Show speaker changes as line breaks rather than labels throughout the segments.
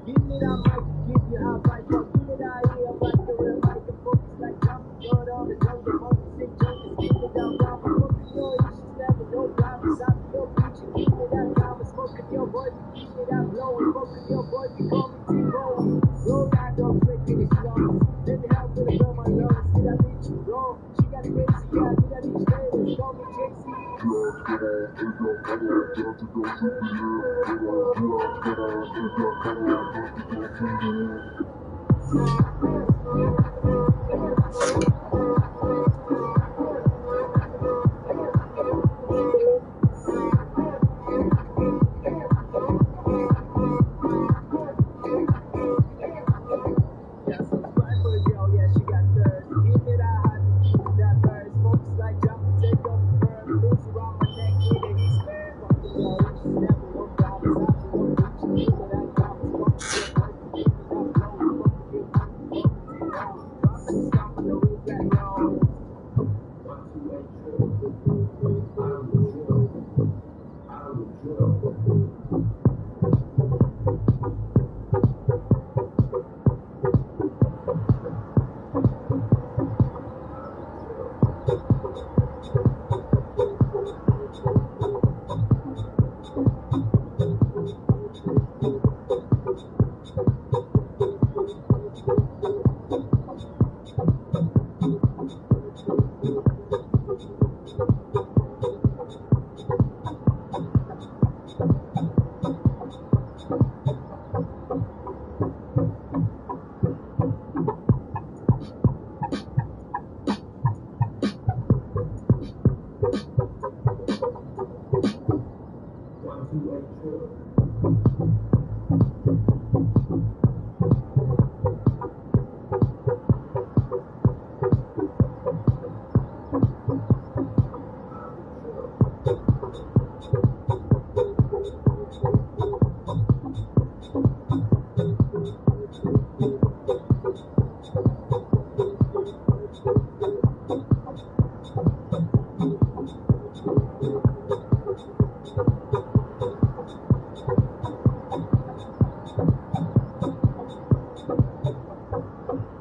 Give me that mic, give you high five, give me that ear, like the real mic, and focus like I'm good on the jungle, monkey, sick jungle, stick it down, down, focus your issues, never no problems, I'm your preacher, give me that diamond, smoking your boy, give me that blow, and focus your boy, you call me T-Bone, roll that dog, quick in his lungs, let me help with a girl, my lungs, see that bitch, roll, she got a crazy, yeah, see that bitch, baby, call me JC.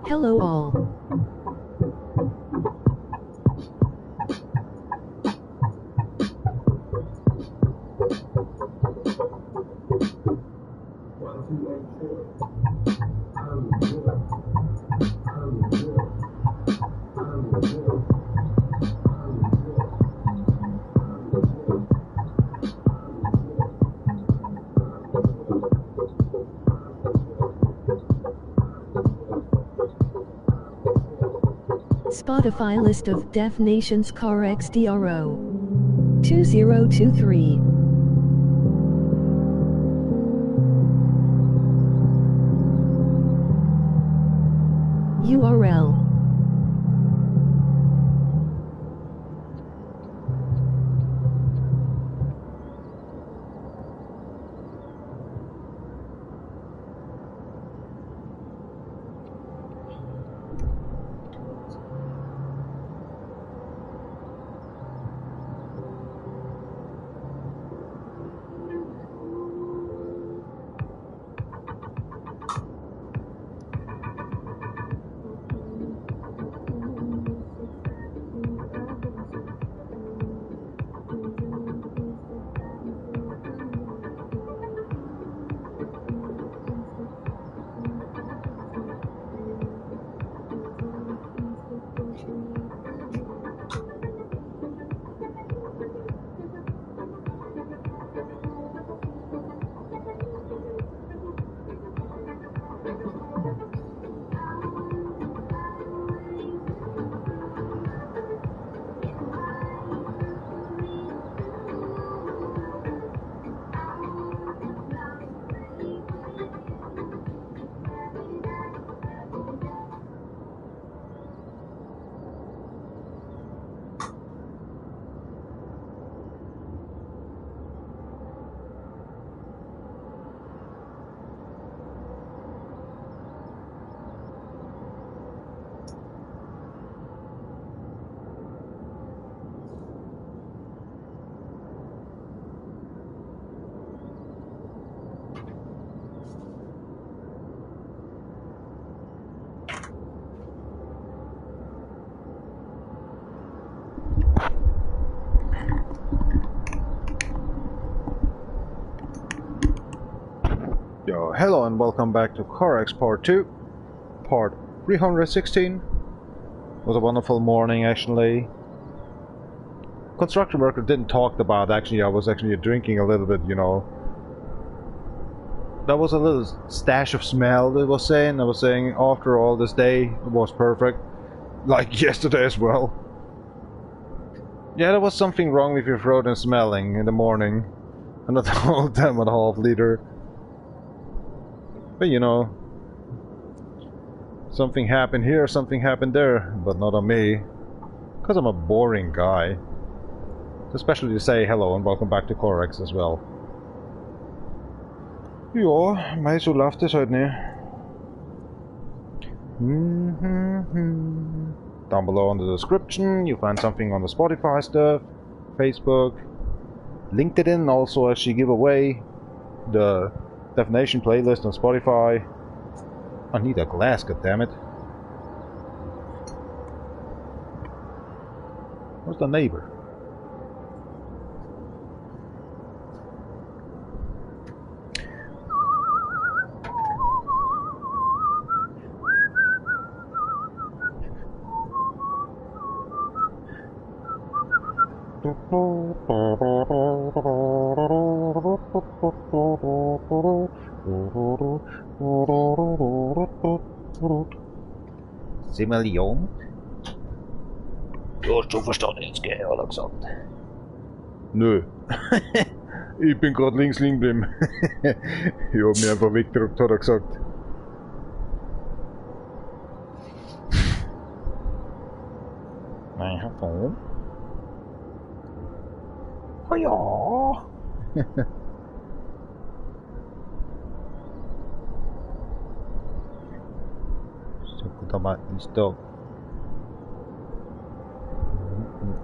Hello all. Spotify list of Deaf Nations Car XDRO 2023. URL
Hello and welcome back to CarX Part 2, Part 316. It was a wonderful morning actually. Construction worker didn't talk about actually, I was actually drinking a little bit, you know. That was a little stash of smell they was saying. I was saying after all this day it was perfect. Like yesterday as well. Yeah, there was something wrong with your throat and smelling in the morning. And I told them a half liter. But you know, something happened here, something happened there, but not on me. Because I'm a boring guy. Especially to say hello and welcome back to CarX as well. Ja, mig så laftigt så Down below in the description you find something on the Spotify stuff, Facebook, LinkedIn also actually give away the Definition playlist on Spotify. I need a glass, goddammit. Where's the neighbor? Similion?
Du hast schon verstanden jetzt, gell, hat er gesagt.
Nö. Ich bin gerade links liegen geblieben. Ich hab mich einfach weggedrückt, hat er gesagt. Mein Phone? Oh ja. Gut, aber nicht doch.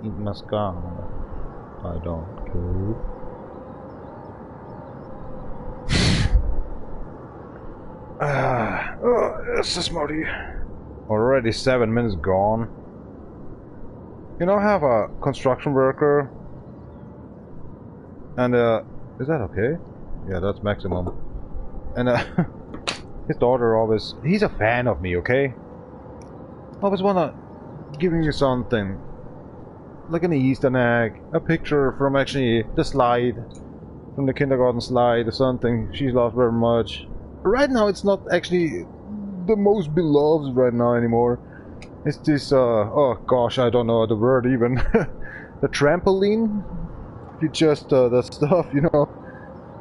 Eat mascara. I don't care. Oh, yes, this Marty. Already 7 minutes gone. You know, I have a construction worker. And, is that okay? Yeah, that's maximum. And, his daughter always... He's a fan of me, okay? Always wanna give me something. Like an Easter egg. A picture from actually the slide. From the kindergarten slide or something. She loves very much. Right now it's not actually the most beloved right now anymore. It's this, oh gosh, I don't know the word even. The trampoline? You just, that stuff, you know.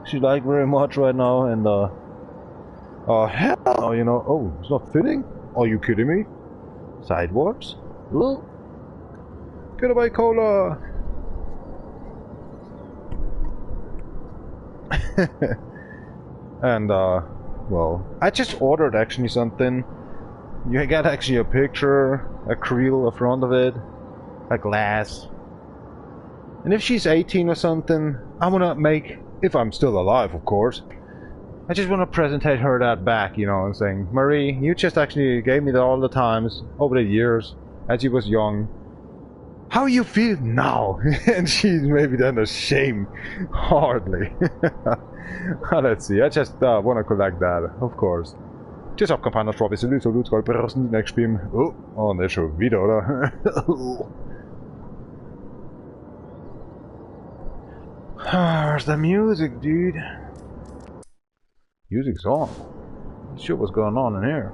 She likes very much right now and, hell no, you know. Oh, it's not fitting? Are you kidding me? Sidewalks? Ooh. Goodbye, cola! And, well, I just ordered actually something. You got actually a picture, a creel in front of it, a glass. And if she's 18 or something, I wanna make, if I'm still alive, of course, I just wanna presentate her that back, you know, and saying, Marie, you just actually gave me that all the times, over the years, as you was young. How you feel now? And she's maybe then ashamed. Hardly. Let's see, I just wanna collect that, of course. Just auf Campana Strawberry Salute, so Loot, Person, next stream. Oh, ne, schon wieder, oder? Where's the music, dude? Music's on. Shit, what's going on in here?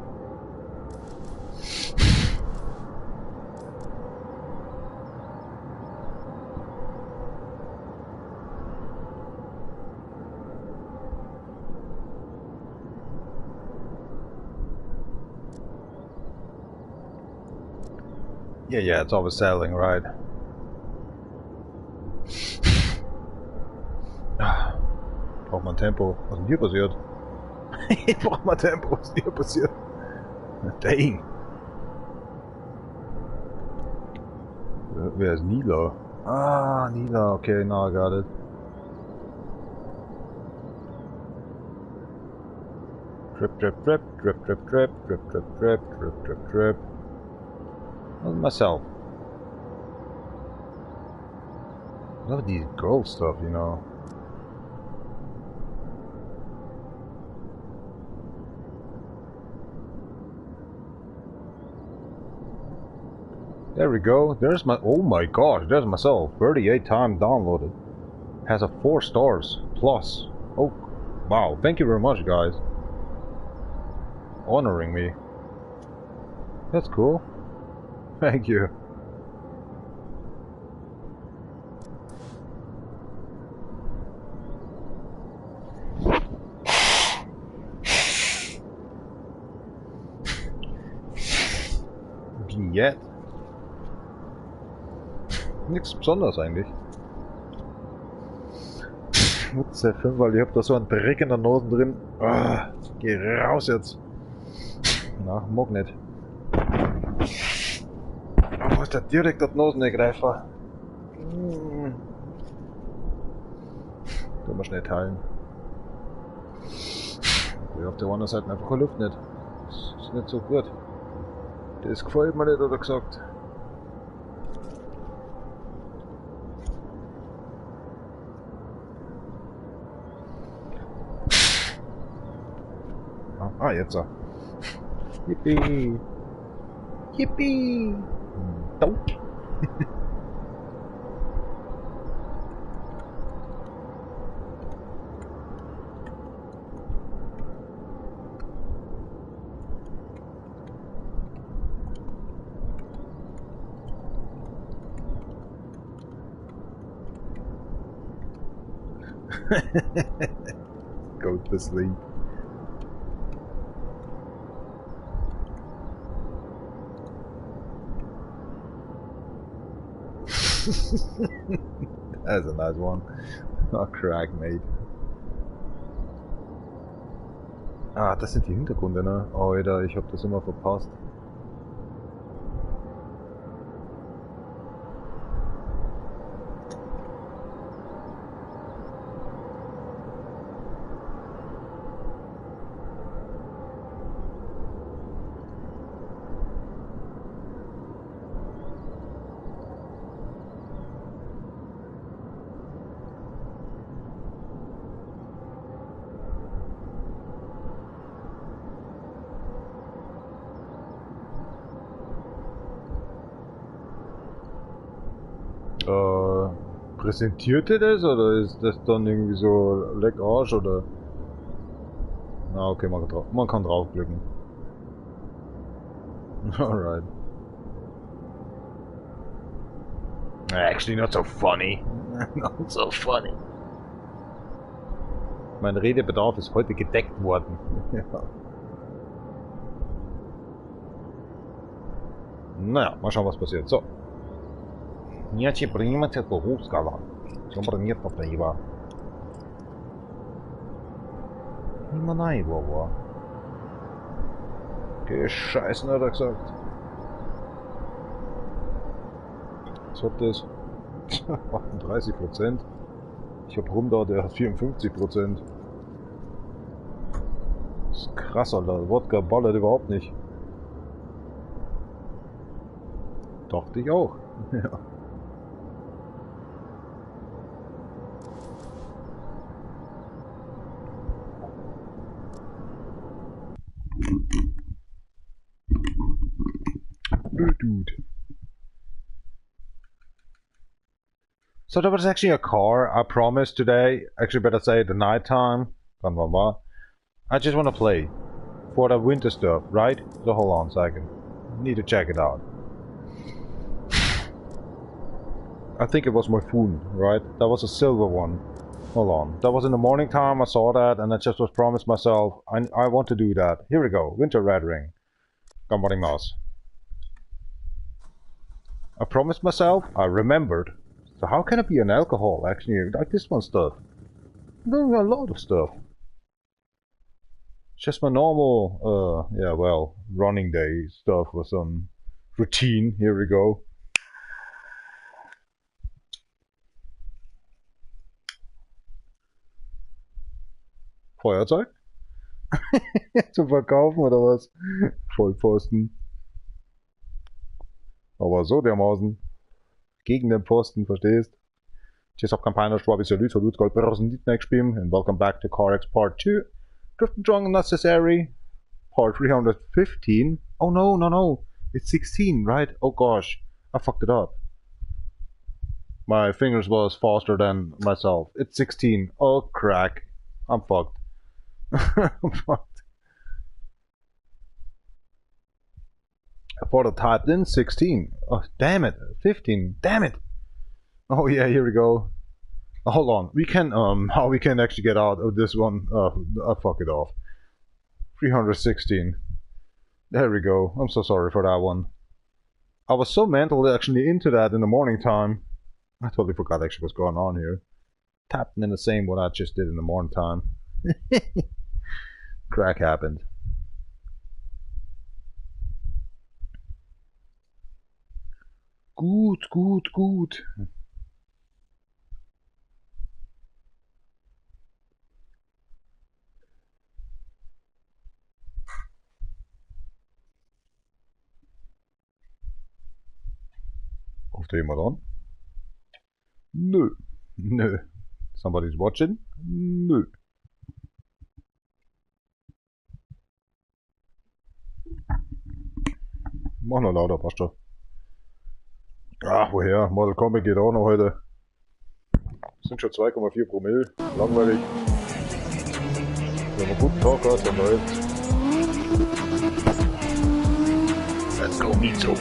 Yeah, it's always selling, right? Braucht man Tempo. Was ist denn hier passiert? Braucht man Tempo. Was ist denn hier passiert? Dang. Wer ist Nila? Ah, Nila. Okay, now I got it. Drip, drip, drip, drip, drip, drip, drip, drip, drip, drip, drip, drip. Myself. I love these girl stuff, you know. There we go. There's my... Oh my god, there's myself. 38 times downloaded. Has a 4 stars plus. Oh, wow. Thank you very much, guys. Honoring me. That's cool. Thank you. Vignette. Nichts Besonderes eigentlich. Nutze 5, weil ich hab da so einen Dreck in der Nase drin. Ah, geh raus jetzt. Na, mag nicht. Oh, ist der direkt auf die Nasengreifer. Tun wir schnell teilen. Ich auf der anderen Seite einfach keine Luft nicht. Das ist nicht so gut. Das gefällt mir nicht, oder gesagt. Ah, jetzt so. Yippie! Yippie! Dope! Go to sleep. That's a nice one. Oh, crack, mate. Ah, das sind die Hintergründe, ne? Oh, Alter, ich hab das immer verpasst. Präsentiert ihr das oder ist das dann irgendwie so leck Arsch oder? Na okay, man kann draufklicken. Alright. Actually not so funny.
Not so funny.
Mein Redebedarf ist heute gedeckt worden. Ja. Naja, mal schauen was passiert. So. Ніячі прийматься того сказав. Чому нет поприва. Niemand его. Gescheißen, hat er gesagt. Was hat das? 38%. Ich hab rum da, der hat 54%. Das ist krass, Alter. Wodka ballert überhaupt nicht. Dachte ich auch. Ja. Dude. So that was actually a car I promised today. Actually better say the night time. I just want to play for the winter stuff, right? So hold on a second. Need to check it out. I think it was my phone, right? That was a silver one. Hold on. That was in the morning time. I saw that and I just was promised myself. I want to do that. Here we go. Winter Red Ring. Mouse. I promised myself, I remembered. So how can it be an alcohol, actually, like this one stuff? I'm doing a lot of stuff. It's just my normal, yeah, well, running day stuff with some routine. Here we go. Feuerzeug? Zu verkaufen oder was? Vollpfosten. Aber so dermaßen. Gegen den Posten, verstehst? Cheers up campaigner, Schwabi, Salut, Gold, Börsen, next beam, and welcome back to CarX Part 2. Drifting Drunk Unnecessary. Part 315. Oh no, it's 16, right? Oh gosh. I fucked it up. My fingers was faster than myself. It's 16. Oh, crack. I'm fucked. I'm fucked. I thought I typed in 16. Oh, damn it. 15. Damn it. Oh, yeah, here we go. Hold on. We can, how we can actually get out of this one. I fuck it off. 316. There we go. I'm so sorry for that one. I was so mentally actually into that in the morning time. I totally forgot actually what's going on here. Tapping in the same what I just did in the morning time. Crack happened. Gut, gut, gut. Ruft da jemand an? Nö. Nö. Somebody's watching? Nö. Mach noch lauter, passt schon. Ach, woher? Mortal Kombat geht auch noch heute. Sind schon 2,4 Promille. Langweilig. Wenn man guten Tag hat, dann läuft's.
Let's go, Mizo.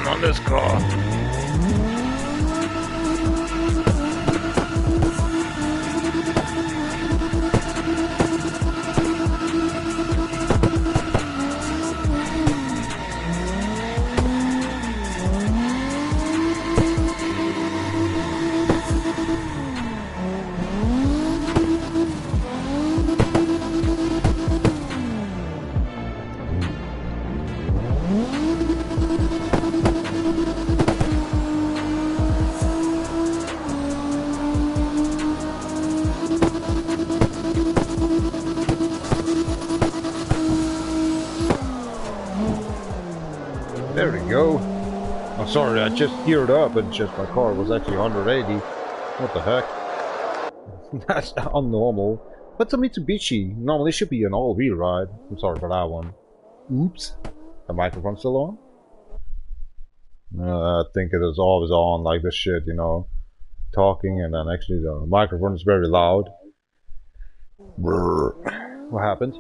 On this car.
There we go. I'm sorry, I just geared up and just my car was actually 180. What the heck? That's unnormal. But it's a Mitsubishi. Normally it should be an all-wheel ride. I'm sorry for that one. Oops. The microphone's still on? I think it is always on like this shit, you know. Talking and then actually the microphone is very loud. Brrr. What happened?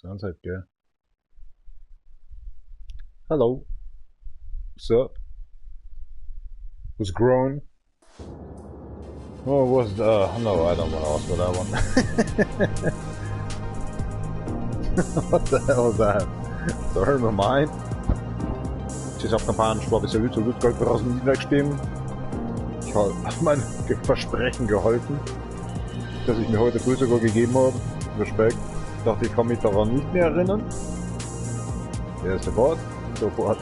ganze Zeit, gell? Hello. What's up? What's growing? Oh, was no, I don't want to ask for that one. What the hell is that? Sorry, my mind. Ich auf Japanisch war bisher so gut, Gott draußen nicht wegstimmen. Ich habe mein Versprechen gehalten, dass ich mir heute früh sogar gegeben habe. Respekt. Ich dachte, ich kann mich daran nicht mehr erinnern. Wer ist sofort? Sofort.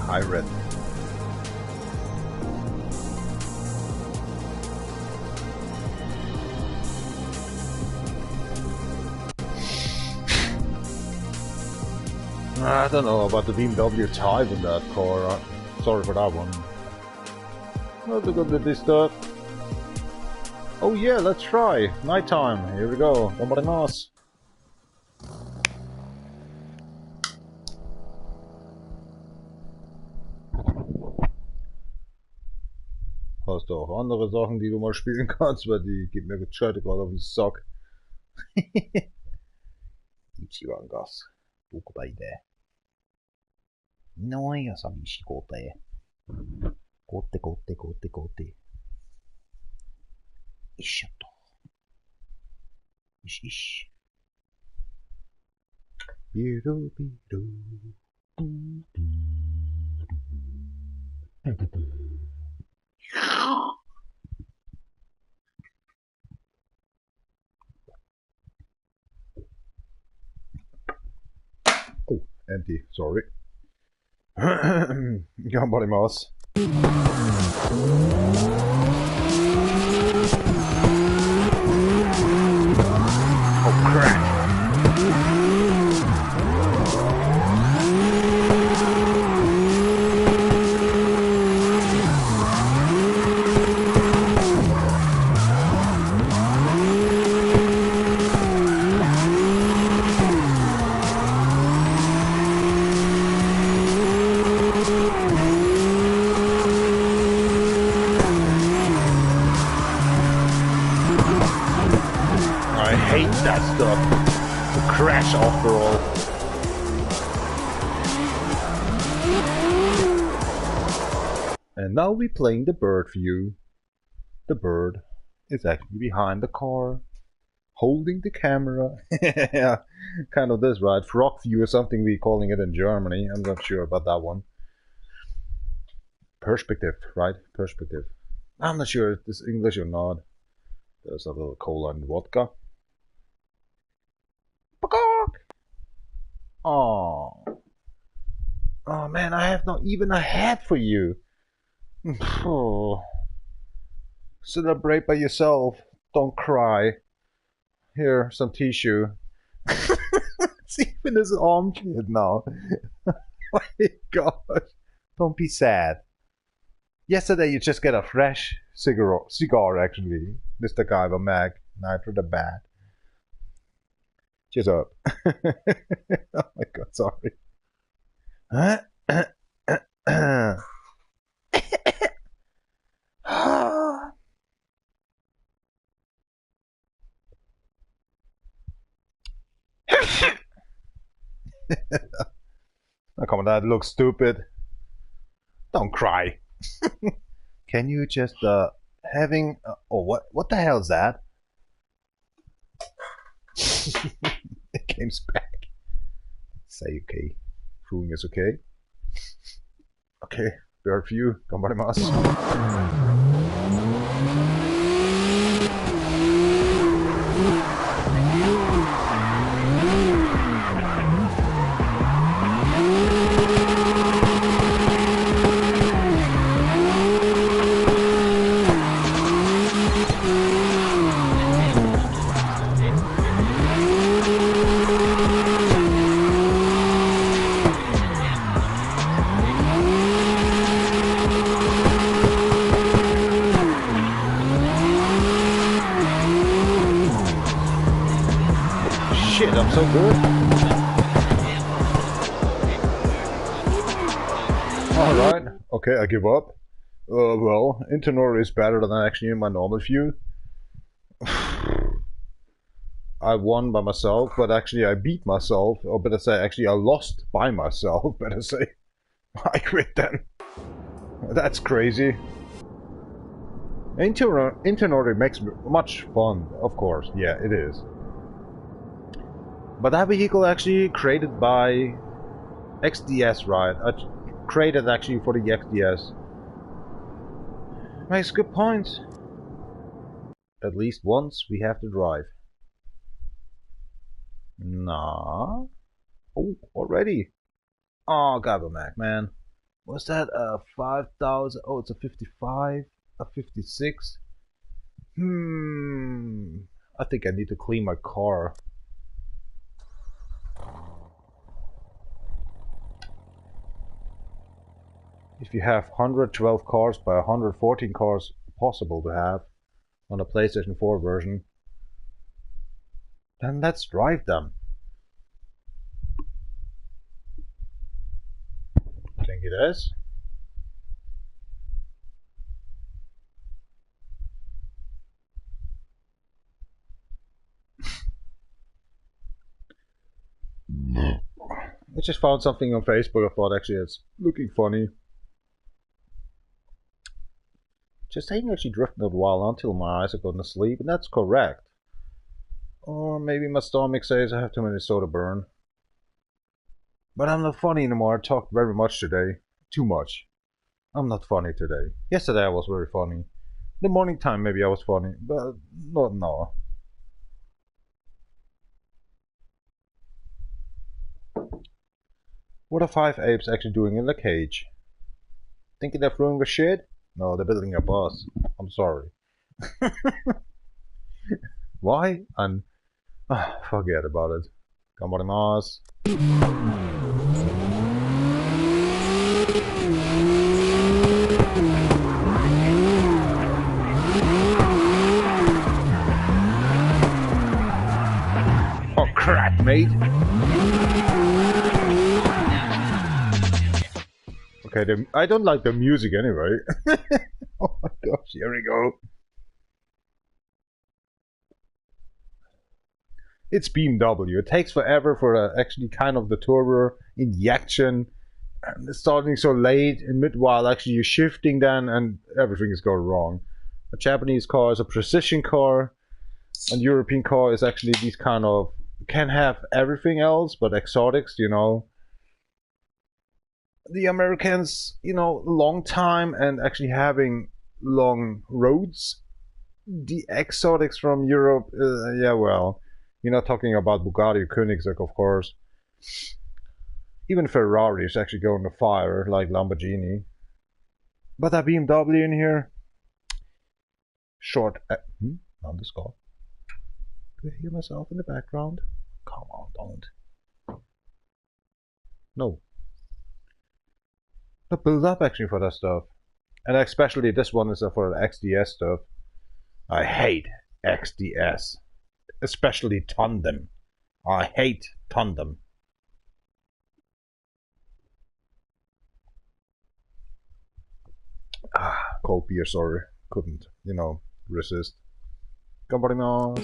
Hi, Red. I don't know about the BMW type in that car. Sorry for that one. Not good at this stuff. Oh yeah, let's try. Nighttime. Here we go. Vamos. Hast du auch andere Sachen, die du mal spielen kannst, weil die geht mir gescheit gerade auf den Sack. Ichiwangas. どこだいで。No, ja, sam ishi kote. Kote, kote, kote, kote. Ishato. Ish. Biru, biru. Oh, empty, sorry. 頑張ります。Oh crap! That stuff. The crash after all. And now we're playing the bird view. The bird is actually behind the car, holding the camera. Yeah, kind of this, right? Frog view is something we're calling it in Germany. I'm not sure about that one. Perspective, right? Perspective. I'm not sure if this is English or not. There's a little cola and vodka. Oh. Oh man, I have not even a hat for you. Oh. Celebrate by yourself. Don't cry. Here, some tissue. It's even his armpit now. Oh my god. Don't be sad. Yesterday you just get a fresh cigar actually. Mr. Guyver Mag. Nitro the Bat. Cheers up. Oh my god, sorry. Oh, come on, that looks stupid. Don't cry. Can you just having oh what the hell is that? It comes back. Say okay. Fooling is okay. Okay, bird view. Ganbarimasu. Shit, I'm so good. Alright, okay. Okay, I give up. Well, Internor is better than actually in my normal view. I won by myself, but actually I beat myself, or better say, actually I lost by myself, better say. I quit then. That's crazy. Internor makes much fun, of course, yeah, it is. But that vehicle actually created by XDS, right? Created actually for the XDS. Makes good points. At least once we have to drive. Nah. Oh, already. Oh, Gabermac, man. Was that a 5,000? Oh, it's a 55? A 56? I think I need to clean my car. If you have 112 cars by 114 cars possible to have on a PlayStation 4 version, then let's drive them. I think it is. I just found something on Facebook. I thought actually it's looking funny. Just saying actually drifting a while until my eyes are going to sleep, and that's correct. Or maybe my stomach says I have too many soda burn. But I'm not funny anymore. I talked very much today. Too much. I'm not funny today. Yesterday I was very funny. The morning time maybe I was funny, but not now. What are 5 apes actually doing in the cage? Thinking they're throwing the shit? No, they're building a bus. I'm sorry. Why? Forget about it. Gambarimás. Oh crap, mate. Okay, I don't like the music anyway. Oh my gosh, here we go. It's BMW. It takes forever for actually kind of the turbo injection. And it's starting so late, and mid-while actually you're shifting then, and everything is going wrong. A Japanese car is a precision car. A European car is actually these kind of, can have everything else, but exotics, you know. The Americans, you know, long time and actually having long roads. The exotics from Europe, yeah, well, you're not talking about Bugatti or Koenigsegg, of course. Even Ferrari is actually going to fire, like Lamborghini. But that BMW in here, short. On the score. Do I hear myself in the background? Come on, don't. No. But build up actually for that stuff. And especially this one is for the XDS stuff. I hate XDS. Especially Tandem. I hate Tandem. Cold beer, sorry. Couldn't, you know, resist. Gambarimás.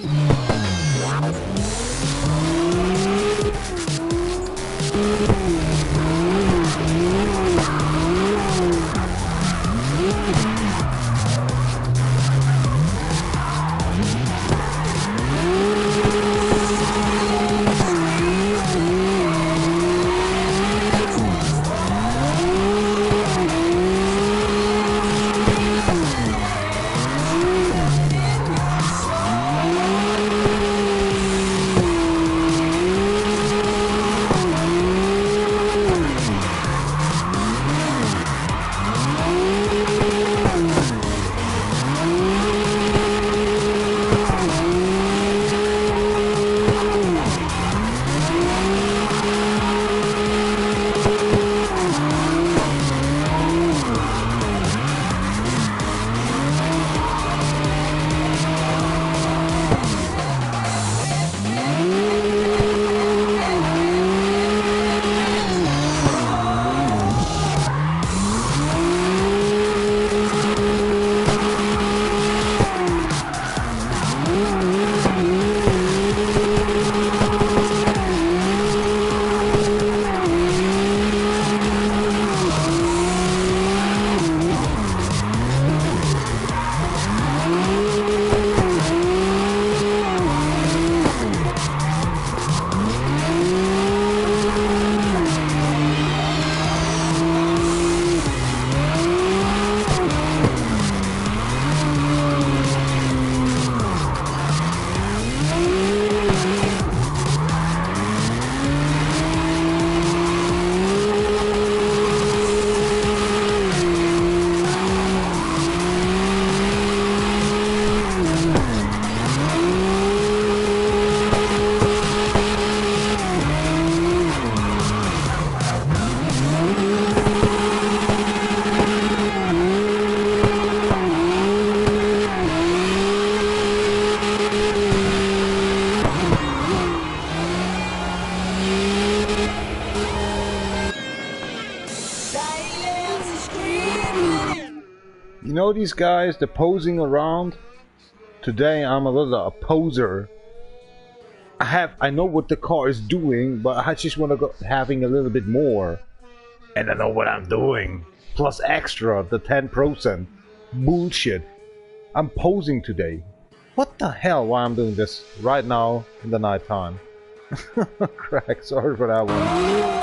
know these guys, they're posing around. Today I'm a little a poser. I know what the car is doing, but I just want to go having a little bit more. And I know what I'm doing. Plus extra, the 10%. Bullshit. I'm posing today. What the hell, why I'm doing this right now in the night time? Crack, sorry for that one.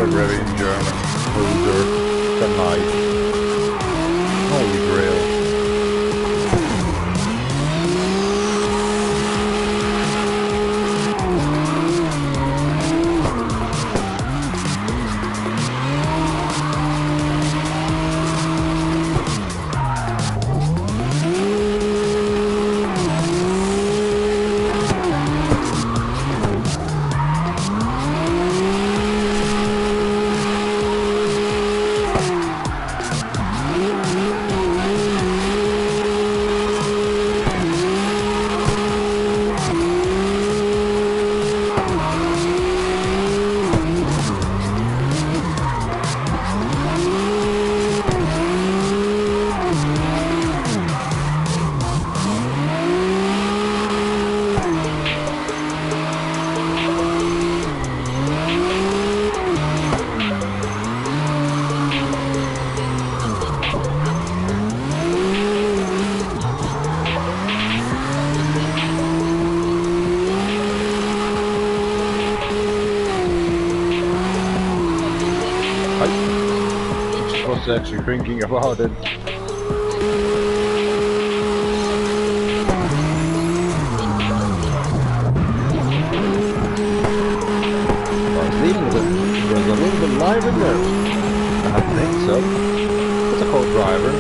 Very in German. Poser. The night. Holy grail. I was actually thinking about it. There's a little bit live in there. I think so. It's a co-driver.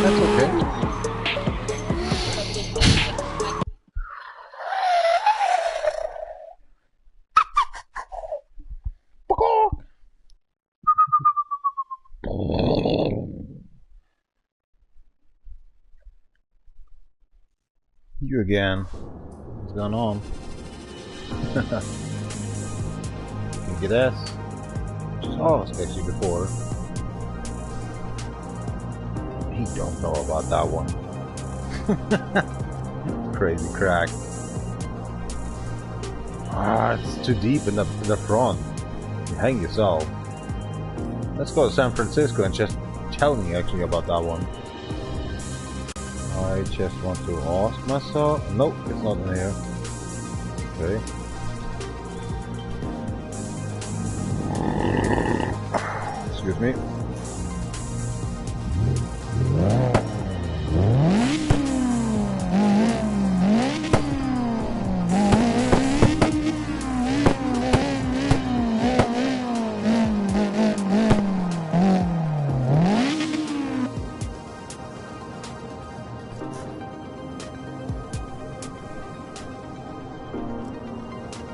That's okay. You again. What's going on? You get S? Oh, especially before. He don't know about that one. Crazy crack. Ah, it's too deep in the front. You hang yourself. Let's go to San Francisco and just tell me actually about that one. I just want to ask myself. Nope, it's not in here. Okay. Excuse me.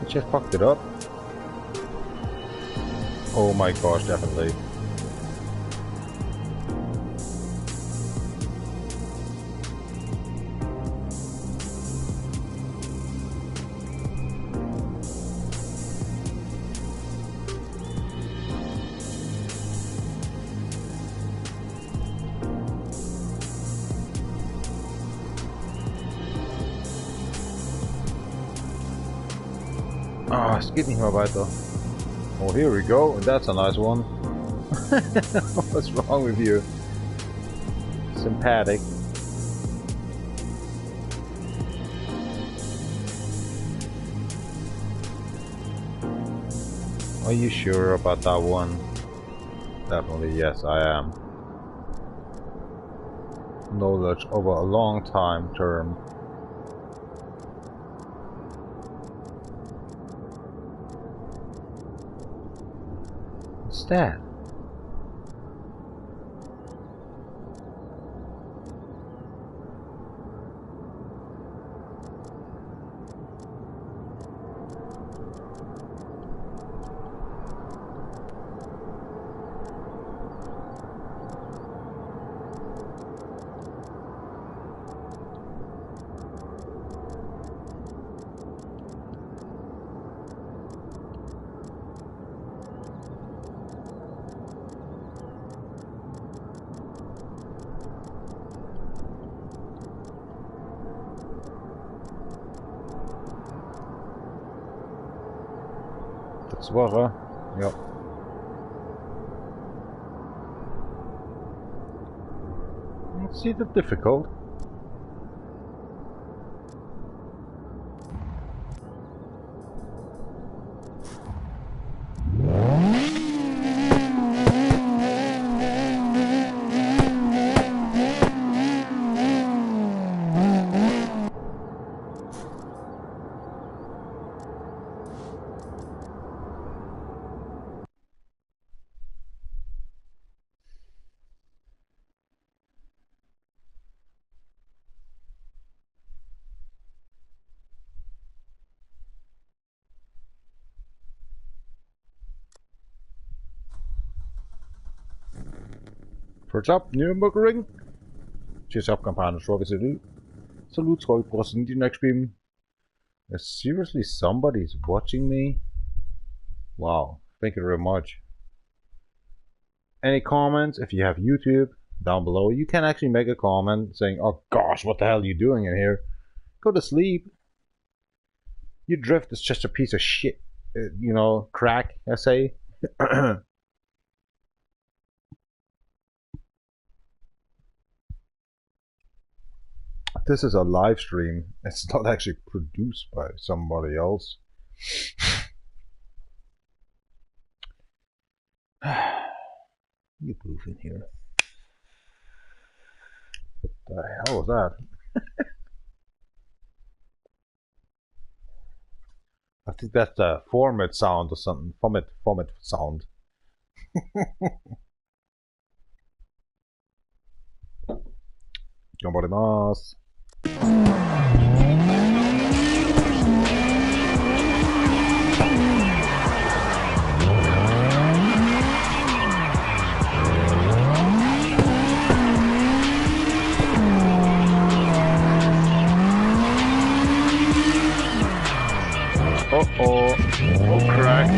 Just fucked it up. Oh my gosh, definitely. Ah, es geht nicht mehr weiter. Oh, here we go. That's a nice one. What's wrong with you? Sympathetic. Are you sure about that one? Definitely, yes, I am. Knowledge over a long time term. What's that? Das war er. Ja. Let's see the difficult. First up, Nürburgring. Cheers up, campaign. What is it? Salute, Troy, Prosten, the next stream. Seriously, somebody's watching me? Wow, thank you very much. Any comments? If you have YouTube, down below, you can actually make a comment saying, oh gosh, what the hell are you doing in here? Go to sleep. Your drift is just a piece of shit. You know, crack, I say. This is a live stream. It's not actually produced by somebody else. You move in here. What the hell was that? I think that's a format sound or something. Format sound. Gambarimasu. Uh-oh. Oh, crack.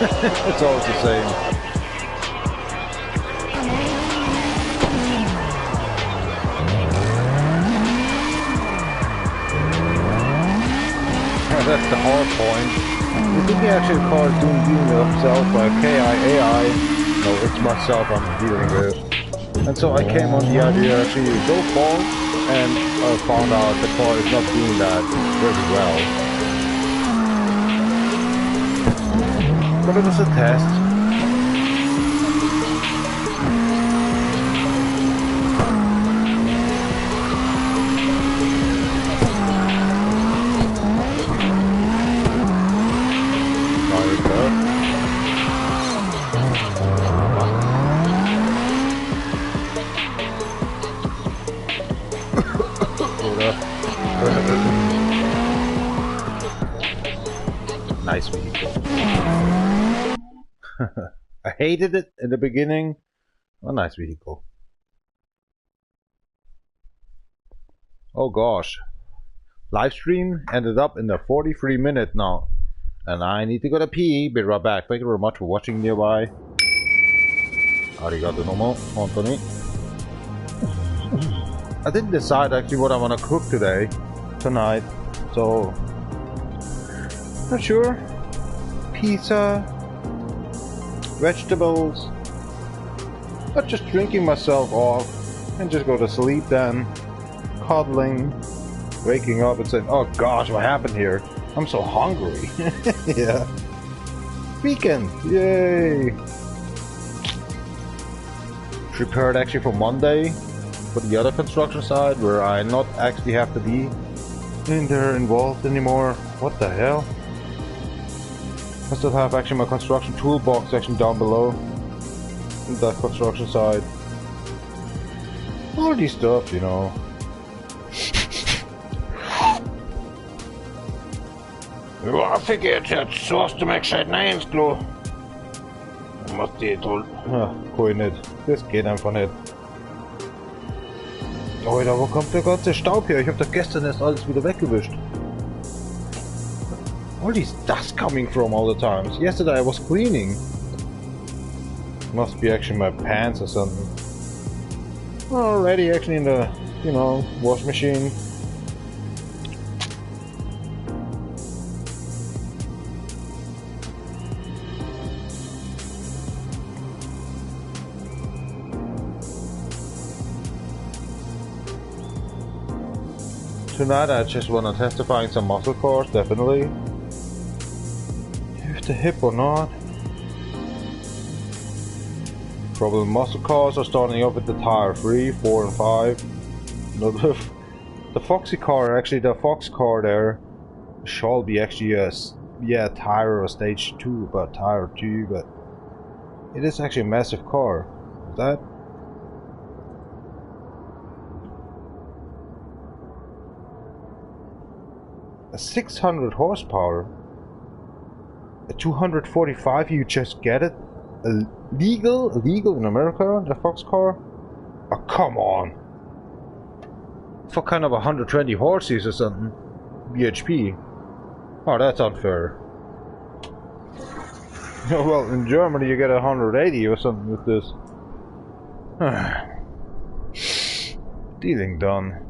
It's always the same. That's the hard point. You think actually the car is doing itself by KIAI? No, it's myself I'm dealing with. And so I came on the idea actually to go far, and I found out the car is not doing that very well. But it was a test. Nice vehicle. I hated it in the beginning. A nice vehicle. Oh gosh. Live stream ended up in the 43-minute now. And I need to go to pee. Be right back. Thank you very much for watching nearby. Arigato domo, Anthony. I didn't decide actually what I want to cook tonight. So, not sure. Pizza, vegetables, but just drinking myself off and just go to sleep then. Cuddling, waking up and saying, oh gosh, what happened here? I'm so hungry. Yeah. Weekend, yay. Prepared actually for Monday for the other construction side where I not actually have to be in there involved anymore. What the hell? I still have actually my construction toolbox section down below in that construction side. All these stuff, you know.
Ja, fick jag ett sås med skärnäns klå. Måste ju tål.
Ja, går nicht. Das geht einfach nicht. Alter, wo kommt der ganze Staub her? Ich habe doch gestern erst alles wieder weggewischt. Where is dust coming from all the times? Yesterday I was cleaning. Must be actually my pants or something. Already actually in the, you know, wash machine. Tonight I just want to testify some muscle cars, definitely. If the hip or not. Probably muscle cars are starting off with the tire 3, 4 and 5. No, the Foxy car, actually the Fox car there, shall be actually a, yeah, tire or stage 2, but tire 2, but it is actually a massive car. Is that? A 600 horsepower, a 245, you just get it? Legal in America, the Fox car? Oh, come on. For kind of 120 horses or something. BHP. Oh, that's unfair. Well, in Germany you get 180 or something with this. Dealing done.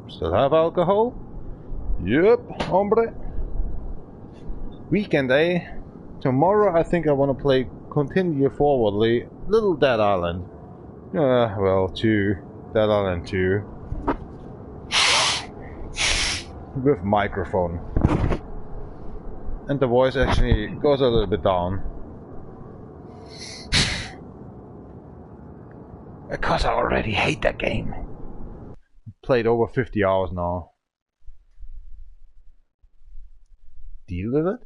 Still have alcohol? Yep, hombre. Weekend, eh? Tomorrow I think I want to play continue forwardly Little Dead Island. Well, 2. Dead Island 2. With microphone. And the voice actually goes a little bit down. Because I already hate that game. Played over 50 hours now. Deal with it?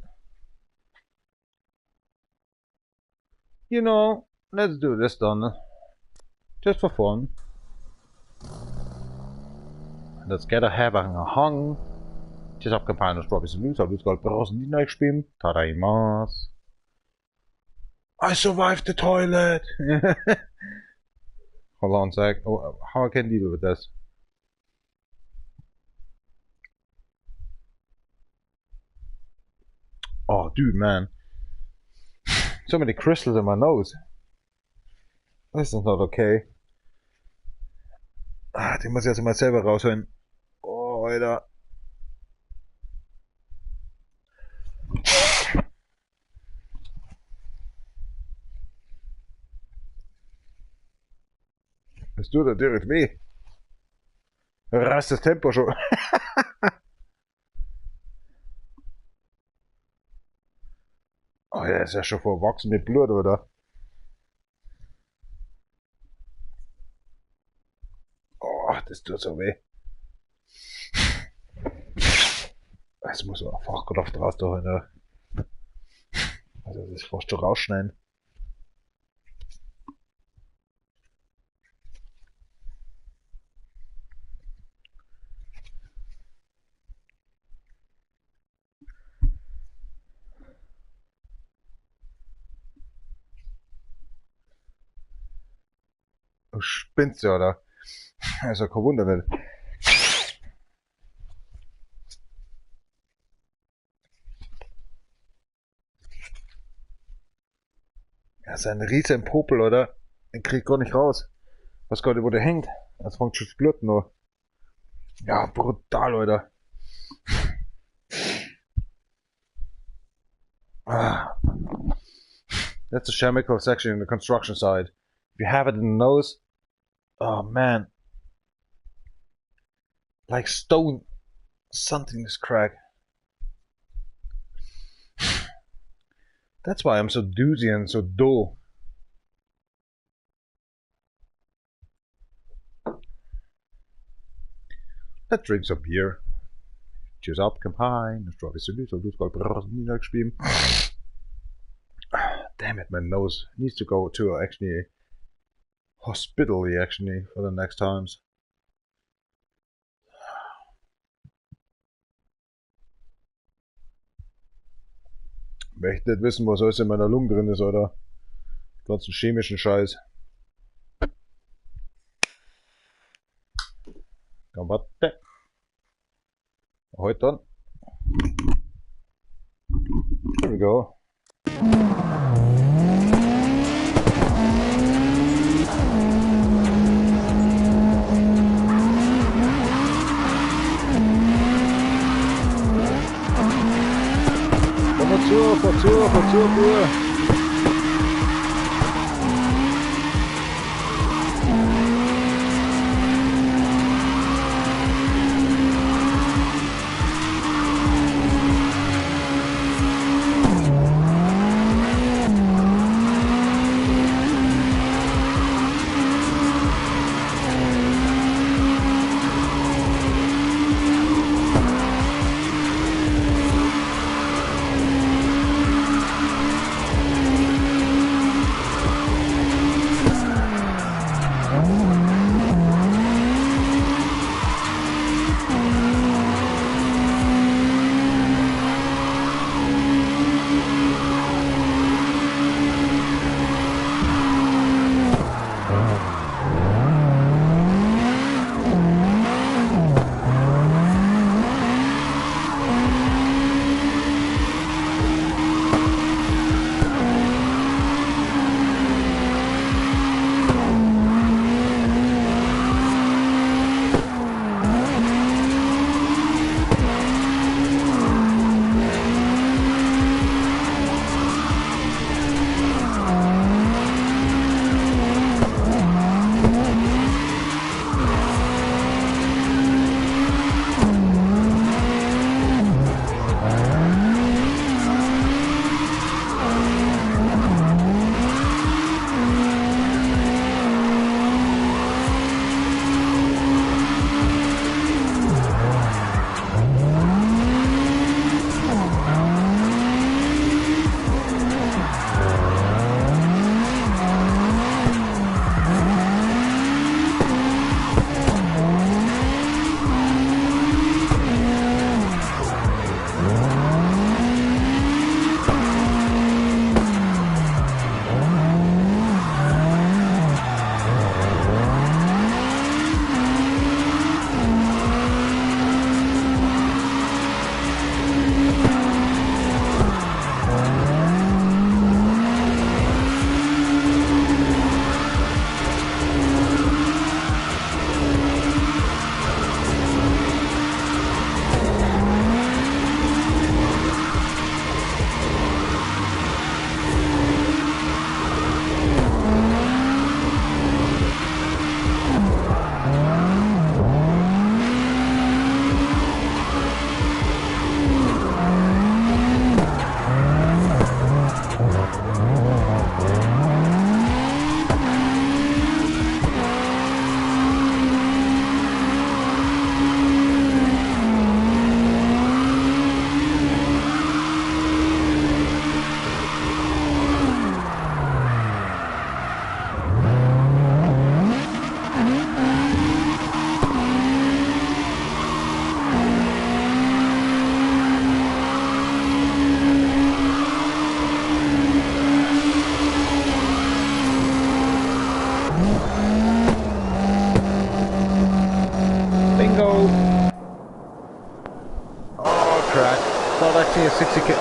You know, let's do this then. Just for fun. Let's get a having a hung. Just up campaign of Robbie's news. I've got browsing the next stream. Tadaimasu. I survived the toilet! Hold on a sec. Oh, how I can deal with this? Oh, dude, man. So many crystals in my nose. This is not okay. Ah, den muss ich jetzt mal selber rausholen. Oh, Alter. Es tut natürlich weh. Reißt das Tempo schon. Oh, der ist ja schon verwachsen mit Blut, oder? Oh, das tut so weh. Das muss man Fachkraft raus da holen. Ja. Also das ist fast schon rausschneiden. Du spinnst ja, oder? Also kein Wunder nicht. Ja, ist ein riesen Popel, oder? Den krieg ich gar nicht raus. Was gerade wo der hängt. Das fängt schon das Blut noch. Ja, brutal, Leute. Ah. That's the chemical section in the construction side. If you have it in the nose, oh man. Like stone, something is cracked. That's why I'm so doozy and so dull. Let's drink some beer. Cheers up, campaign. Strawberry salute, so got Brasnina gespielt. Damn it, my nose needs to go to actually hospital actually for the next times. Ich möchte nicht wissen, was alles in meiner Lunge drin ist, oder? Den ganzen chemischen Scheiß. Gambatte. Heute dann. Here we go. Fahr Ruhe.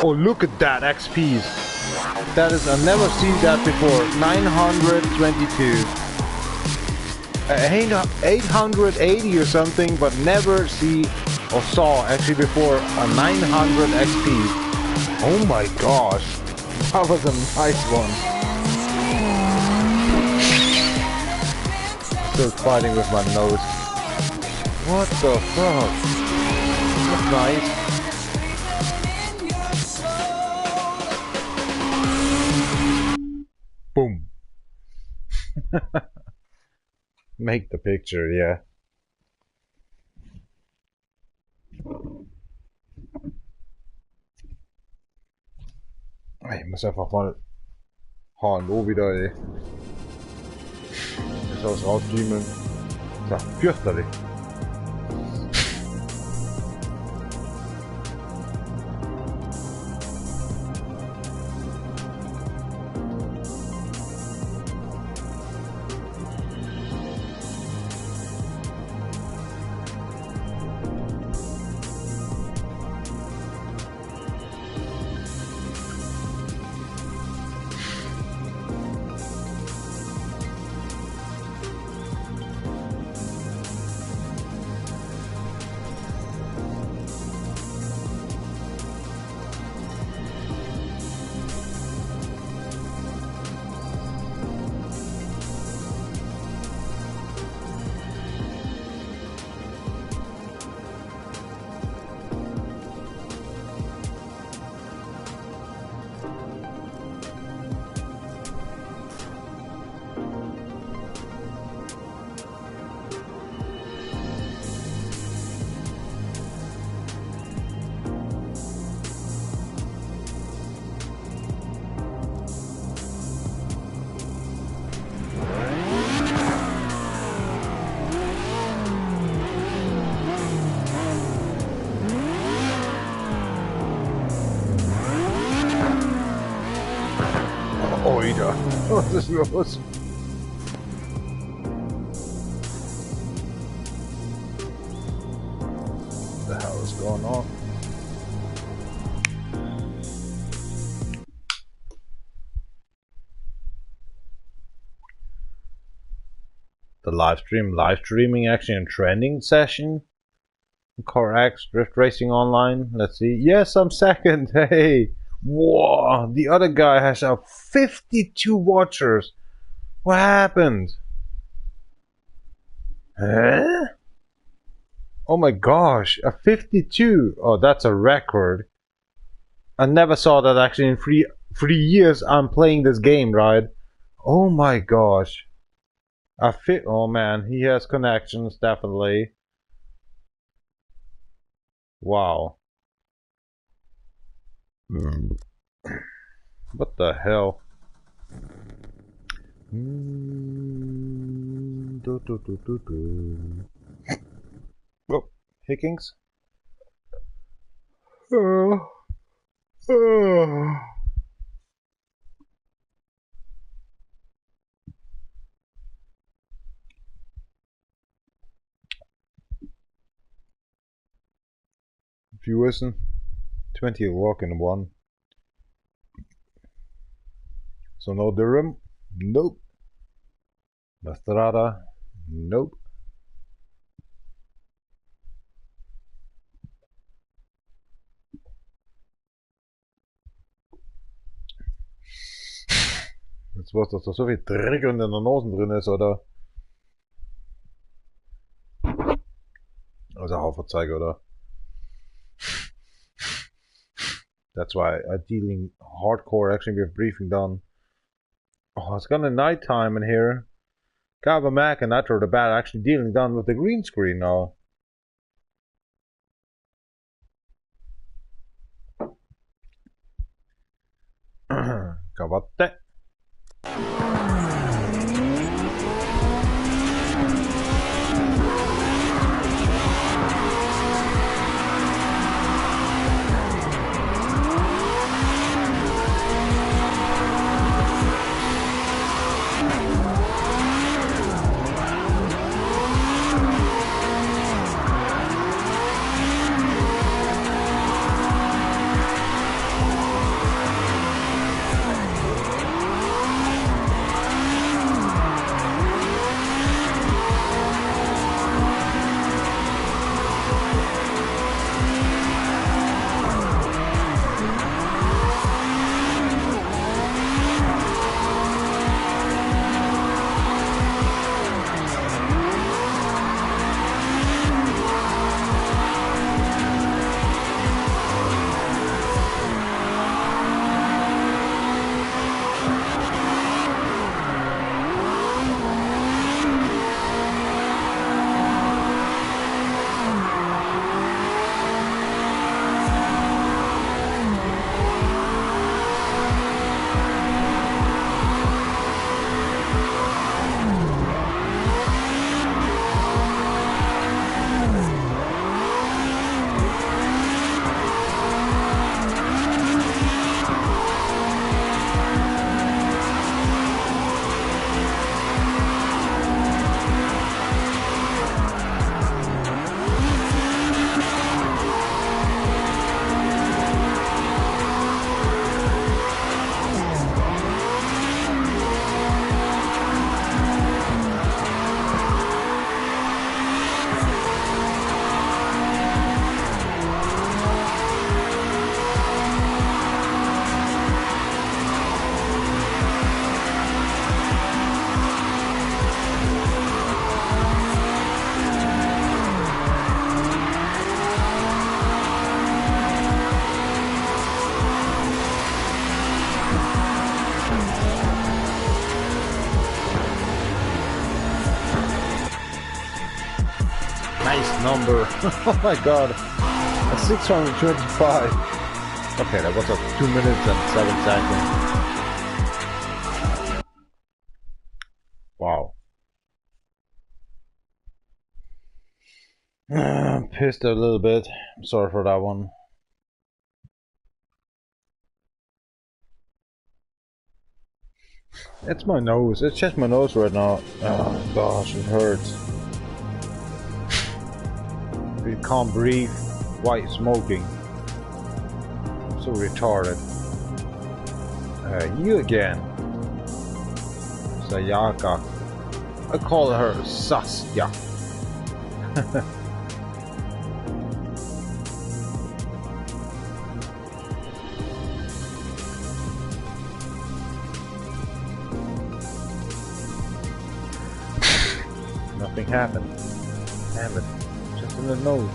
Oh, look at that XPs. That is, I've never seen that before. 922. 880 or something, but never see or saw actually before a 900 XP. Oh my gosh. That was a nice one. Still fighting with my nose. What the fuck? That's nice. Boom. Make the picture, yeah. Ich muss einfach mal HNO wieder, ey. Jetzt was rausdiemeln. Das ist fürchterlich. Oida. Was ist los? What the hell is going on? The live streaming actually in trending session. CarX Drift Racing Online. Let's see. Yes, I'm second. Hey. Whoa, the other guy has 52 watchers. What happened? Huh? Oh my gosh, a 52. Oh, that's a record. I never saw that actually in three years I'm playing this game, right? Oh my gosh. Oh man, he has connections, definitely. Wow. What the hell? Oh, Hickings. If you listen, 20 walk in one. So no Durham? Nope. Mastrada? Nope. Jetzt was, dass da so viel Dreck in der Nase drin ist, oder? Also Haferzeige, oder? That's why I'm dealing hardcore actually with briefing done. Oh, it's gonna nighttime in here. Gava Mac and Nitro the Bat actually dealing done with the green screen now. Cavate. Nice number. Oh my god. A 625. Okay, that was 2 minutes and 7 seconds. Wow. I'm pissed a little bit. I'm sorry for that one. It's my nose. It's just my nose right now. Oh gosh, it hurts. You can't breathe while smoking. So retarded. You again. Sayaka. I call her Saskia. Nothing happened. Damn it. Just in the nose.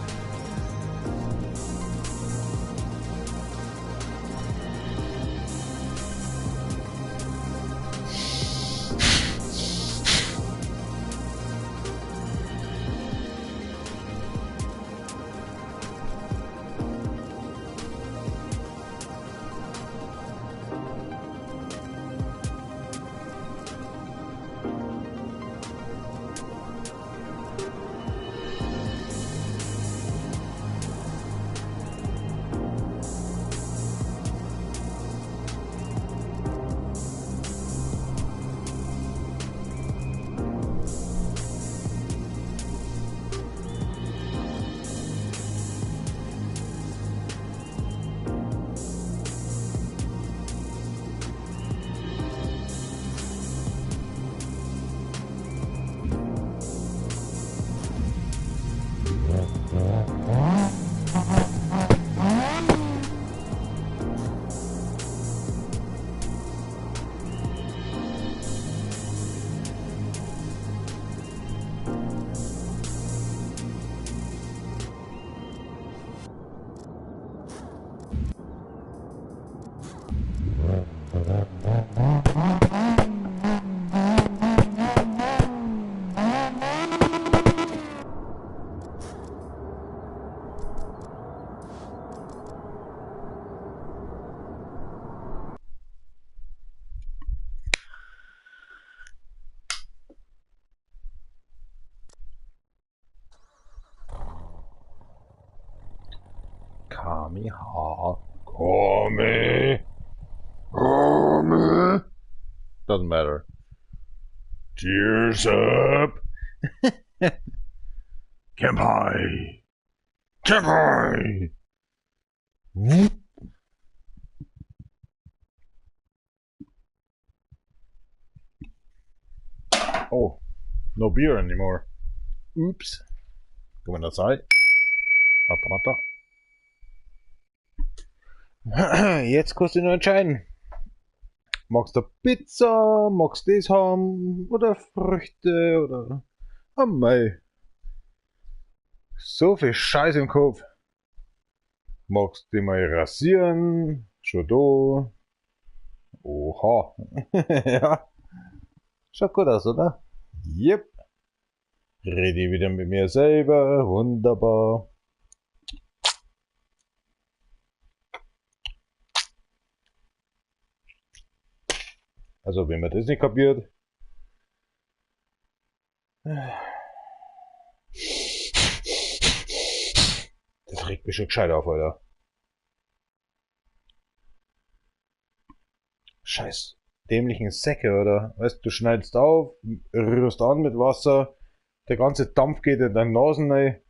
Kami ha. Kami. Kami. Doesn't matter. Cheers up. Kenpai. Kenpai. Oh, no beer anymore. Oops. Going outside. Automata. Jetzt kannst du nur entscheiden. Magst du Pizza, magst du das haben, oder Früchte, oder... Oh mei. So viel Scheiß im Kopf. Magst du mal rasieren? Schon da. Oha. Ja. Schaut gut aus, oder? Yep. Rede wieder mit mir selber. Wunderbar. Also, wenn man das nicht kapiert. Das regt mich schon gescheit auf, Alter. Scheiß dämlichen Säcke, oder? Weißt du, schneidest auf, rührst an mit Wasser, der ganze Dampf geht in deine Nasen rein.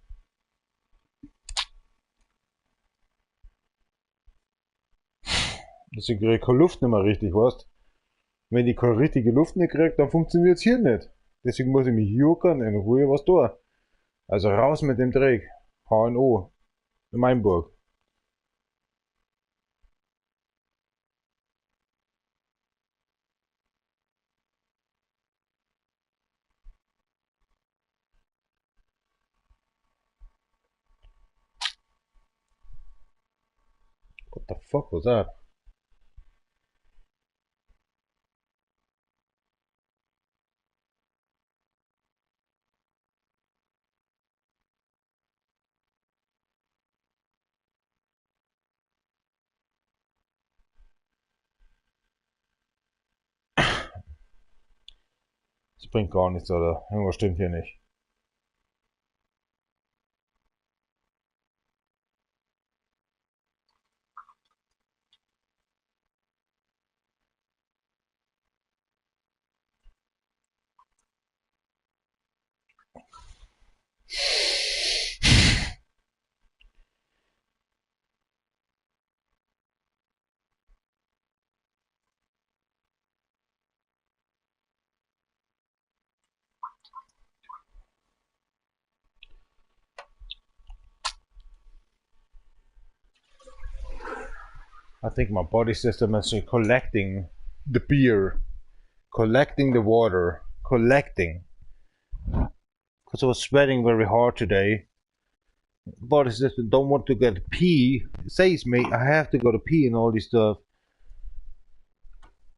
Deswegen krieg ich keine Luft nicht mehr richtig, weißt? Wenn ich keine richtige Luft nicht krieg, dann funktioniert's hier nicht. Deswegen muss ich mich juckern, in Ruhe was tun. Also raus mit dem Dreck. HNO. In Mainburg. What the fuck was that? Das bringt gar nichts, oder? Irgendwas stimmt hier nicht. I think my body system is collecting the beer, collecting the water, collecting. Because I was sweating very hard today. Body system don't want to get pee. It says me I have to go to pee and all this stuff.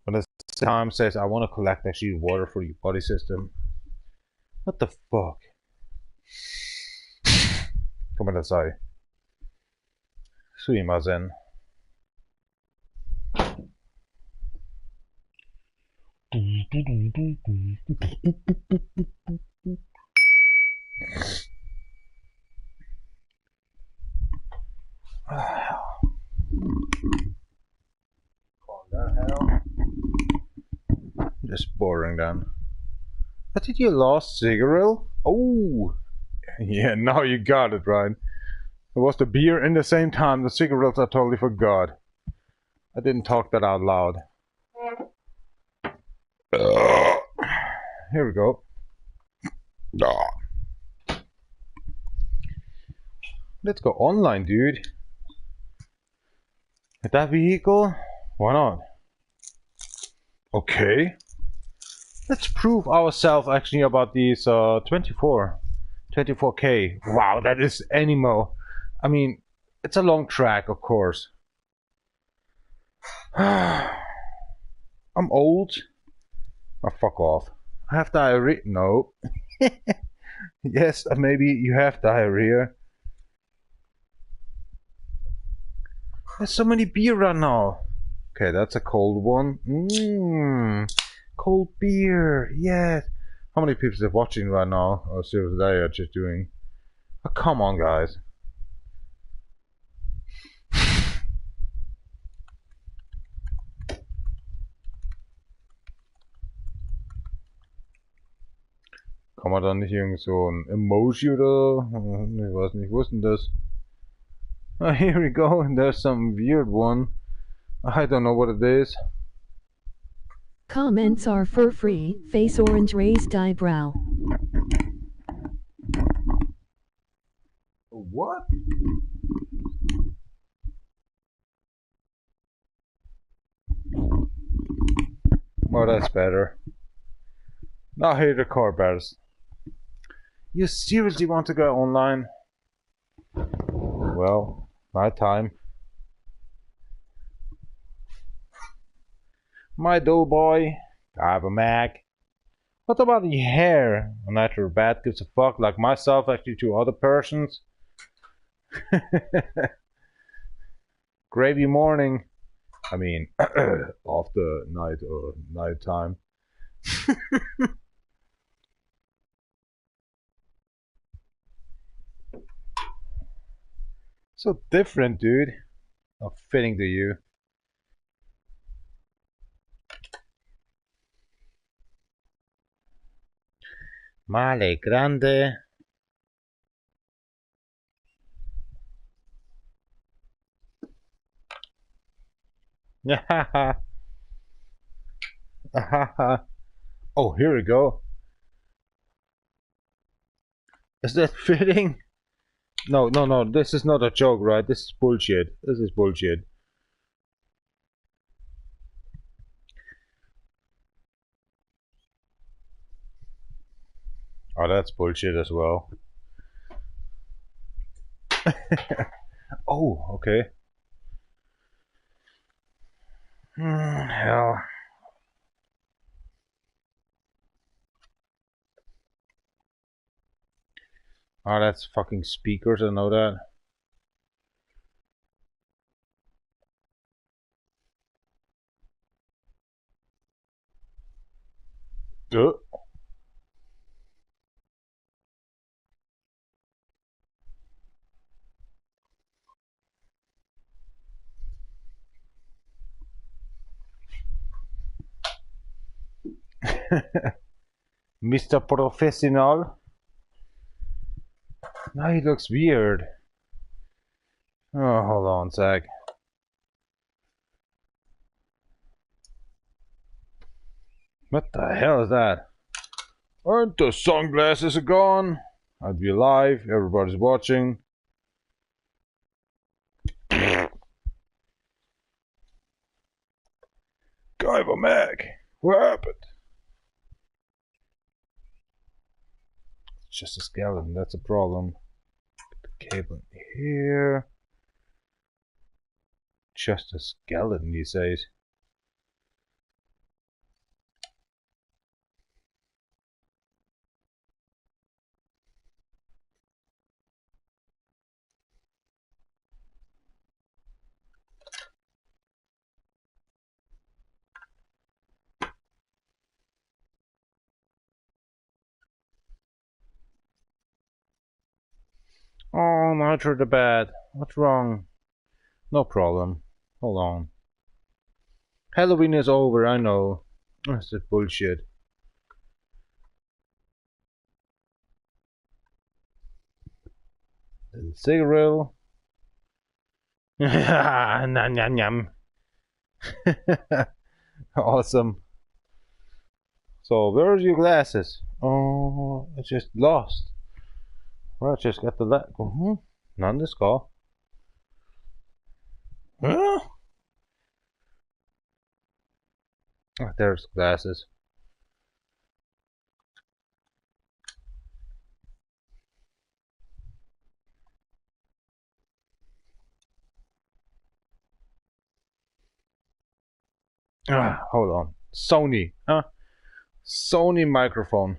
But at the same time says I want to collect actually water for your body system. What the fuck? Come on, say. Sumimasen. Just boring then. But did you lost cigarette? Oh, yeah, now you got it right. It was the beer in the same time. The cigarettes I totally forgot. I didn't talk that out loud. Here we go. Let's go online, dude. With that vehicle? Why not? Okay. Let's prove ourselves actually about these 24K. Wow, that is animal. I mean, it's a long track, of course. I'm old. Oh, fuck off. I have diarrhea. No. Yes, maybe you have diarrhea. There's so many beer right now. Okay, that's a cold one. Cold beer. Yes. How many people are watching right now? Or see what they are just doing? Oh, come on, guys. Kann man da nicht irgend so ein Emoji oder? Ich weiß nicht, wo ist denn das? Oh, here we go. There's some weird one. I don't know what it is.
Comments are for free. Face orange raised eyebrow.
What? Oh, that's better. Now here the car bears. You seriously want to go online? Well, my time. My dough boy. I have a Mac. What about the hair? A natural bat gives a fuck like myself actually to other persons. Gravy morning. I mean, after night or night time. So different, dude. Not fitting to you. Male grande. Oh, here we go. Is that fitting? No, no, no. This is not a joke, right? This is bullshit. This is bullshit. Oh, that's bullshit as well. Oh, okay. Hell. Oh, that's fucking speakers, I know that. Duh. Mr. Professional. Now he looks weird. Oh, hold on a sec. What the hell is that? Aren't the sunglasses gone? I'd be live, everybody's watching. Guyver Mac, what happened? It's just a skeleton, that's a problem. Put the cable in here. Just a skeleton, he says. Oh, now through the bed. What's wrong? No problem. Hold on. Halloween is over, I know. That's just bullshit. Little cigarette. Nom nom nom. Awesome. So, where's your glasses? Oh, I just lost. Well, I just got the go. None this call. Huh? Oh, there's glasses. Hold on. Sony, huh? Sony microphone.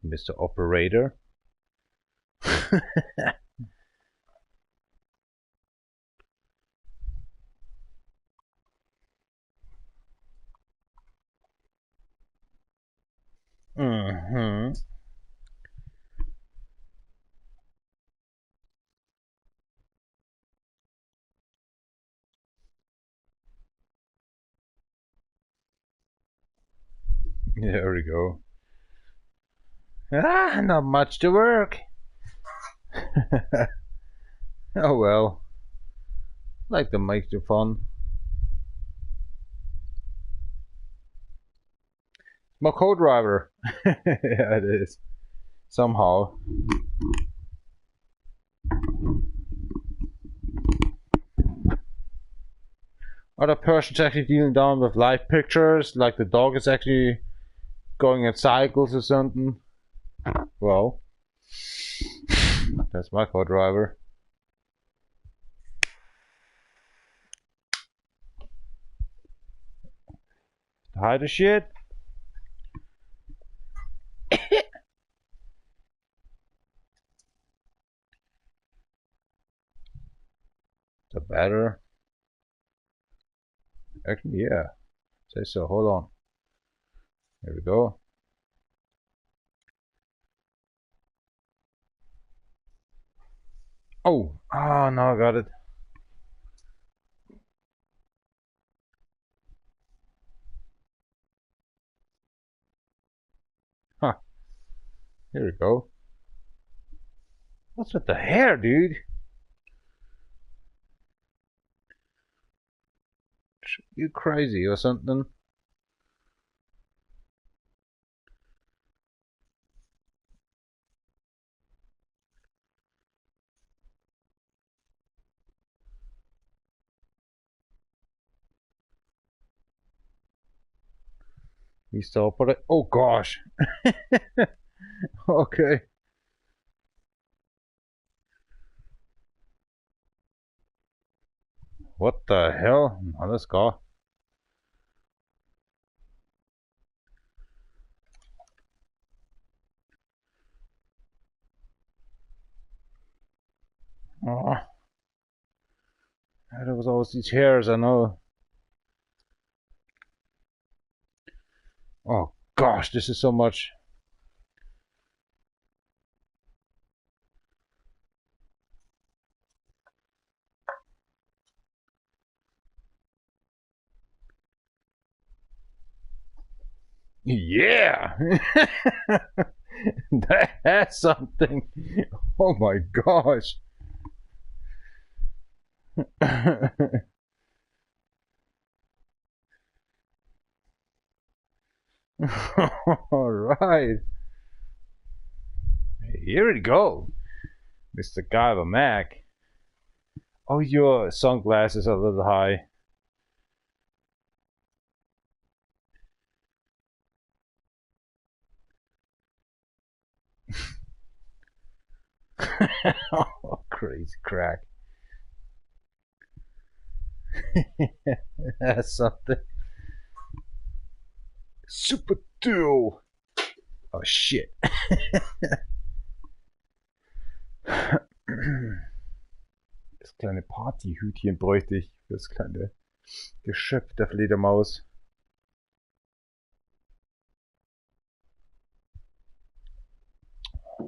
Mr. Operator. Mm-hmm. There we go. Not much to work. Oh well. Like the microphone. My co-driver. Yeah, it is. Somehow. Other person's actually dealing down with live pictures, like the dog is actually going in cycles or something. Well, that's my co-driver. Hide the shit. The better. Actually, yeah. Say so. Hold on. There we go. Oh, no, I got it. Huh. Here we go. What's with the hair, dude? You crazy or something? He still put it. Oh gosh. Okay. What the hell? Now let's go. Oh. There was always these hairs, I know. Oh gosh, this is so much. Yeah! That's something. Oh my gosh. Alright. Here we go. Mr. Guyver Mac. Oh, your sunglasses are a little high. Oh, crazy crack. That's something. Super duo. Oh shit. Das kleine Partyhütchen bräuchte ich für das kleine Geschöpf der Fledermaus.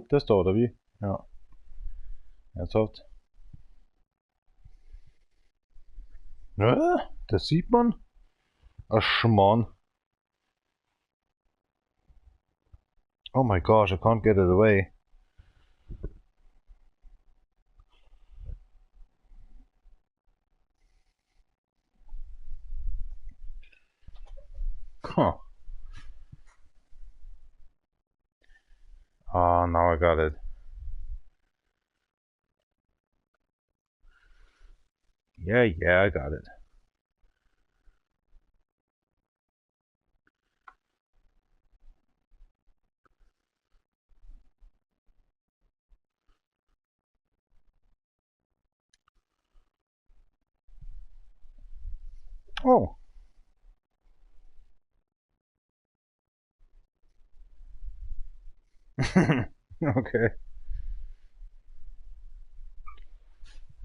Das da, oder wie? Ja. Ernsthaft? Das sieht man? Ach, Schmarrn. Oh my gosh, I can't get it away. Huh. Oh, now I got it. Yeah, I got it. Oh. Okay.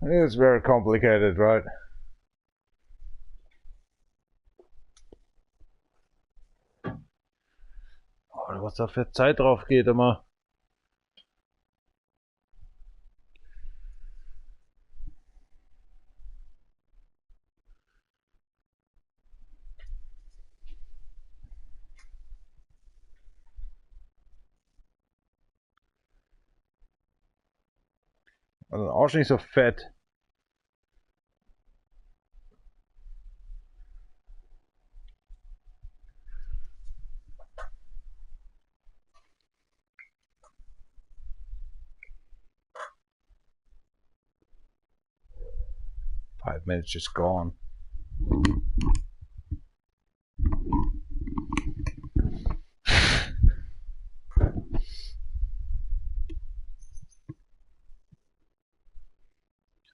It's very complicated, right? Oh, was da für Zeit drauf geht immer. Also auch nicht so fett. Five minutes just gone.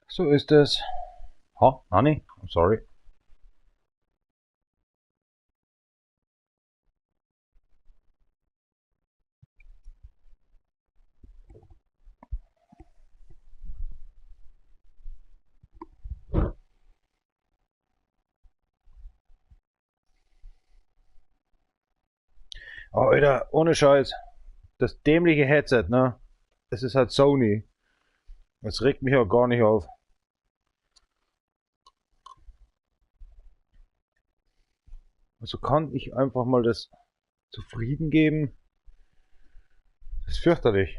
So ist es. Oh, honey, I'm sorry. Oh, Alter, ohne Scheiß. Das dämliche Headset, ne? Es ist halt Sony. Es regt mich auch gar nicht auf. Also kann ich einfach mal das zufrieden geben? Das ist fürchterlich.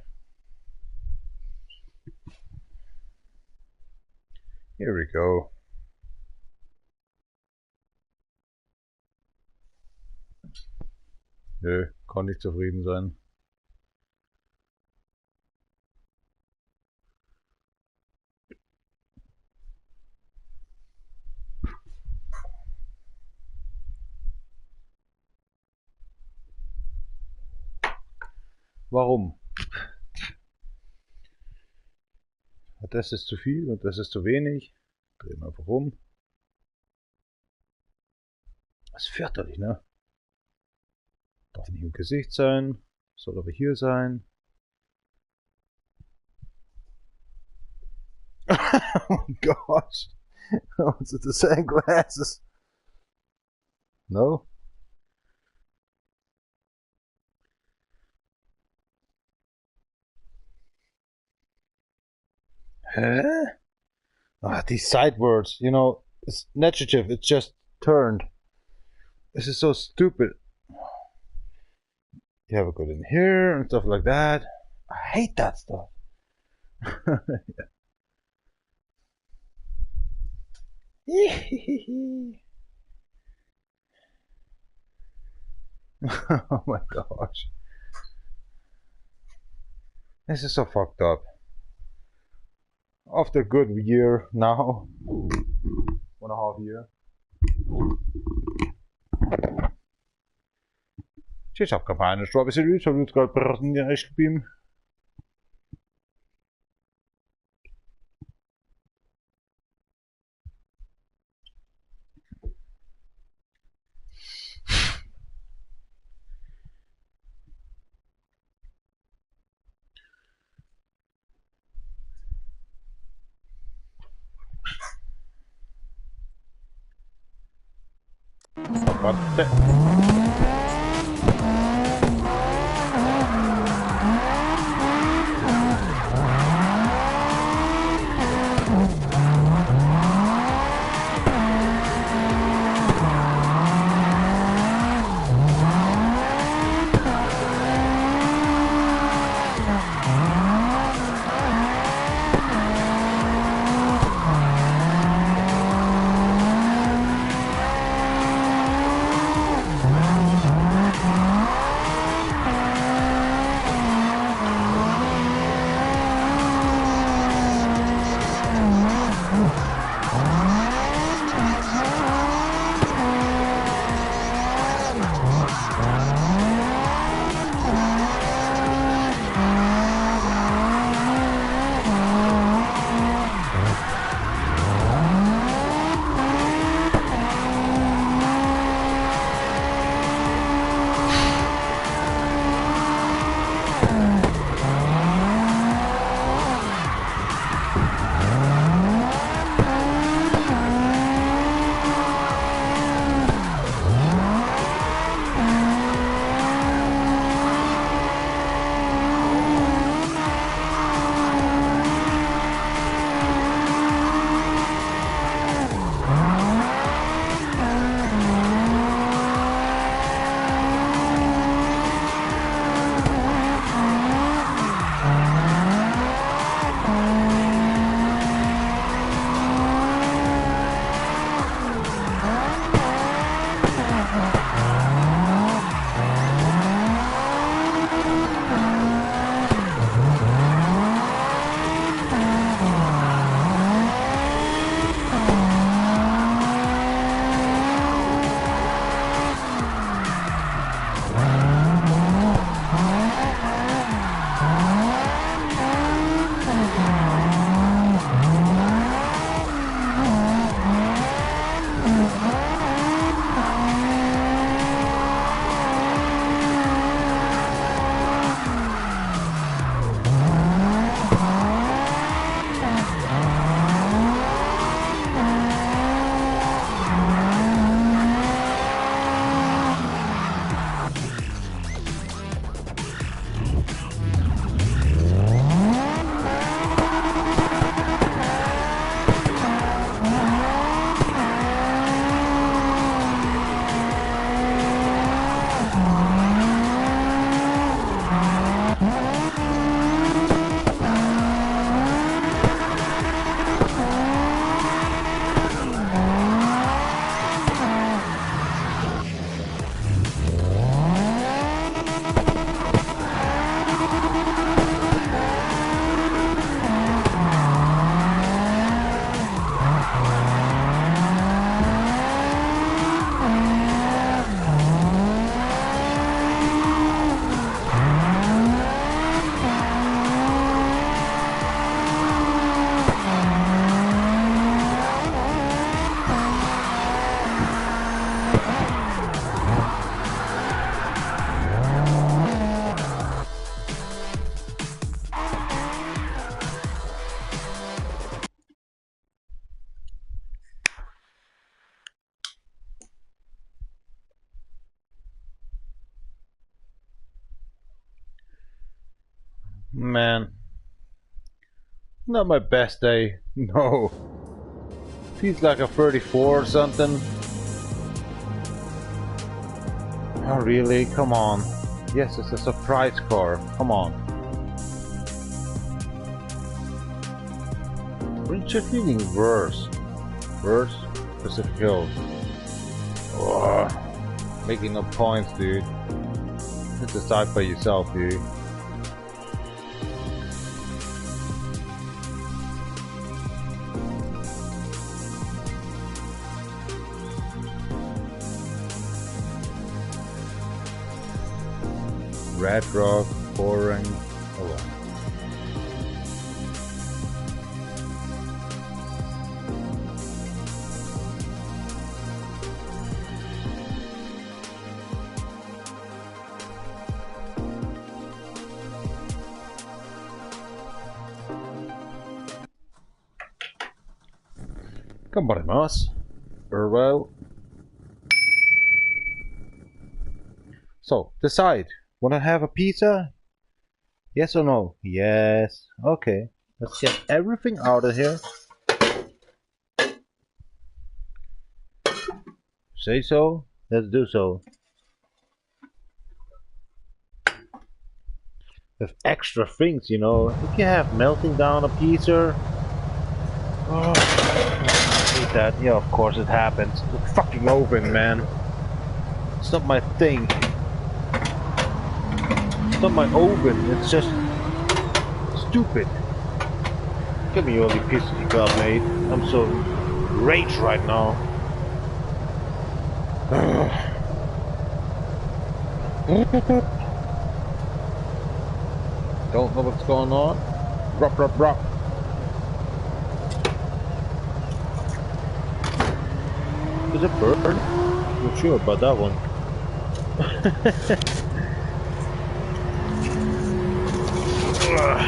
Here we go. Nö, kann nicht zufrieden sein. Warum? Das ist zu viel und das ist zu wenig. Drehen wir einfach rum. Das ist fürchterlich, ne? Darf nicht im Gesicht sein. Soll aber hier sein. Oh my gosh. Was it the same glasses? No? Huh? Ah, these side words, you know, it's negative, it's just turned. This is so stupid. You have a good in here and stuff like that. I hate that stuff. Oh my gosh. This is so fucked up. After a good year now. 1.5 years. Ce s-a campana? Șoabe serios, sau nu că prăznia ești bim? Aparte. Man. Not my best day. No. Feels like a 34 or something. Oh really? Come on. Yes, it's a surprise car. Come on. Richard feeling worse. Worse? Pacific Hill. Oh, making no points, dude. Just decide for yourself, dude. Red Rock, boring. Oh well.頑張ります. Well. So, decide. Wanna have a pizza? Yes or no? Yes. Okay. Let's get everything out of here. Say so? Let's do so. With extra things, you know. If you have melting down a pizza. Oh, I hate that. Yeah, of course it happens. The fucking oven, man. It's not my thing. It's not my oven, it's just stupid. Give me all the pieces you got, mate. I'm so rage right now. Don't know what's going on. Drop, drop, drop. Is it bird? Not sure about that one.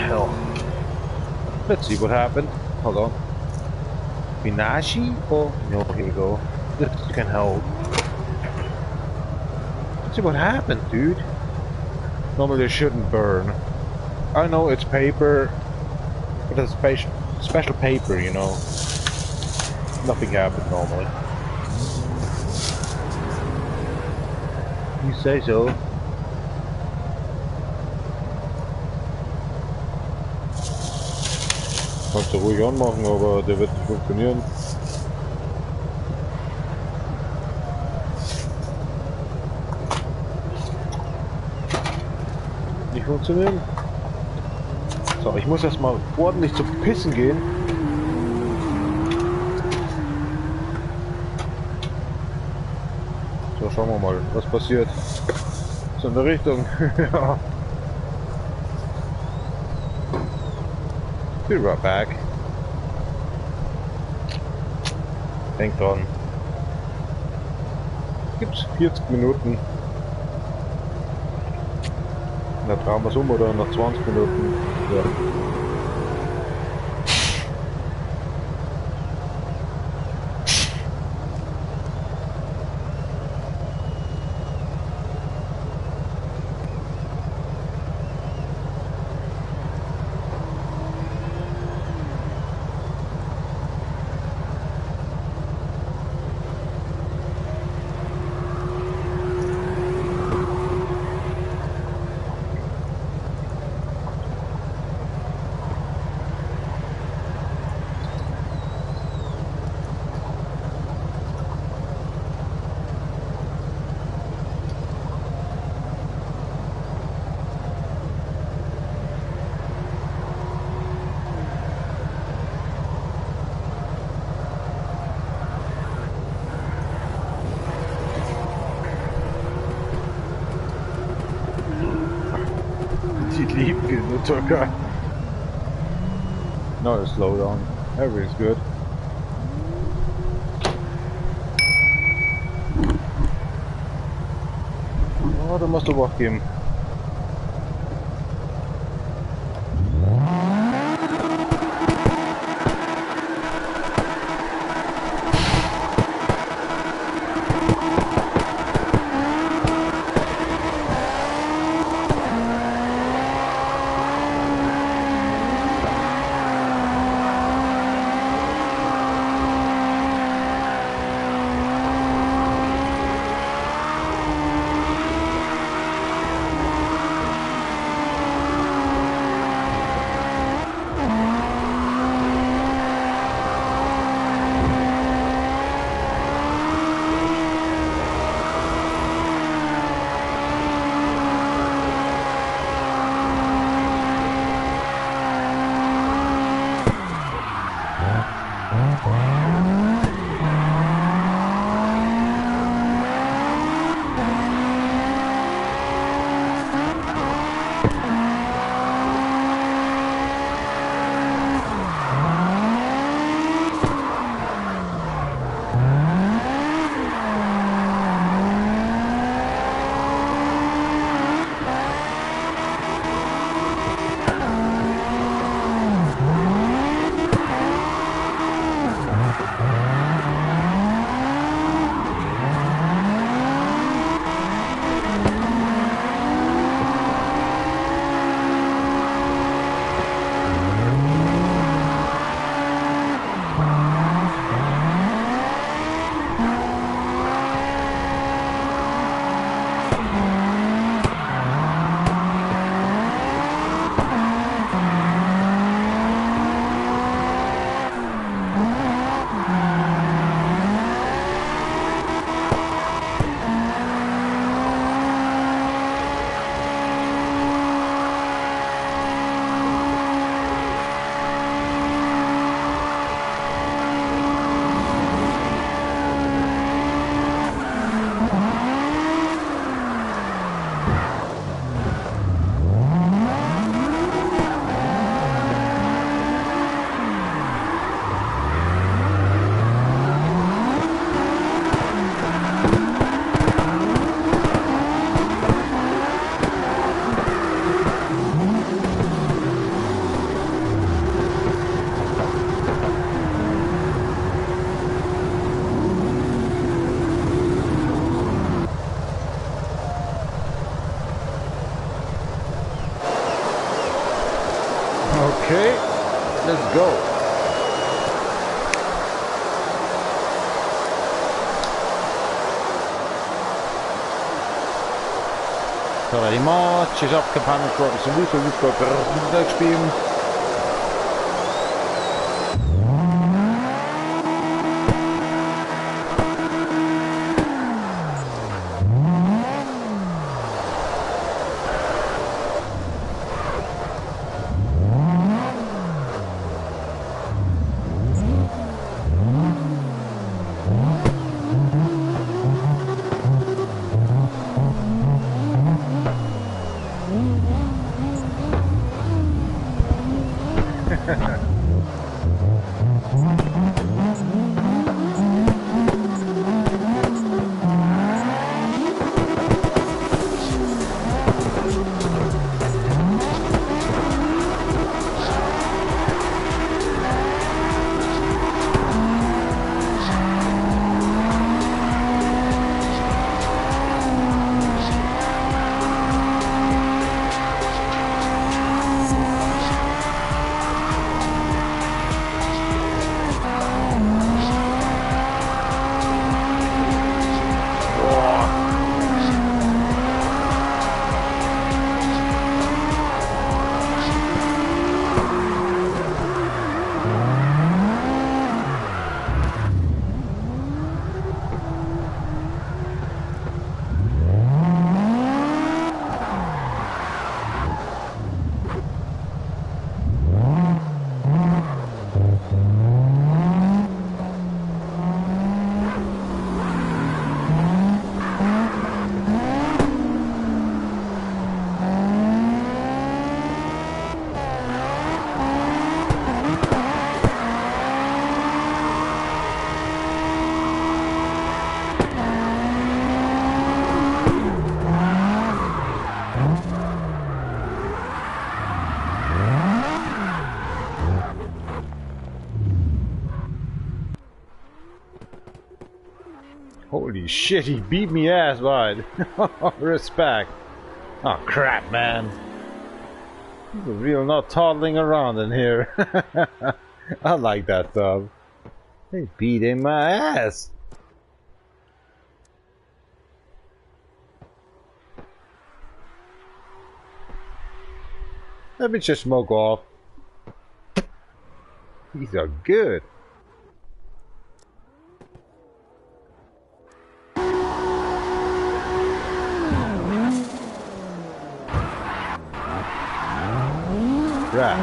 Hell. Let's see what happened. Hold on. Finashi? Oh, no, here we go. This can help. Let's see what happened, dude. Normally it shouldn't burn. I know it's paper, but it's special paper, you know. Nothing happened normally. You say so. Kannst du ruhig anmachen, aber der wird nicht funktionieren. Nicht funktionieren. So, ich muss erstmal ordentlich zum Pissen gehen. So, schauen wir mal, was passiert. So in der Richtung. Ja. Be right back. Denk dran. Gibt's 40 Minuten. Na, drehen wir es um oder nach 20 Minuten? Ja. Lieben in der Türkei. No slow down. Everything's good. Oh, da musst du wach geben. Okay, let's go. Tadima, Chishop, Companion, Robinson, Lusso, Lusso, Deutsch spielen. Holy shit, he beat me ass, bud. Respect. Oh crap, man. He's a real not toddling around in here. I like that stuff. They beating my ass. Let me just smoke off. These are good. Right.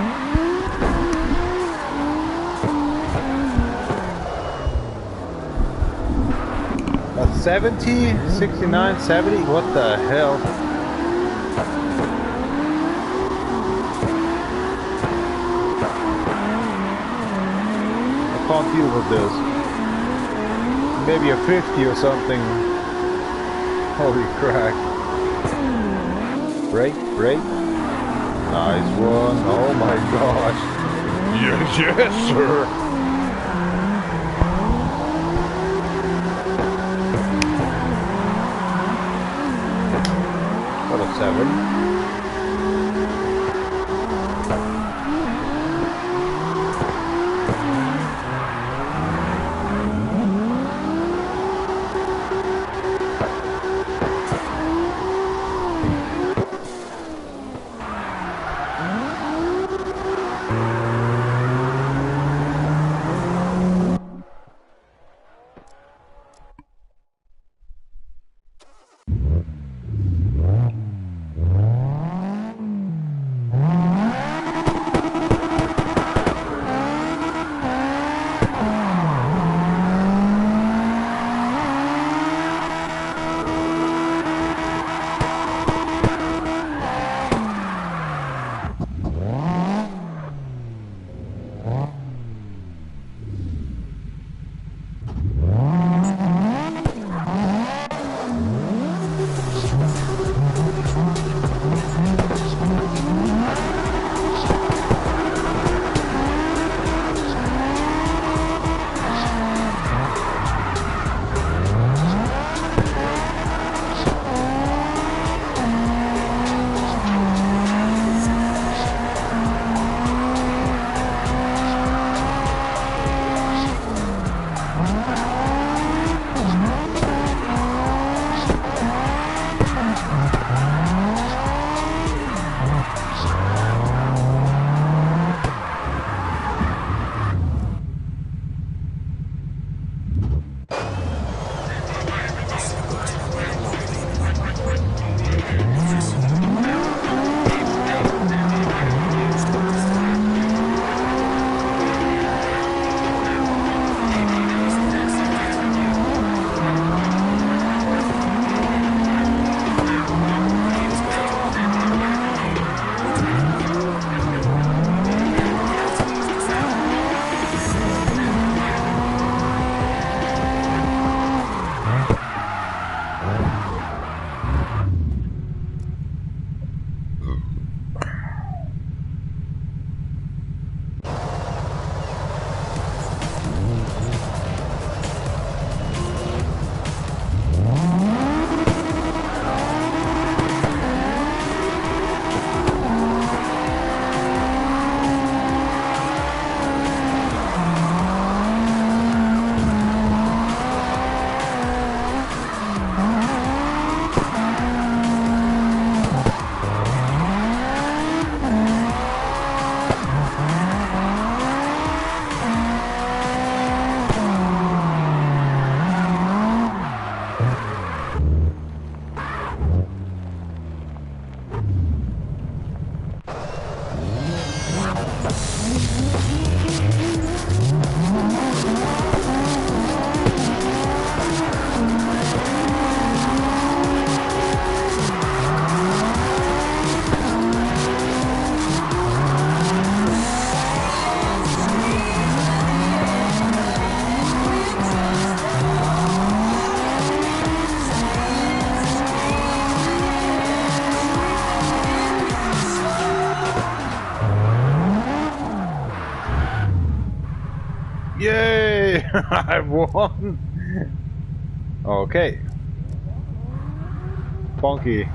70, 69, 70, what the hell? I can't deal with this. Maybe a 50 or something. Holy crap. Brake, brake. Nice one. Oh my gosh. Yes, yes, sir. What a 7. Yay! I won! Okay. Bonky.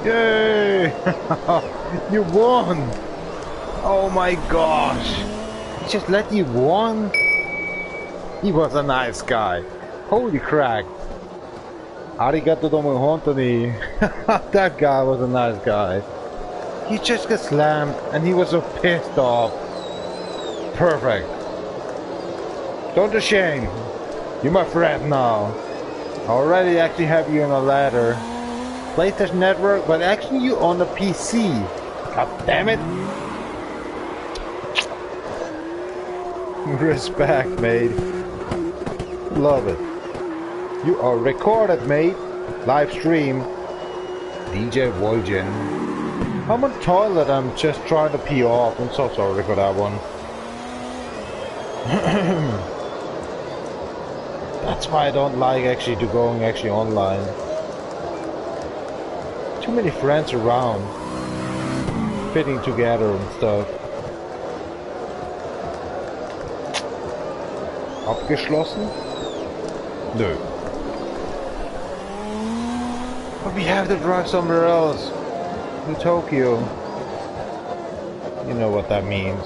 Yay! You won! Oh my gosh! He just let you won? He was a nice guy. Holy crack! Arigato domo hontoni. That guy was a nice guy. He just got slammed and he was so pissed off. Perfect. Don't be ashamed. You're my friend now. I already actually have you on a ladder. PlayStation Network, but actually you on the PC. God damn it. Respect, mate. Love it. You are recorded, mate. Live stream. DJ Volgen. I'm on the toilet. I'm just trying to pee off. I'm so sorry for that one. That's why I don't like actually to going actually online. Too many friends around. Fitting together and stuff. Abgeschlossen? Nö. But we have to drive somewhere else. To Tokyo. You know what that means.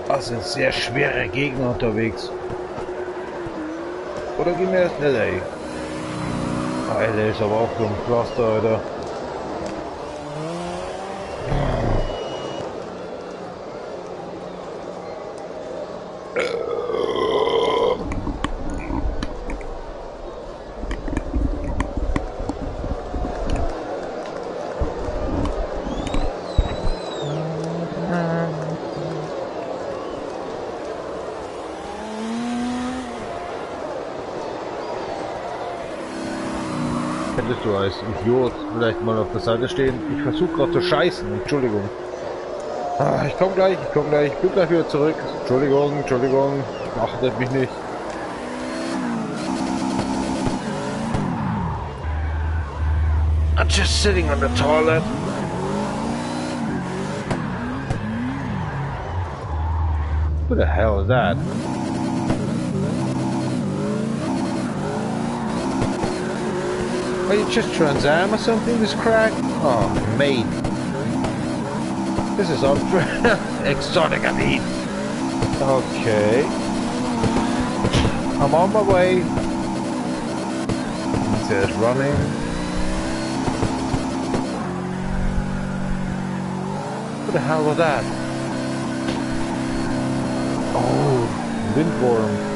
Das sind sehr schwere Gegner unterwegs. Oder gehen wir erst in LA? Ah, LA ist aber auch so ein Pflaster, Alter. Hättest du als Idiot vielleicht mal auf der Seite stehen? Ich versuche gerade zu scheißen, Entschuldigung. Ah, ich komme gleich, ich bin gleich wieder zurück. Entschuldigung, achtet mich nicht. I'm just sitting on the toilet. Who the hell is that? Are you just Trans Am or something, this crack? Oh, mate. This is exotic, I mean. Okay. I'm on my way. It says running. What the hell was that? Oh, lindworm.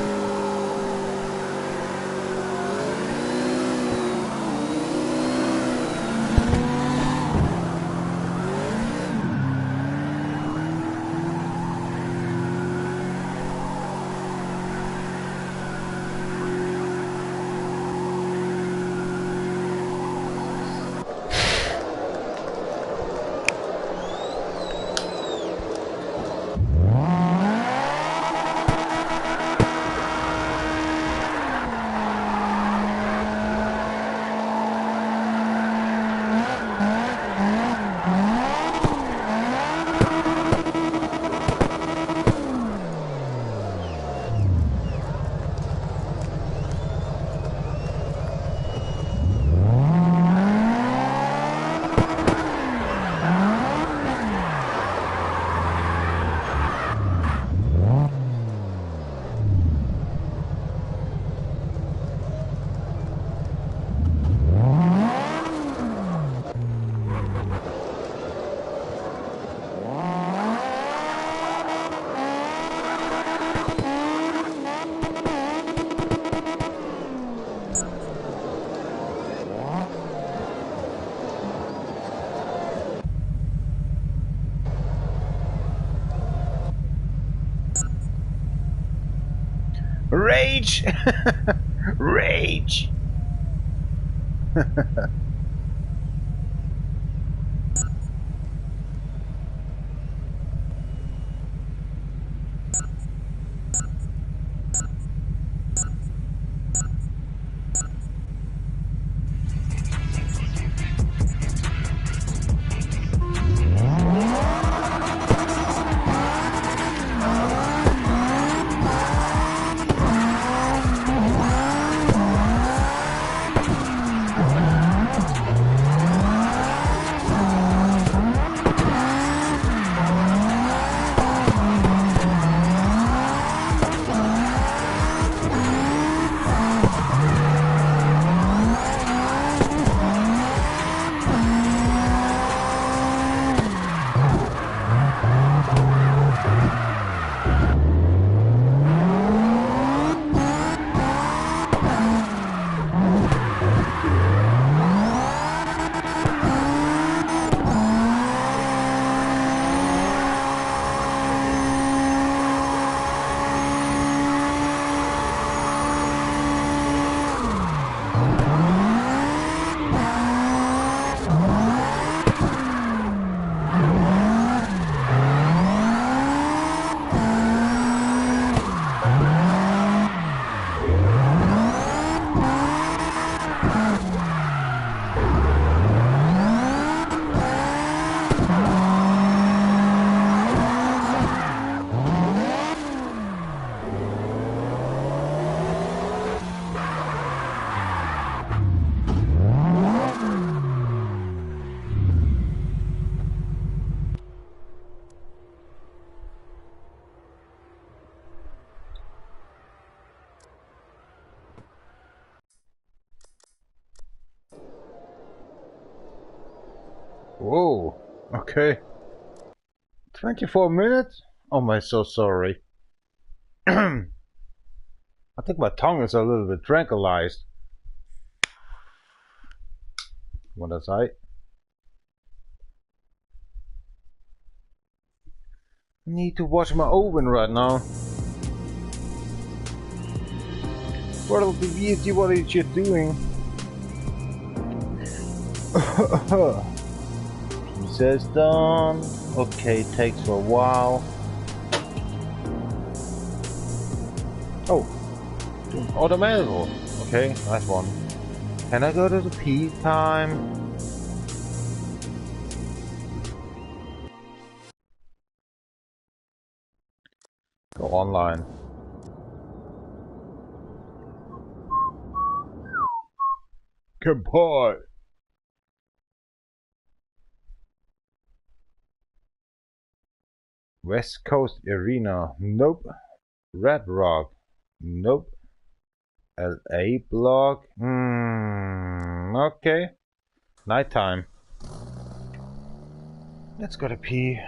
Rage! Rage! Whoa. Okay. 24 minutes? Oh my, so sorry. I think my tongue is a little bit tranquilized. What does I? Need to wash my oven right now. What are you doing? He says done. Okay, takes for a while. Oh, automatic. Okay, nice one. Can I go to the pee time? Go online. Goodbye. West Coast Arena. Nope. Red Rock. Nope. LA Block. Okay. Nighttime. Let's go to pee.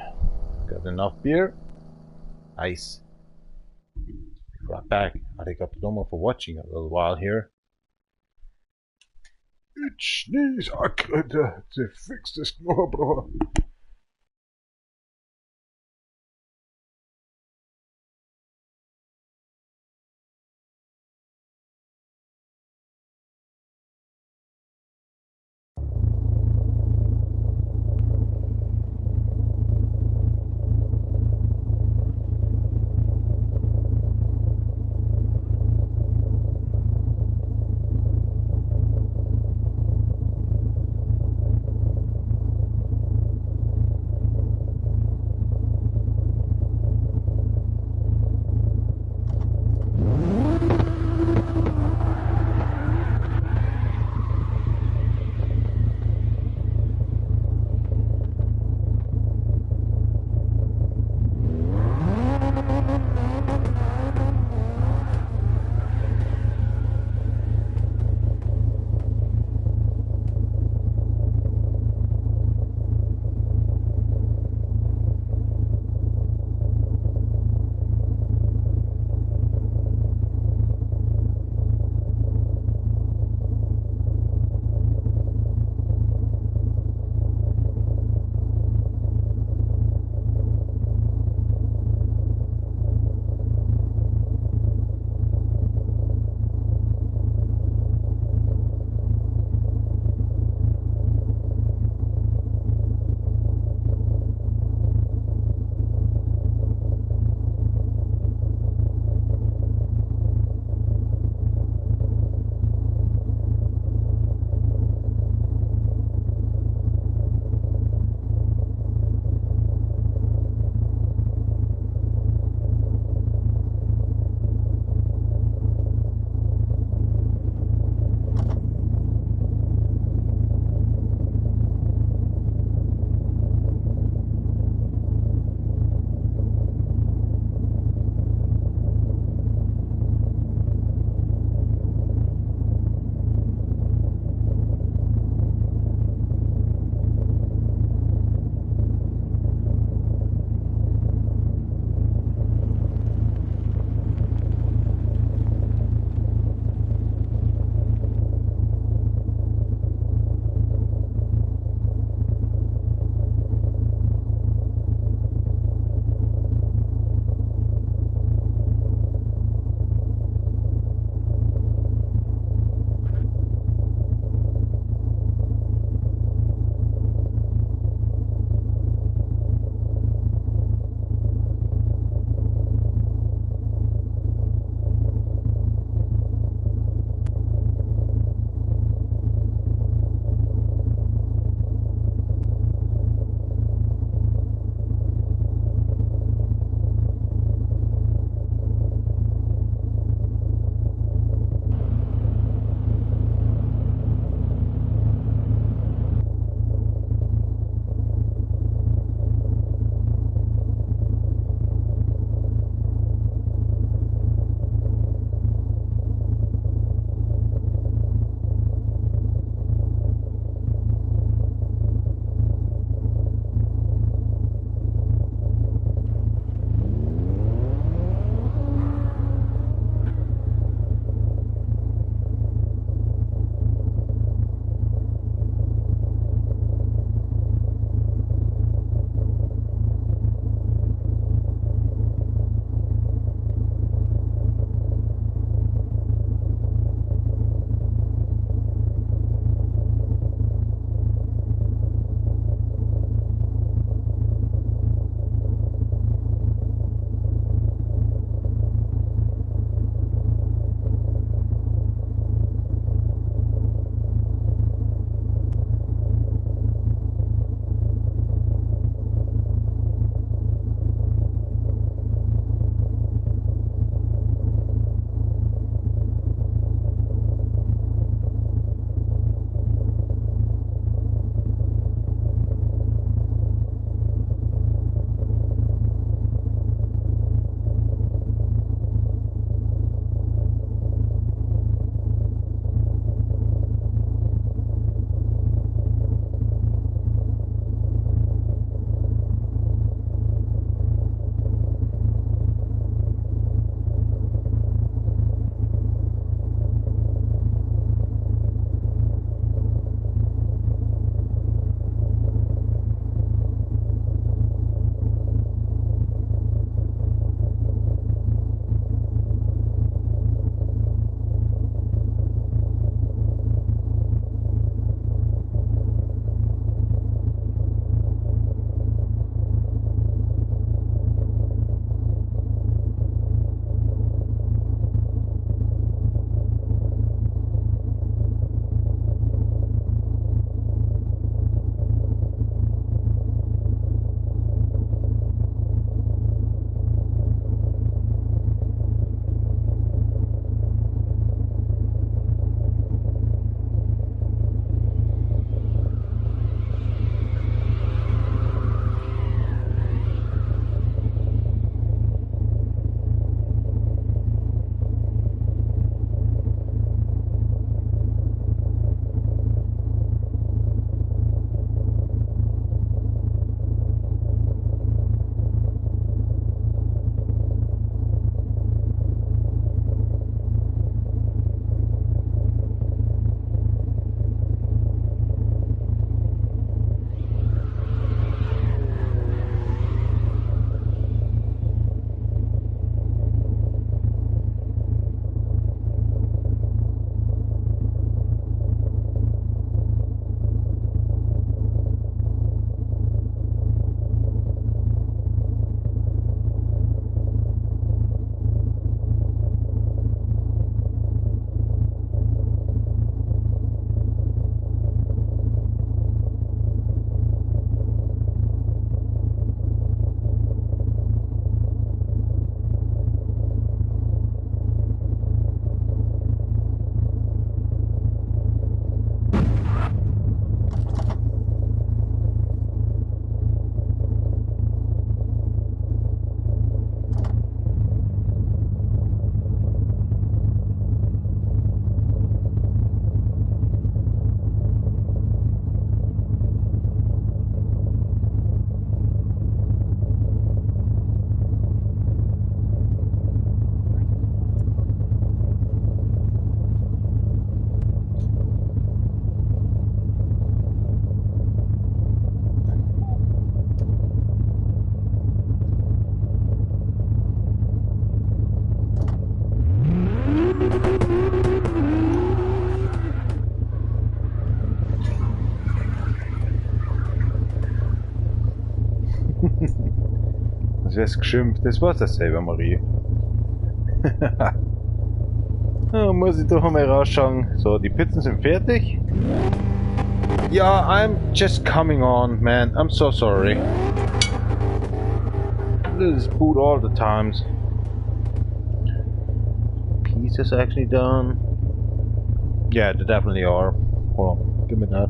Got enough beer. Nice. Right back. Arigato for watching a little while here. It sneeze. I could to fix this bro. Das wär's geschimpft, das war's ja selber, Marie. Ja, muss ich doch einmal rausschauen. So, die Pizzen sind fertig. Ja, I'm just coming on, man. I'm so sorry. This is food all the times. Pieces actually done. Yeah, they definitely are. Hold on, give me that.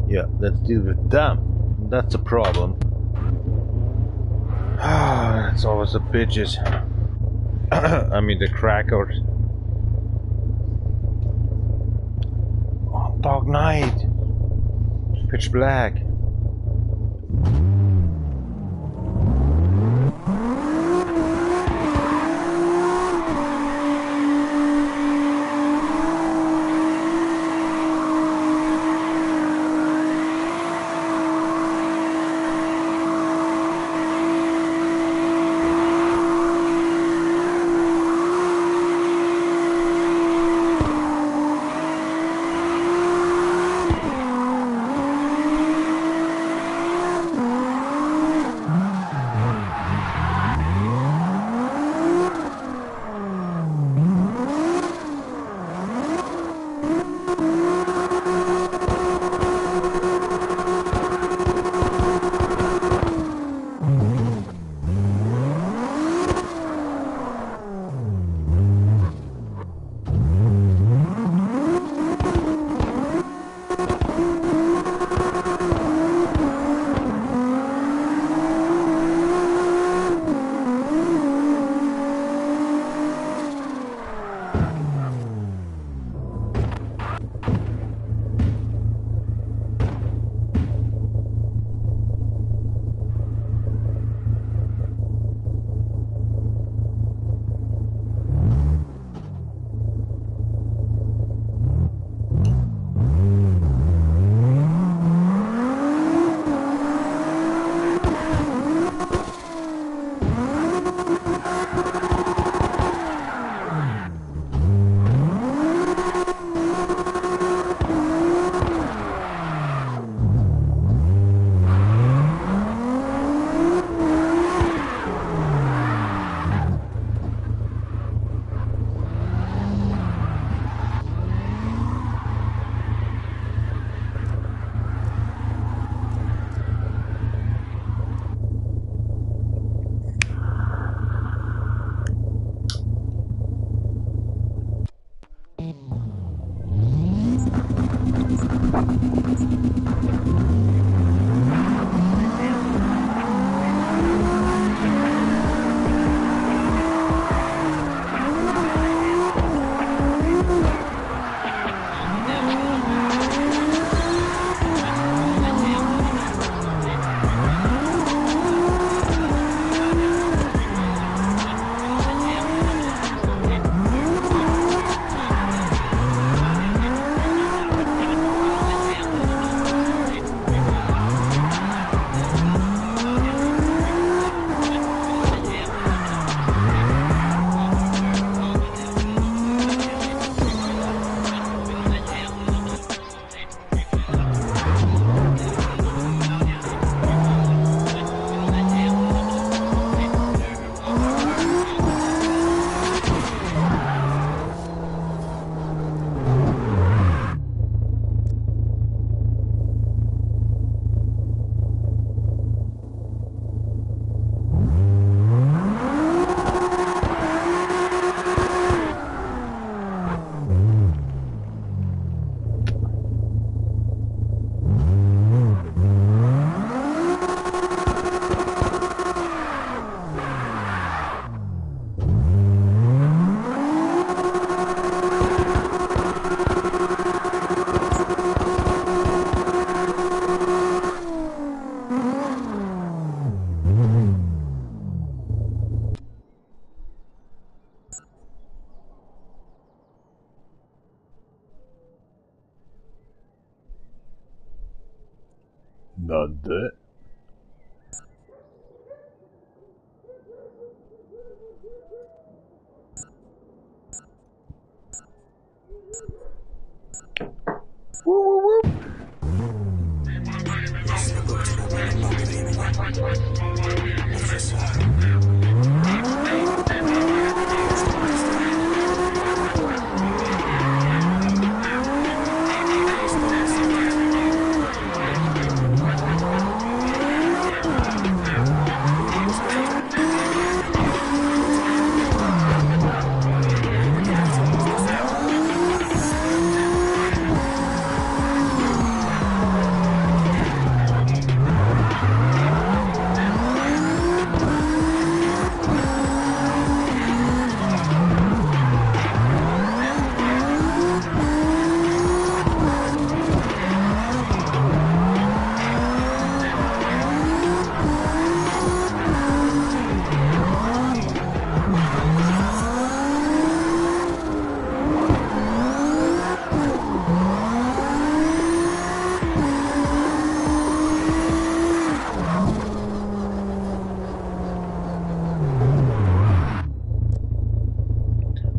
Yeah, let's deal with them. That's a problem. Ah, it's always the bitches. I mean the crackers. Oh, Dark Knight. Pitch black. Nade.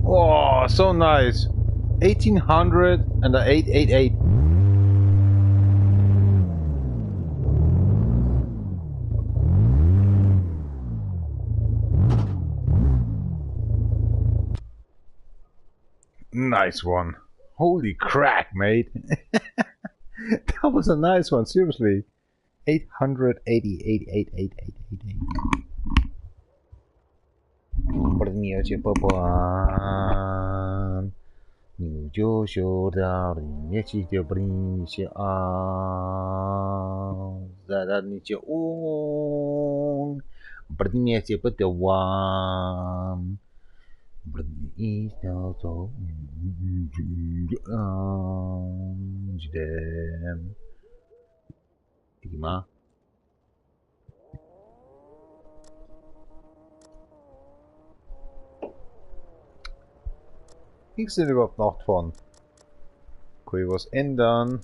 Oh, so nice. 1800 and the 888. Nice one. Holy crack, mate. That was a nice one, seriously. 888. Подмете попан. Не ждёшь да, вместе принеси зададните он. Подмете потован. И снова ждем. Дима. Ging's denn überhaupt noch von? Kann ich was ändern?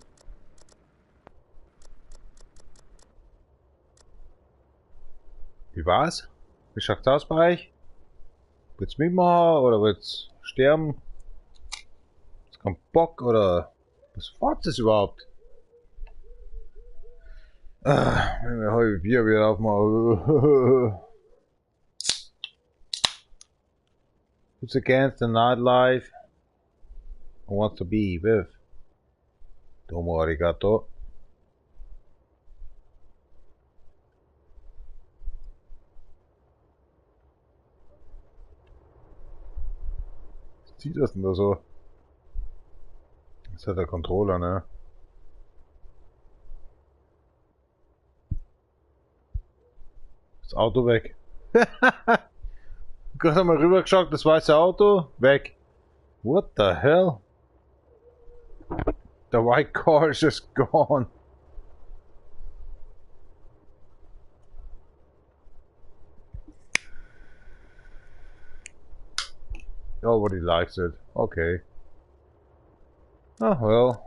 Wie war's? Wie schaut's aus bei euch? Wird's mitmachen oder wird's sterben? Ist kein Bock oder was war's das überhaupt? Wenn wir heute Bier wieder aufmachen. Who's against the nightlife and wants to be with? Domo arigato. Was zieht das denn da so? Das ist ja der Controller, ne? Das Auto weg. Gerade mal rübergeschaut, das weiße Auto, weg. What the hell? The white car is just gone. Nobody likes it. Okay. Oh well.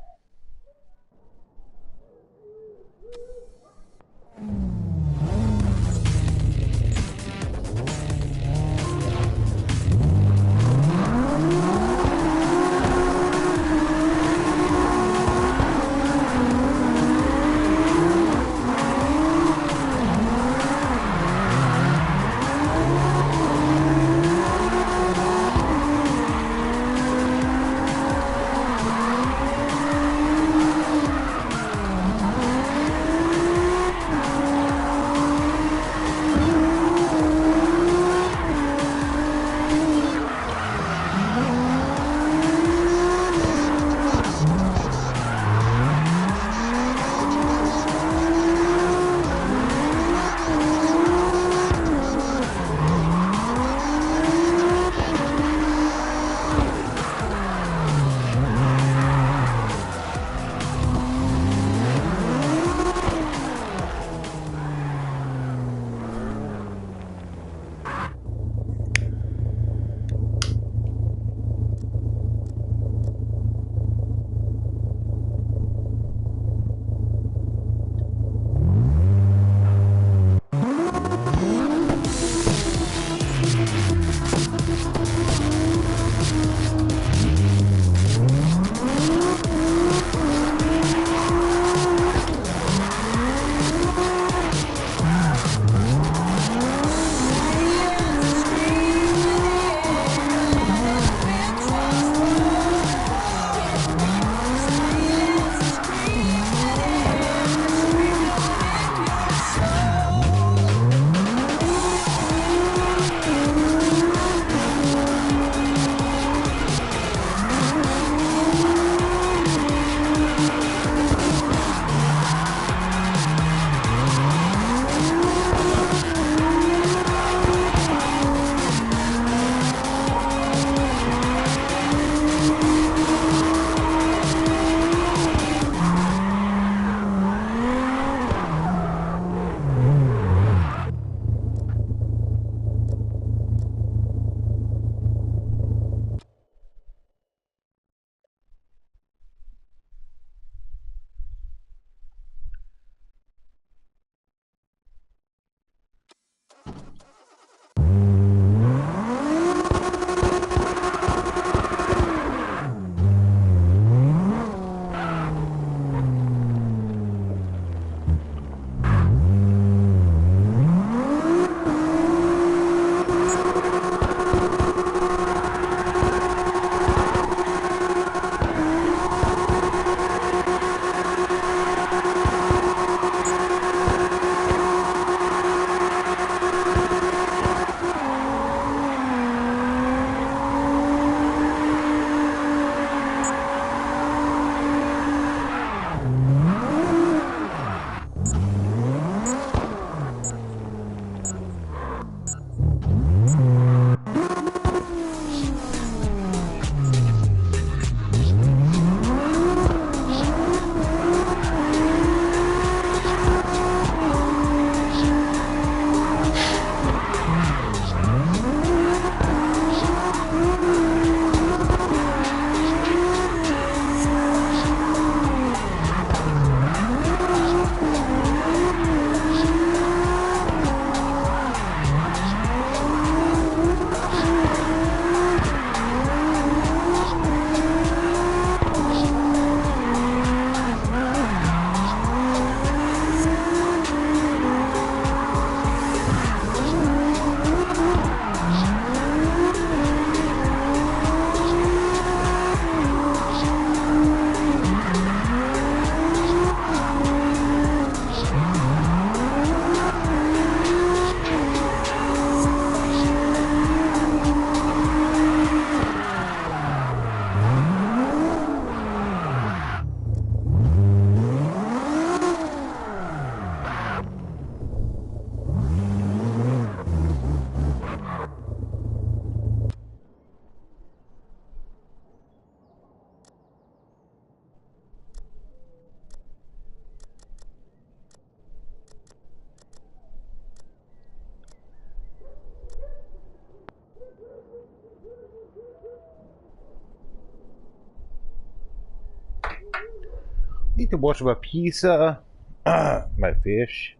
to watch my pizza. My fish.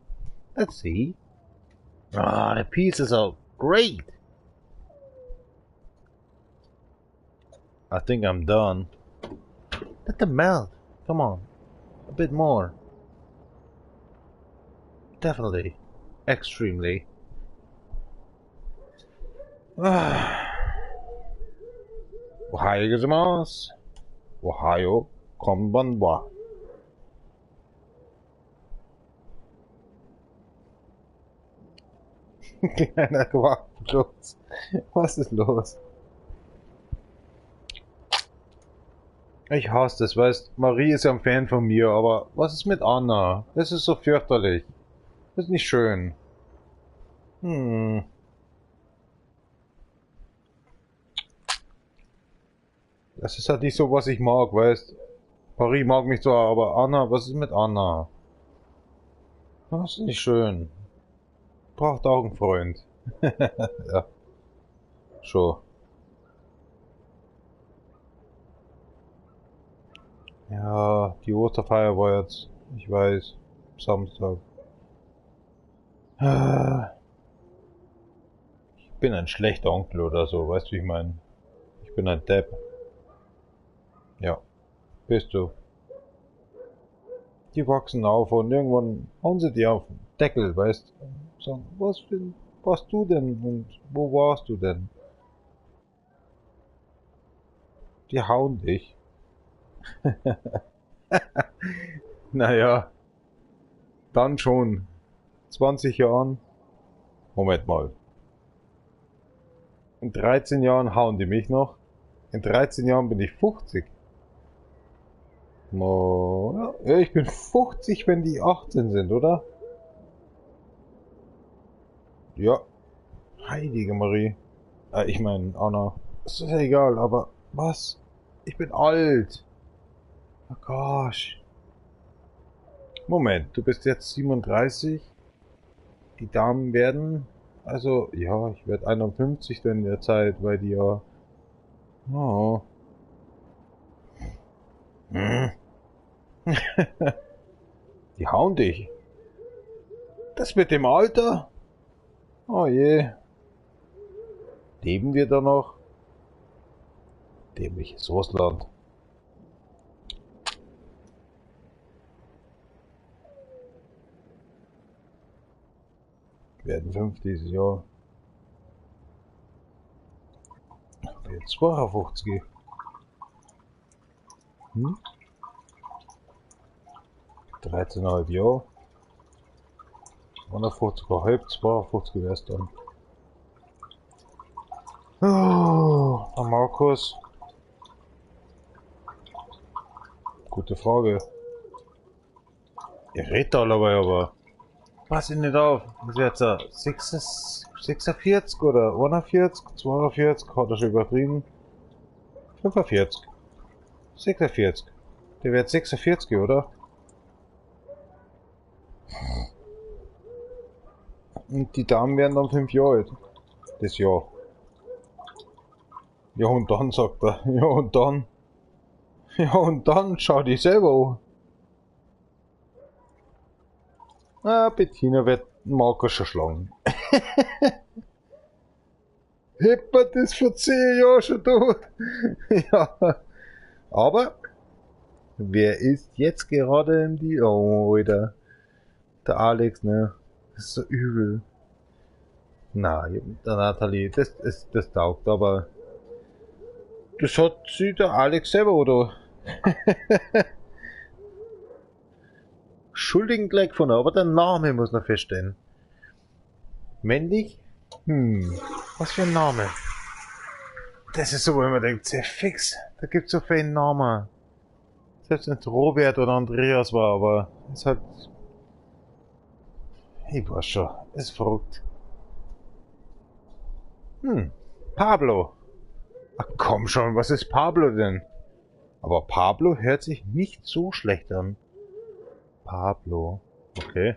Let's see. Ah, the pizzas are great. I think I'm done. Let them melt. Come on. A bit more. Definitely. Extremely. Ohayo gozaimasu. Ohayo konbanwa. Kleiner Quakenschutz. Was ist los? Ich hasse das, weißt, Marie ist ja ein Fan von mir, aber was ist mit Anna? Das ist so fürchterlich. Das ist nicht schön. Das ist halt nicht so, was ich mag, weißt. Marie mag mich zwar, aber Anna, was ist mit Anna? Das ist nicht schön. Braucht auch einen Freund. Ja. Schon. Ja, die Osterfeier war jetzt, ich weiß, Samstag. Ich bin ein schlechter Onkel oder so, weißt du, wie ich meine? Ich bin ein Depp. Ja, bist du. Die wachsen auf und irgendwann hauen sie die auf den Deckel, weißt du? Sagen, was warst du denn und wo warst du denn? Die hauen dich. Naja, dann schon. 20 Jahren. Moment mal. In 13 Jahren hauen die mich noch. In 13 Jahren bin ich 50. Ja, ich bin 50, wenn die 18 sind, oder? Ja. Heilige Marie. Ich meine, Anna. Ist ja egal, aber was? Ich bin alt. Oh gosh. Moment, du bist jetzt 37. Die Damen werden, also, ja, ich werde 51 dann in der Zeit, weil die ja, oh. Die hauen dich. Das mit dem Alter? Oh je. Leben wir da noch? Dämliches Russland. Werden 5 dieses Jahr. Jetzt 52. 13,5 Jahre. 150,5, 52 wär's dann. Oh, der Markus. Gute Frage. Ihr redet alle aber. Pass ihn nicht auf. Das ist jetzt 46 oder 41, 42, hat er schon übertrieben. 45. 46. Der wird 46, oder? Und die Damen werden dann 5 Jahre alt. Das Jahr. Ja und dann, sagt er. Ja und dann. Ja und dann, schau dich selber an. Ah, Bettina wird Markus schon schlagen. Hippert ist vor 10 Jahren schon tot. Ja. Aber, wer ist jetzt gerade im Deal? Oh, Alter. Der Alex, ne? Das ist so übel. Na, der Nathalie, das taugt, aber das hat sie der Alex selber, oder? Schuldigen gleich von, aber der Name muss noch feststehen. Männlich? Was für ein Name? Das ist so, wo man denkt, sehr fix. Da gibt's so viele Namen. Selbst wenn es Robert oder Andreas war, aber es hat. Ich weiß schon, ist verrückt. Pablo. Ach komm schon, was ist Pablo denn? Aber Pablo hört sich nicht so schlecht an. Pablo. Okay.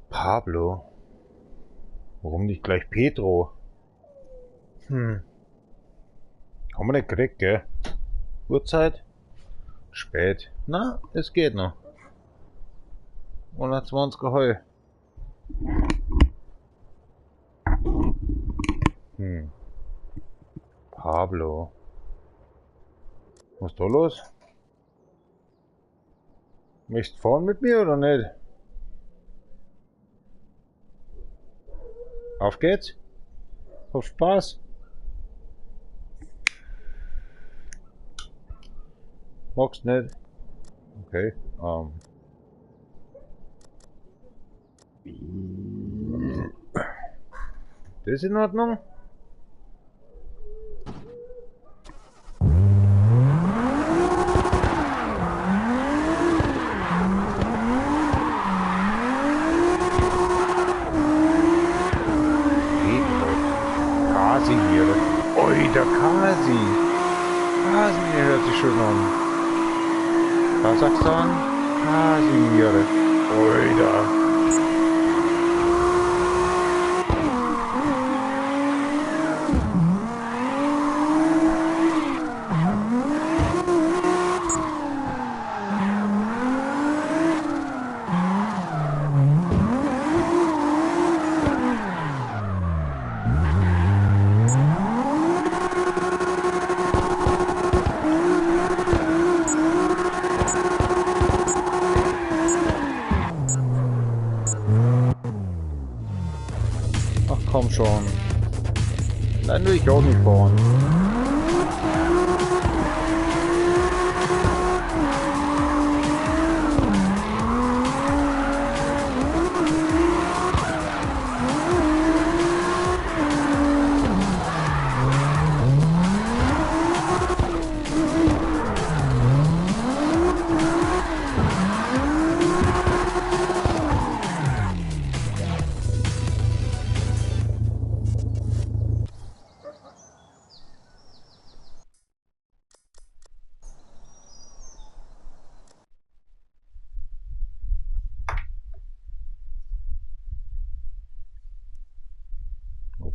Pablo. Warum nicht gleich Pedro? Haben wir nicht gekriegt, gell? Uhrzeit? Spät. Na, es geht noch. 120er Heu. Pablo. Was ist da los? Möchtest du fahren mit mir oder nicht? Auf geht's. Hab Spaß. Magst nicht? Okay. Das ist in Ordnung? Kasimir. Ui, der Kasi. Kasimir hört sich schön an. Kasachstan. Kasimir. Ui, da. Komm schon. Dann will ich auch nicht fahren.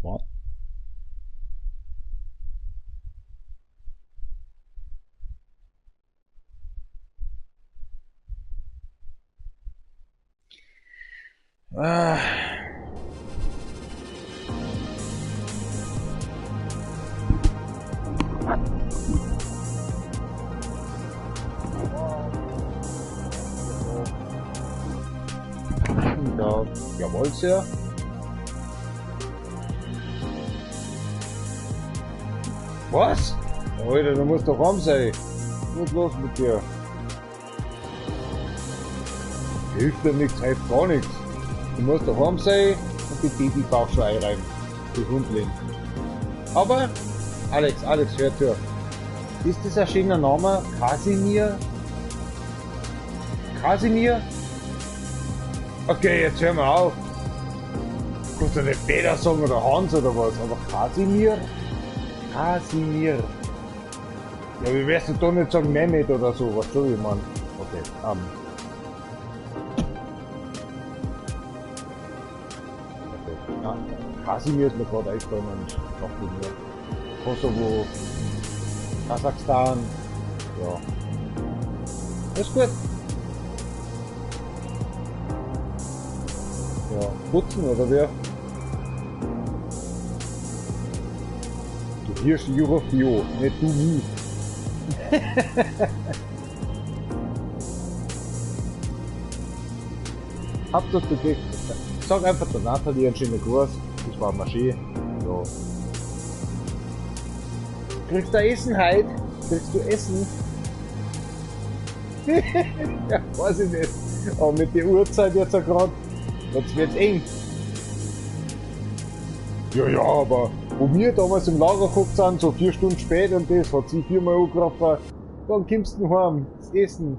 What? Ja, jawohl, sehr. Was? Alter, du musst doch rum sein. Was ist los mit dir? Hilft dir nichts, hilft gar nichts. Du musst doch rum sein und die Babybauch schon einreiben. Die Hundlin. Aber, Alex, hör zu. Ist das ein schöner Name? Kasimir? Kasimir? Okay, jetzt hör mal auf. Kannst du nicht Peter sagen oder Hans oder was, aber Kasimir? Kasimir. Ja, wie wärst du da nicht sagen Mehmet oder so, was soll ich meinen? Okay, okay. Ja, Kasimir ist mir gerade eingefallen und dachte ich mir, Kosovo, Kasachstan, ja. Ist gut. Ja, putzen oder wer? Du wirst Eurofio, nicht du nie. Habt das gekriegt? Sag einfach der Nathalie einen schönen Gruß. Das war Maschee. Ja. Kriegst du Essen heute? Kriegst du Essen? Ja, weiß ich nicht. Aber mit der Uhrzeit jetzt ja gerade, jetzt wird's eng. Ja, aber wo wir damals im Lager geguckt sind, so 4 Stunden spät und das, hat sie 4-mal angerufen, dann kommst du heim, das Essen.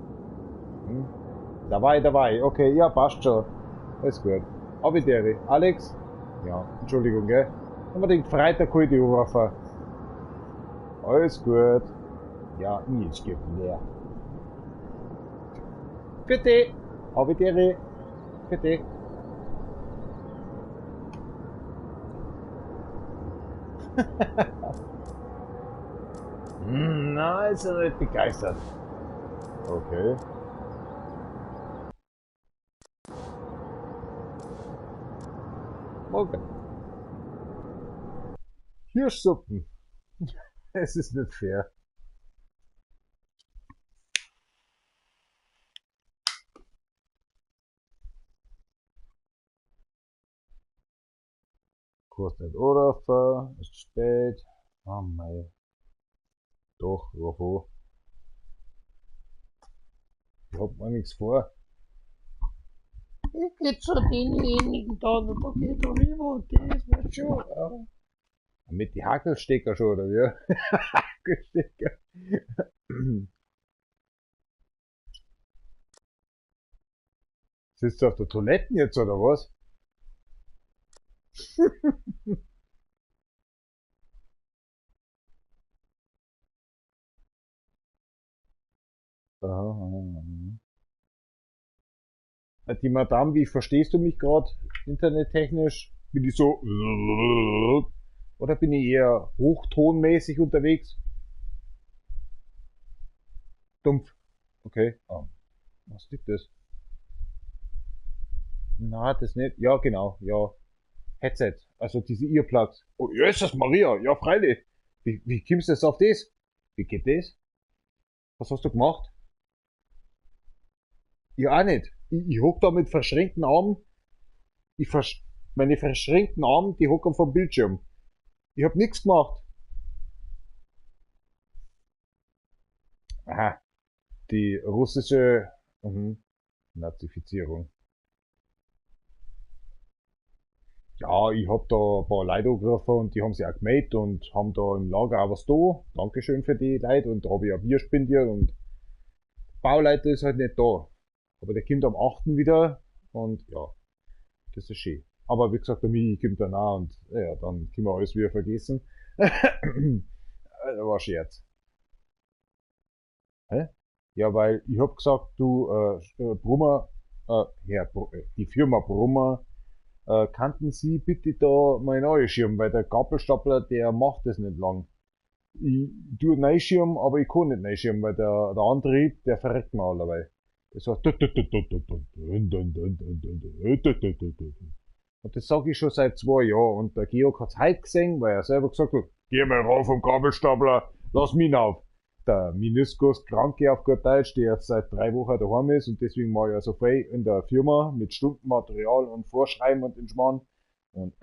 Dabei, okay, ja, passt schon. Alles gut. Abitere. Alex? Ja, Entschuldigung, gell? Haben wir den Freitag heute anrufen. Alles gut. Ja, jetzt gibt leer. Bitte. Abitere. Bitte. Na, ist er nicht begeistert. Okay. Morgen. Hirschsuppen. Es ist nicht fair. Kurz nicht anrufen, ist spät. Oh mei. Doch, woho. Ich hab mir nichts vor.
Ich geh zu denjenigen da, da geht rüber, das wird schon. Ja.
Mit die Hackelstecker schon, oder wie? Hackelstecker. Sitzt du auf der Toilette jetzt, oder was? Aha, aha, aha. Die Madame, wie verstehst du mich gerade internettechnisch? Bin ich so oder bin ich eher hochtonmäßig unterwegs? Dumpf. Okay. Ah, was liegt das? Na, das nicht. Ja, genau. Ja. Headset. Also diese Earplugs. Oh, Jesus Maria. Ja, freilich. Wie kommst du jetzt auf das? Wie geht das? Was hast du gemacht? Ja, auch nicht. Ich hock da mit verschränkten Armen. Meine verschränkten Arme, die hocken vom Bildschirm. Ich hab nichts gemacht. Aha. Die russische Nazifizierung. Ja, ich hab da ein paar Leute angegriffen und die haben sich auch gemeldet und haben da im Lager auch was da. Dankeschön für die Leute und da habe ich ein Bier spendiert und Bauleiter ist halt nicht da. Aber der kommt am 8. wieder und ja, das ist schön. Aber wie gesagt, der Mini kommt dann auch und ja, dann können wir alles wieder vergessen. Das war Scherz. Hä? Ja, weil ich hab gesagt, du, Brummer, die Firma Brummer, kannten Sie bitte da mal Neuschirm, weil der Gabelstapler, der macht das nicht lang. Ich tue Neuschirm, aber ich kann nicht Neuschirm, weil der Antrieb, der verreckt mir allerweil. Das heißt, und das sage ich schon seit 2 Jahren. Und der Georg hat's heute gesehen, weil er selber gesagt hat, geh mal rauf vom Gabelstapler, lass mich auf. Der Meniskus Kranke auf gut Deutsch, der jetzt seit 3 Wochen daheim ist und deswegen mache ich also frei in der Firma mit Stundenmaterial und Vorschreiben und den Schmarrn. Und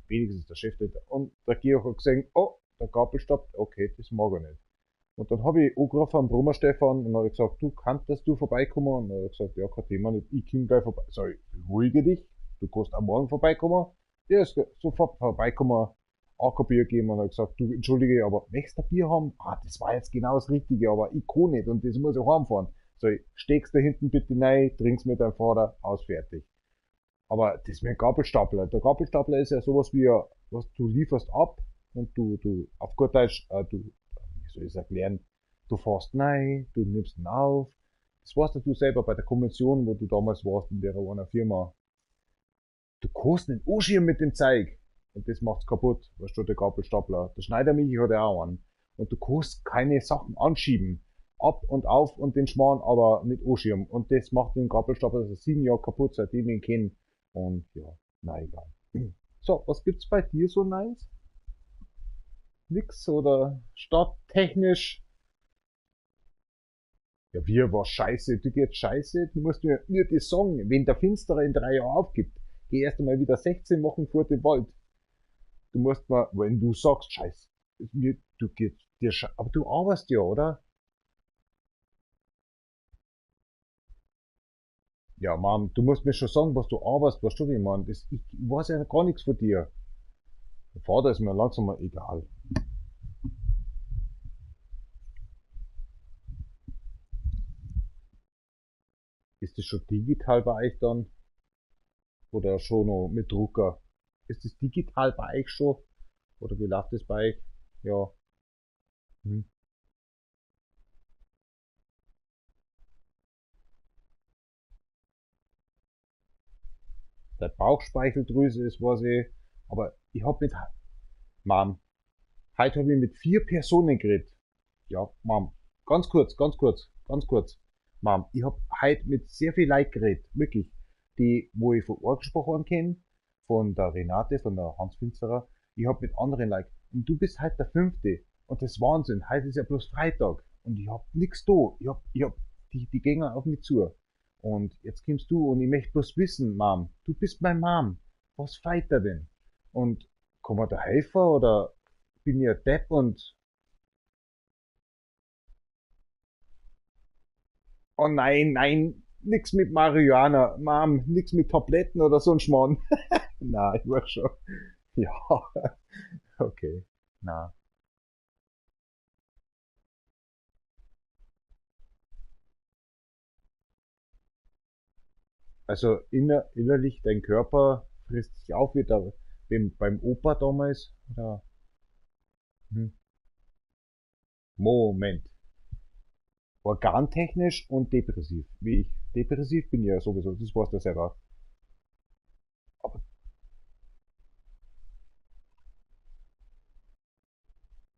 wenigstens der Chef nicht. Und der Georg hat gesehen, oh, der Gabel stoppt, okay, das mag er nicht. Und dann habe ich angerufen am Brummer Stefan und habe gesagt, du kannst du vorbeikommen? Und er hat gesagt, ja, kein Thema nicht, ich komme gleich vorbei. Sag ich, beruhige dich, du kannst am Morgen vorbeikommen. Ja, ist sofort vorbeikommen, auch ein Bier geben und er hat gesagt, du, entschuldige, aber möchtest du ein Bier haben? Ah, das war jetzt genau das Richtige, aber ich kann nicht und das muss ich heimfahren. Sag ich, steckst da hinten bitte rein, trinkst mit deinem Vater, aus, fertig. Aber das mit dem Gabelstapler. Der Gabelstapler ist ja sowas wie, was du lieferst ab und du, auf gut Deutsch, wie soll ich es erklären, du fährst rein, du nimmst ihn auf. Das weißt du selber bei der Konvention, wo du damals warst in der einer Firma. Du kannst nicht anschieben mit dem Zeug. Und das macht's kaputt, weißt du, der Gabelstapler. Der Schneidermichi hat ja auch einen. Und du kannst keine Sachen anschieben. Ab und auf und den Schmarrn, aber nicht anschieben. Und das macht den Gabelstapler seit 7 Jahren kaputt, seitdem ich ihn kenne. Und ja, na egal. So, was gibt's bei dir so nice? Nix oder stadttechnisch? Ja, wie war scheiße? Du gehst scheiße? Du musst mir nur das sagen. Wenn der Finstere in 3 Jahren aufgibt, geh erst einmal wieder 16 Wochen vor den Wald. Du musst mal, wenn du sagst, scheiße, du gehst dir aber du arbeitest ja, oder? Ja, Mann, du musst mir schon sagen, was du arbeitest, weißt du, wie man, ich weiß ja gar nichts von dir. Der Vater ist mir langsam mal egal. Ist das schon digital bei euch dann? Oder schon noch mit Drucker? Ist das digital bei euch schon? Oder wie läuft das bei euch? Ja. Hm. Der Bauchspeicheldrüse ist, weiß ich, aber ich hab mit, Mom, heute habe ich mit 4 Personen geredet. Ja, Mom, ganz kurz, ganz kurz, ganz kurz. Mom, ich hab heute mit sehr viel Leid geredet, wirklich. Die, wo ich von angesprochen kenne, von der Renate, von der Hans Finsterer, ich hab mit anderen Leuten. Und du bist halt der Fünfte. Und das ist Wahnsinn. Heute ist ja bloß Freitag. Und ich hab nix da. Die gehen auf mich zu. Und jetzt kommst du und ich möchte bloß wissen, Mom, du bist mein Mom. Was feit da denn? Und kann man da helfen oder bin ich ein Depp und oh nein, nein, nix mit Marihuana, Mom, nix mit Tabletten oder so ein Schmarrn. Na, ich weiß schon. Ja, okay. Na. Also innerlich, dein Körper frisst sich auf wie beim Opa damals. Oder? Hm. Moment. Organtechnisch und depressiv, wie ich. Depressiv bin ich ja sowieso, das weißt du selber. Aber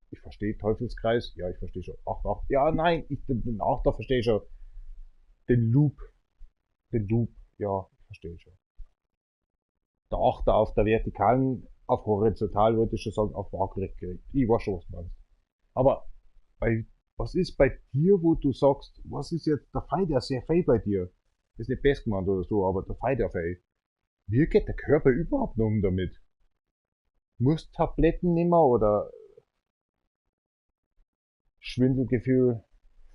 ich verstehe Teufelskreis, ja, ich verstehe schon. Ach, ja, nein, den Achter verstehe ich schon. Den Loop, den Loop, ja, ich verstehe schon. Der Achter auf der vertikalen, auf horizontal würde ich schon sagen, auf waagrecht geregt. Ich weiß schon, was du meinst. Aber bei, was ist bei dir, wo du sagst, was ist jetzt der Feind, der sehr fei bei dir? Ist nicht best gemeint oder so, aber der Feind der fei. Wie geht der Körper überhaupt noch um damit? Musst Tabletten nehmen oder Schwindelgefühl?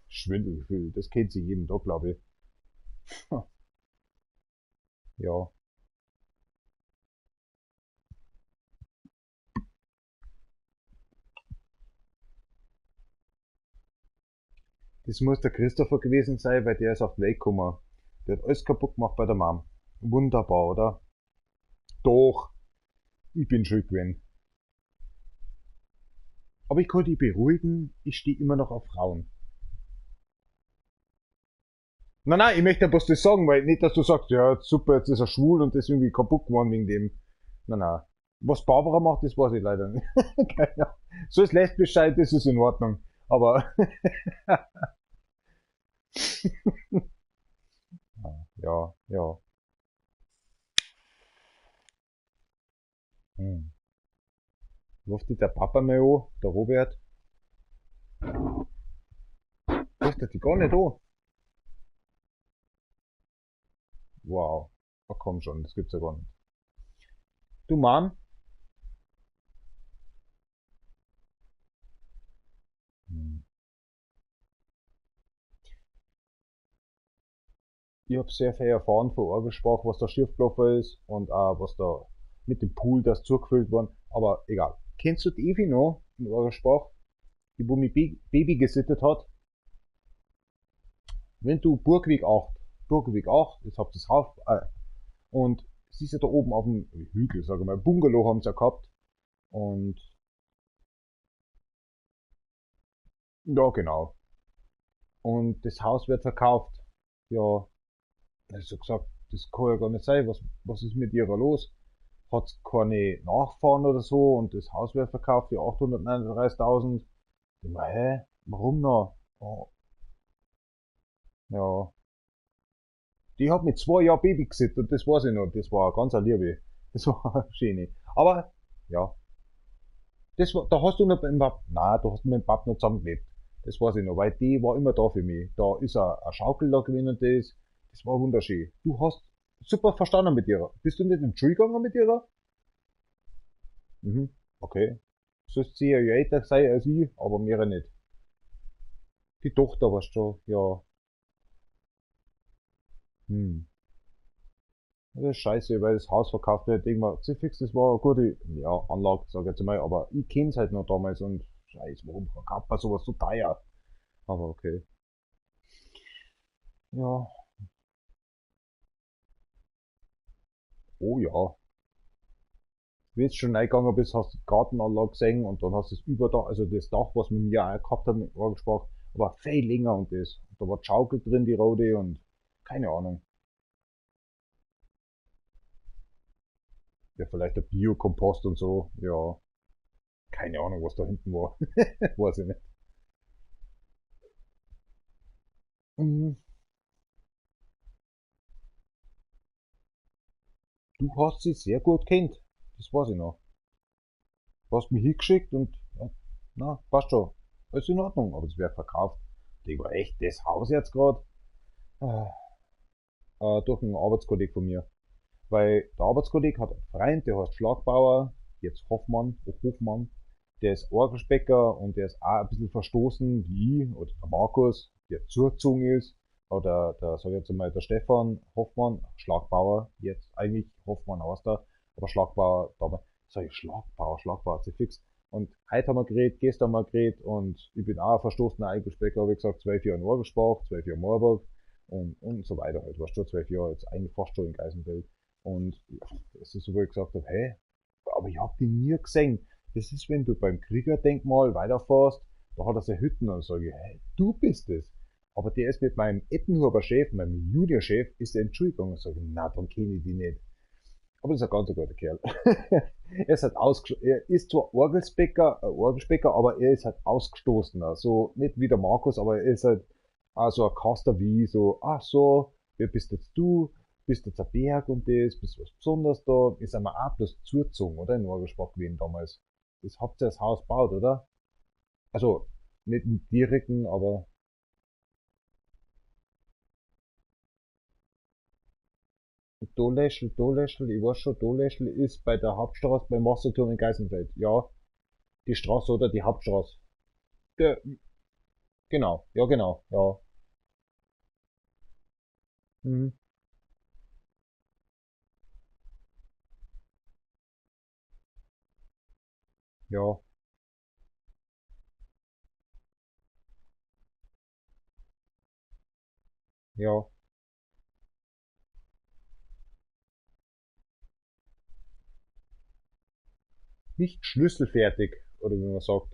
Schwindelgefühl, das kennt sich jeden Tag, glaube ich. Ja, das muss der Christopher gewesen sein, weil der ist auf den Weg gekommen. Der hat alles kaputt gemacht bei der Mom. Wunderbar, oder? Doch, ich bin schuld gewesen. Aber ich kann dich beruhigen, ich stehe immer noch auf Frauen. Nein, nein, ich möchte bloß das sagen, weil nicht, dass du sagst, ja, super, jetzt ist er schwul und das ist irgendwie kaputt geworden wegen dem. Nein, nein. Was Barbara macht, das weiß ich leider nicht. Keine Ahnung. So ist lesbisch sein, das ist in Ordnung. Aber, ja, ja. Hm. Ruft dich der Papa mal an, der Robert? Ruft er dich gar nicht an? Wow. Ach komm schon, das gibt's ja gar nicht. Du Mann? Hm. Ich habe sehr viel erfahren von Orgelsprache, was da schiefgelaufen ist und auch was da mit dem Pool, das zugefüllt worden. Aber egal. Kennst du die Evi noch in Orgelsprache, die wo mich Baby gesittet hat? Wenn du Burgweg 8, jetzt habt ihr das Haus, und sie ist ja da oben auf dem Hügel, sag ich mal, Bungalow haben sie ja gehabt. Und ja, genau. Und das Haus wird verkauft. Ja, also gesagt, das kann ja gar nicht sein. Was ist mit ihrer los? Hat keine Nachfahren oder so und das Haus wird verkauft für 839.000. Ich meine, hä? Warum noch? Oh, ja. Die hat mit 2 Jahren Baby gesittet und das weiß ich noch. Das war ganz eine Liebe. Das war schön. Aber, ja. Da hast du noch mit dem Pap, nein, du hast mit dem Pap noch zusammengelebt. Das weiß ich noch, weil die war immer da für mich. Da ist eine Schaukel da gewesen und das war wunderschön. Du hast super verstanden mit ihr. Bist du nicht in den Schule gegangen mit ihr? Mhm, okay. Sollst sie ja älter sein als ich, aber mir nicht. Die Tochter warst du, ja. Hm. Das ist scheiße, weil das Haus verkauft wird. Irgendwann, fix, das war eine gute, ja, Anlage, sag ich jetzt mal, aber ich kenn's halt noch damals und scheiße, warum verkauft man sowas so teuer? Aber okay. Ja. Oh ja. Wie du schon reingegangen bist, hast du die Gartenanlage gesehen und dann hast du das Überdach, also das Dach, was wir mir auch gehabt haben, angesprochen, aber viel länger und das. Und da war die Schaukel drin, die rote und keine Ahnung. Ja, vielleicht der Biokompost und so. Ja, keine Ahnung, was da hinten war. Weiß ich nicht. Mhm. du hast sie sehr gut kennt. Das weiß ich noch. Du hast mich hingeschickt und, ja, na, passt schon. Alles in Ordnung, aber es wird verkauft. Ich war echt das Haus jetzt gerade, durch einen Arbeitskollegen von mir. Weil der Arbeitskollege hat einen Freund, der heißt Schlagbauer, jetzt Hofmann, der ist Orgelspecker und der ist auch ein bisschen verstoßen wie ich, oder der Markus, der zugezogen ist, oder der, sag ich jetzt mal, der Stefan Hoffmann, Schlagbauer, jetzt eigentlich Hoffmann aus da, aber Schlagbauer damals, sag ich Schlagbauer, hat sich fix. Und heute haben wir geredet, gestern haben wir geredet und ich bin auch ein verstoßener Orgelspecker, habe ich gesagt, 12 Jahre in Orgelsbach, 12 Jahre in Marburg und so weiter halt. Warst schon 12 Jahre jetzt eigentlich fast schon in Geisenfeld. Und es ist so, wo ich gesagt habe, hey, aber ich hab die nie gesehen. Das ist, wenn du beim Kriegerdenkmal weiterfährst, da hat er seine Hütten und sage ich, hey, du bist es. Aber der ist mit meinem Ettenhuber Chef, meinem Juniorchef, ist der Entschuldigung und sage, na, dann kenne ich die nicht. Aber das ist ein ganz guter Kerl. Er ist zwar Orgelspecker, aber er ist halt ausgestoßen. Also nicht wie der Markus, aber er ist halt auch so ein Kaster wie so, ach so, wer bist jetzt du? Bist jetzt ein Berg und das, bist was Besonderes da? Ist einmal auch bloß zugezogen, oder? In Orgelsbach gewesen damals. Das habt ihr das Haus gebaut, oder? Also, nicht im direkten, aber Doleschl, ich weiß schon, Doleschl ist bei der Hauptstraße beim Wasserturm in Geisenfeld. Ja, die Straße oder die Hauptstraße. Der, genau, ja genau, ja. Mhm. Ja, ja. Nicht schlüsselfertig, oder wie man sagt.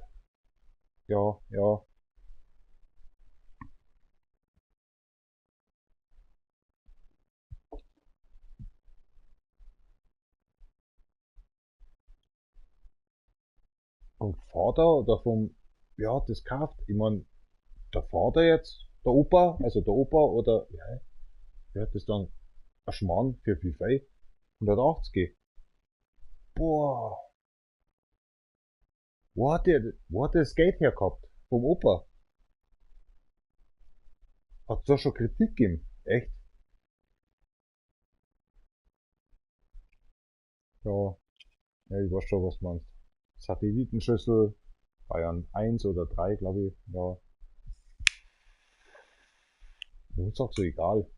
Ja, ja. Vom Vater oder vom, wer hat das gekauft? Ich mein, der Vater jetzt, der Opa, also der Opa oder, ja, wer hat das dann, ein Schmarrn für wie viel? 180. Boah, wo hat der das Geld hergehabt? Vom Opa? Hat's da schon Kritik gegeben? Echt? Ja, ja, ich weiß schon, was du meinst. Satellitenschüssel, Bayern 1 oder 3, glaube ich. Ja, ist auch so egal.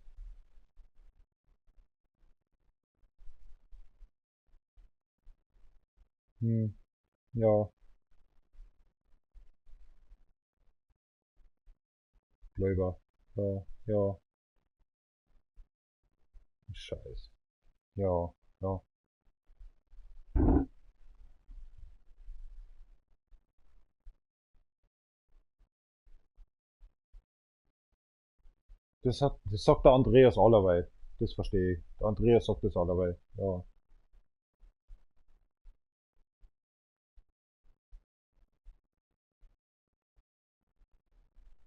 Hm, ja, Gläuber. Ja, ja, Scheiß. Ja, ja. Das sagt der Andreas allerweil. Das verstehe ich. Der Andreas sagt das allerweil. Ja.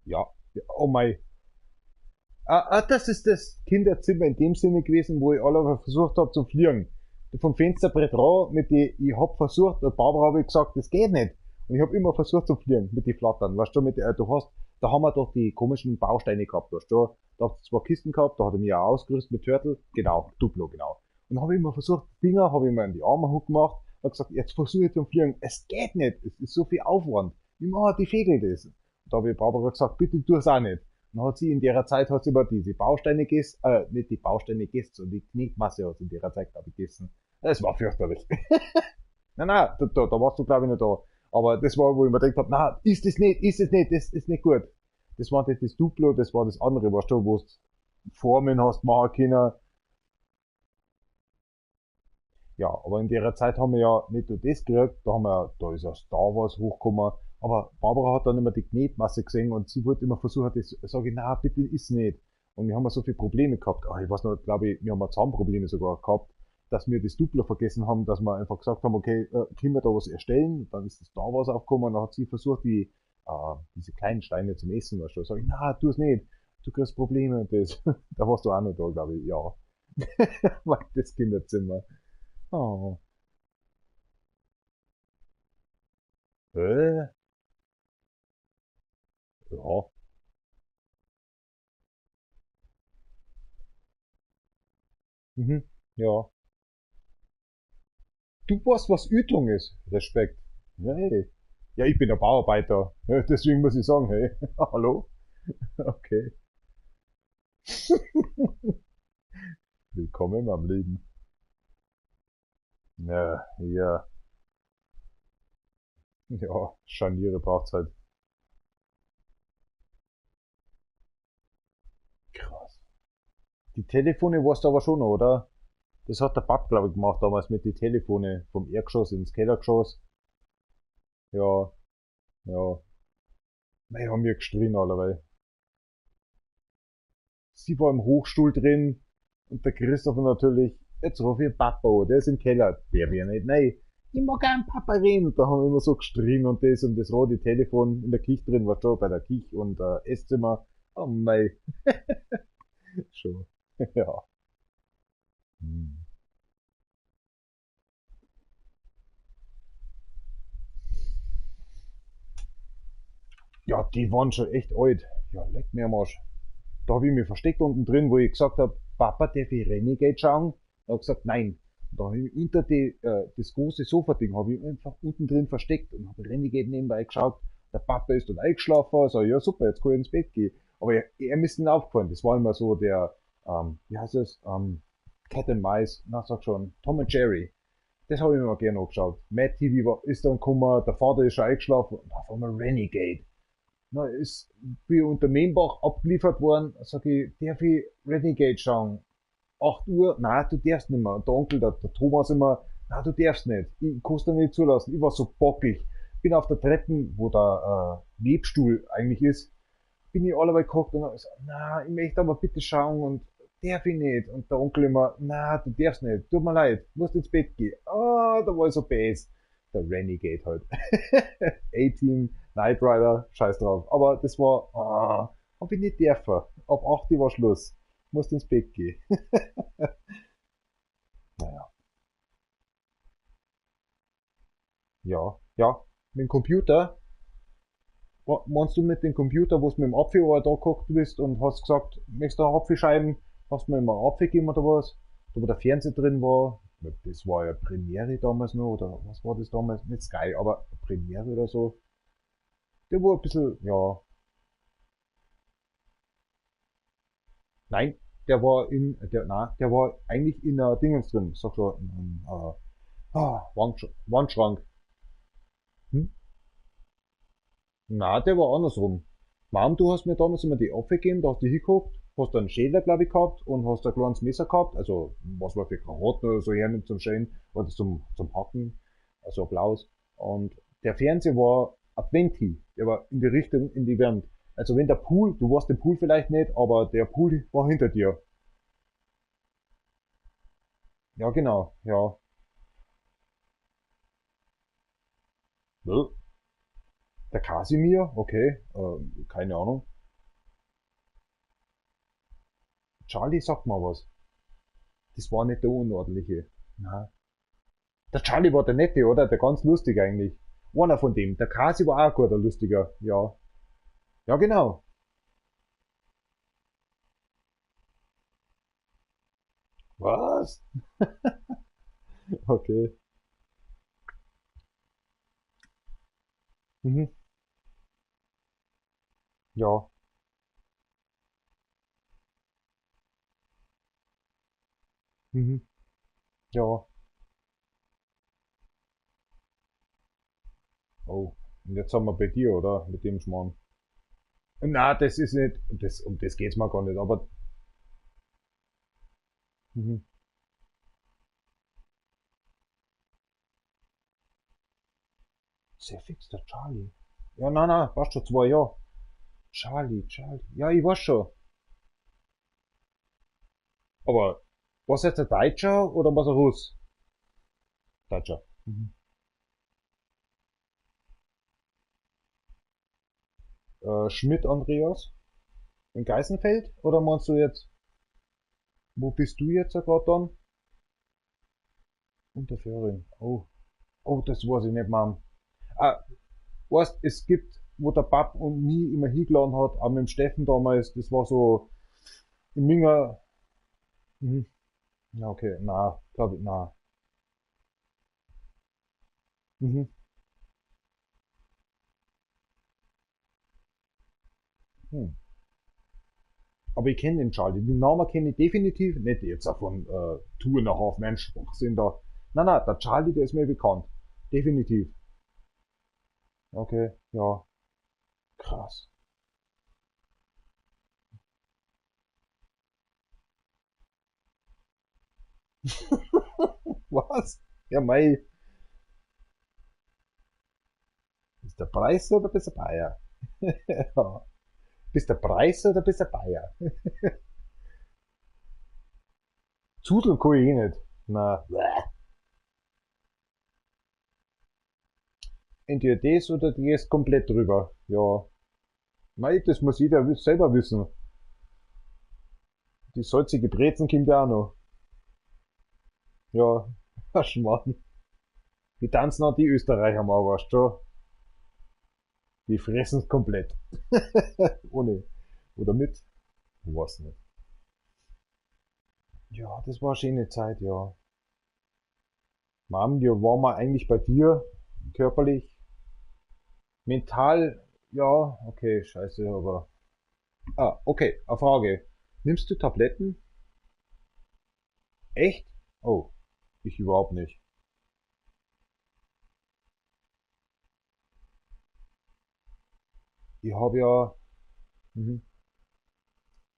Ja. Ja, oh mein. Das ist das Kinderzimmer in dem Sinne gewesen, wo ich alle versucht habe zu fliegen. Vom Fensterbrett raus ich hab versucht, der Barbara habe ich gesagt, das geht nicht. Und ich habe immer versucht zu fliegen mit die Flattern. Weißt du, da haben wir doch die komischen Bausteine gehabt, weißt du. Da hast du zwei Kisten gehabt, da hat er mich auch ausgerüstet mit Turtle, genau, Duplo, genau. Und dann habe ich immer versucht, Finger habe ich mir in die Arme hoch gemacht, und gesagt, jetzt versuche ich zum Fliegen. Es geht nicht, es ist so viel Aufwand. Wie machen die Vögel das? Und da habe ich Barbara gesagt, bitte tu es auch nicht. Dann hat sie in der Zeit hat sie über diese Bausteine gegessen, nicht die Bausteine gegessen, sondern die Knetmasse hat sie in der Zeit, glaube ich, gegessen. Das war fürchterlich. Nein, da warst du, glaube ich, nicht da. Aber das war, wo ich mir gedacht habe, na, ist es nicht, das ist nicht gut. Das war nicht das Duplo, das war das andere, weißt du, wo du Formen hast machen können. Ja, aber in der Zeit haben wir ja nicht nur das gekriegt, da ist ja Star Wars hochgekommen, aber Barbara hat dann immer die Knetmasse gesehen und sie wollte immer versuchen, das, sage ich, na, bitte ist nicht. Und wir haben ja so viele Probleme gehabt. Ich weiß noch, glaube ich, wir haben ja Zahnprobleme sogar gehabt, dass wir das Duplo vergessen haben, dass wir einfach gesagt haben, okay, können wir da was erstellen? Dann ist das Star Wars aufgekommen und dann hat sie versucht, diese kleinen Steine zum Essen, weißt du, sag ich, na, tu es nicht, du kriegst Probleme und das. Da warst du auch noch da, glaube ich, ja. Das Kinderzimmer. Oh. Äh, ja. Mhm. Ja. Du weißt, was Ütung ist. Respekt. Ja, hey. Ja, ich bin der Bauarbeiter. Ja, deswegen muss ich sagen, hey. Hallo? Okay. Willkommen in meinem Leben. Ja, ja. Ja, Scharniere braucht's halt. Krass. Die Telefone warst du aber schon noch, oder? Das hat der Pap, glaube ich, gemacht damals mit den Telefone vom Erdgeschoss ins Kellergeschoss. Ja, ja. Nein, haben wir gestritten allerweil. Sie war im Hochstuhl drin und der Christopher natürlich, jetzt ruf ich Papa an, der ist im Keller. Der will nicht, nein. Ich mag einen Papa reden. Und da haben wir immer so gestritten und das rote Telefon in der Küche drin war schon bei der Küche und Esszimmer. Oh mei, schon. Ja. Hm. Ja, die waren schon echt alt. Ja, leck mir am Arsch. Da habe ich mich versteckt unten drin, wo ich gesagt habe, Papa, darf ich Renegade schauen? Er hat gesagt, nein. Da habe ich unter das große Sofa-Ding habe ich einfach unten drin versteckt und habe Renegade nebenbei geschaut. Der Papa ist dann eingeschlafen, so, ja super, jetzt kann ich ins Bett gehen. Aber er ist nicht aufgefallen. Das war immer so der, wie heißt es, Cat and Mice, na sag schon, Tom and Jerry. Das habe ich mir mal gerne angeschaut. Mad TV ist dann gekommen, der Vater ist schon eingeschlafen und auf einmal Renegade. Na, ist wie unter Membach abgeliefert worden, sag ich, darf ich Renegade schauen? 8 Uhr? Nein, du darfst nicht mehr. Und der Onkel, der Thomas immer, nein, du darfst nicht. Ich kann's dir nicht zulassen. Ich war so bockig. Bin auf der Treppe, wo der Webstuhl eigentlich ist, bin ich allerweil gehockt und hab gesagt, na, ich möchte aber bitte schauen und darf ich nicht. Und der Onkel immer, na, du darfst nicht. Tut mir leid, musst ins Bett gehen. Ah, da war ich so best. Der Renegade halt. A-Team, Knight Rider, scheiß drauf. Aber das war, hab ich nicht dürfen. Ab 8 Uhr war Schluss. Musst ins Bett gehen. Naja. Ja, ja. Mit dem Computer, meinst du mit dem Computer, wo du mit dem Apfel da geguckt bist und hast gesagt, möchtest du Apfelscheiben? Hast du mir immer Apfel gegeben oder was? Da wo der Fernseher drin war. Das war ja Premiere damals noch, oder was war das damals? Nicht Sky, aber Premiere oder so. Der war ein bisschen, ja, nein, der war eigentlich in der Dingens drin, sag schon, Wandschrank. Hm? Na, der war andersrum. Mom, du hast mir damals immer die Apfel gegeben, da hast du hingeguckt, hast einen Schäler, glaube ich, gehabt und hast ein kleines Messer gehabt, also was war für Karotten oder so hernimmt zum Schälen oder zum Hacken, also ein blaues. Und der Fernseher war Adventi, der war in die Richtung, in die Wand. Also wenn der Pool, du warst im Pool vielleicht nicht, aber der Pool war hinter dir. Ja, genau, ja. Ja. Der Kasimir, okay, keine Ahnung. Charlie sagt mal was. Das war nicht der Unordentliche. Na. Der Charlie war der Nette, oder? Der ganz lustige eigentlich. Einer von dem. Der Kasi war auch ein guter Lustiger. Ja. Ja, genau. Was? Okay. Mhm. Ja. Mhm. Ja. Oh. Und jetzt haben wir bei dir, oder? Mit dem Schmarrn. Na, das ist nicht, um das geht's mal gar nicht, aber, mhm. Sehr fix, der Charlie. Ja, passt schon 2 Jahre. Charlie. Ja, ich weiß schon. Aber, was jetzt ein Deutscher oder was ein Russ? Deutscher. Mhm. Schmidt Andreas in Geisenfeld? Oder meinst du jetzt? Wo bist du jetzt gerade dann? Unterföhring. Oh. Oh, das weiß ich nicht, Mann. Ah, weißt, es gibt, wo der Pap und mich immer hingeladen hat, auch mit dem Steffen damals, das war so im Minger. Mhm. Ja, okay, na, glaube ich, na. Mhm. Hm. Aber ich kenne den Charlie. Den Namen kenne ich definitiv nicht jetzt auch von Two and a Half Men Schwachsinn da. Nein, nein, der Charlie, der ist mir bekannt. Definitiv. Okay, ja, krass. Was? Ja, mei. Bist der Preis oder bist der Bayer? Ja. Bist der Preis oder bist der Bayer? Zudeln kann ich eh nicht. Na, entweder das oder die ist komplett drüber. Ja. Mei, das muss jeder selber wissen. Die salzige Brezen kommt ja auch noch. Ja, Schmarrn. Die tanzen auch die Österreicher mal, weißt du schon. Die fressen's komplett. Ohne. Oder mit. Ich weiß nicht. Ja, das war eine schöne Zeit, ja. Mom, wir waren mal eigentlich bei dir, körperlich. Mental, ja, okay, scheiße, aber. Ah, okay, eine Frage. Nimmst du Tabletten? Echt? Oh, ich überhaupt nicht. Ich habe ja, mhm,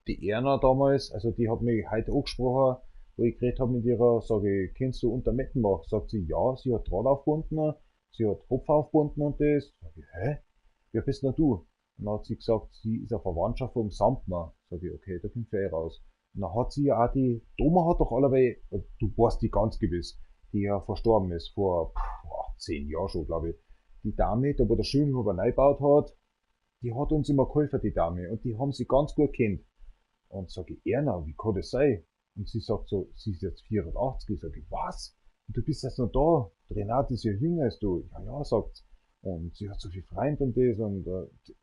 die Erna damals, also die hat mich heute angesprochen, wo ich geredet habe mit ihrer, sage ich, kennst du Untermettenbach? Sagt sie, ja, sie hat Draht aufgebunden, sie hat Kopf aufgebunden und das. Sag ich, hä? Wer bist denn du? Und dann hat sie gesagt, sie ist eine Verwandtschaft vom Samtner. Sag ich, okay, da kommt eh raus. Und dann hat sie ja auch die, Doma hat doch allerweil, du weißt die ganz gewiss, die ja verstorben ist, vor 10 Jahren schon, glaube ich. Die Dame, da wo der Schönhuber neu gebaut hat, die hat uns immer geholfen, die Dame, und die haben sie ganz gut kennt. Und sag ich, Erna, wie kann das sein? Und sie sagt so, sie ist jetzt 84. Sag ich, was? Und du bist jetzt noch da? Die Renate ist ja jünger als du. Ja, ja, sagt sie. Und sie hat so viel Freund und das und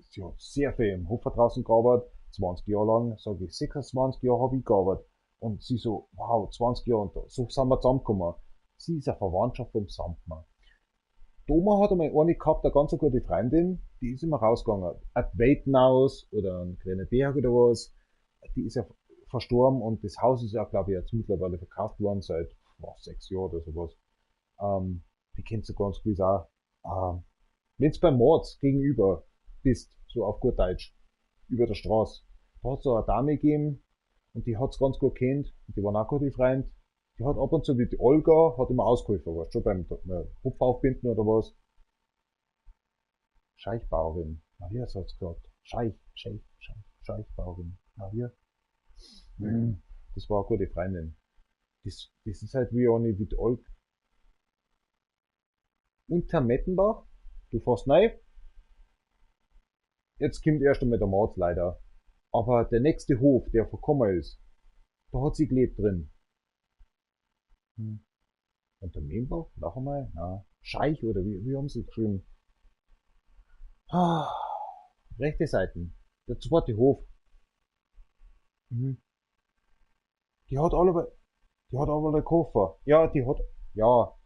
sie hat sehr viel im Hof draußen gearbeitet, 20 Jahre lang. Sag ich, 26 Jahre habe ich gearbeitet. Und sie so, wow, 20 Jahre und so sind wir zusammengekommen. Sie ist eine Verwandtschaft vom Samtmann. Doma hat einmal eine gehabt, eine ganz gute Freundin, die ist immer rausgegangen. Ein Weitenhaus oder ein kleiner Berg oder was. Die ist ja verstorben und das Haus ist ja, glaube ich, jetzt mittlerweile verkauft worden seit 6 Jahren oder sowas. Die kennst du ganz gewiss auch. Wenn's beim Mords gegenüber bist, so auf gut Deutsch, über der Straße, da hat's so eine Dame gegeben und die hat's ganz gut kennt und die waren auch gute Freund. Die hat ab und zu die Olga, hat immer ausgeholfen, weißt du, schon beim Hupf aufbinden oder was. Scheichbauerin. Na, wie hat's gesagt? Scheichbauerin. Na, wie? Das war eine gute Freundin. Das ist halt wie eine wie die Olga. Unter Mettenbach? Du fährst rein? Jetzt kommt erst einmal der Mord leider. Aber der nächste Hof, der verkommen ist, da hat sie gelebt drin. Hm. Unter Membach? Noch einmal? Na. Scheich oder wie haben sie geschrieben? Ah, rechte Seiten. Der zweite Hof. Mhm. Die hat alle, die hat aber den Koffer. Ja, die hat, ja,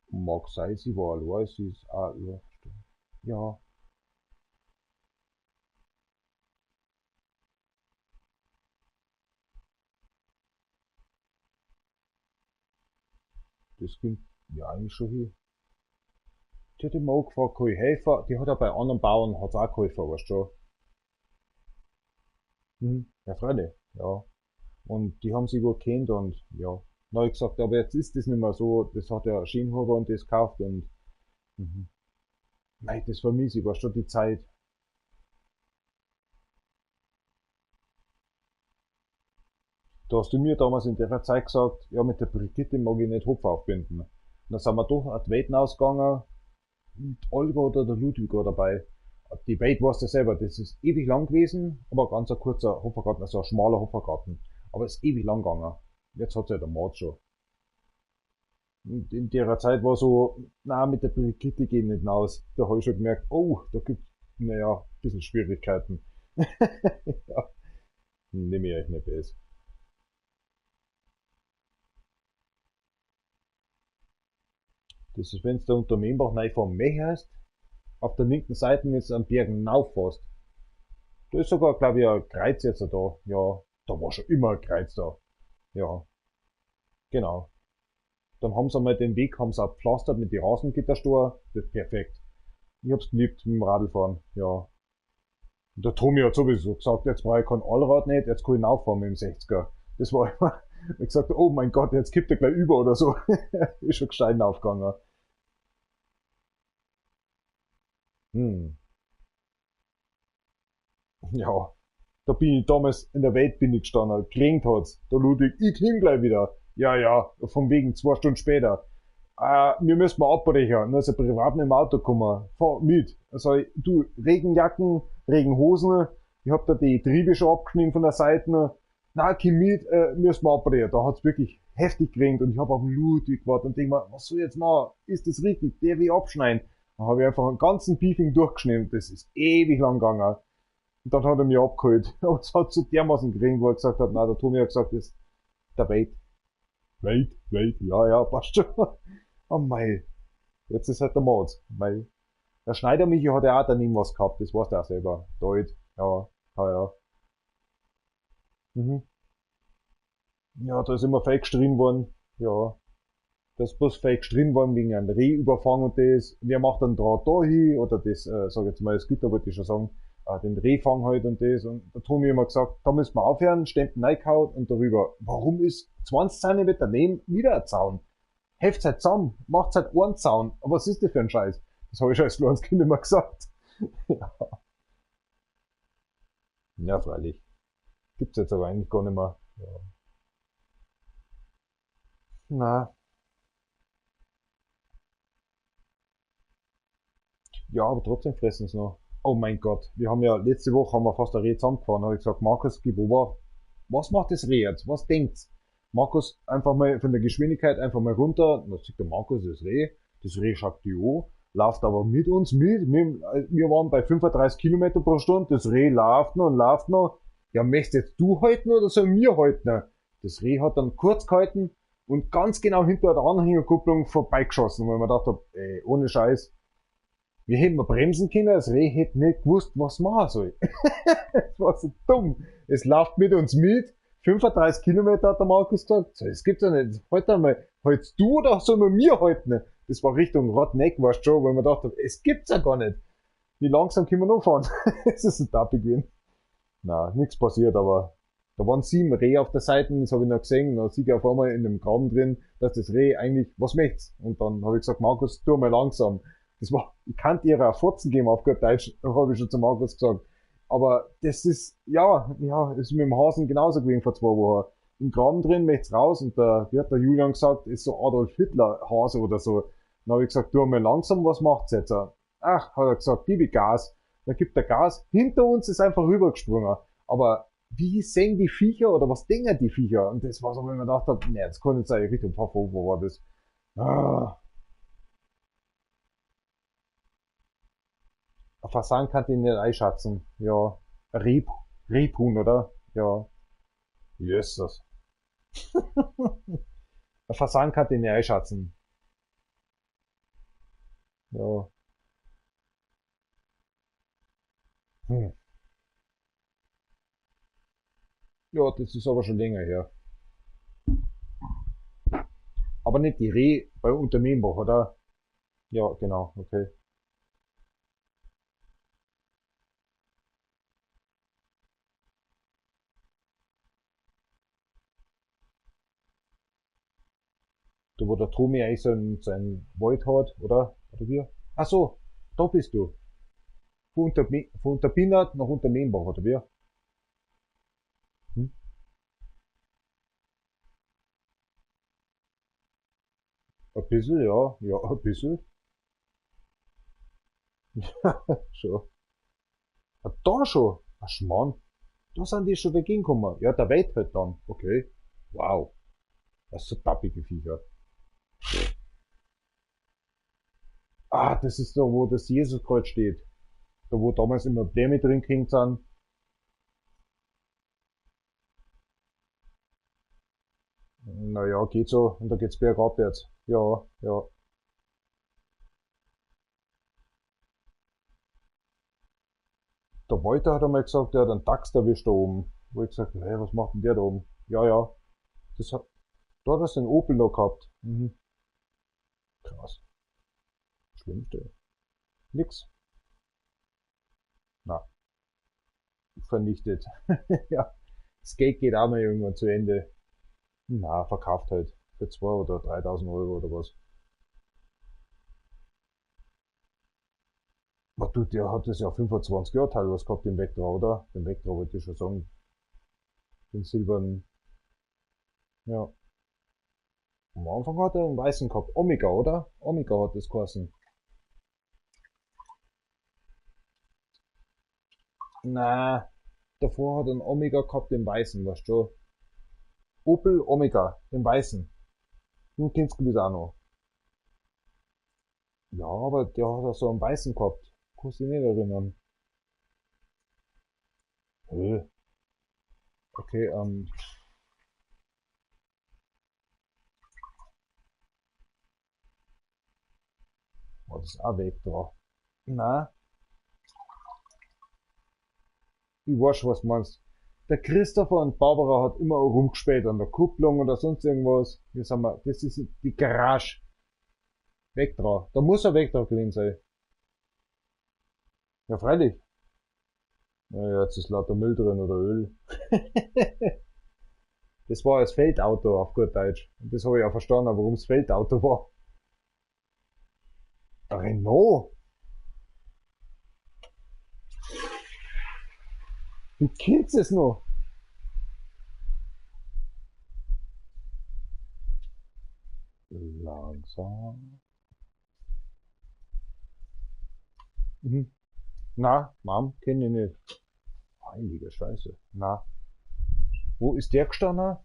mag sein, sie war allein, sie ist auch überstimmt. Ja, das ging ja eigentlich schon hin. Die hat immer auch gefragt, kann ich helfen? Die hat auch bei anderen Bauern hat's auch geholfen, weißt du schon. Ja, freilich, ja. Und die haben sich gut kennt und ja. Dann hab ich gesagt, aber jetzt ist das nicht mehr so, das hat der Schienhuber und das gekauft und mhm. Mei, das vermisse ich, weißt du, die Zeit. Da hast du mir damals in der Zeit gesagt, ja, mit der Brigitte mag ich nicht Hopf aufbinden. Und dann sind wir doch an die Wetten ausgegangen, und Olga oder der Ludwig war dabei. Die Welt weißt du selber, das ist ewig lang gewesen, aber ganz ein kurzer Hopfergarten, also ein schmaler Hopfergarten. Aber es ist ewig lang gegangen. Jetzt hat ja der Mord schon. Und in der Zeit war so, na, mit der Brigitte geht nicht hinaus. Da habe ich schon gemerkt, oh, da gibt's, naja, ein bisschen Schwierigkeiten. Ja, nehme ich euch nicht böse. Das ist, wenn du unter Membach neu vom Mech hast, auf der linken Seite mit am Bergen nauffährst. Da ist sogar, glaube ich, ein Kreuz jetzt da. Ja, da war schon immer ein Kreuz da. Ja, genau. Dann haben sie einmal den Weg, haben sie auch gepflastert mit den Rasengitterstore. Das ist perfekt. Ich hab's geliebt mit dem Radlfahren. Ja. Und der Tommy hat sowieso gesagt, jetzt brauche ich kein Allrad nicht, jetzt kann ich auffahren mit dem 60er. Das war immer, ich gesagt, oh mein Gott, jetzt kippt er gleich über oder so. Ist schon gescheit aufgegangen. Hm. Ja. Da bin ich damals in der Welt bin ich gestanden, gelingt hat's. Der Ludwig, ich kling gleich wieder. Ja, ja, von wegen 2 Stunden später. Wir müssen mal abbrechen. Dann ist er privat mit dem Auto gekommen. Fahr mit. Also, du, Regenjacken, Regenhosen. Ich hab da die Triebe schon abgeschnitten von der Seite. Na, komm mit, müssen wir abbrechen. Da hat's wirklich heftig geregnet und ich hab auf den Ludwig gewartet und denk mir, was soll ich jetzt machen? Ist das richtig? Der will abschneiden. Dann habe ich einfach einen ganzen Beefing durchgeschnitten. Das ist ewig lang gegangen. Und dann hat er mich abgeholt. Und es hat so dermaßen geregnet, wo er gesagt hat, na, der Tommy hat gesagt, das ist der Wait. Wait, ja, ja, passt schon. Oh mei. Jetzt ist halt der Mord. Mei. Der Schneider Michi hat ja auch daneben was gehabt, das weißt du auch selber. Deut. Ja, ja, ja. Mhm. Ja, da ist immer fake gestrien worden. Ja. Da ist bloß fake gestrien worden wegen einem Rehüberfang und das. Wer macht dann Draht da hin? Oder das, sag jetzt mal, das Gitter wollte ich schon sagen, den Rehfang halt und das. Und der Tommy immer gesagt, da müssen wir aufhören, Stempel reingehauen und darüber. Warum ist 20 Zentimeter daneben wieder ein Zaun? Helft halt zusammen, macht halt einen Zaun. Aber was ist das für ein Scheiß? Das habe ich schon als kleines Kind immer gesagt. Ja, ja, freilich. Gibt's jetzt aber eigentlich gar nicht mehr. Ja. Na, ja, aber trotzdem fressen sie noch. Oh mein Gott, wir haben ja, letzte Woche haben wir fast ein Reh zusammengefahren, habe ich gesagt, Markus, gib over. Was macht das Reh jetzt? Was denkt's? Markus, einfach mal von der Geschwindigkeit einfach mal runter. Da sieht der Markus das Reh schaut die an, läuft aber mit uns mit. Wir waren bei 35 Kilometer pro Stunde, das Reh läuft noch und läuft noch. Ja, möchtest jetzt du halten oder soll mir halten? Das Reh hat dann kurz gehalten und ganz genau hinter der Anhängerkupplung vorbeigeschossen, weil man dachte, ey, ohne Scheiß, wir hätten mal bremsen können, das Reh hätte nicht gewusst, was machen soll. Das war so dumm. Es läuft mit uns mit. 35 Kilometer hat der Markus gesagt. So, das gibt's ja nicht. Halt einmal, haltst du oder soll man mir halten? Das war Richtung Rottneck, weißt du schon, weil man dachte, es gibt's ja gar nicht. Wie langsam können wir noch fahren? Es ist ein Tappi gewesen. Na, nichts passiert, aber da waren 7 Rehe auf der Seite, das habe ich noch gesehen. Da sieht ich auf einmal in dem Graben drin, dass das Reh eigentlich, was möcht's? Und dann habe ich gesagt, Markus, tu mal langsam. Das war, ich kannte ihrer ein Furzen geben auf gut Deutsch, habe ich schon zu Markus gesagt. Aber das ist, ja, ist mit dem Hasen genauso gewesen vor 2 Wochen. Im Graben drin möcht's raus und wie hat der Julian gesagt, ist so Adolf Hitler Hase oder so. Dann habe ich gesagt, tu mal langsam, was macht's jetzt? Ach, hat er gesagt, gib ich Gas. Dann gibt er Gas. Hinter uns ist einfach rübergesprungen. Aber wie sehen die Viecher oder was denken die Viecher? Und das war so, wenn man gedacht hat, nee, das kann nicht sein, Richtung Pfaffhofen war das. Ah, ein Fasan kann den nicht einschätzen. Ja, ein Rebhuhn, oder? Ja, Jesus. Ein Fasan kann den nicht einschätzen. Ja, hm. Ja, das ist aber schon länger her. Aber nicht die bei Unternehmenbach, oder? Ja, genau, okay. Da wo der Tommy eigentlich sein Wald hat, oder? Oder wie? Ach so, da bist du. Von Unterpinat nach Unternehmenbach, oder wie? Hm? Ein bisschen, ja. Ja, ein bisschen. Schon. Ah, da schon. Ach, Schmarrn. Da sind die schon dagegen gekommen. Ja, der weht halt dann. Okay. Wow. Das ist so tappige Viecher. Ah, das ist da, wo das Jesuskreuz steht. Da, wo damals immer Dämme drin gehängt sind. Naja, geht so. Und da geht's bergabwärts. Ja, ja. Der Walter hat einmal gesagt, der hat einen Dachs erwischt da oben. Wo ich gesagt, hey, was macht denn der da oben? Ja, ja. Das hat, da hat er seinen Opel noch gehabt. Mhm. Krass. Schlimmste. Nix. Na, vernichtet. Ja. Das Geld geht auch mal irgendwann zu Ende. Na, verkauft halt. Für 2 oder 3.000 Euro oder was. Aber du, der hat das ja 25 Jahre teilweise gehabt, den Vectra, oder? Den Vectra wollte ich schon sagen. Den silbernen, ja. Am Anfang hat er einen weißen gehabt. Omega, oder? Omega hat das geheißen. Na, davor hat er einen Omega gehabt, den weißen, weißt du schon. Opel Omega, den weißen. Den kennst du gewiss auch noch. Ja, aber der hat auch so einen weißen gehabt. Kannst du dich nicht erinnern. Hä? Okay, war das auch weg da? Na, ich weiß schon, was du meinst. Der Christopher und Barbara hat immer rumgespielt an der Kupplung oder sonst irgendwas. Hier sind wir, das ist die Garage. Vectra. Da muss ein Vectra gewesen sein. Ja, freilich. Naja, jetzt ist lauter Müll drin oder Öl. Das war das Feldauto auf gut Deutsch. Und das habe ich auch verstanden, warum es Feldauto war. Der Renault? Wie kennt's es noch? Langsam. Mhm. Na, Mom, kenne ich nicht. Heilige Scheiße. Na, wo ist der gestanden?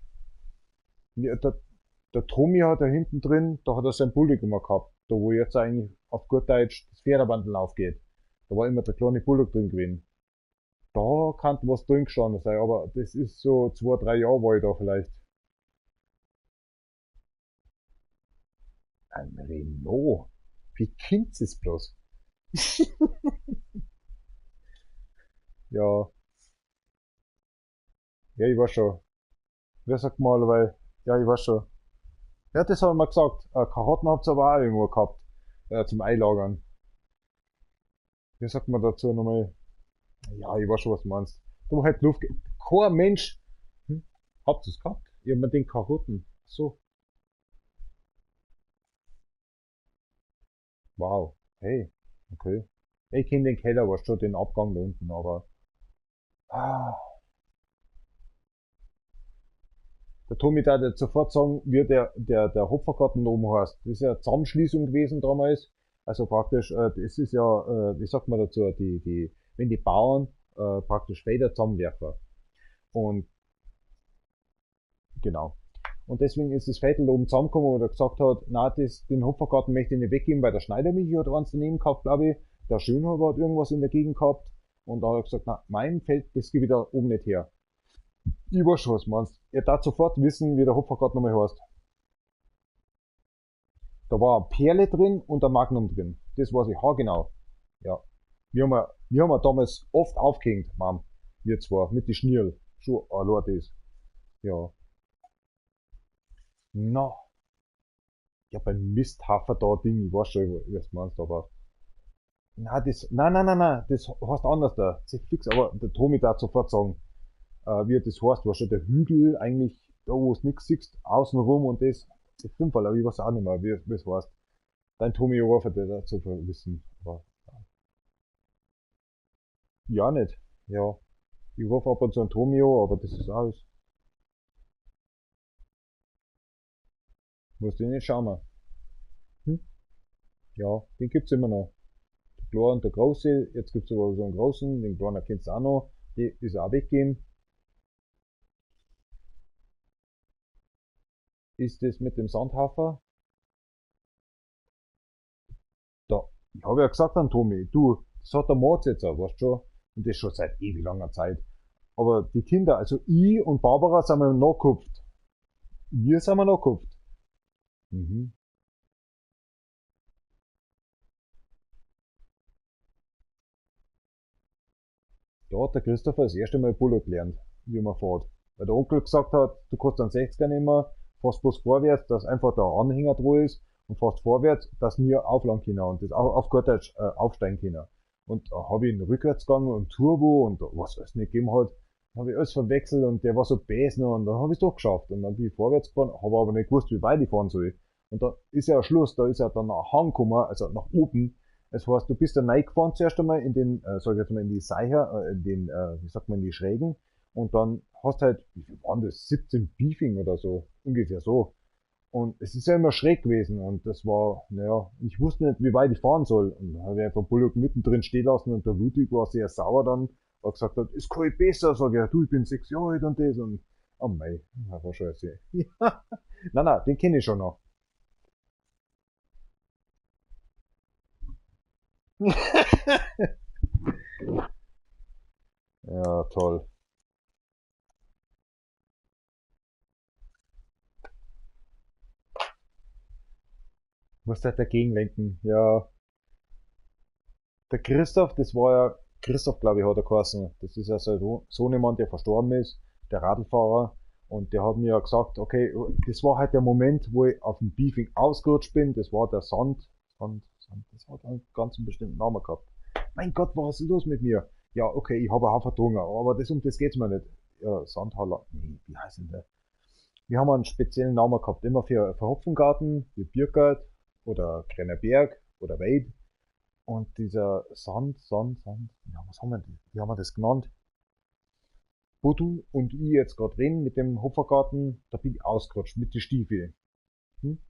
Ja, der Tommy hat da hinten drin, da hat er sein Bulli immer gehabt. Da wo jetzt eigentlich auf gut Deutsch das Pferdebandel aufgeht. Da war immer der kleine Bullock drin gewesen. Da kann was drin gestanden sein, aber das ist so 2, 3 Jahre war ich da vielleicht. Ein Renault. Wie Kind es bloß? Ja, ja, ich weiß schon. Wer sagt mal, weil, ja, ich weiß schon. Ja, das hat er mal gesagt. Karotten habt ihr aber auch irgendwo gehabt. Zum Einlagern. Wie sagt man dazu nochmal? Ja, ich weiß schon, was du meinst. Da war halt Luft. Kein Mensch. Hm? Habt ihr es gehabt? Ich hab mir den Karotten. So. Wow. Hey. Okay. Ich kenne den Keller, was schon den Abgang da unten, aber. Ah, der Tommy da jetzt sofort sagen, wie der Hopfergarten da oben heißt. Das ist ja eine Zusammenschließung gewesen damals. Also praktisch, das ist ja, wie sagt man dazu, wenn die Bauern praktisch Felder zusammenwerfen. Und genau. Und deswegen ist das Vettel da oben zusammengekommen, wo er gesagt hat, na, den Hopfergarten möchte ich nicht weggeben, weil der Schneidermichi hat eins daneben gehabt, glaube ich. Der Schönhaber hat irgendwas in der Gegend gehabt. Und da hat er gesagt, na, mein Feld, das gebe ich da oben nicht her. Ich weiß schon, was du meinst. Ihr darf sofort wissen, wie der Hopfergarten nochmal heißt. Da war eine Perle drin und ein Magnum drin. Das weiß ich haargenau. Ja. Wir haben damals oft aufgehängt, Mann. Wir zwar, mit die Schnierl. Schon allein das. Ja. Na. Ja, beim Misthafer da Ding, ich weiß schon, was du meinst, aber. Na, das heißt anders da. Das ist fix, aber der Tommy darf sofort sagen, wie das heißt, war schon der Hügel eigentlich, da wo es nix siehst, außenrum und das. Das Fünferl, aber ich weiß auch nicht mehr, wie es heißt. Dein Tommy Rufer, der dazu wissen. Aber, ja, nicht. Ja. Ich rufe ab und zu einen Tomio, aber das ist alles. Musst du nicht schauen. Hm? Ja, den gibt's immer noch. Der klar, und der Große, jetzt gibt's aber so einen Großen, den Kleinen kennst du auch noch, die ist auch weggehen. Ist das mit dem Sandhaufen? Da, ich habe ja gesagt an Tommy, du, das hat der Mord jetzt auch, weißt du schon, und das schon seit ewig langer Zeit. Aber die Kinder, also ich und Barbara sind wir nachgekupft. Wir sind wir nachgekupft. Mhm. Da hat der Christopher das erste Mal Polo gelernt, wie man fährt. Weil der Onkel gesagt hat, du kannst einen 60er nehmen, fährst bloß vorwärts, dass einfach der Anhänger dran ist und fährst vorwärts, dass wir aufladen können und das auf gut Deutsch aufsteigen können. Und da habe ich einen Rückwärtsgang und Turbo und was es nicht gegeben hat, habe ich alles verwechselt und der war so besen und dann habe ich es doch geschafft. Und dann bin ich vorwärts gefahren, habe aber nicht gewusst, wie weit ich fahren soll. Und da ist ja ein Schluss, da ist ja dann ein Hang gekommen, also nach oben. Das heißt, du bist dann reingefahren zuerst einmal in den, sag ich jetzt mal, in die Seicher, in den, wie sagt man, in die Schrägen. Und dann hast halt, wie viel waren das? 17 Beefing oder so. Ungefähr so. Und es ist ja immer schräg gewesen. Und das war, naja, ich wusste nicht, wie weit ich fahren soll. Und dann habe ich einfach Bullock mittendrin stehen lassen und der Ludwig war sehr sauer dann, weil er gesagt hat, es kann ich besser. Sag ich, ja, du, ich bin 6 Jahre alt und das. Und, oh mei, das war scheiße. Ja. Nein, den kenne ich schon noch. Ja, toll. Musst halt dagegen lenken. Ja, der Christoph, das war ja, Christoph glaube ich hat er geheißen. Das ist ja so Sohnemann, der verstorben ist, der Radlfahrer. Und der hat mir ja gesagt, okay, das war halt der Moment, wo ich auf dem Beefing ausgerutscht bin. Das war der Sand, das hat einen ganz bestimmten Namen gehabt. Mein Gott, was ist los mit mir? Ja, okay, ich habe einen Haufen getrunken, aber um das geht's mir nicht. Ja, Sandhaller, nee, wie heißt denn der? Wir haben einen speziellen Namen gehabt, immer für Hopfengarten, wie Biergart oder Krenner Berg oder Weid. Und dieser Sand, ja, was haben wir denn? Wie haben wir das genannt? Wo du und ich jetzt gerade reden mit dem Hopfergarten, da bin ich ausgerutscht mit den Stiefeln. Hm?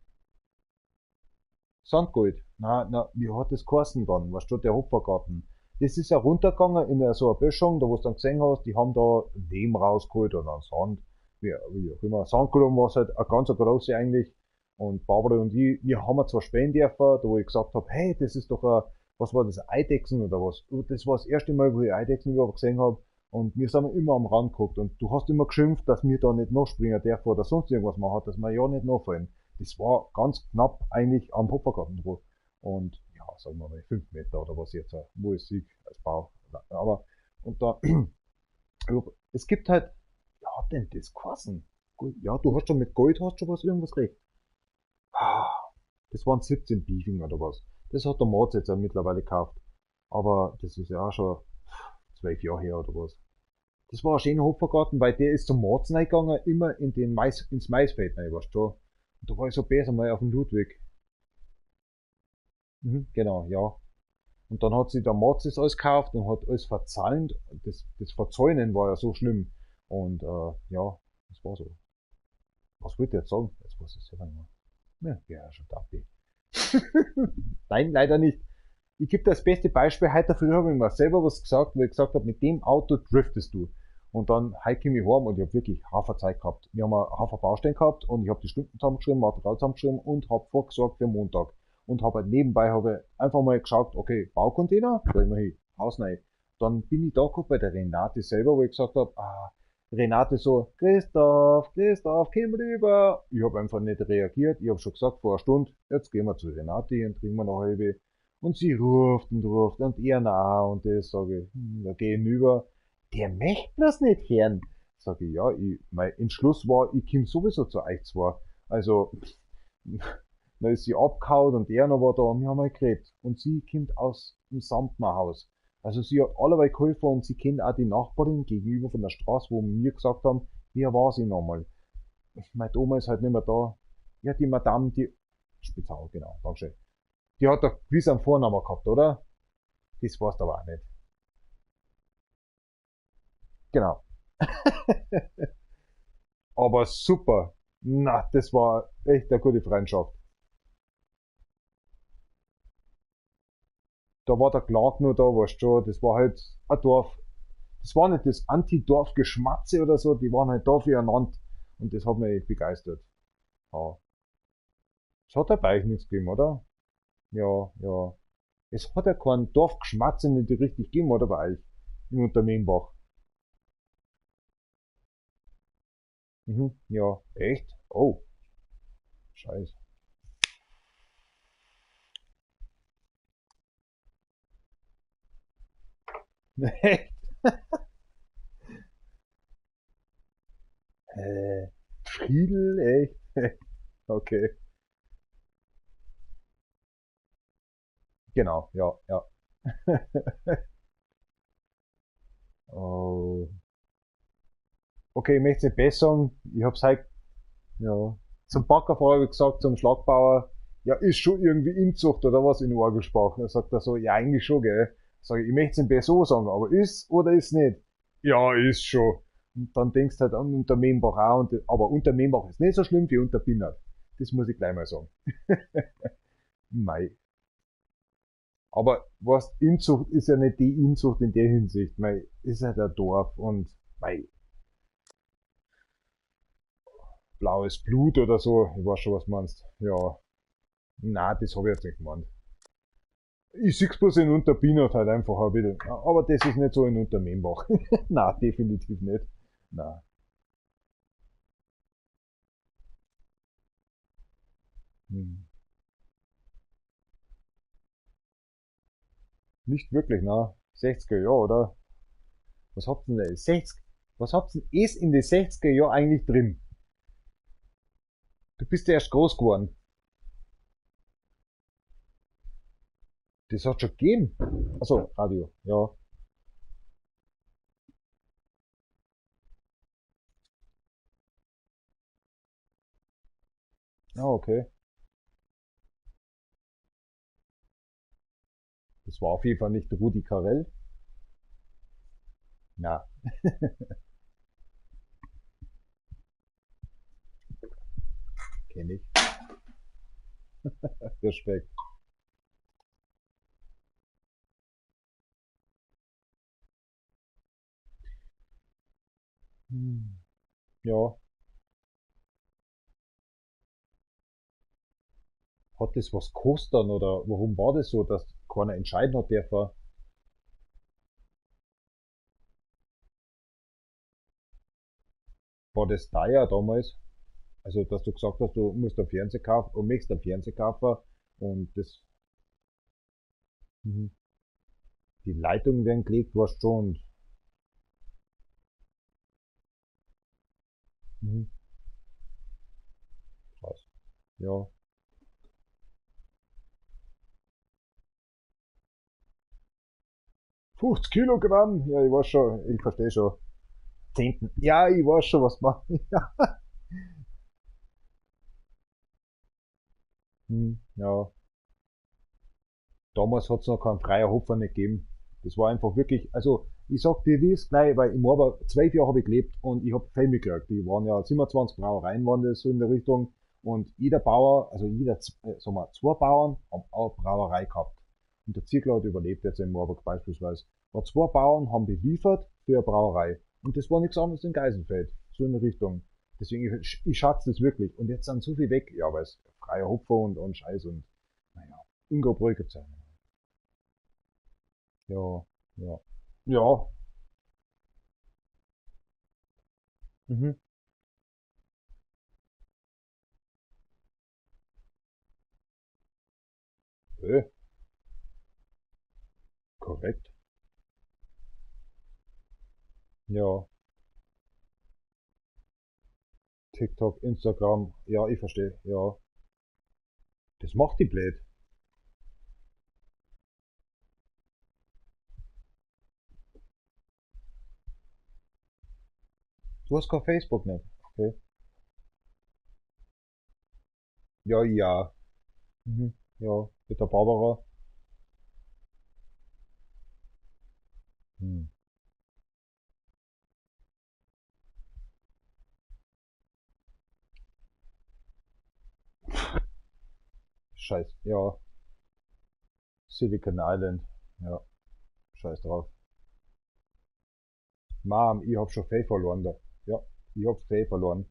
Sandgold. Wie hat das geheißen dann? Was steht der Hopfergarten? Das ist ja runtergegangen in so eine Böschung, da wo du dann gesehen hast, die haben da Lehm rausgeholt oder Sand, wie auch immer. Sandgruben war es halt eine ganz große eigentlich. Und Barbara und ich, wir haben zwar spähen dürfen, da wo ich gesagt habe, hey, das ist doch ein, was war das, Eidechsen oder was? Und das war das erste Mal, wo ich Eidechsen überhaupt gesehen habe. Und wir sind immer am Rand geguckt. Und du hast immer geschimpft, dass wir da nicht nachspringen dürfen oder sonst irgendwas machen, dass wir ja nicht nachfallen. Das war ganz knapp eigentlich am Hopfergarten drauf. Und ja, sagen wir mal 5 Meter oder was jetzt, wo ich sieg als Bau. Aber, und da, es gibt halt, ja, hat denn das geheißen? Ja, du hast schon mit Gold, hast schon was, irgendwas recht. Ah, das waren 17 Beefing oder was. Das hat der Mord jetzt auch mittlerweile gekauft. Aber das ist ja auch schon 12 Jahre her oder was. Das war ein schöner Hopfergarten, weil der ist zum Mords reingegangen, immer in den ins Maisfeld rein, weißt du. Und da war ich so besser mal auf dem Ludwig. Mhm, genau, ja. Und dann hat sich der Mords das alles gekauft und hat alles verzahnt. Das Verzäunen war ja so schlimm. Und ja, das war so. Was wollte ich jetzt sagen? Jetzt weiß ich es ja nicht mehr. Ja, schon dachte ich. Nein, leider nicht. Ich gebe dir das beste Beispiel. Heute früh habe ich mir selber was gesagt, wo ich gesagt habe, mit dem Auto driftest du. Und dann heute komme ich heim und ich habe wirklich Haufen Zeit gehabt. Wir haben einen Haufen Baustellen gehabt und ich habe die Stunden zusammengeschrieben, Material zusammengeschrieben und habe vorgesorgt für Montag. Und habe halt nebenbei habe einfach mal geschaut, okay, Baucontainer, da immer hin, Haus rein. Dann bin ich da geguckt bei der Renate selber, wo ich gesagt habe, Renate so, Christoph, komm rüber. Ich habe einfach nicht reagiert. Ich habe schon gesagt vor einer Stunde, jetzt gehen wir zu Renate und trinken wir noch eine halbe. Und sie ruft und er na und das sage ich, da gehe ich hinüber. Der möchte bloß nicht hören. Sage ich, ja, mein Entschluss war, ich komm sowieso zu euch zwar. Also, dann ist sie abgehauen und er noch war da und wir haben halt geredet. Und sie kommt aus dem Samtnerhaus. Also sie hat allerweil geholfen und sie kennt auch die Nachbarin gegenüber von der Straße, wo wir gesagt haben, hier war sie nochmal. Meine Oma ist halt nicht mehr da. Ja, die Madame, die Spitzau, genau, dankeschön. Die hat doch gewiss einen Vornamen gehabt, oder? Das weißt du aber auch nicht. Genau. Aber super. Na, das war echt eine gute Freundschaft. da war der Clark nur da, weißt du schon, das war halt ein Dorf. Das war nicht das Anti-Dorf-Geschmatze oder so, die waren halt da füreinander und das hat mich begeistert. Ja. Es hat ja bei euch nichts gegeben, oder? Ja, ja. Es hat ja keinen Dorfgeschmatze nicht richtig gegeben, oder bei euch? In Unternehmbach. Mhm, ja. Echt? Oh, scheiße. Echt? Friedel, echt? Okay. Genau, ja, ja. Oh. Okay, ich möchte es nicht besser sagen. Ich hab's halt, ja. Zum Backerfahrer habe ich gesagt, zum Schlagbauer, ja, ist schon irgendwie Inzucht oder was in Orgelsprache. Da sagt er so, ja, eigentlich schon, gell. Sag ich möchte es nicht besser sagen, aber ist oder ist nicht? Ja, ist schon. Und dann denkst du halt an Unternehmbach auch, aber Unternehmbach ist nicht so schlimm wie Unterbinnert. Das muss ich gleich mal sagen. Mei. Aber was, Inzucht ist ja nicht die Inzucht in der Hinsicht. Mei, ist halt ein Dorf und, mei, blaues Blut oder so. Ich weiß schon, was du meinst. Ja. Na, das habe ich jetzt nicht gemeint. Ich sehe es bloß in Unterbienert halt einfach ein bisschen. Aber das ist nicht so in Unternehmbach. Na, definitiv nicht. Na. Hm. Nicht wirklich, na. 60er Jahre, oder? Was habt ihr denn? 60? Was habt ihr denn in die 60er Jahre eigentlich drin? Du bist ja erst groß geworden. Das hat schon gegeben. Also, Radio, ja. Ah, okay. Das war auf jeden Fall nicht Rudi Carell. Na, kenne ich. Respekt. Hm. Ja, hat das was gekostet oder warum war das so, dass keiner entscheiden hat dürfen? War das teuer damals? Also, dass du gesagt hast, du musst einen Fernseher kaufen und möchtest einen Fernseher kaufen und das, mhm. Die Leitungen werden gelegt, weißt du schon. Und, mhm. Krass. Ja. 50 Kilogramm? Ja, ich weiß schon, ich verstehe schon. Zehnten. Ja, ich weiß schon, was man. Ja. Hm, ja. Damals hat es noch keinen freier Hopfer nicht gegeben. Das war einfach wirklich, also ich sag dir wie es gleich, weil im Ober 12 Jahre habe ich gelebt und ich habe viel mitgekriegt. Die waren ja 27 Brauereien waren das so in der Richtung und jeder Bauer, also jeder, sagen wir, zwei Bauern haben auch eine Brauerei gehabt. Und der Ziegler hat überlebt jetzt in Moorburg beispielsweise. Aber zwei Bauern haben beliefert für eine Brauerei. Und das war nichts anderes in Geisenfeld. So in der Richtung. Deswegen, ich schätze das wirklich. Und jetzt sind so viel weg. Ja, weil es freier Hopfer und Scheiß und, naja, Ingo Brügge sein. Ja, ja. Ja, mhm. Korrekt. Ja, TikTok, Instagram, ja, ich verstehe, ja. Das macht die blöd. Du hast kein Facebook nicht. Okay. Ja, ja. Mhm. Ja, mit der Barbara. Hm. Scheiße, ja. Silicon Island. Ja, scheiß drauf. Mom, ich hab schon viel verloren da. Ja, ich hab viel verloren.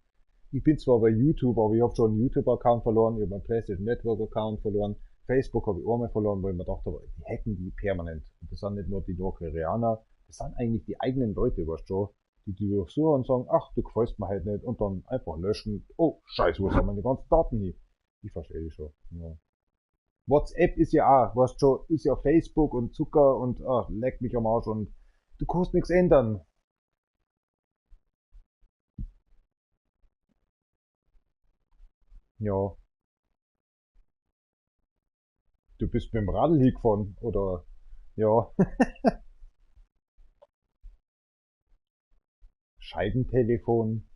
Ich bin zwar bei YouTube, aber ich hab schon einen YouTube-Account verloren, ich hab einen PlayStation Network-Account verloren, Facebook habe ich auch mal verloren, weil ich mir dachte, die hacken die permanent. Und das sind nicht nur die Nordkoreaner, das sind eigentlich die eigenen Leute, weißt du, die durchsuchen und sagen, ach, du gefällst mir halt nicht, und dann einfach löschen. Oh, scheiße, wo sind meine ganzen Daten hin? Ich verstehe die schon. Ja. WhatsApp ist ja auch, weißt du, ist ja Facebook und Zucker und ach, leck mich am Arsch und du kannst nichts ändern. Ja, du bist mit dem Radl hingefahren, oder? Ja, Scheibentelefon.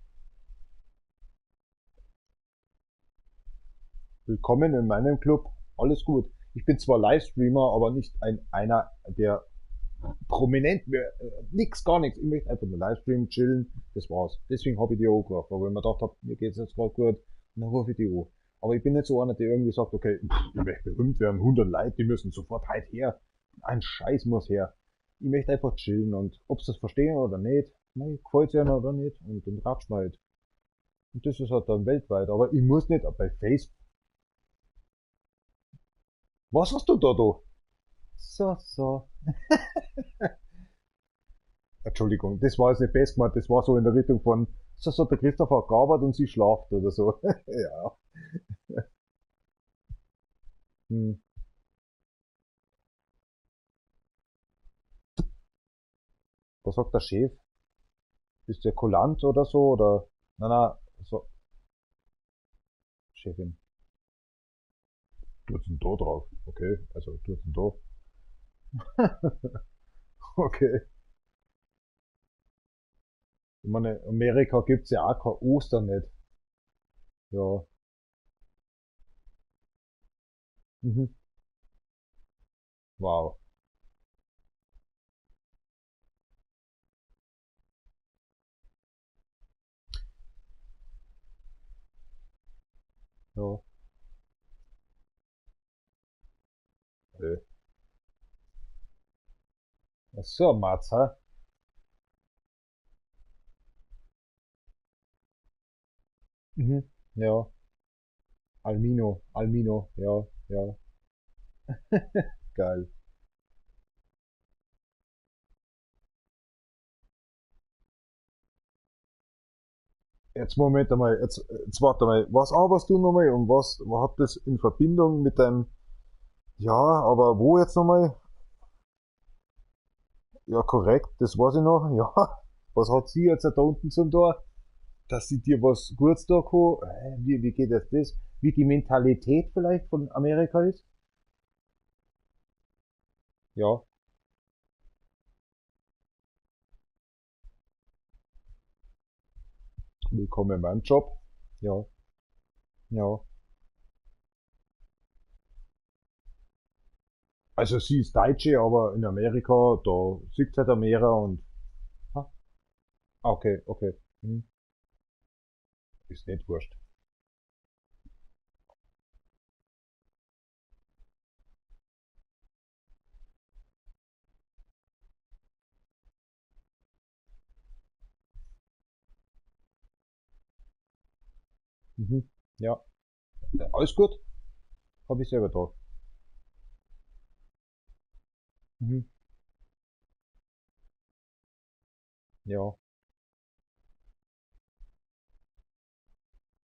Willkommen in meinem Club. Alles gut. Ich bin zwar Livestreamer, aber nicht einer, der prominent wäre. Nix, gar nichts. Ich möchte einfach nur Livestreamen, chillen. Das war's. Deswegen habe ich die auch gemacht. Weil ich mir gedacht habe, mir geht's jetzt gerade gut. Und dann rufe ich die an. Aber ich bin nicht so einer, der irgendwie sagt, okay, ich möchte berühmt werden. 100 Leute, die müssen sofort heute her. Ein Scheiß muss her. Ich möchte einfach chillen. Und ob sie das verstehen oder nicht, nein, gefällt's ihnen oder nicht. Und dann ratscht man halt. Und das ist halt dann weltweit. Aber ich muss nicht bei Facebook. Was hast du da, du? So, so. Entschuldigung, das war jetzt nicht best gemeint, das war so in der Richtung von, so, so, der Christopher hat gearbeitet und sie schlaft oder so. Ja. Hm. Was sagt der Chef? Ist der kulant oder so? Oder? Na, so, Chefin. Tut's denn da drauf? Okay, also tut's denn da? Okay. Ich meine, Amerika gibt's ja auch kein Ostern nicht. Ja. Mhm. Wow. Ja. Okay. Ach so, Mats, hä? Mhm. Ja. Almino, ja, ja. Geil. Jetzt Moment einmal, jetzt warte mal, was arbeitest du nochmal und was hat das in Verbindung mit deinem, ja, aber wo jetzt nochmal? Ja, korrekt, das weiß ich noch, ja. Was hat sie jetzt da unten zum Tor? Dass sie dir was Gutes da kann? Wie geht das? Wie die Mentalität vielleicht von Amerika ist? Ja, willkommen in meinem Job. Ja, ja. Also sie ist Deutsche, aber in Amerika, da sieht sie halt mehr und, ah, okay, okay. Hm, ist nicht wurscht. Mhm. Ja, alles gut. Habe ich selber da. Mhm. Ja,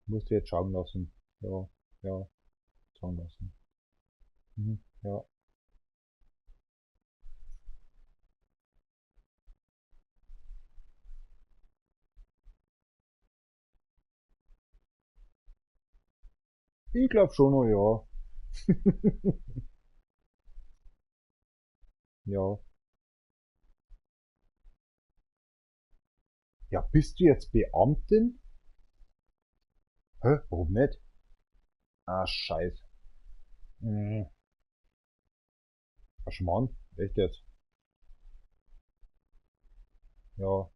musst du jetzt schauen lassen. Ja, ja, schauen lassen. Mhm. Ja, ich glaube schon, noch, ja. Ja. Ja, bist du jetzt Beamtin? Hä? Warum nicht? Ah, scheiße. Mhm. Ach, Schmarrn. Echt jetzt? Ja.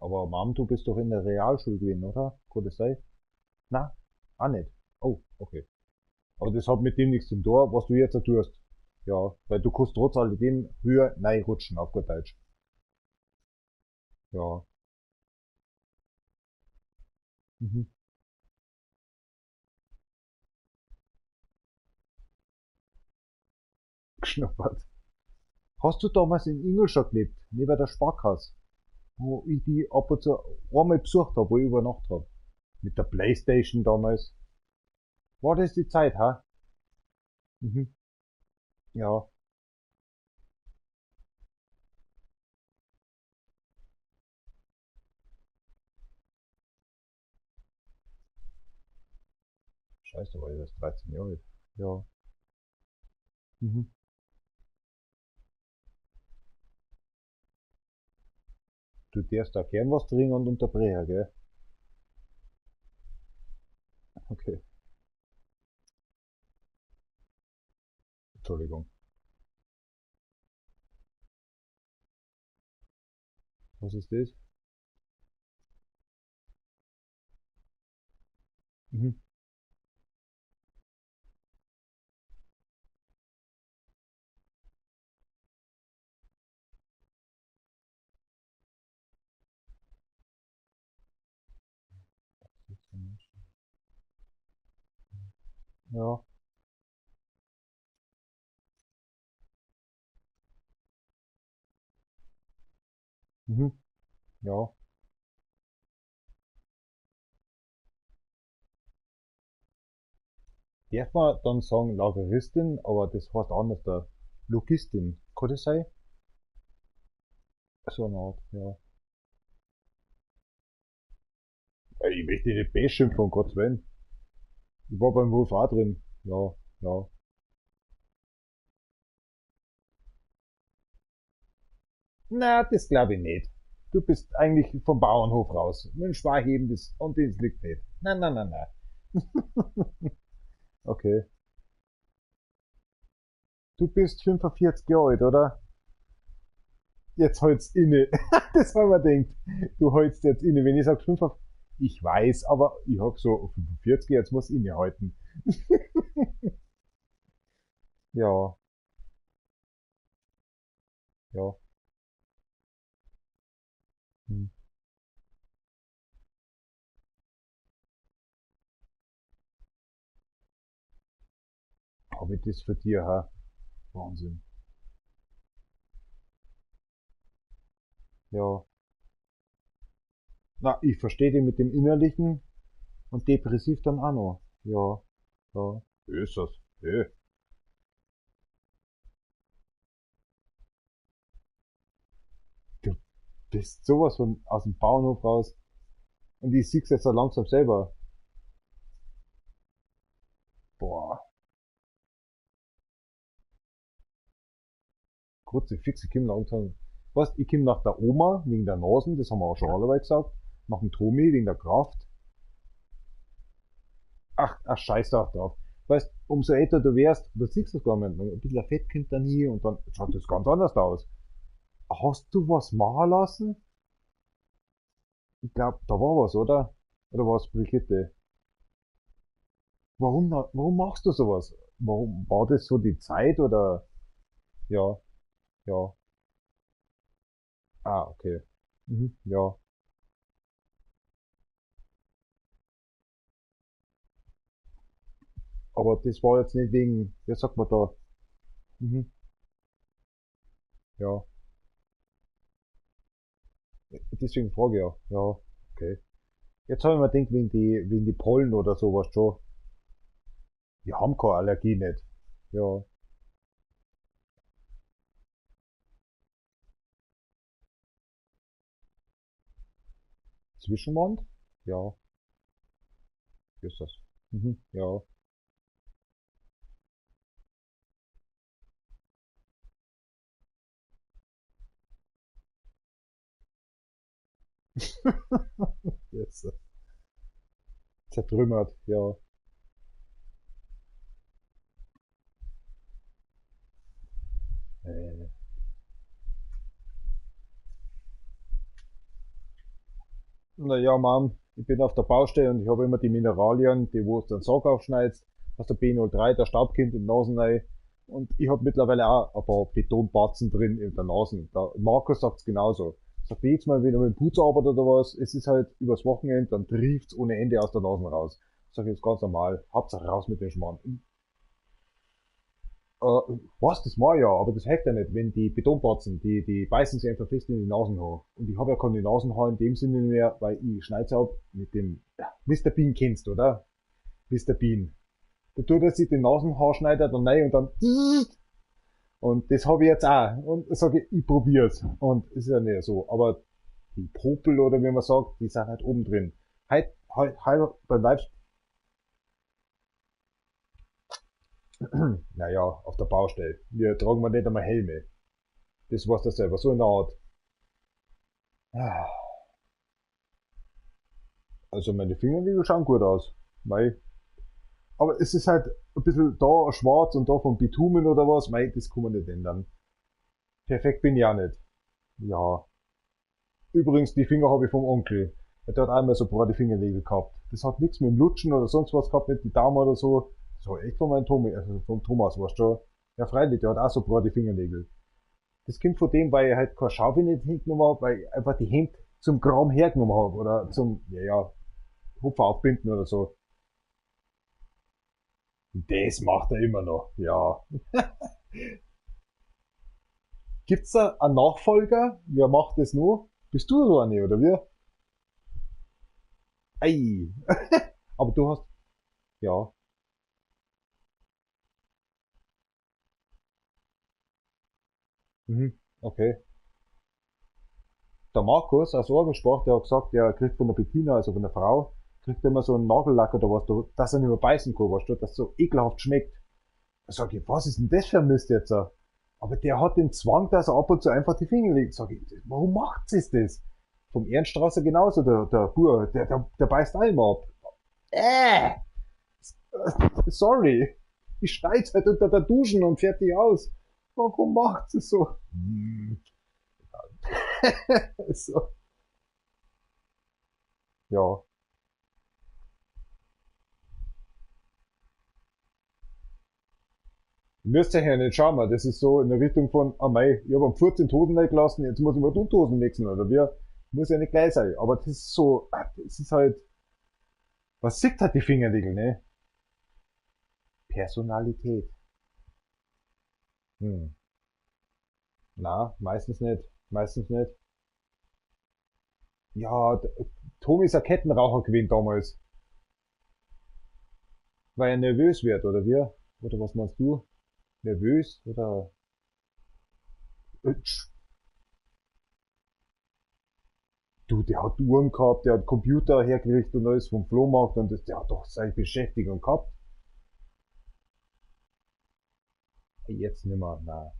Aber Mom, du bist doch in der Realschule gewesen, oder? Kann das sein? Na? Ah, nicht. Oh, okay. Aber das hat mit dem nichts zu tun, was du jetzt tust. Ja, weil du kannst trotz alledem höher reinrutschen, auf gut Deutsch. Ja. Mhm. Geschnuppert. Hast du damals in Ingolstadt gelebt, neben der Sparkasse, wo ich die ab und zu einmal besucht habe, wo ich übernachtet habe? Mit der Playstation damals. War das die Zeit, ha? Mhm. Ja. Scheiße, war ich erst 13 Jahre alt. Ja. Mhm. Du darfst da gern was trinken und unterbrechen, gell? Okay. Entschuldigung. Was ist das? Mhm. Ja. Mhm. Ja. Darf man dann sagen Lageristin, aber das heißt anders da. Logistin. Kann das sein? So eine Art, ja. Ey, ich möchte nicht beschimpfen, von Gottes Willen. Ich war beim Wolf auch drin. Ja, ja. Na, das glaube ich nicht. Du bist eigentlich vom Bauernhof raus. Mit dem Sparheben, das, und das liegt nicht. Nein, nein, nein, nein. Okay. Du bist 45 Jahre alt, oder? Jetzt halt's inne. Das haben wir denkt. Du haltst jetzt inne. Wenn ich sag 45, ich weiß, aber ich hab so 45, jetzt muss ich innehalten. Ja, ja. Hm. Hab ich das für dir, ha? Wahnsinn. Ja. Na, ich verstehe dich mit dem Innerlichen und depressiv dann auch noch. Ja, ja. Ist das. Du bist sowas von aus dem Bauernhof raus. Und ich sieh's jetzt so langsam selber. Boah, kurze, fixe Kim langsam. Weißt, ich komm nach der Oma wegen der Nasen, das haben wir auch schon alle gesagt. Nach dem Tomi wegen der Kraft. Ach, scheiß doch drauf. Weißt, umso älter du wärst, du siehst das gar nicht. Ein bisschen Fett kommt dann hier und dann schaut das ganz anders aus. Hast du was machen lassen? Ich glaube, da war was, oder? Oder war es Brigitte? Warum machst du sowas? Warum war das so die Zeit oder? Ja, ja. Ah, okay. Mhm, ja. Aber das war jetzt nicht wegen, wie sagt man da? Mhm, ja. Deswegen frage ich ja. Ja, okay. Jetzt habe ich mir gedacht, wegen die Pollen oder sowas schon. Die haben keine Allergie nicht. Ja. Zwischenwand? Ja, ist das. Mhm, ja. Ist das. Zertrümmert, ja. Äh, na ja, Mann, ich bin auf der Baustelle und ich habe immer die Mineralien, die wo du den Sack aufschneidest. aus der B03, der Staubkind in die Nasen rein. Und ich hab mittlerweile auch ein paar Betonbatzen drin in der Nase. Der Markus sagt's genauso. Sagt jedes Mal, wenn er mit dem Putz arbeitet oder was, es ist halt übers Wochenende, dann trieft's ohne Ende aus der Nase raus. Sag ich jetzt ganz normal, Hauptsache raus mit dem Schmarrn. Was, das war ja, aber das hilft ja nicht, wenn die Betonbatzen, die beißen sich einfach fest in die Nasenhaar. Und ich habe ja keine Nasenhaar in dem Sinne mehr, weil ich schneid's ab mit dem, ja, Mr. Bean kennst, oder? Mr. Bean. Da tut er sich den Nasenhaarschneider dann rein und dann, und das habe ich jetzt auch. Und sage ich probier's. Und ist ja nicht so. Aber die Popel oder wie man sagt, die sind halt oben drin. Halt beim Live, naja, auf der Baustelle. Wir tragen wir nicht einmal Helme. Das war's das selber. So in der Art. Also meine Fingernägel schauen gut aus. Mei. Aber es ist halt ein bisschen da schwarz und da vom Bitumen oder was. Mei, das kann man nicht ändern. Perfekt bin ich auch nicht. Ja. Übrigens, die Finger habe ich vom Onkel. Der hat einmal so breite Fingernägel gehabt. Das hat nichts mit dem Lutschen oder sonst was gehabt, nicht die Daumen oder so. Das war echt von meinem Tommy, also vom Thomas, weißt du. Ja, freilich, der hat auch so breite Fingernägel. Das kommt von dem, weil ich halt keine Schaufel nicht hingenommen habe, weil ich einfach die Hände zum Kram hergenommen habe oder zum, ja, Hupfer aufbinden oder so. Das macht er immer noch, ja. Gibt's da einen Nachfolger? Wer macht das nur? Bist du so eine, oder wie? Ei. Aber du hast, ja. Mhm, okay. Der Markus aus Orgelsport, der hat gesagt, der kriegt von der Bettina, also von der Frau, kriegt immer so einen Nagellack oder was, dass er nicht mehr beißen kann, weißt du, dass es so ekelhaft schmeckt. Da sag ich, was ist denn das für ein Mist jetzt? Aber der hat den Zwang, dass er ab und zu einfach die Finger legt. Sag ich, warum macht es das? Vom Ernststrasser genauso, der Bur, der beißt einmal ab. Äh, sorry. Ich schneid's halt unter der Duschen und fertig aus. Warum macht es so? So, ja. Müsst ihr ja nicht schauen, das ist so in der Richtung von, ah mei, ich habe am Furz den Hosen weggelassen, jetzt muss ich mal die Unterhosen wechseln, oder wie? Muss ja nicht gleich sein. Aber das ist so, das ist halt, was sieht halt die Fingernägel, ne? Personalität. Hm. Na, meistens nicht. Meistens nicht. Ja, Tommy ist ein Kettenraucher gewesen damals. Weil er nervös wird, oder wie? Oder was meinst du? Nervös? Oder, tsch, du, der hat Uhren gehabt, der hat Computer hergerichtet und alles vom Flohmarkt und das, der hat doch seine Beschäftigung gehabt. Jetzt nimmer, na.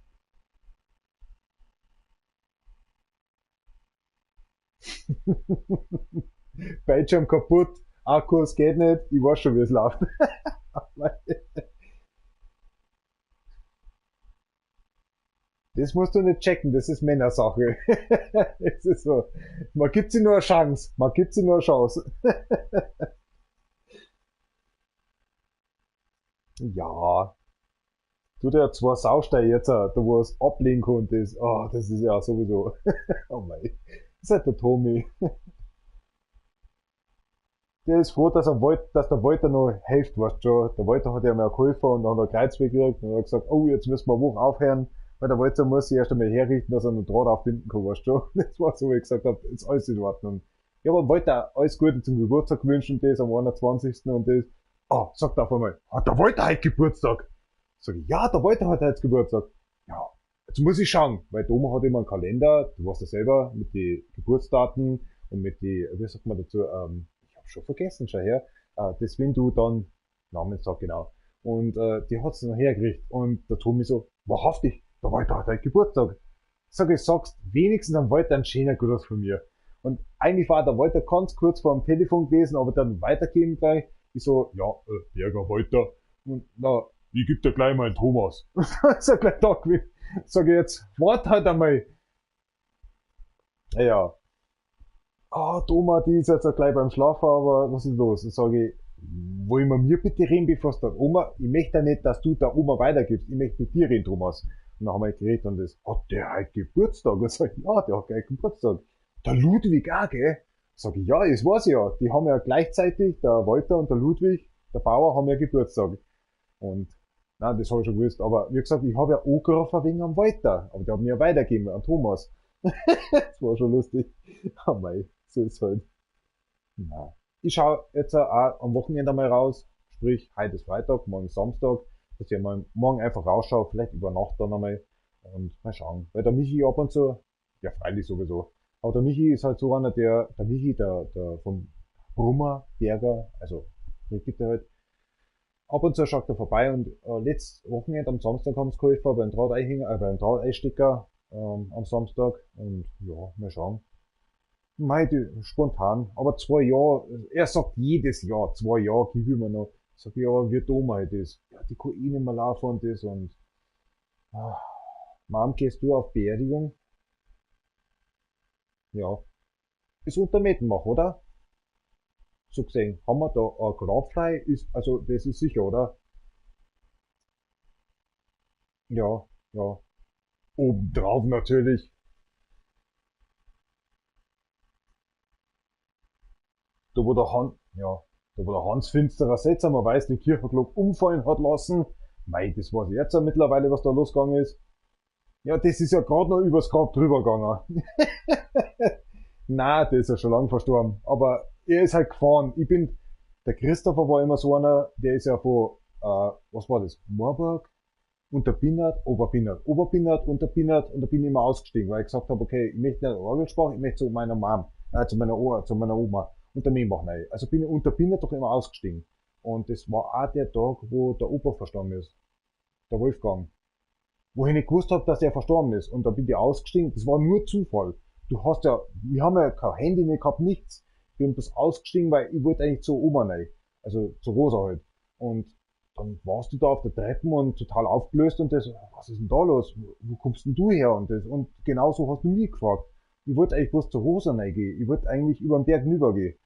Bildschirm kaputt, Akkus geht nicht, ich weiß schon, wie es läuft. Das musst du nicht checken, das ist Männersache. Es ist so. Man gibt sie nur eine Chance. Man gibt sie nur eine Chance. Ja, du der zwei Sausteine jetzt, da wo es ablegen konntest. Oh, das ist ja sowieso. Oh mein. Das ist halt der Tommy. Der ist froh, dass der Walter noch hilft, weißt du schon. Der Walter hat ja mal geholfen und dann hat er Kreuzweg gekriegt und hat gesagt, oh, jetzt müssen wir Woche aufhören, weil der Walter muss sich erst einmal herrichten, dass er einen Draht aufbinden kann, weißt du. Das war so, wie ich gesagt habe, ist alles in Ordnung. Ich habe Walter alles Gute zum Geburtstag gewünscht und das am 21. und das. Ah, sagt er auf einmal, hat der Walter heute Geburtstag? Sag ich, ja, der Walter hat heute Geburtstag. Ja, jetzt muss ich schauen, weil die Oma hat immer einen Kalender, du weißt ja selber, mit den Geburtsdaten und mit die, wie sagt man dazu, ich hab schon vergessen, schau her, das wenn du dann, Namenstag genau, und die hat's noch hergekriegt und der Tommy so, wahrhaftig, der Walter hat heute Geburtstag. Sag ich, sagst wenigstens am Walter ein schöner Gruß von mir. Und eigentlich war der Walter ganz kurz vor dem Telefon gewesen, aber dann weitergeben gleich, ich so, ja, Berger Walter, und na, ich geb dir gleich mal einen Thomas. Ist er gleich da gewesen. Sag ich jetzt, wart halt einmal. Ja. Ah, Thomas, die ist jetzt auch gleich beim Schlafen, aber was ist los? Und sage ich, wollen wir mir bitte reden, bevor es der Oma, ich möchte ja nicht, dass du der Oma weitergibst, ich möchte mit dir reden, Thomas. Und dann haben wir geredet und das, hat der halt Geburtstag? Und sag ich, ja, der hat gleich Geburtstag. Der Ludwig auch, gell? Sag ich, ja, das weiß ich ja. Die haben ja gleichzeitig, der Walter und der Ludwig, der Bauer, haben ja Geburtstag. Und, nein, das habe ich schon gewusst. Aber wie gesagt, ich habe ja angerufen wegen am Walter. Aber die haben mir ja weitergegeben, an Thomas. Das war schon lustig. Oh mei, so ist halt. Na. Ich schaue jetzt auch am Wochenende mal raus. Sprich, heute ist Freitag, morgen ist Samstag. Dass ich mal morgen einfach rausschaue, vielleicht über Nacht dann einmal. Und mal schauen. Weil der Michi ab und zu, ja freilich sowieso. Aber der Michi ist halt so einer, der Michi, der vom Brummer, Berger, also, den gibt er halt. Ab und zu schaut er vorbei und letztes Wochenende am Samstag haben sie geholfen beim beim Drahteinstecker am Samstag. Und ja, mal schauen. Mei, spontan. Aber 2 Jahre, er sagt jedes Jahr, 2 Jahre gib ich mir noch. Sag ich, aber wie dumm halt das. Ja, die kann eh nicht mehr laufen und das und, ah. Mom, gehst du auf Beerdigung? Ja. Ist unter Mettenbach, oder? So gesehen, haben wir da ein Grab frei? Ist, also, das ist sicher, oder? Ja, ja. Obendrauf natürlich. Da wo der ja, da wo der Hans Finsterer seltsamerweise die Kirchenglocke umfallen hat lassen. Mei, das weiß ich jetzt ja mittlerweile, was da losgegangen ist. Ja, das ist ja gerade noch übers Grab drüber gegangen. Na, der ist ja schon lang verstorben. Aber er ist halt gefahren. Der Christopher war immer so einer, der ist ja von, was war das? Moorburg? Unterbinnert, Oberbinnert, Unterbinnert und da bin ich immer ausgestiegen, weil ich gesagt habe, okay, ich möchte nicht Orgelsprache, ich möchte zu meiner Mom, zu meiner Oma und der Membach rein. Also bin ich Unterbinnert doch immer ausgestiegen. Und das war auch der Tag, wo der Opa verstorben ist. Der Wolfgang. Wo ich nicht gewusst habe, dass er verstorben ist. Und da bin ich ausgestiegen. Das war nur Zufall. Du hast ja, wir haben ja kein Handy nicht gehabt, nichts. Ich bin bloß ausgestiegen, weil ich wollte eigentlich zur Oma rein. Also zur Rosa halt. Und dann warst du da auf der Treppe und total aufgelöst und das, was ist denn da los? Wo kommst denn du her? Und das, und genauso hast du mich gefragt. Ich wollte eigentlich bloß zur Rosa reingehen. Ich wollte eigentlich über den Berg rübergehen.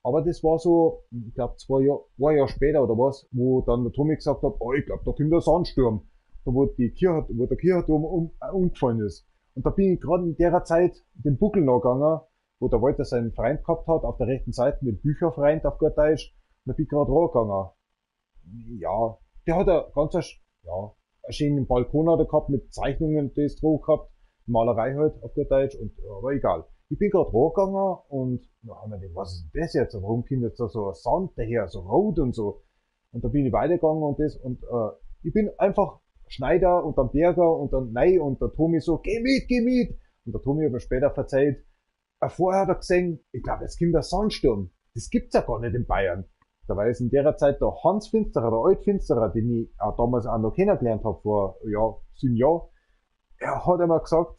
Aber das war so, ich glaube 2 Jahre, ein Jahr später oder was, wo dann der Tommy gesagt hat, oh, ich glaube, da kommt der Sandsturm. Da wo der Kirchturm umgefallen ist. Und da bin ich gerade in der Zeit den Buckel nachgegangen, wo der Walter seinen Freund gehabt hat, auf der rechten Seite, den Bücherfreund auf gut Deutsch. Und da bin ich gerade rangegangen. Ja, der hat ja, einen schönen Balkon hat er gehabt, mit Zeichnungen, das drauf gehabt, Malerei halt, auf gut Deutsch, und, aber egal. Ich bin gerade rangegangen und, na, haben wir gedacht, was ist denn das jetzt? Warum kommt jetzt da so ein Sand daher, so rot und so? Und da bin ich weitergegangen und das, und, ich bin einfach Schneider und dann Berger und dann nein und der Tommy so, geh mit, geh mit! Und der Tommy hat mir später verzeiht, vorher hat er gesehen, ich glaube, jetzt kommt der Sandsturm. Das gibt's ja gar nicht in Bayern. Da ist in der Zeit der Hans Finsterer, der Altfinsterer, den ich auch damals auch noch kennengelernt habe, vor, ja, 7 Jahren. Er hat einmal gesagt,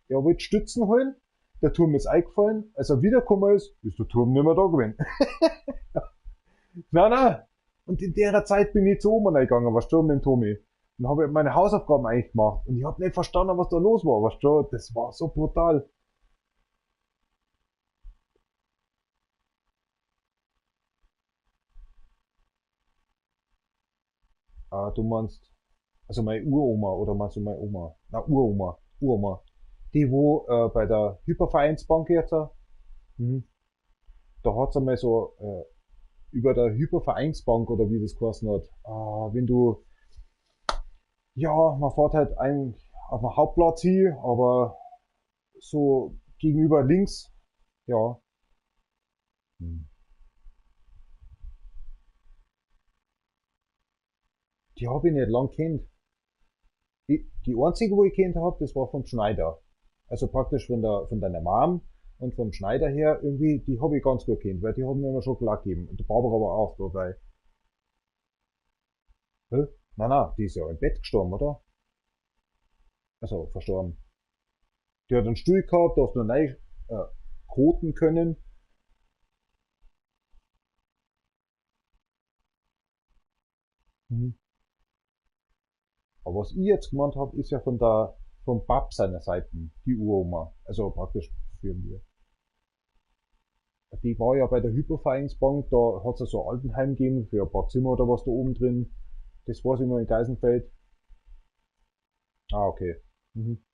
er wollte Stützen holen, der Turm ist eingefallen, als er wiedergekommen ist der Turm nicht mehr da gewesen. Nein. Und in der Zeit bin ich zu Oma reingegangen, weißt du, mit dem Tommy. Dann habe ich meine Hausaufgaben eigentlich gemacht. Und ich habe nicht verstanden, was da los war, weißt du, das war so brutal. Du meinst, also meine Uroma, oder meinst du meine Oma? Na, Uroma. Die, wo bei der Hypervereinsbank jetzt, mhm. Da hat's einmal so über der Hypervereinsbank, oder wie das geheißen hat, wenn du, ja, man fährt halt eigentlich auf dem Hauptplatz hier, aber so gegenüber links, ja. Hm. Die habe ich nicht lang kennt. Die einzige, wo ich kennt habe, das war vom Schneider. Also praktisch von deiner Mom und vom Schneider her irgendwie, die habe ich ganz gut kennt, weil die haben mir immer Schokolade gegeben. Und der Barbara war auch dabei. Hä? Nein, die ist ja im Bett gestorben, oder? Also, verstorben. Die hat einen Stuhl gehabt, da hast du neu koten können. Mhm. Aber was ich jetzt gemeint habe, ist ja vom Pap seiner Seiten, die Uroma. Also praktisch für wir. Die war ja bei der Hypovereinsbank, da hat es so ein Altenheim gegeben für ein paar Zimmer oder was da oben drin. Das war sie nur in Geisenfeld. Ah, okay. Mhm.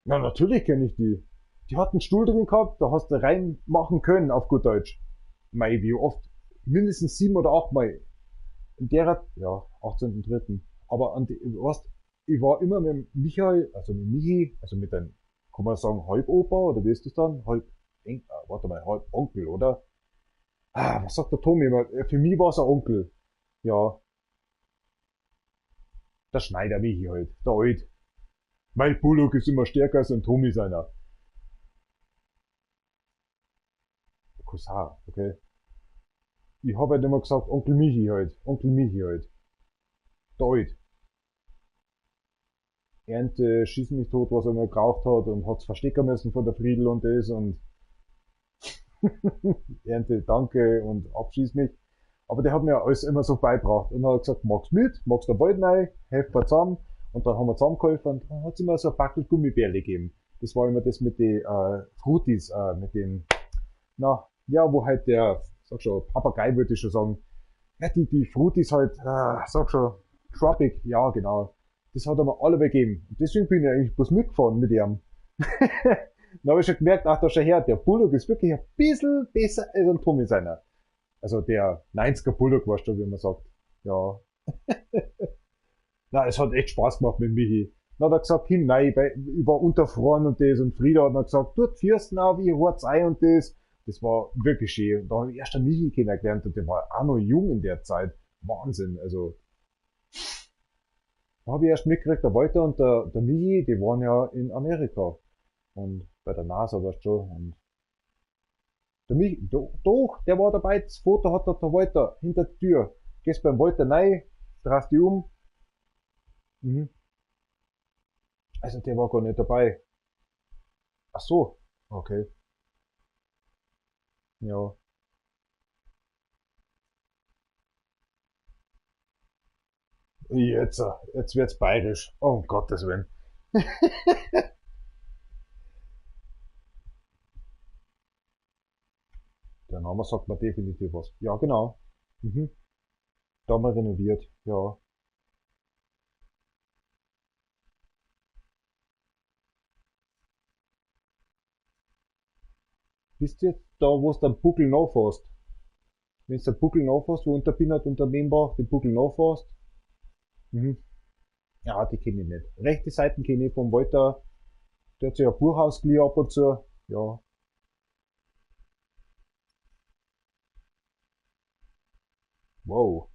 Ja, natürlich kenne ich die. Die hat einen Stuhl drin gehabt, da hast du reinmachen können, auf gut Deutsch. Mei, wie oft? Mindestens 7 oder 8 Mal. In der, ja, 18.3. Aber an die, weißt, ich war immer mit Michael, also mit Michi, also mit einem, kann man sagen, Halbopa, oder wie ist das dann? Warte mal, Halbonkel, oder? Ah, was sagt der Tommy immer? Für mich war es ein Onkel. Ja, der Schneider Michi halt, der Alt. Mein Bullock ist immer stärker als ein Tommy seiner. Cousin, okay. Ich habe halt immer gesagt, Onkel Michi halt, Onkel Michi halt. Der Alt. Ernte, schieß mich tot, was er immer geraucht hat und hat's verstecken müssen von der Friedel und das und Ernte, danke und abschieß mich. Aber der hat mir alles immer so beigebracht. Und dann hat er gesagt, magst mit, magst du bald rein, helft mir zusammen. Und dann haben wir zusammengeholfen und dann hat es immer so ein Backel Gummibärle gegeben. Das war immer das mit den Fruities, mit den, na, ja, wo halt der, sag schon, Papagei würde ich schon sagen, ja, die Fruities halt, sag schon, Tropic, ja, genau. Das hat er mir alle gegeben. Und deswegen bin ich eigentlich bloß mitgefahren mit ihm. Dann habe ich schon gemerkt, ach, da schau her, der Bulldog ist wirklich ein bisschen besser als ein Tommy seiner. Also der 90er Bulldog warst du, wie man sagt. Ja. Na, es hat echt Spaß gemacht mit Michi. Dann hat er gesagt, nein, ich war unterfroren und das und Frieda hat dann gesagt, dort Fürsten auf, ich hort's ein und das. Das war wirklich schön. Und da habe ich erst den Michi kennengelernt und der war auch noch jung in der Zeit. Wahnsinn, also. Da habe ich erst mitgekriegt, der Walter und der Michi, die waren ja in Amerika. Und bei der NASA warst du schon. Und der Michi, doch, der war dabei, das Foto hat der Walter hinter der Tür. Gehst beim Walter rein, drehst dich um. Mhm. Also der war gar nicht dabei. Ach so, okay. Ja. Jetzt wird's bayerisch. Oh, um Gottes Willen. Der Name sagt mir definitiv was. Ja, genau. Mhm. Da haben wir renoviert. Ja. Wisst ihr, da wo du den Buckel nachfährst? Wenn du den Buckel nachfährst, wo unter Pinnert und der Membach den Buckel nachfährst? Mhm. Ja, die kenne ich nicht. Rechte Seiten kenne ich vom Walter. Der hat sich ein Buch ausgeliehen ab und zu. Ja. Wow.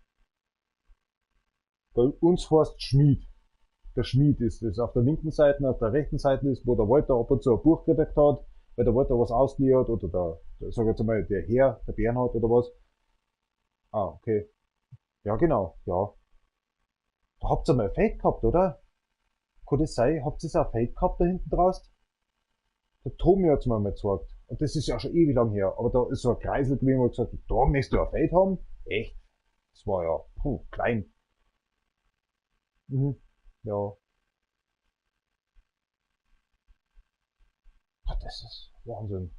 Bei uns heißt Schmied. Der Schmied ist es. Auf der linken Seite, auf der rechten Seite ist, wo der Walter ab und zu ein Buch gedeckt hat, weil der Walter was ausgeliehen hat, oder sag ich jetzt mal, der Herr, der Bernhard oder was. Ah, okay. Ja, genau, ja. Da habt ihr mal ein Feld gehabt, oder? Kann das sein? Habt ihr so ein Feld gehabt da hinten draußen? Der Tommy hat's mir mal gezeigt. Und das ist ja schon ewig lang her. Aber da ist so ein Kreisel gewesen, wo er gesagt hat, da möchtest du ein Feld haben? Echt? Das war ja, klein. Mhm. Ja. Ah, das ist Wahnsinn.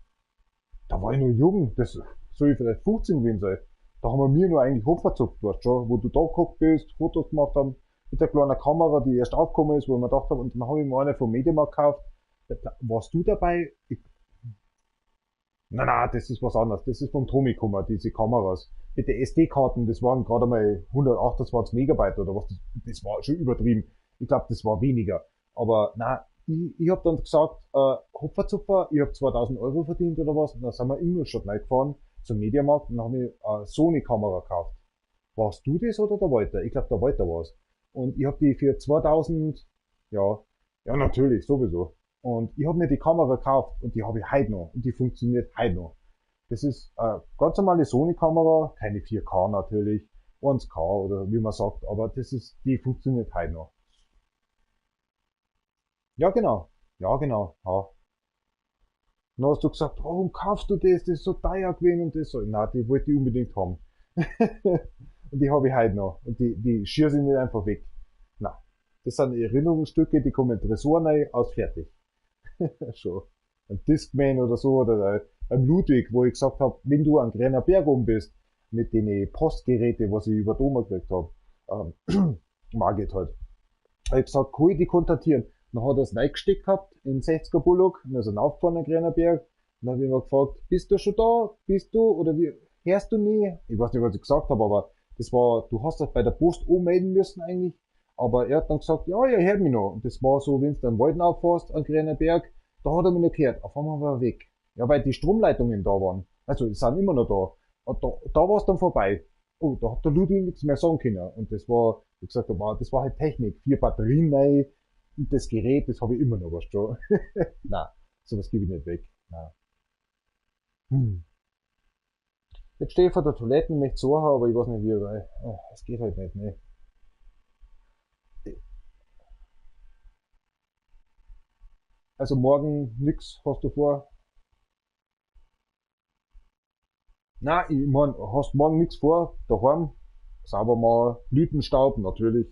Da war ich nur jung, das soll ich vielleicht 15 gewesen sein. Da haben wir mir nur eigentlich hochverzupft, weißt du schon, wo du da geguckt bist, Fotos gemacht haben, mit der kleinen Kamera, die erst aufgekommen ist, wo ich mir gedacht habe, und dann habe ich mir eine vom Mediamarkt gekauft. Warst du dabei? Nein, das ist was anderes. Das ist vom Tommy gekommen, diese Kameras. Mit den SD-Karten, das waren gerade mal 128 Megabyte oder was, das war schon übertrieben. Ich glaube, das war weniger. Aber na, ich habe dann gesagt, Hopferzupfer, ich habe 2000 € verdient oder was, und dann sind wir in Ingolstadt reingefahren zum Mediamarkt und dann habe ich eine Sony-Kamera gekauft. Warst du das oder der Walter? Ich glaube, der Walter war's. Und ich habe die für 2000, ja, ja natürlich, sowieso. Und ich habe mir die Kamera gekauft und die habe ich heute noch und die funktioniert heute noch. Das ist eine ganz normale Sony-Kamera, keine 4K natürlich, 1K oder wie man sagt, aber die funktioniert heute noch. Ja, genau. Ja, genau. Ja. Dann hast du gesagt, warum kaufst du das? Das ist so teuer gewesen und das so. Nein, die wollte ich unbedingt haben. Und die habe ich heute noch. Und die schieße ich nicht einfach weg. Na, das sind Erinnerungsstücke, die kommen in den Tresor rein, aus fertig. Schon. ein Discman oder so, oder beim Ludwig, wo ich gesagt habe, wenn du an Grenner Berg oben bist, mit den Postgeräten, was ich über Doma gekriegt habe, Margit halt. Hab ich gesagt, kann ich die kontaktieren? Dann hat er es reingesteckt gehabt, in 60er Bullock, und ist dann aufgefahren an Grenner Berg. Dann habe ich ihn gefragt, bist du schon da? Bist du? Oder wie, hörst du mich? Ich weiß nicht, was ich gesagt habe, aber das war, du hast das bei der Post anmelden müssen eigentlich. Aber er hat dann gesagt, ja, er hört mich noch. Und das war so, wenn du dann Walden auffährst an Grenner Berg, da hat er mich noch gehört. Auf einmal war er weg. Ja, weil die Stromleitungen da waren. Also, die sind immer noch da. Und da war es dann vorbei. Oh, da hat der Ludwig nichts mehr sagen können. Und das war, wie gesagt, das war halt Technik. 4 Batterien rein, und das Gerät, das habe ich immer noch, was schon. Na, sowas gebe ich nicht weg. Na. Jetzt stehe ich vor der Toilette und möchte suchen, aber ich weiß nicht wie, weil, es geht halt nicht, ne. Also morgen nix hast du vor? Na, ich mein, hast morgen nix vor? Daheim? Sauber mal, Blütenstaub, natürlich.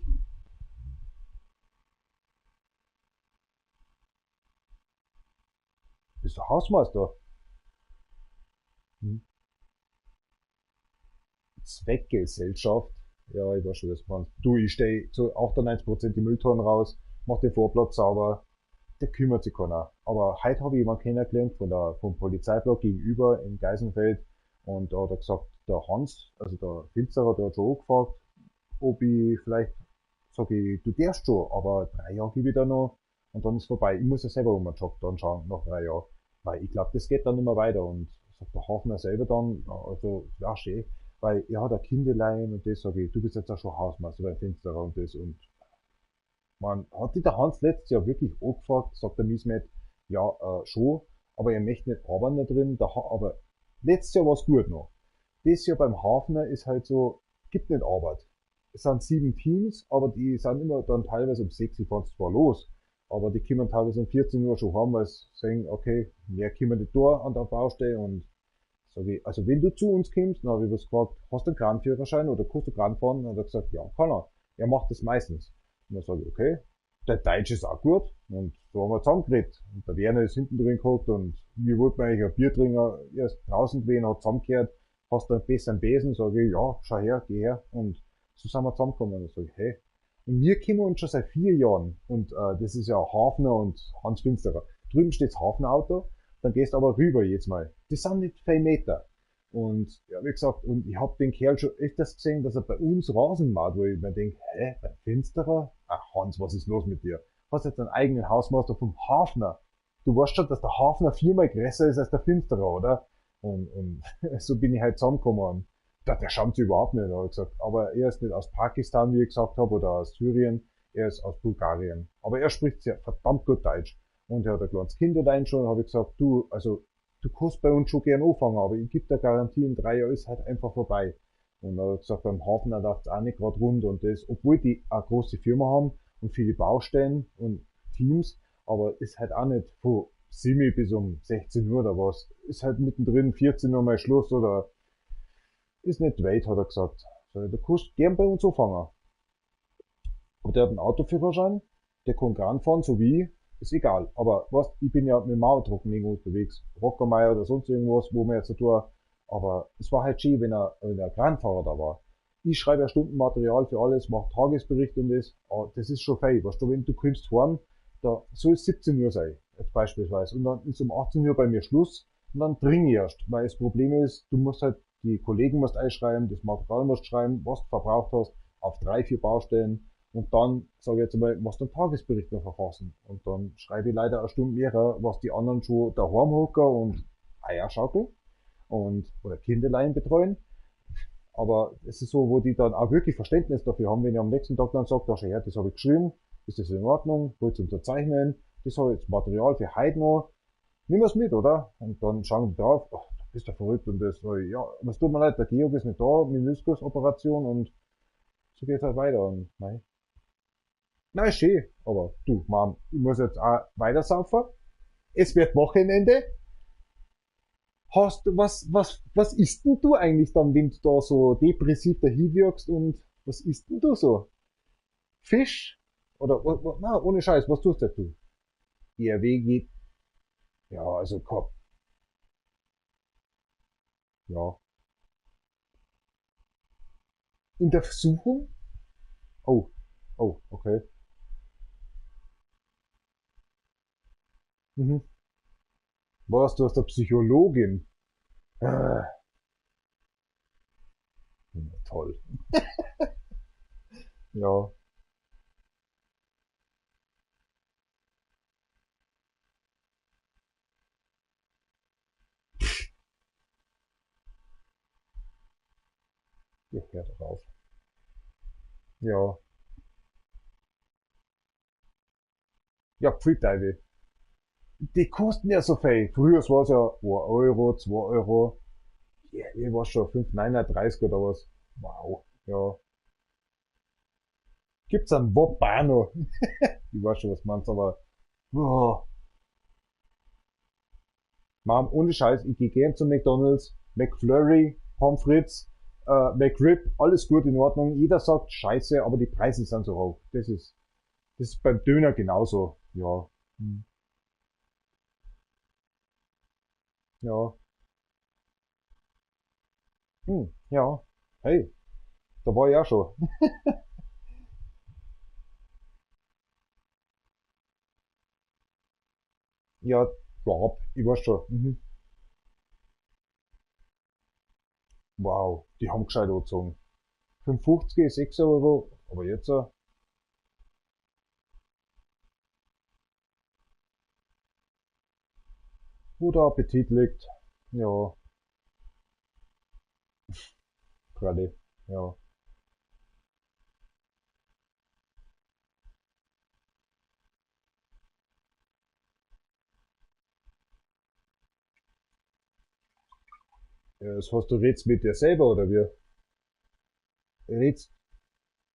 Bist du Hausmeister? Hm. Zweckgesellschaft. Ja, ich weiß schon, was du meinst. Du, ich stehe zu 98% die Mülltonnen raus, mach den Vorplatz sauber, der kümmert sich keiner. Aber heute habe ich jemanden kennengelernt vom Polizeiblock gegenüber in Geisenfeld, und da hat er gesagt, der Hans, also der Finsterer, der hat schon angefragt, ob ich vielleicht, sag ich, du darfst schon, aber 3 Jahre gebe ich da noch, und dann ist vorbei. Ich muss ja selber um einen Job dann schauen, nach 3 Jahren. Weil ich glaube, das geht dann immer weiter, und sagt der Hafner selber dann, also, ja, schön, weil er hat ein Kindelein und das, sage ich, du bist jetzt auch schon Hausmeister beim Finsterer und das, und man hat sich der Hans letztes Jahr wirklich angefragt, sagt der Miesmet, ja, schon, aber er möchte nicht arbeiten da drin, aber letztes Jahr war's gut noch. Das Jahr beim Hafner ist halt so, gibt nicht Arbeit. Es sind 7 Teams, aber die sind immer dann teilweise um 6 Uhr fahren zwar los, aber die kommen teilweise um 14 Uhr schon heim, weil sie sagen, okay, mehr kommen nicht da an der Baustelle, und sag ich, also wenn du zu uns kommst, dann habe ich was gefragt, hast du einen Kranführerschein oder kannst du Kran fahren? Und er hat gesagt, ja, kann er. Er macht das meistens. Und dann sage ich, okay, der Deutsch ist auch gut. Und so haben wir zusammengeredet. Und der Werner ist hinten drin gehockt, und wir wollten eigentlich ein Bier trinken, erst draußen gewesen, hat zusammengehört, hast du einen besseren Besen? Sage ich, ja, schau her, geh her. Und so sind wir zusammengekommen. Und dann sage ich, hey. Und wir kennen uns schon seit 4 Jahren. Und das ist ja Hafner und Hans Finsterer. Drüben steht das Hafnerauto, dann gehst du aber rüber jetzt mal. Das sind nicht 5 Meter. Und ja, wie gesagt, und ich hab den Kerl schon öfters gesehen, dass er bei uns Rasen macht, wo ich mir denke, hä, beim Finsterer? Ach Hans, was ist los mit dir? Hast jetzt einen eigenen Hausmeister vom Hafner. Du weißt schon, dass der Hafner 4-mal größer ist als der Finsterer, oder? Und so bin ich halt zusammengekommen. Und der schaut sich überhaupt nicht, habe ich gesagt. Aber er ist nicht aus Pakistan, wie ich gesagt habe, oder aus Syrien, er ist aus Bulgarien. Aber er spricht sehr verdammt gut Deutsch. Und er hat ein kleines Kind allein schon, habe ich gesagt, du, also, du kannst bei uns schon gern anfangen, aber ich gebe dir Garantie, in 3 Jahren ist halt einfach vorbei. Und er hat gesagt, beim Hafen, da läuft's auch nicht gerade rund, und das, obwohl die eine große Firma haben und viele Baustellen und Teams, aber ist halt auch nicht von 7 bis um 16 Uhr oder was. Ist halt mittendrin 14 Uhr mal Schluss, oder ist nicht weit, hat er gesagt. So, du kannst gern bei uns anfangen. Aber der hat einen Autoführerschein, der kann Kran fahren, so wie ich, ist egal. Aber was, ich bin ja mit dem Mauerdrucken irgendwo unterwegs, Rockermeier oder sonst irgendwas, wo man jetzt so tun. Aber es war halt schön, wenn er Kranfahrer da war. Ich schreibe ja Stundenmaterial für alles, mache Tagesbericht und das. Aber das ist schon fein. Weißt du, wenn du kommst heim, da soll es 17 Uhr sein, jetzt beispielsweise. Und dann ist um 18 Uhr bei mir Schluss, und dann dringe ich erst. Weil das Problem ist, du musst halt, die Kollegen musst einschreiben, das Material musst schreiben, was du verbraucht hast, auf 3, 4 Baustellen. Und dann, sage ich jetzt einmal, musst du einen Tagesbericht noch verfassen. Und dann schreibe ich leider eine Stunde mehr, was die anderen schon daheim hocken und Eier schaukeln und, oder Kinderlein betreuen. Aber es ist so, wo die dann auch wirklich Verständnis dafür haben, wenn ich am nächsten Tag dann sage, da schau her, das habe ich geschrieben, ist das in Ordnung, wollt ihr unterzeichnen, das habe ich jetzt Material für heute noch, nimm es mit, oder? Und dann schauen die drauf, ach, du bist ja verrückt, und das, ja, aber es tut mir leid, der Georg ist nicht da, Meniskusoperation, und so geht's halt weiter, und nein. Na, ist schön, aber du, Mann, ich muss jetzt auch weiter saufen. Es wird Wochenende. Hast du, was isst denn du eigentlich dann, wenn du da so depressiv dahin wirkst, und was isst denn du so? Fisch? Oder, na, ohne Scheiß, was tust denn du? Eher Veggie. Ja, also Kopf. Ja. In der Versuchung? Oh. Oh, okay. Mhm. Was, du hast eine Psychologin? Ah, ja, toll. Ja, ich hör drauf. Ja. Ja, Pfui-Teufel. Die kosten ja so viel. Früher war es ja 1 Euro, 2 Euro. Ja, ich war schon 5,39 oder was. Wow. Ja. Gibt's einen Wobano? Ich weiß schon, was meinst, aber, oh, Mom, ohne Scheiß, ich gehe gern zu McDonalds, McFlurry, Pommes frites, McRib, alles gut in Ordnung. Jeder sagt Scheiße, aber die Preise sind so hoch. Das ist beim Döner genauso. Ja. Hm. Ja. Hm. Ja. Hey, da war ich auch schon. Ja, überhaupt, ich weiß schon. Mhm. Wow, die haben gescheit angezogen. 5,50, 6 Euro, aber jetzt, wo der Appetit liegt, ja, gerade, ja. Das hast du redst mit dir selber, oder wie? Redst,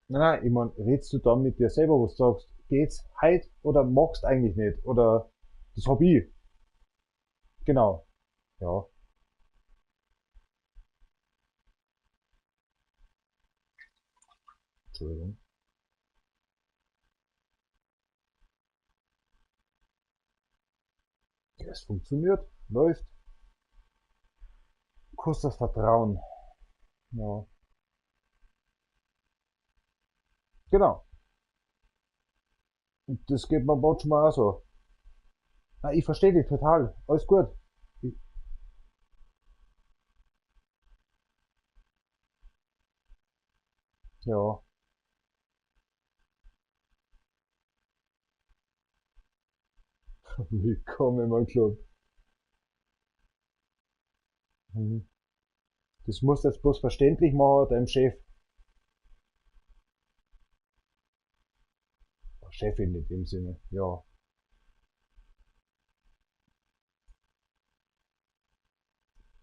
nein, ich mein, redst du dann mit dir selber, wo du sagst, geht's heut oder machst eigentlich nicht? Oder das hab ich. Genau. Ja, Entschuldigung. Ja, es funktioniert, läuft. Kostet das Vertrauen. Ja, genau. Und das geht mir manchmal auch so. Na, ich verstehe dich total. Alles gut. Ich, ja, willkommen in meinem Club. Mhm. Das musst du jetzt bloß verständlich machen, deinem Chef. Chefin in dem Sinne. Ja.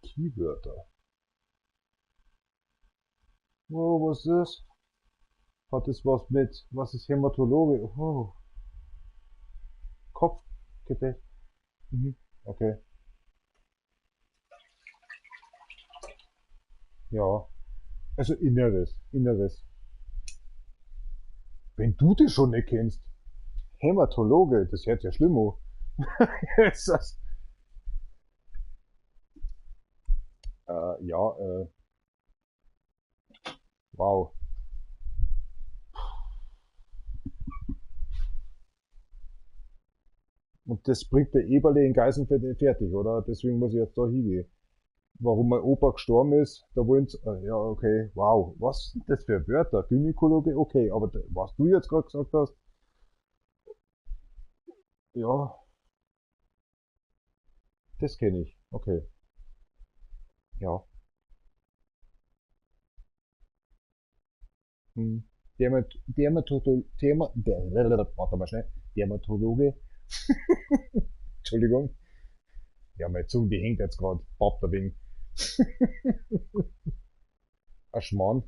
Keywörter. Oh, was ist das? Hat das was mit, was ist Hämatologe? Oh, Kopfgedächt. Mhm. Okay. Ja. Also Inneres. Inneres. Wenn du das schon nicht kennst. Hämatologe, das hört ja schlimm an. Ist das? Ja, wow. Und das bringt der Eberle in Geisenfeld nicht fertig, oder? Deswegen muss ich jetzt da hingehen. Warum mein Opa gestorben ist, da wollen sie, ja, okay, wow. Was sind das für Wörter? Gynäkologe, okay, aber was du jetzt gerade gesagt hast, ja, das kenne ich. Okay, ja. Hm. Warte mal schnell. Dermatologe. Entschuldigung. Ja, meine Zunge, die hängt jetzt gerade. Pappt ein wenig. Ein Schmarrn.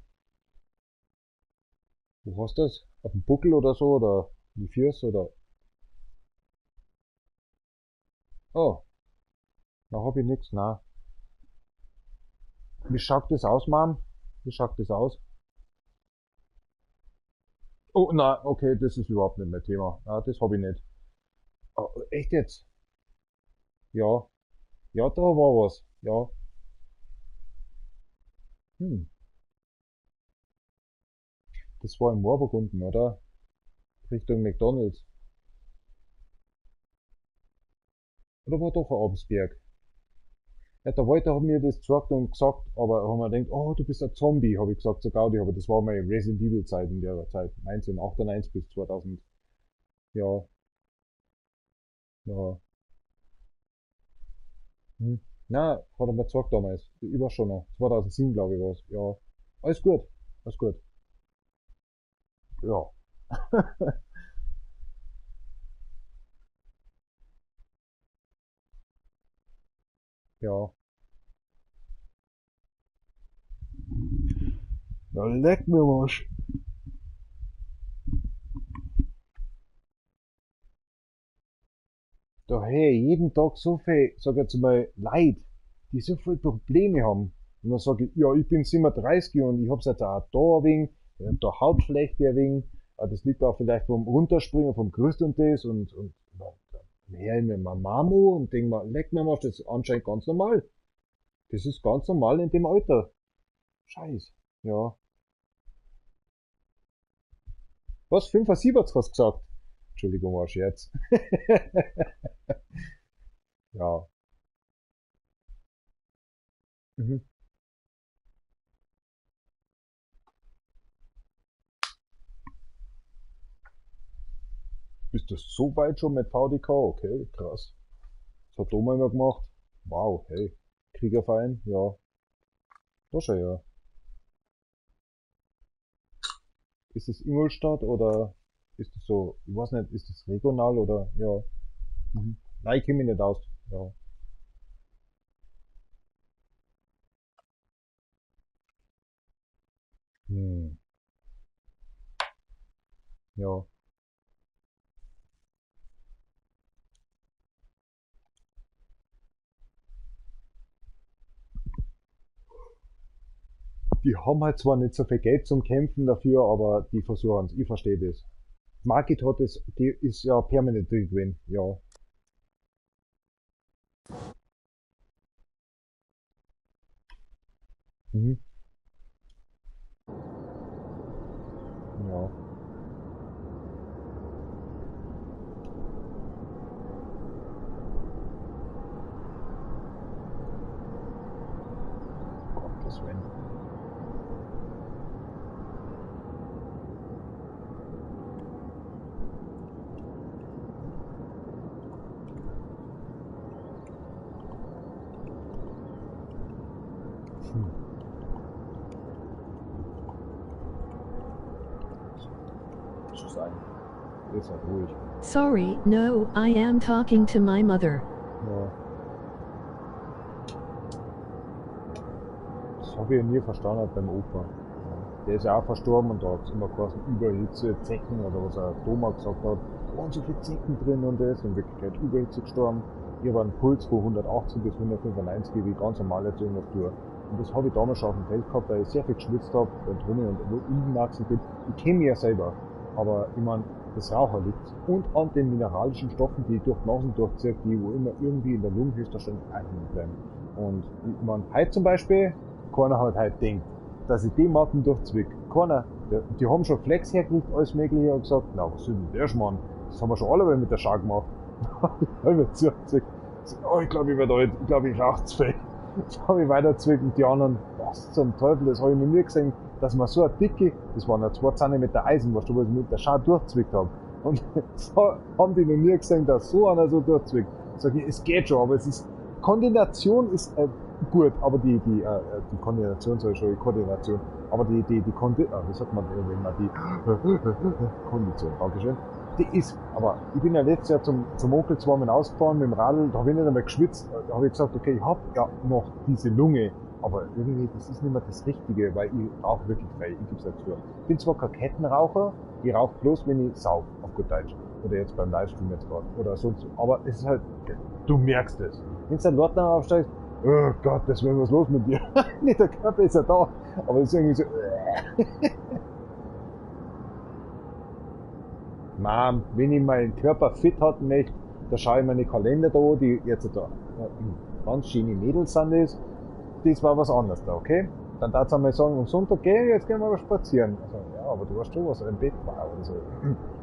Wo hast du das? Auf dem Buckel oder so? Oder die Füße? Oder? Oh, da hab ich nix. Na. Wie schaut das aus, Mom? Wie schaut das aus? Oh, na, okay, das ist überhaupt nicht mein Thema. Na, das hab ich nicht. Oh, echt jetzt? Ja. Ja, da war was. Ja. Hm. Das war im Warburg unten, oder? Richtung McDonalds. Oder war doch ein Abensberg? Ja, der Walter hat mir das gesagt und gesagt, aber haben wir gedacht, oh, du bist ein Zombie, habe ich gesagt zu Gaudi, aber das war meine Resident Evil Zeit in der Zeit, 1998 bis 2000. Ja, ja. Hm. Na, hat er mir gesagt damals. Ich war schon noch. 2007, glaube ich, war's. Ja. Alles gut. Alles gut. Ja. Ja. Ja, leck mir was. Da hey, jeden Tag so viel, sag jetzt mal, Leid, die so viele Probleme haben. Und dann sage ich, ja, ich bin 37 und ich hab's jetzt auch da ein wenig, da Hautflechte ein wenig, das liegt auch vielleicht vom Runterspringen, vom Gerüst und das und dann höre ich mir meine Mamo und denk mir, leck mir was, das ist anscheinend ganz normal. Das ist ganz normal in dem Alter. Scheiß. Ja. Was, 75 hast du gesagt? Entschuldigung, war ein Scherz. Ja. Mhm. Bist du so weit schon mit VDK? Okay, krass. Das hat Oma immer gemacht. Wow, hey. Kriegerverein? Ja. Das schon, ja. Ist es Ingolstadt oder ist es so, ich weiß nicht, ist es regional oder, ja. Mhm. Nein, ich kenne mich nicht aus. Ja. Hm. Ja. Die haben halt zwar nicht so viel Geld zum Kämpfen dafür, aber die versuchen es. Ich verstehe das. Margit hat es, die ist ja permanent drin gewesen. Ja. Mhm. Ja. Gottes Willen. Hm. Muss sein. Jetzt halt ruhig.
Sorry, no, I am talking to my mother.
Ja. Das habe ich nie verstanden halt beim Opa. Ja. Der ist ja auch verstorben und da hat es immer geheißen, Überhitze, Zecken oder was er Thomas gesagt hat. Da waren so viele Zecken drin und das, in Wirklichkeit Überhitze gestorben. Ich habe einen Puls von 180 bis 195, wie ganz normal jetzt irgendwas tue. Und das habe ich damals schon auf dem Feld gehabt, weil ich sehr viel geschwitzt habe, drinnen und wo Unachsen bin. Ich kenne mich ja selber. Aber ich meine, das Raucher liegt und an den mineralischen Stoffen, die ich durch die Nasen durchziehe, die wo immer irgendwie in der Lunge höchstwahrscheinlich einhängen bleiben. Und ich meine, heute zum Beispiel, keiner hat heute gedacht, dass ich die Matten durchzwick. Keiner. Die haben schon Flex hergelegt, alles mögliche, und gesagt, na, was ist denn der Schmarrn? Das haben wir schon alle mit der Schau gemacht. Halber zurückgezickt. Oh, ich glaube, ich werde alt. Ich glaube, ich rauche zu viel. Jetzt habe ich weiterzwickt und die anderen, was zum Teufel, das habe ich noch nie gesehen, dass man so eine dicke, das waren ja 2 Zentimeter Eisen, was du mit der Schau durchzwickt habe. Und so haben die noch nie gesehen, dass so einer so durchzwickt. Sag ich, es geht schon, aber es ist, Koordination ist gut, aber die Koordination, soll ich schon, die Koordination, aber wie sagt man, wenn man die Kondition, Dankeschön. Die ist, aber ich bin ja letztes Jahr zum Onkel zweimal ausgefahren mit dem Radl, da habe ich nicht einmal geschwitzt, da habe ich gesagt, okay, ich habe ja noch diese Lunge, aber irgendwie, das ist nicht mehr das Richtige, weil ich rauche wirklich frei, ich gebe es dazu. Ich bin zwar kein Kettenraucher, ich rauche bloß, wenn ich sauf, auf gut Deutsch. Oder jetzt beim Livestream jetzt gerade, oder sonst, aber es ist halt, du merkst es. Wenn du einen Lotner aufsteigst, oh Gott, das wäre was los mit dir. Nicht, der Körper ist ja da, aber es ist irgendwie so, Mom, wenn ich meinen Körper fit halten möchte, Da schaue ich meine Kalender da, die jetzt da ganz schöne Mädels sind das war was anderes da, okay? Dann darf ich einmal sagen, am Sonntag jetzt gehen wir mal spazieren. Also, ja, aber du weißt schon, was ein Bett war oder so.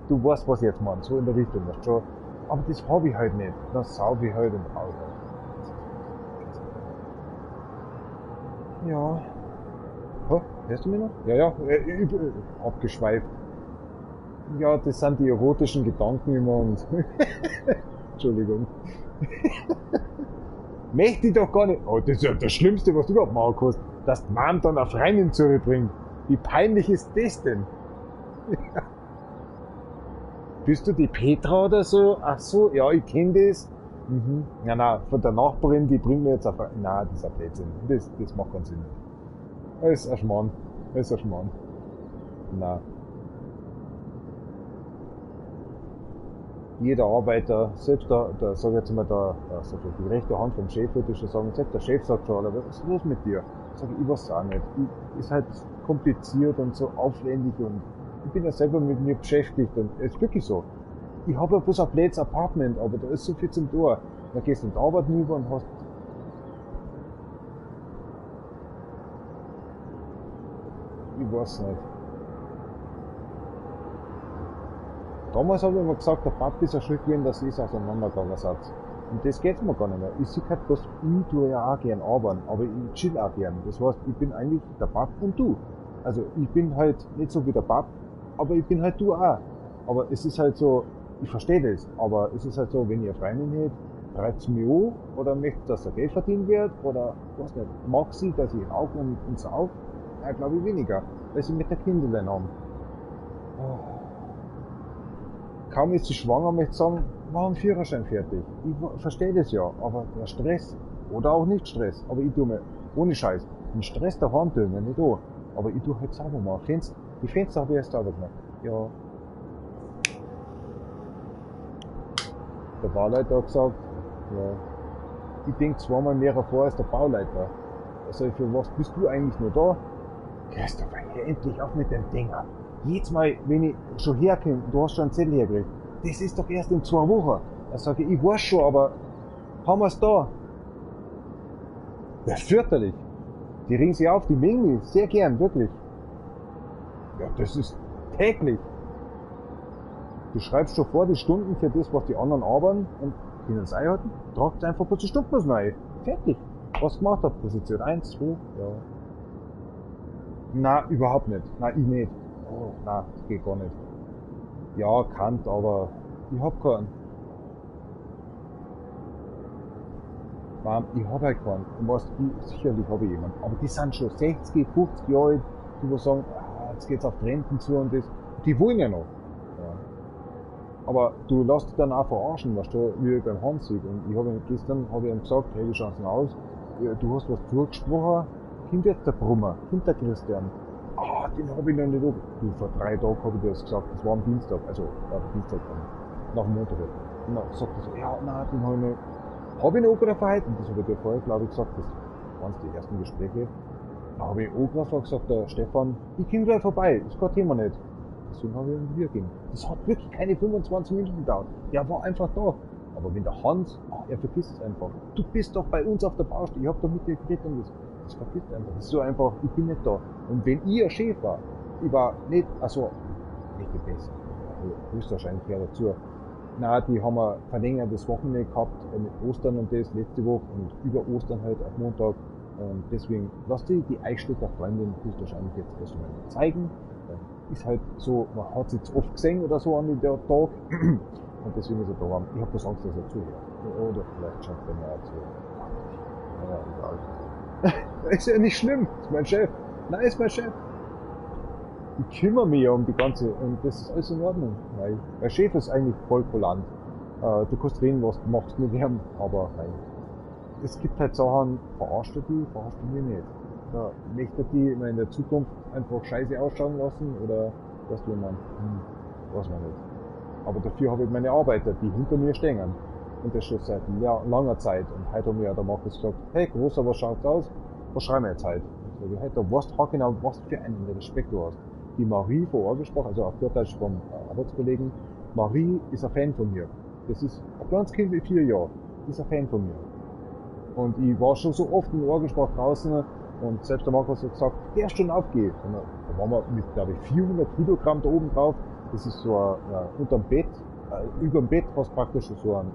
Du weißt, was ich jetzt meine, so in der Richtung, weißt schon. Aber das habe ich halt nicht. Dann saub ich halt und raus. Ja. Oh, hörst du mich noch? Ja, abgeschweift. Ja, das sind die erotischen Gedanken immer und Entschuldigung. Möchte ich doch gar nicht. Oh, das ist ja das Schlimmste, was du überhaupt machen kannst. Dass die Mom dann eine Freundin zurückbringt. Wie peinlich ist das denn? Bist du die Petra oder so? Ach so, ja, ich kenne das. Mhm. Ja, na, von der Nachbarin, die bringt mir jetzt auf. Nein, das ist ein Blödsinn. Das macht keinen Sinn. Das ist ein Schmarrn. Das ist ein Schmarrn. Nein. Jeder Arbeiter, selbst der sag ich jetzt mal, also die rechte Hand vom Chef würde ich schon sagen, selbst der Chef sagt schon, was ist los mit dir? Sag ich weiß auch nicht. Ist halt kompliziert und so aufwendig und ich bin ja selber mit mir beschäftigt und es ist wirklich so. Ich habe ja bloß ein blödes Apartment, aber da ist so viel zum Tor. Da gehst du in die Arbeit rüber und hast. Ich weiß nicht. Damals habe ich immer gesagt, der Papa ist ja schuld gewesen, dass ich auseinandergegangen seid. Und das geht's mir gar nicht mehr. Ich sehe halt bloß, ich tue ja auch gern arbeiten, aber ich chill auch gern. Das heißt, ich bin eigentlich der Papa und du. Also ich bin halt nicht so wie der Papa, aber ich bin halt du auch. Aber es ist halt so, ich verstehe das, aber es ist halt so, wenn ihr eine Freundin habt, reizt mich an, oder möchte, dass da Geld verdient wird, oder, weiß nicht, mag sie, dass ich rauche und sauf? Ja, glaube ich weniger, weil sie mit der Kinderlein haben. Kaum ist sie schwanger, möchte ich sagen, mach einen Führerschein fertig. Ich verstehe das ja, aber der Stress, oder auch nicht Stress, aber ich tue mir, ohne Scheiß, den Stress daheim tue ich nicht an, aber ich tue halt sauber machen. Die Fenster habe ich erst sauber gemacht. Ja. Der Bauleiter hat gesagt, ja, ich denke zweimal mehr vor als der Bauleiter. Also für was bist du eigentlich nur da? Christopher, hör endlich auf mit dem Dinger. Jedes Mal, wenn ich schon herkomme, du hast schon einen Zettel hergekriegt. Das ist doch erst in 2 Wochen. Dann sage ich weiß schon, aber haben wir es da? Das ist fürchterlich. Die ringen sich auf, die mögen mich sehr gern, wirklich. Ja, das ist täglich. Du schreibst schon vor die Stunden für das, was die anderen arbeiten und können es einhalten. Tragt einfach kurz die Stunden rein. Fertig. Was gemacht habt, Position 1, 2, ja. Nein, überhaupt nicht. Nein, ich nicht. Oh, nein, das geht gar nicht. Ja, Kant, aber ich hab keinen. Nein, ich hab halt keinen. Und weißt, sicherlich habe ich jemanden. Aber die sind schon 60, 50 Jahre alt, die sagen, jetzt geht's auf Renten zu und das. Die wollen ja noch. Ja. Aber du lässt dich dann auch verarschen, weißt du, wie beim Hansieg. Und gestern habe ich ihm gesagt, hey, wie schaut's denn aus? Ja, du hast was zugesprochen, kommt jetzt der Brummer, kommt der Christian. Den habe ich noch nicht angeguckt. Du, vor 3 Tagen habe ich dir das gesagt, das war am Dienstag, also Dienstag nach dem Montag. Und dann sagt er so, ja, nein, den habe ich noch angerufen und das habe ich dir vorher, glaube ich, gesagt, das waren die ersten Gespräche. Da habe ich angerufen und gesagt, der Stefan, ich komme gleich vorbei, ist kein Thema nicht. Deswegen habe ich ihn wieder gegeben. Das hat wirklich keine 25 Minuten gedauert. Der war einfach da. Aber wenn der Hans, er vergisst es einfach. Du bist doch bei uns auf der Baustelle, ich habe da mit dir geredet und das vergisst einfach. Das ist so einfach, ich bin nicht da. Und wenn ich ein Chef war, ich war nicht, also, nicht der Beste. Höchstwahrscheinlich gehört dazu. Nein, die haben ein verlängertes Wochenende gehabt, mit Ostern und das, letzte Woche und über Ostern halt auf Montag. Und deswegen, lass die Eichstätter Freundin höchstwahrscheinlich jetzt erstmal zeigen. Ist halt so, man hat es jetzt oft gesehen oder so an dem Tag. Und deswegen ist er da. Ich habe bloß Angst, dass er zuhört. Oder vielleicht schaut er mir auch zu. Naja, egal. Ist ja nicht schlimm. Ist mein Chef. Nein, ist mein Chef. Ich kümmere mich ja um die ganze, und das ist alles in Ordnung. Weil der Chef ist eigentlich voll kulant. Du kannst reden, was du machst mit ihm, aber nein. Es gibt halt Sachen, verarscht du mich nicht. Da möchte die mal in der Zukunft einfach scheiße ausschauen lassen, oder was will man? Weiß man nicht. Aber dafür habe ich meine Arbeiter, die hinter mir stehen. Und das schon seit langer Zeit. Und heute hat mir der Markus gesagt, hey Großer, was schaut's aus? Was schreiben wir jetzt heute? Ich sage, hey, da weißt du genau, was für einen Respekt du hast. Die Marie vor Ort gesprochen, also auf Deutsch vom Arbeitskollegen, Marie ist ein Fan von mir. Das ist ein kleines Kind wie 4 Jahre. Das ist ein Fan von mir. Und ich war schon so oft im Orgelsprach draußen und selbst der Markus hat gesagt, der schon aufgeht. Und da waren wir mit, glaube ich, 400 Kilogramm da oben drauf. Das ist so ein unterm Bett, über dem Bett hast du praktisch so ein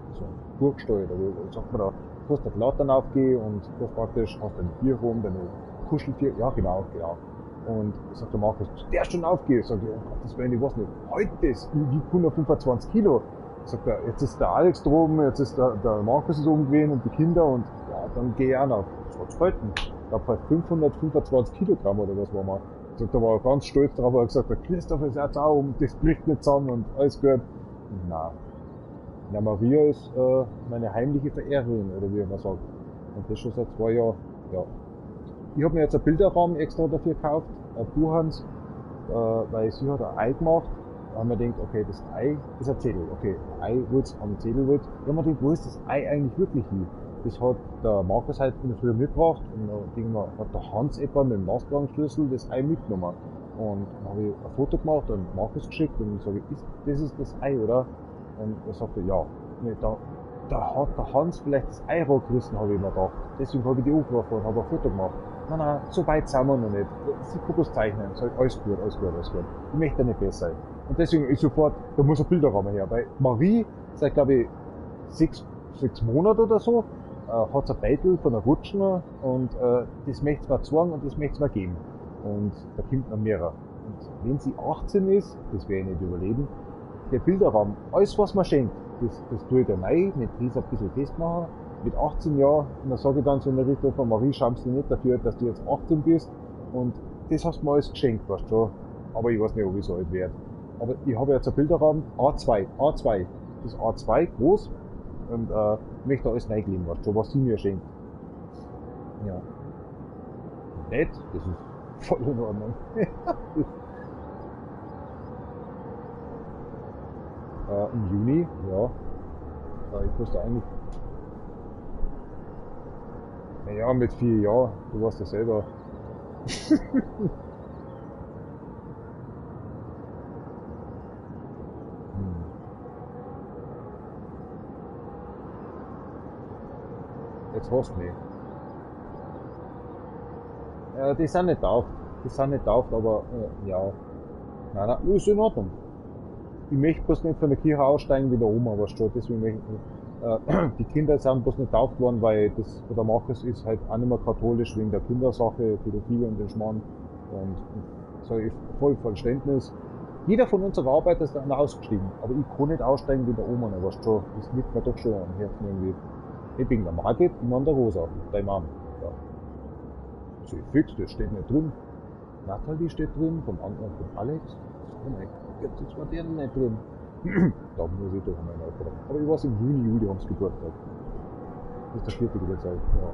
Burgstall, da sagt man da, du kannst auf Lautern aufgehen und du hast praktisch, hast ein Bier rum, deine Kuscheltier, ja genau. Und sagt der Markus, der schon aufgeht. Sag ich, oh Gott, das wäre ich weiß nicht, heute das, wie 125 Kilo. Sagt er, jetzt ist der Alex droben, jetzt ist der Markus ist oben gewesen und die Kinder und ja, dann geh ich auch noch. Das hat's gehalten. Ich glaube halt 525 Kilogramm oder was war mal. Sagt er, war ganz stolz drauf, er hat gesagt, der Christoph ist jetzt auch und das bricht nicht zusammen und alles gut. Und nein. Ja, Maria ist meine heimliche Verehrerin, oder wie man sagt. Und das schon seit 2 Jahren. Ja. Ich habe mir jetzt einen Bilderrahmen extra dafür gekauft, ein Buchhans, weil sie hat ein Ei gemacht. Da haben wir gedacht, okay, das Ei ist ein Zettel. Okay, Eiwurz am Zettelwurz. Da haben wir gedacht, wo ist das Ei eigentlich wirklich hin? Das hat der Markus heute in der Früh mitgebracht und da hat der Hans etwa mit dem Lastwagenschlüssel das Ei mitgenommen. Und dann habe ich ein Foto gemacht und Markus geschickt und ich sage, das ist das Ei, oder? Und er sagte, ja. Nee, da hat der Hans vielleicht das Ei rausgerissen, habe ich mir gedacht. Deswegen habe ich die angerufen und habe ein Foto gemacht. Nein, so weit sind wir noch nicht. Sie kann bloß zeichnen. Sag ich, alles gut. Ich möchte nicht besser sein. Und deswegen ist sofort, da muss ein Bilderrahmen her. Weil Marie, seit glaube ich 6 Monate oder so, hat ein Beitel von der Rutschen und das möchte sie mir zeigen und das möchte sie mir geben. Und da kommt noch mehrere. Und wenn sie 18 ist, das werde ich nicht überleben, der Bilderrahmen, alles was man schenkt, das tue ich dann rein, mit Riesa ein bisschen festmachen, mit 18 Jahren, und dann sage ich dann so in der Richtung von Marie, schamst du nicht dafür, dass du jetzt 18 bist, und das hast du mir alles geschenkt, weißt du schon, aber ich weiß nicht, ob ich so alt werde. Aber ich habe jetzt einen Bilderrahmen, A2, das ist A2, groß, und möchte da alles reinlegen, weißt du schon, was sie mir schenkt. Ja. Nett, das ist voll in Ordnung. Im Juni, ja. Ich wusste eigentlich. Naja, mit 4 Jahren, du warst ja selber. Jetzt hast du mich. Die sind nicht tauft, aber ja. Nein, ist in Ordnung. Ich möchte bloß nicht von der Kirche aussteigen wie der Oma, aber schon, deswegen möchte ich, die Kinder sind bloß nicht tauft worden, weil das, der Markus ist halt auch nicht mehr katholisch wegen der Kindersache, Pädophilie und den Schmarrn. Und sage ich voll Verständnis. Jeder von uns Arbeiter ist dann ausgestiegen, aber ich kann nicht aussteigen wie der Oma, aber schon, das liegt mir doch schon am Herzen irgendwie. Ich bin der Margit, ich meine der Rosa, deine Mom. Ja. So fix, das steht nicht drin. Natalie steht drin, vom anderen von Alex. Oh mein Gott, jetzt war der nicht drin. Da muss ich doch mal nachfragen. Aber ich weiß, im Juli haben sie Geburtstag. Das ist der 4. Geburtstag, ja.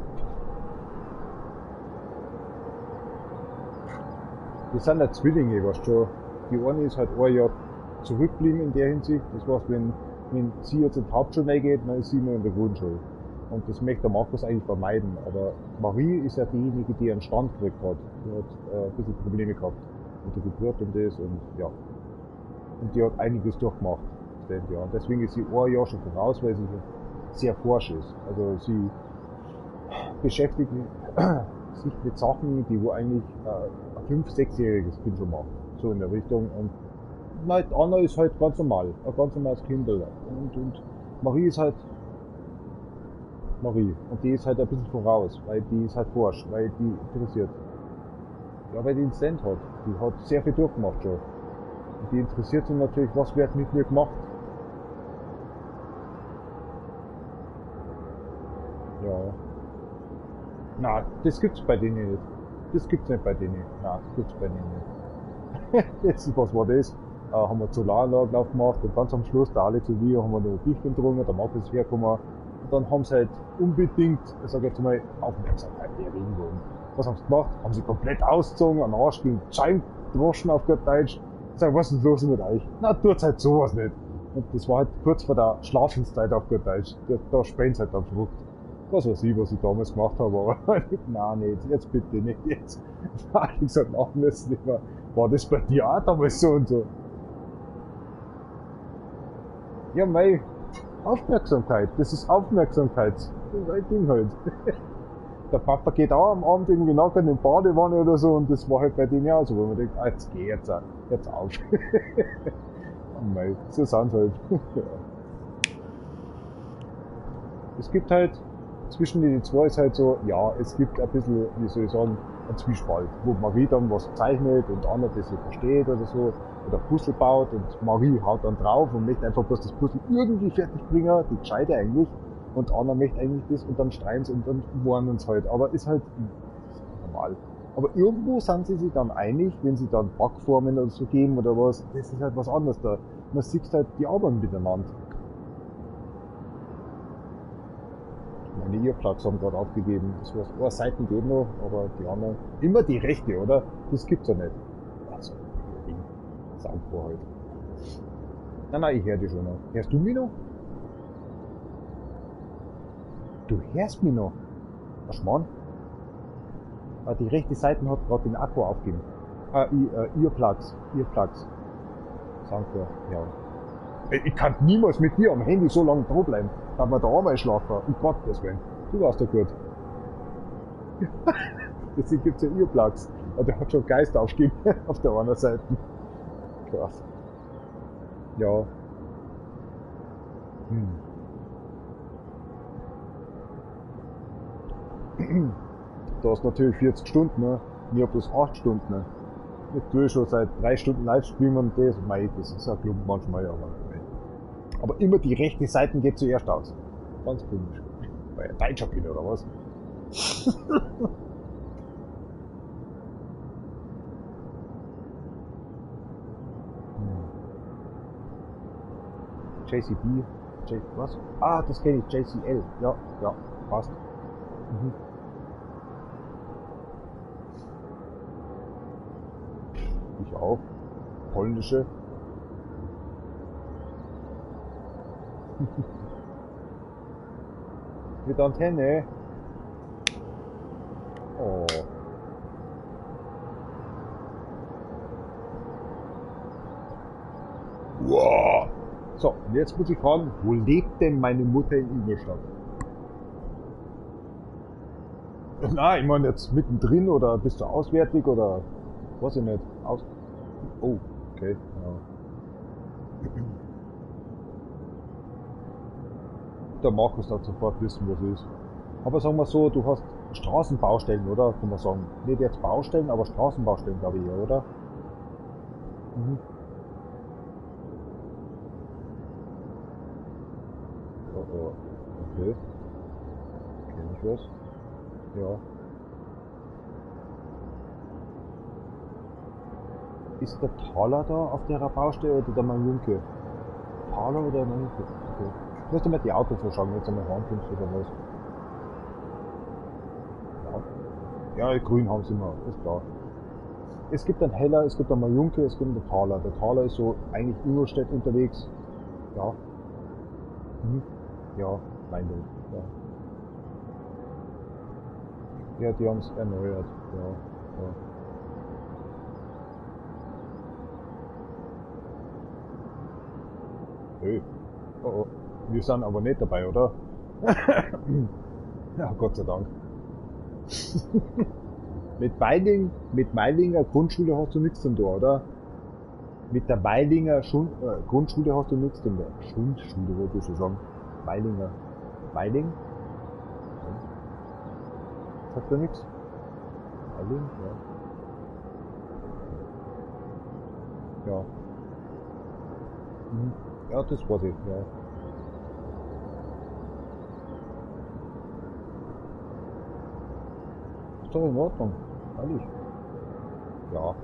Wir sind ja Zwillinge, weißt du schon. Die eine ist halt 1 Jahr zurückgeblieben in der Hinsicht. Das heißt, wenn sie jetzt in die Hauptschule reingeht, dann ist sie nur in der Grundschule. Und das möchte der Markus eigentlich vermeiden. Aber Marie ist ja diejenige, die einen Stand gekriegt hat. Die hat ein bisschen Probleme gehabt mit der Geburt und das und ja. Und die hat einiges durchgemacht. Ja. Und deswegen ist sie 1 Jahr schon voraus, weil sie sehr forsch ist. Also sie beschäftigt sich mit Sachen, die wo eigentlich ein 5-, 6-jähriges Kind schon macht. So in der Richtung. Und Anna ist halt ganz normal. Ein ganz normales Kind. Und Marie ist halt Marie. Und die ist halt ein bisschen voraus, weil die ist halt forsch, weil die interessiert. Ja, weil die einen Stand hat. Die hat sehr viel durchgemacht schon. Und die interessiert sich natürlich, was wird mit mir gemacht. Ja. Na, das gibt's bei denen nicht. Das gibt's nicht bei denen. Na, das gibt's bei denen nicht. Jetzt, was war das? Haben wir Solaranlage aufgemacht und ganz am Schluss, der Alex und wir, haben wir noch ein Bierchen getrunken, der Markus ist hergekommen. Und dann haben sie halt unbedingt, ich sag jetzt mal, Aufmerksamkeit erregen wollen. Was haben sie gemacht? Haben sie komplett ausgezogen, an den Arsch gegen Schein gewaschen auf gut Deutsch. Ich sag, was ist los mit euch? Na, tut's halt sowas nicht. Und das war halt kurz vor der Schlafenszeit auf gut Deutsch. Da spähen's halt dann verrückt. Was weiß ich, was ich damals gemacht habe, aber nein, nicht, jetzt bitte nicht, jetzt. Ich gesagt, machen müssen, war das bei dir auch damals so und so? Ja, mei, Aufmerksamkeit, das ist Aufmerksamkeit. Das ist ein Ding halt. Der Papa geht auch am Abend irgendwie nachher in die Badewanne oder so und das war halt bei dem ja auch so, wo man denkt, ah, jetzt geh jetzt auf. Oh mei, so sind halt. Ja. Es gibt halt, zwischen den zwei ist halt so, ja, es gibt ein bisschen, wie soll ich sagen, ein Zwiespalt, wo Marie dann was zeichnet und Anna das nicht versteht oder so, oder Puzzle baut und Marie haut dann drauf und möchte einfach bloß das Puzzle irgendwie fertig bringen, die Gescheite eigentlich, und Anna möchte eigentlich das und dann streiten sie und dann warnen sie halt, aber ist halt normal. Aber irgendwo sind sie sich dann einig, wenn sie dann Backformen oder so geben oder was, das ist halt was anderes da. Man sieht halt, die arbeiten miteinander. Meine Earplugs haben gerade aufgegeben. Das war's. Oh, Seiten geht noch, aber die anderen. Immer die rechte, oder? Das gibt's ja nicht. Also, Ding. Sauber halt. Nein, ich höre dich schon noch. Hörst du mich noch? Du hörst mich noch? Was, Mann? Ah, die rechte Seite hat gerade den Akku aufgegeben. Earplugs. Danke, ja. Ich kann niemals mit dir am Handy so lange dran bleiben. Da wir da einmal schlafen. Um Gottes Willen. Du warst doch gut. Deswegen gibt's ja Earplugs. Aber der hat schon Geist aufgegeben auf der anderen Seite. Krass. Ja. Du hast natürlich 40 Stunden, ne? Ich hab bloß 8 Stunden, ne? Ich tue schon seit 3 Stunden Livestream und das, mei, das ist ein Klumpen manchmal, aber immer die rechte Seite geht zuerst aus. Ganz komisch. Weil ich Deutscher bin, oder was? JCB, was? Ah, das kenne ich, JCL. Ja, passt. Mhm. Ich auch. Polnische. Mit Antenne. Oh. Wow. So, und jetzt muss ich fragen, wo lebt denn meine Mutter in Ingolstadt? Na, ich meine jetzt mittendrin oder bist du auswärtig oder weiß ich nicht. Oh, okay. Ja. Der Markus wird sofort wissen, was ist. Aber sagen wir so, du hast Straßenbaustellen, oder? Kann man sagen. Nicht jetzt Baustellen, aber Straßenbaustellen, glaube ich, oder? Mhm. Oh. Okay. Kenn ich was? Ja. Ist der Thaler da auf der Baustelle oder der Manjunke? Thaler oder Manjunke? Okay. Ich muss dir mal die Autos anschauen, wenn du mal rankommst oder was. Ja, grün haben sie immer, ist klar. Es gibt einen Heller, es gibt einen Majunke, es gibt einen Thaler. Der Thaler ist so eigentlich Ingolstadt unterwegs. Ja. Ja, mein Ding. Ja, die haben es erneuert. Ja. Hey. Oh. Wir sind aber nicht dabei, oder? Ja, Gott sei Dank. Mit Meilinger Grundschule hast du nichts zu tun, oder? Mit der Meilinger Grundschule hast du nichts zu tun. Schule wollte ich schon sagen. Meiling? Sagt er nichts? Meiling? Ja. Ja. Ja, das weiß ich, ja. Ist doch in Ordnung, ehrlich. Ja.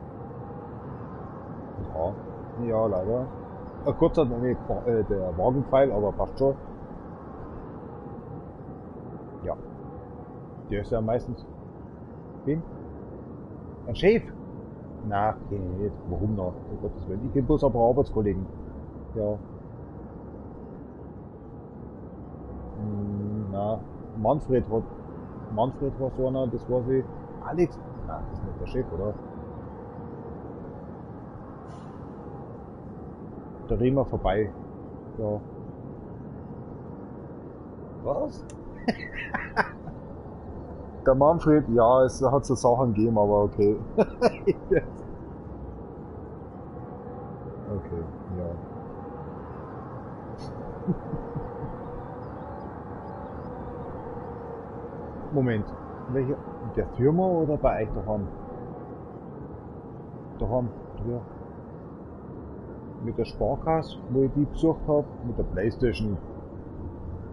Ja, leider. Gott sei Dank nicht der Wagenpfeil, aber passt schon. Ja. Der ist ja meistens... Wen? Ein Chef? Na, kenn ich nicht. Warum noch? Um Gottes Willen. Ich bin bloß ein paar Arbeitskollegen. Ja. Na, Manfred war so einer, das war sie. Alex? Nein, das ist nicht der Chef, oder? Da reden wir vorbei. Ja. Was? Der Manfred, ja, es hat so Sachen gegeben, aber okay. Okay, ja. Moment, welche? In der Firma oder bei euch daheim? Daheim, ja. Mit der Sparkasse, wo ich die besucht habe, mit der Playstation.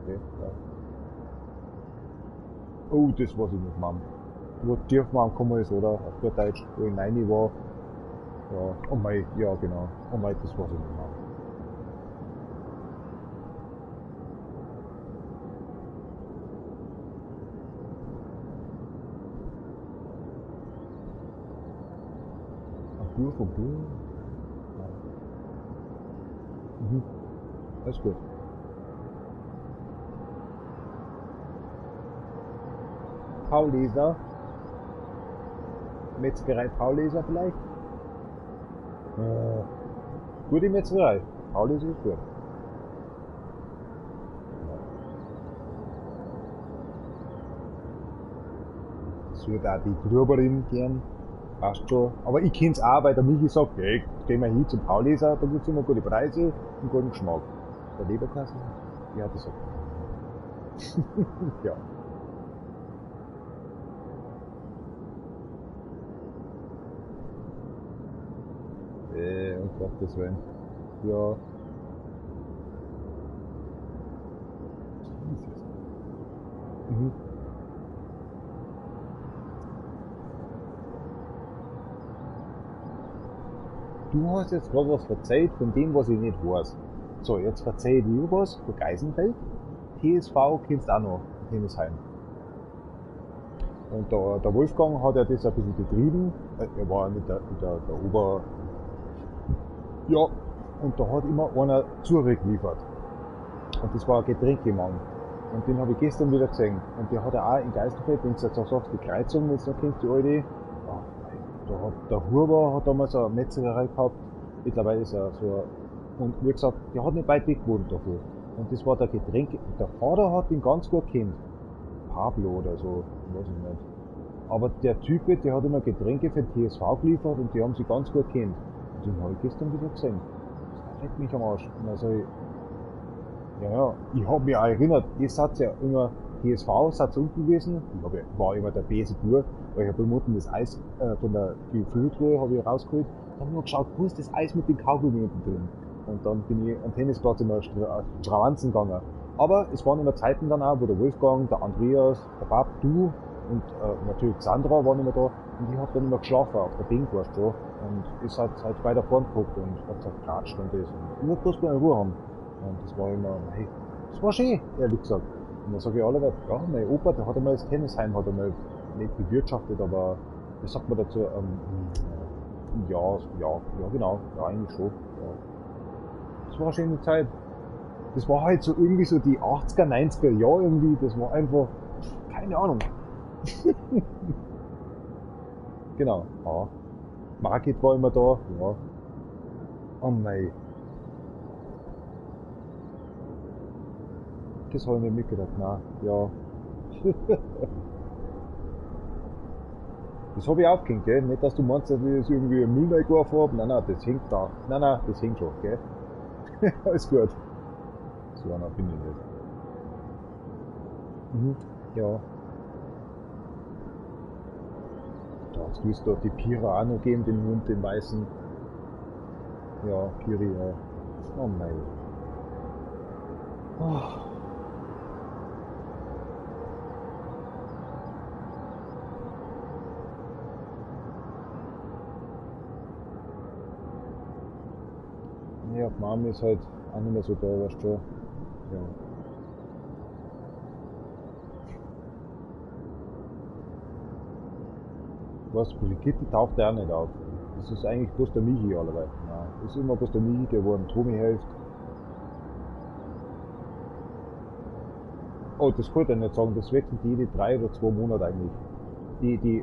Okay, ja. Oh, das weiß ich nicht, Mann. Wo Tiefmann gekommen ist, oder? Auf der Deutsch, wo ich rein war. Ja, oh mein, ja genau. Oh mein, das weiß ich nicht, Mann. Ein Buch vom Buch? Ja. Mhm. Alles gut. Paul-Leser. Metzgerei Paul-Leser vielleicht? Gute Metzgerei. Paul-Leser ist gut. Das würde auch die Grüberin gern. Passt schon. Aber ich kenn's auch, weil der Michi sagt, hey, gehen wir hin zum Paul-Leser, da gibt's immer gute Preise und guten Geschmack. Der Leberkasse? Ja, das sagt er. Ja. Um Gottes Willen. Ja. Jesus. Mhm. Du hast jetzt gerade was verzeiht von dem, was ich nicht weiß. So, jetzt verzeih ich dir was von Geisenfeld. TSV kennst du auch noch, Tennisheim. Und der Wolfgang hat ja das ein bisschen betrieben. Er war mit der Ober... Ja, und da hat immer einer zurückgeliefert. Und das war ein Getränkemann. Und den habe ich gestern wieder gesehen. Und der hat auch in Geisenfeld, wenn du jetzt auch sagst, die Kreuzung, wenn du noch kennst, die alte, da hat der Huber hat damals eine Metzgerei gehabt. Mittlerweile ist er so und wie gesagt, der hat nicht weit weg gewohnt davor. Und das war der Getränke, der Vater hat ihn ganz gut kennt. Pablo oder so, weiß ich nicht. Aber der Typ, der hat immer Getränke für den TSV geliefert und die haben sie ganz gut kennt. Und den habe ich gestern wieder gesehen. Das leckt mich am Arsch. Und dann sag ich, ja, ich habe mich auch erinnert, ihr seid ja immer TSV, seid unten gewesen. Ich war immer der böse Bub, weil ich habe unten das Eis von der Gefriertruhe habe ich rausgeholt. Dann habe ich noch geschaut, wo ist das Eis mit den Kaugummi unten drin? Und dann bin ich am Tennisplatz immer Stravanzen gegangen. Aber es waren immer Zeiten dann auch, wo der Wolfgang, der Andreas, der Bab, du und natürlich Sandra waren immer da. Und ich hab dann immer geschlafen auf der Bank, weißt du. Und ihr seid halt weiter vorn geguckt und habt halt geklatscht und das. Und ich wollte bloß mal in Ruhe haben. Und das war immer, hey, das war schön, ehrlich gesagt. Und dann sage ich alle, ja, mein Opa, der hat einmal das Tennisheim, hat einmal nicht bewirtschaftet, aber wie sagt man dazu, ja, genau, ja, eigentlich schon, ja. Das war eine schöne Zeit. Das war halt so irgendwie so die 80er, 90er Jahre irgendwie, das war einfach, keine Ahnung. Genau, ja. Margit war immer da, ja. Oh mei. Das habe ich nicht mitgedacht, nein, ja. Das habe ich aufgehängt, gell? Nicht, dass du meinst, dass ich das irgendwie im Müll reingeworfen habe. Nein, das hängt da. Nein, das hängt schon, gell? Alles gut. So einer bin ich nicht. Mhm, ja. Da hast du es doch die Pira auch noch geben, den Hund, den weißen. Ja, Piri, ja. Oh mein. Oh. Ja, Mama ist halt auch nicht mehr so da, weißt du. Ja. Was, Brigitte taucht auch nicht auf. Das ist eigentlich bloß der Michi allerweil. Nein, das ist immer bloß der Michi, der wo dem Tomi hilft. Oh, das kann ich dir nicht sagen, das wechselt jede 3 oder 2 Monate eigentlich.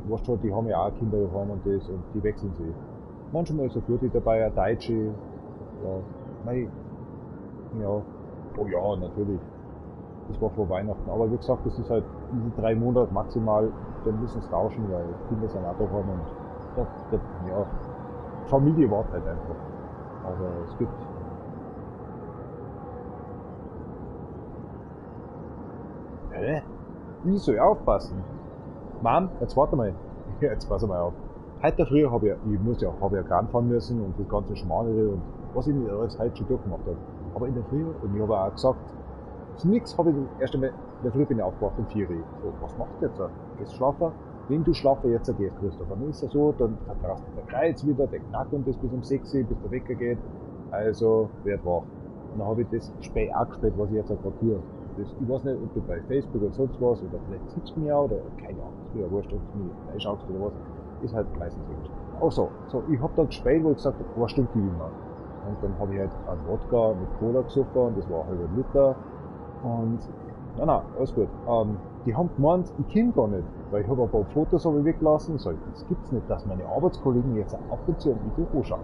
Weißt du, die haben ja auch Kinder daheim und das, und die wechseln sie. Manchmal ist eine gute dabei, eine Deutsche. Ja, mei, ja, oh ja, natürlich. Das war vor Weihnachten. Aber wie gesagt, das ist halt diese 3 Monate maximal, dann müssen es tauschen, weil Kinder sind auch daheim und ja, Familie wartet halt einfach. Aber es gibt. Hä? Ich soll aufpassen. Mom, jetzt warte mal. Jetzt pass mal auf. Heute früh habe ich ja Kran fahren müssen und das ganze Schmarrn und was ich nicht alles heute schon durchgemacht habe. Aber in der Früh, und ich habe auch gesagt, für nichts habe ich erst einmal, in der Früh bin ich aufgewacht um 4 Uhr. So, was machst du jetzt? Gehst schlafen? Wenn du schlafen jetzt gehst, Christopher, dann ist es so, dann vertraust du der Kreuz wieder, der knackt und das bis um 6 Uhr, bis der Wecker geht. Also, werd wach. Und dann habe ich das spät auch gespielt, was ich jetzt gerade tue. Ich weiß nicht, ob du bei Facebook oder sonst was, oder vielleicht siehst du mich auch, oder keine Ahnung, ist mir ja wurscht, ob du mich reinschaust oder was, ist halt meistens wurscht. Also, so, ich hab dann gespielt, wo ich gesagt habe, 1 Stunde Gewinner. Und dann habe ich halt einen Wodka mit Cola gesoffen, und das war halt 1 Liter. Und, nein, alles gut. Die haben gemeint, ich komm gar nicht, weil ich habe ein paar Fotos habe ich weggelassen, so, das gibt's nicht, dass meine Arbeitskollegen jetzt ab und zu mich durchschauen.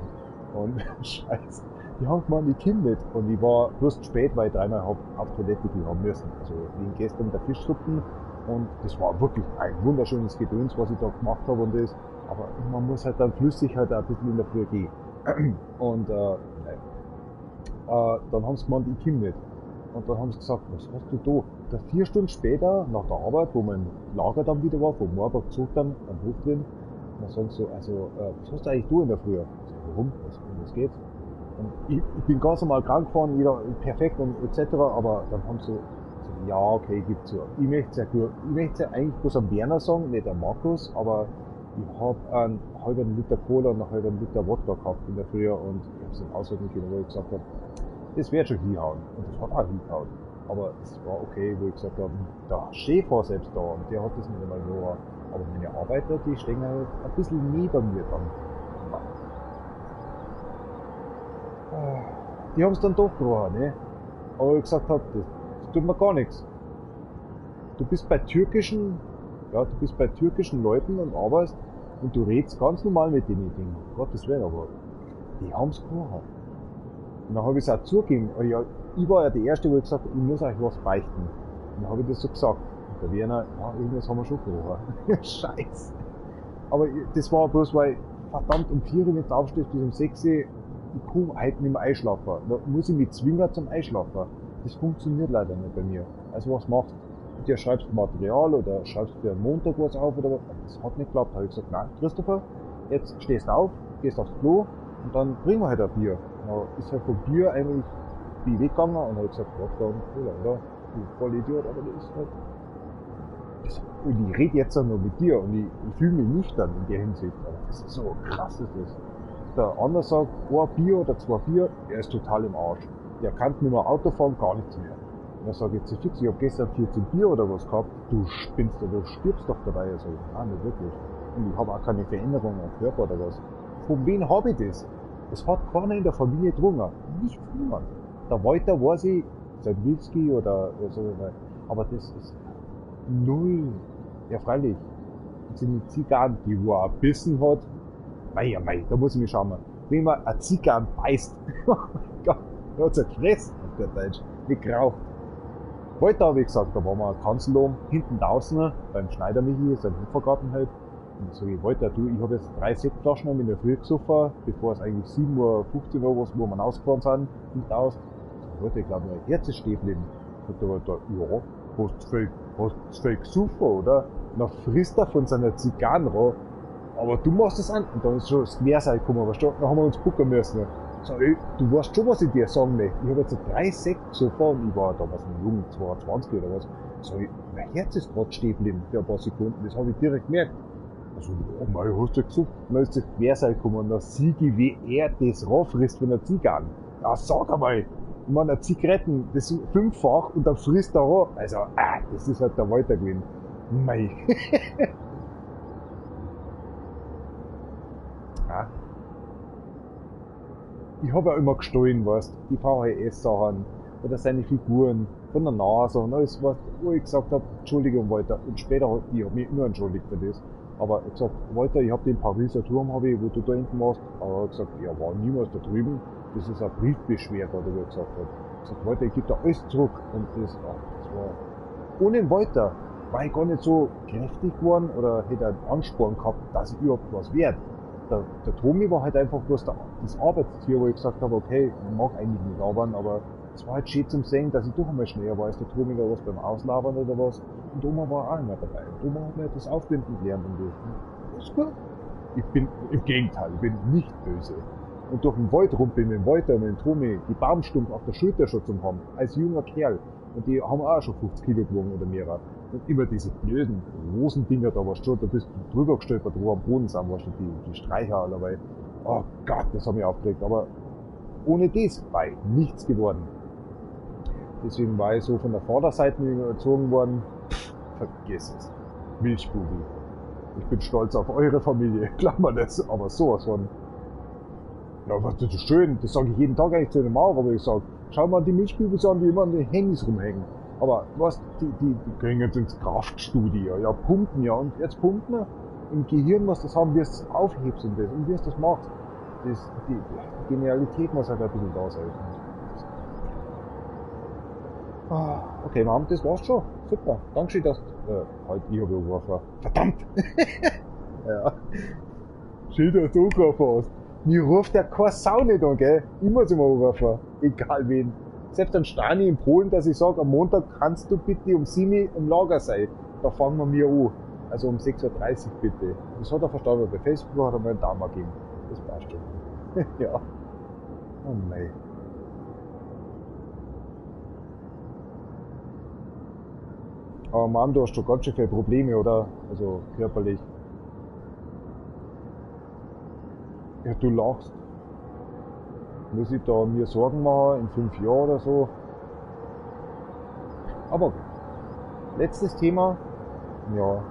Und, scheiße. Die haben gemeint, ich komm nicht. Und ich war bloß spät, weil ich 3-mal auf Toilette gehen haben müssen. Also, wegen gestern der Fischsuppen. Und das war wirklich ein wunderschönes Gedöns, was ich da gemacht habe und das. Aber man muss halt dann flüssig halt ein bisschen in der Früh gehen. Und, dann haben sie gemeint, ich komm nicht. Und dann haben sie gesagt, was hast du da? Da 4 Stunden später, nach der Arbeit, wo mein Lager dann wieder war, wo Morbach gesucht haben, am Hof drin, und dann sagen sie so, also, was hast du eigentlich da in der Früh? Ich sag, warum? Was geht? Und ich bin ganz normal krank gefahren, wieder perfekt und etc., aber dann haben sie so, ja, okay, gibt's so. Ich möchte ja eigentlich bloß am Werner sagen, nicht am Markus, aber ich habe einen halben Liter Cola und einen halben Liter Wodka gehabt in der Früh und ich habe es dann aushalten können, wo ich gesagt habe, das wird schon hinhauen. Und das hat auch hingehauen. Aber es war okay, wo ich gesagt habe, der Chef war selbst da und der hat das nicht einmal gehört. Aber meine Arbeiter, die stehen halt ein bisschen neben mir dann. Die haben es dann doch gebrochen, ne? Aber ich gesagt habe, das tut mir gar nichts. Du bist bei türkischen Leuten und arbeitest und du redest ganz normal mit denen Dingen. Gottes Willen, aber die haben es gebrochen. Und dann habe ich es auch zugegeben. Ich war ja der Erste, wo ich gesagt habe, ich muss euch was beichten. Und dann habe ich das so gesagt. Und der Werner, ja, irgendwas haben wir schon gebrochen. Scheiße. Aber das war bloß, weil, verdammt, um 4 Uhr, wenn du aufstehst, bis um 6 Uhr, ich kann heute nicht mehr einschlafen. Da muss ich mich zwingen zum Einschlafen. Das funktioniert leider nicht bei mir. Also was machst du? Dir schreibst du Material oder schreibst du für einen Montag was auf oder was? Das hat nicht geklappt. Da habe ich gesagt, nein, Christopher, jetzt stehst du auf, gehst aufs Klo und dann bringen wir halt ein Bier. Da ist halt vom Bier eigentlich wie weggegangen und habe gesagt, Wodka und Cola, oder? Du Vollidiot, aber das ist halt. Und ich rede jetzt auch nur mit dir und ich fühle mich nüchtern in der Hinsicht. Aber das ist so krass, ist das. Der andere sagt, 1 Bier oder 2 Bier, er ist total im Arsch. Der kann nicht mehr Auto fahren, gar nichts mehr. Und dann sage ich jetzt fix, ich habe gestern 14 Bier oder was gehabt, du spinnst oder du stirbst doch dabei. Also, nein, nicht wirklich. Und ich habe auch keine Veränderung am Körper oder was. Von wem habe ich das? Das hat keiner in der Familie getrunken. Nicht niemand. Der Walter weiß ich, sein Whisky oder so, aber das ist null. Ja, freilich. Das sind die Zigarren, die wo er ein Bissen hat. Mei, da muss ich mich schauen. Wenn man eine Zigarre beißt, oh mein Gott, da hat's ja gefressen, auf der Deutsch, nicht geraucht. Heute habe ich gesagt, da waren wir eine Kanzel oben, hinten draußen, beim Schneider Michi, sein Hofergarten halt. Und so, ich wollte, du, ich habe jetzt 3 Sektflaschen in der Früh gesoffen, bevor es eigentlich 7:15 Uhr war, wo wir rausgefahren sind, hinten aus. Ich wollte, ich glaube, mein Herz ist stehen geblieben. Und da war da, ja, hast du viel gesoffen, oder? Dann frisst er von seiner Zigarren raus. Aber du machst das an. Und dann ist schon das Meerseil gekommen, weißt du? Dann haben wir uns bucken müssen. So, ey, du weißt schon, was ich dir sagen möchte. Ich habe jetzt 3 Sekt gesoffen und ich war damals ein Jung, 22 oder was. So, mein Herz ist gerade stehen geblieben für ein paar Sekunden. Das habe ich direkt gemerkt. Also, oh mein, hast du gesucht? Dann ist das Querseil gekommen und dann sehe ich, wie er das raufrisst von der Zigarre. Ja, sag einmal. Ich meine, Zigaretten, das sind 5-fach und dann frisst er rauf. Also, das ist halt der Walter gewesen. Mei. Ja. Ich habe ja immer gestohlen, weißt du, die VHS-Sachen oder seine Figuren von der Nase und alles, was, wo ich gesagt habe, Entschuldigung, Walter. Und später, ich habe mich immer entschuldigt für das. Aber ich gesagt, Walter, ich habe den Pariser Turm, wo du da hinten warst. Aber er hat gesagt, ja, war niemals da drüben. Das ist eine Briefbeschwerde, oder wie er gesagt hat. gesagt, Walter, ich gebe da alles zurück. Und das war ohne Walter war ich gar nicht so kräftig geworden oder hätte einen Ansporn gehabt, dass ich überhaupt was werde. Der Tomi war halt einfach bloß das Arbeitstier, wo ich gesagt habe, okay, ich mag eigentlich nicht arbeiten, aber es war halt schön zum Sehen, dass ich doch einmal schneller war als der Tomi da was beim Auslabern oder was. Und Oma war auch immer dabei. Und Oma hat mir das Aufbinden gelernt und das ist gut. Ich bin, im Gegenteil, ich bin nicht böse. Und durch den Wald rumpeln mit dem Walter und mit dem Tomi, die Baumstumpf auf der Schulter schon zu haben, als junger Kerl. Und die haben auch schon 50 Kilo gewogen oder mehr. Und immer diese blöden Rosendinger da, was schon, da bist du drüber gestolpert, wo am Boden sind, was schon die Streicher alle, weil, oh Gott, das hat mich aufgeregt. Aber ohne das war ich nichts geworden. Deswegen war ich so von der Vorderseite erzogen worden, vergiss es. Milchbubi. Ich bin stolz auf eure Familie, glaubt man das, aber sowas von. Ja, was das ist schön, das sage ich jeden Tag eigentlich zu dem auch, aber ich sage, schau mal die Milchbübis an, die immer an den Handys rumhängen. Aber was, die kriegen jetzt ins Kraftstudio, ja, pumpen ja, und jetzt pumpen wir im Gehirn, was das haben, wie es aufhebst und das, und wie es das macht. Die Genialität muss halt ein bisschen da sein. Okay, Mom, das war's schon. Super. Dankeschön, dass halt ich habe angerufen. Verdammt! Ja. Schön, dass du angerufen hast. Mir ruft der keine Sau nicht an, gell? Ich muss immer anrufen. Egal wen. Selbst an Stani in Polen, dass ich sage, am Montag kannst du bitte um 7 Uhr im Lager sein. Da fangen wir mir an. Also um 6.30 Uhr bitte. Das hat er verstanden. Bei Facebook hat er mir einen Daumen gegeben. Das passt schon. Ja. Oh nein. Aber Mann, du hast schon ganz schön viele Probleme, oder? Also körperlich. Ja, du lachst. Muss ich da mir Sorgen machen in 5 Jahren oder so? Aber letztes Thema. Ja.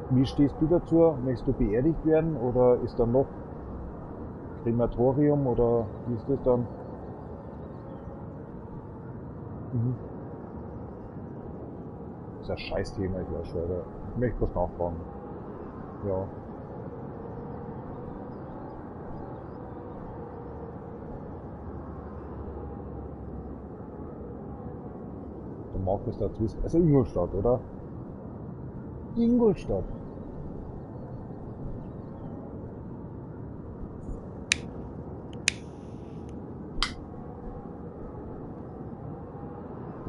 Wie stehst du dazu? Möchtest du beerdigt werden oder ist dann noch Krematorium oder wie ist das dann? Mhm. Das ist ein Scheißthema, ich weiß schon, aber ich möchte was nachfragen. Ja. Der Markus da zwischen, also Ingolstadt, oder? Ingolstadt.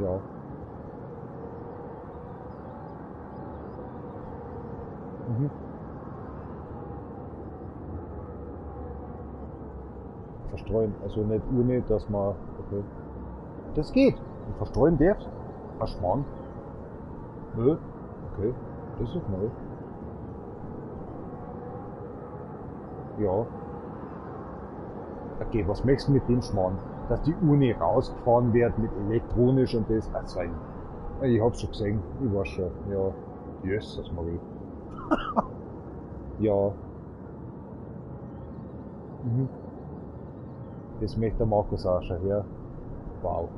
Ja. Mhm. Verstreuen, also nicht ohne, dass man, okay. Das geht. Und verstreuen darfst. Verschmarrn. Nö. Okay. Das ist neu. Ja. Okay, was möchtest du mit dem Schmarrn? Dass die Uni rausgefahren wird mit elektronisch und das. Also, ich hab's schon gesehen. Ich weiß schon. Ja. Yes, das mag ich. Ja. Mhm. Das möchte der Markus auch schon her. Wow.